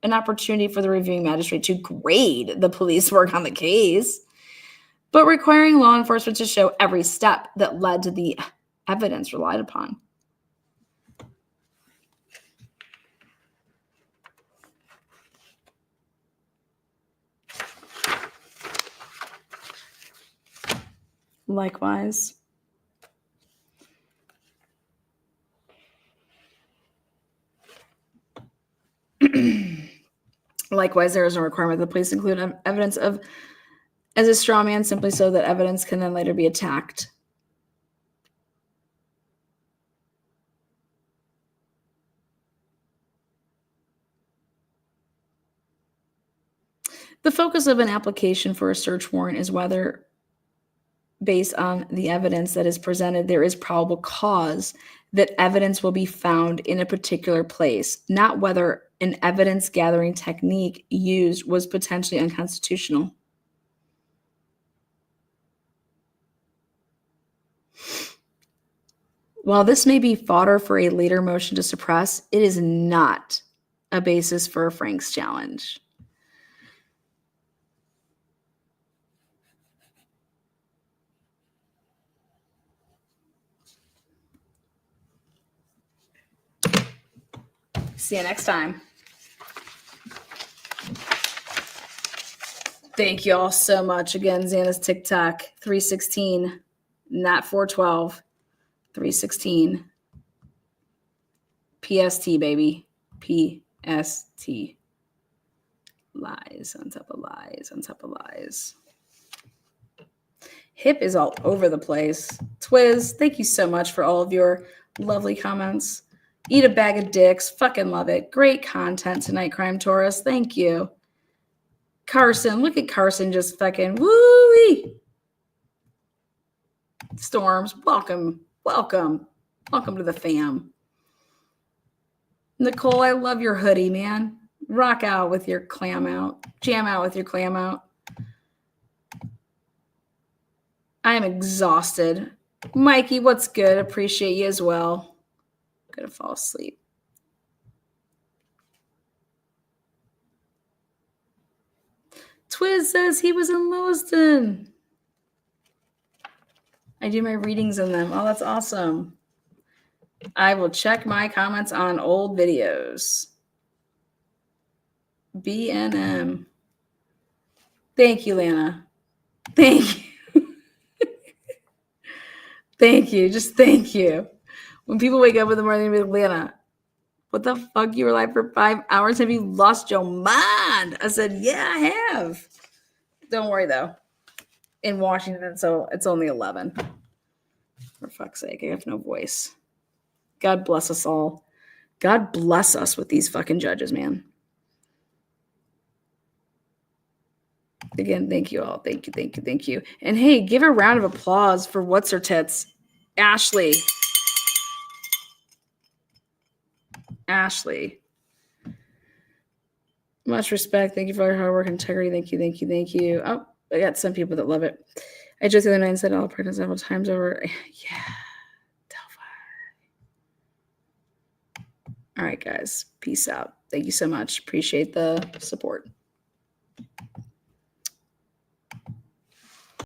opportunity for the reviewing magistrate to grade the police work on the case, but requiring law enforcement to show every step that led to the evidence relied upon. Likewise, there is no requirement that the police include evidence of as a straw man simply so that evidence can then later be attacked. The focus of an application for a search warrant is whether, based on the evidence that is presented, there is probable cause that evidence will be found in a particular place, not whether an evidence gathering technique used was potentially unconstitutional. While this may be fodder for a later motion to suppress, it is not a basis for a Franks challenge. See you next time. Thank you all so much. Again, Xana's TikTok, 316, not 412, 316. PST, baby. PST. Lies on top of lies on top of lies. Hip is all over the place. Twiz, thank you so much for all of your lovely comments. Eat a bag of dicks. Fucking love it. Great content tonight, Crime Taurus. Thank you. Carson, look at Carson just fucking woo-wee. Storms, welcome. Welcome. Welcome to the fam. Nicole, I love your hoodie, man. Rock out with your clam out. Jam out with your clam out. I am exhausted. Mikey, what's good? Appreciate you as well. Gonna fall asleep. Twiz says he was in Lewiston. I do my readings in them. Oh, that's awesome. I will check my comments on old videos. BNM. Thank you, Lana. Thank you. Thank you. Just thank you. When people wake up in the morning and be like, Lana, what the fuck? You were live for 5 hours? Have you lost your mind? I said, yeah, I have. Don't worry, though. In Washington, so it's only 11. For fuck's sake, I have no voice. God bless us all. God bless us with these fucking judges, man. Again, thank you all. Thank you, thank you, thank you. And hey, give a round of applause for What's Her Tits, Ashley. Ashley. Much respect. Thank you for all your hard work and integrity. Thank you, thank you, thank you. Oh, I got some people that love it. I just the other night and said all pregnant several times over. Yeah. Delphi. All right, guys. Peace out. Thank you so much. Appreciate the support.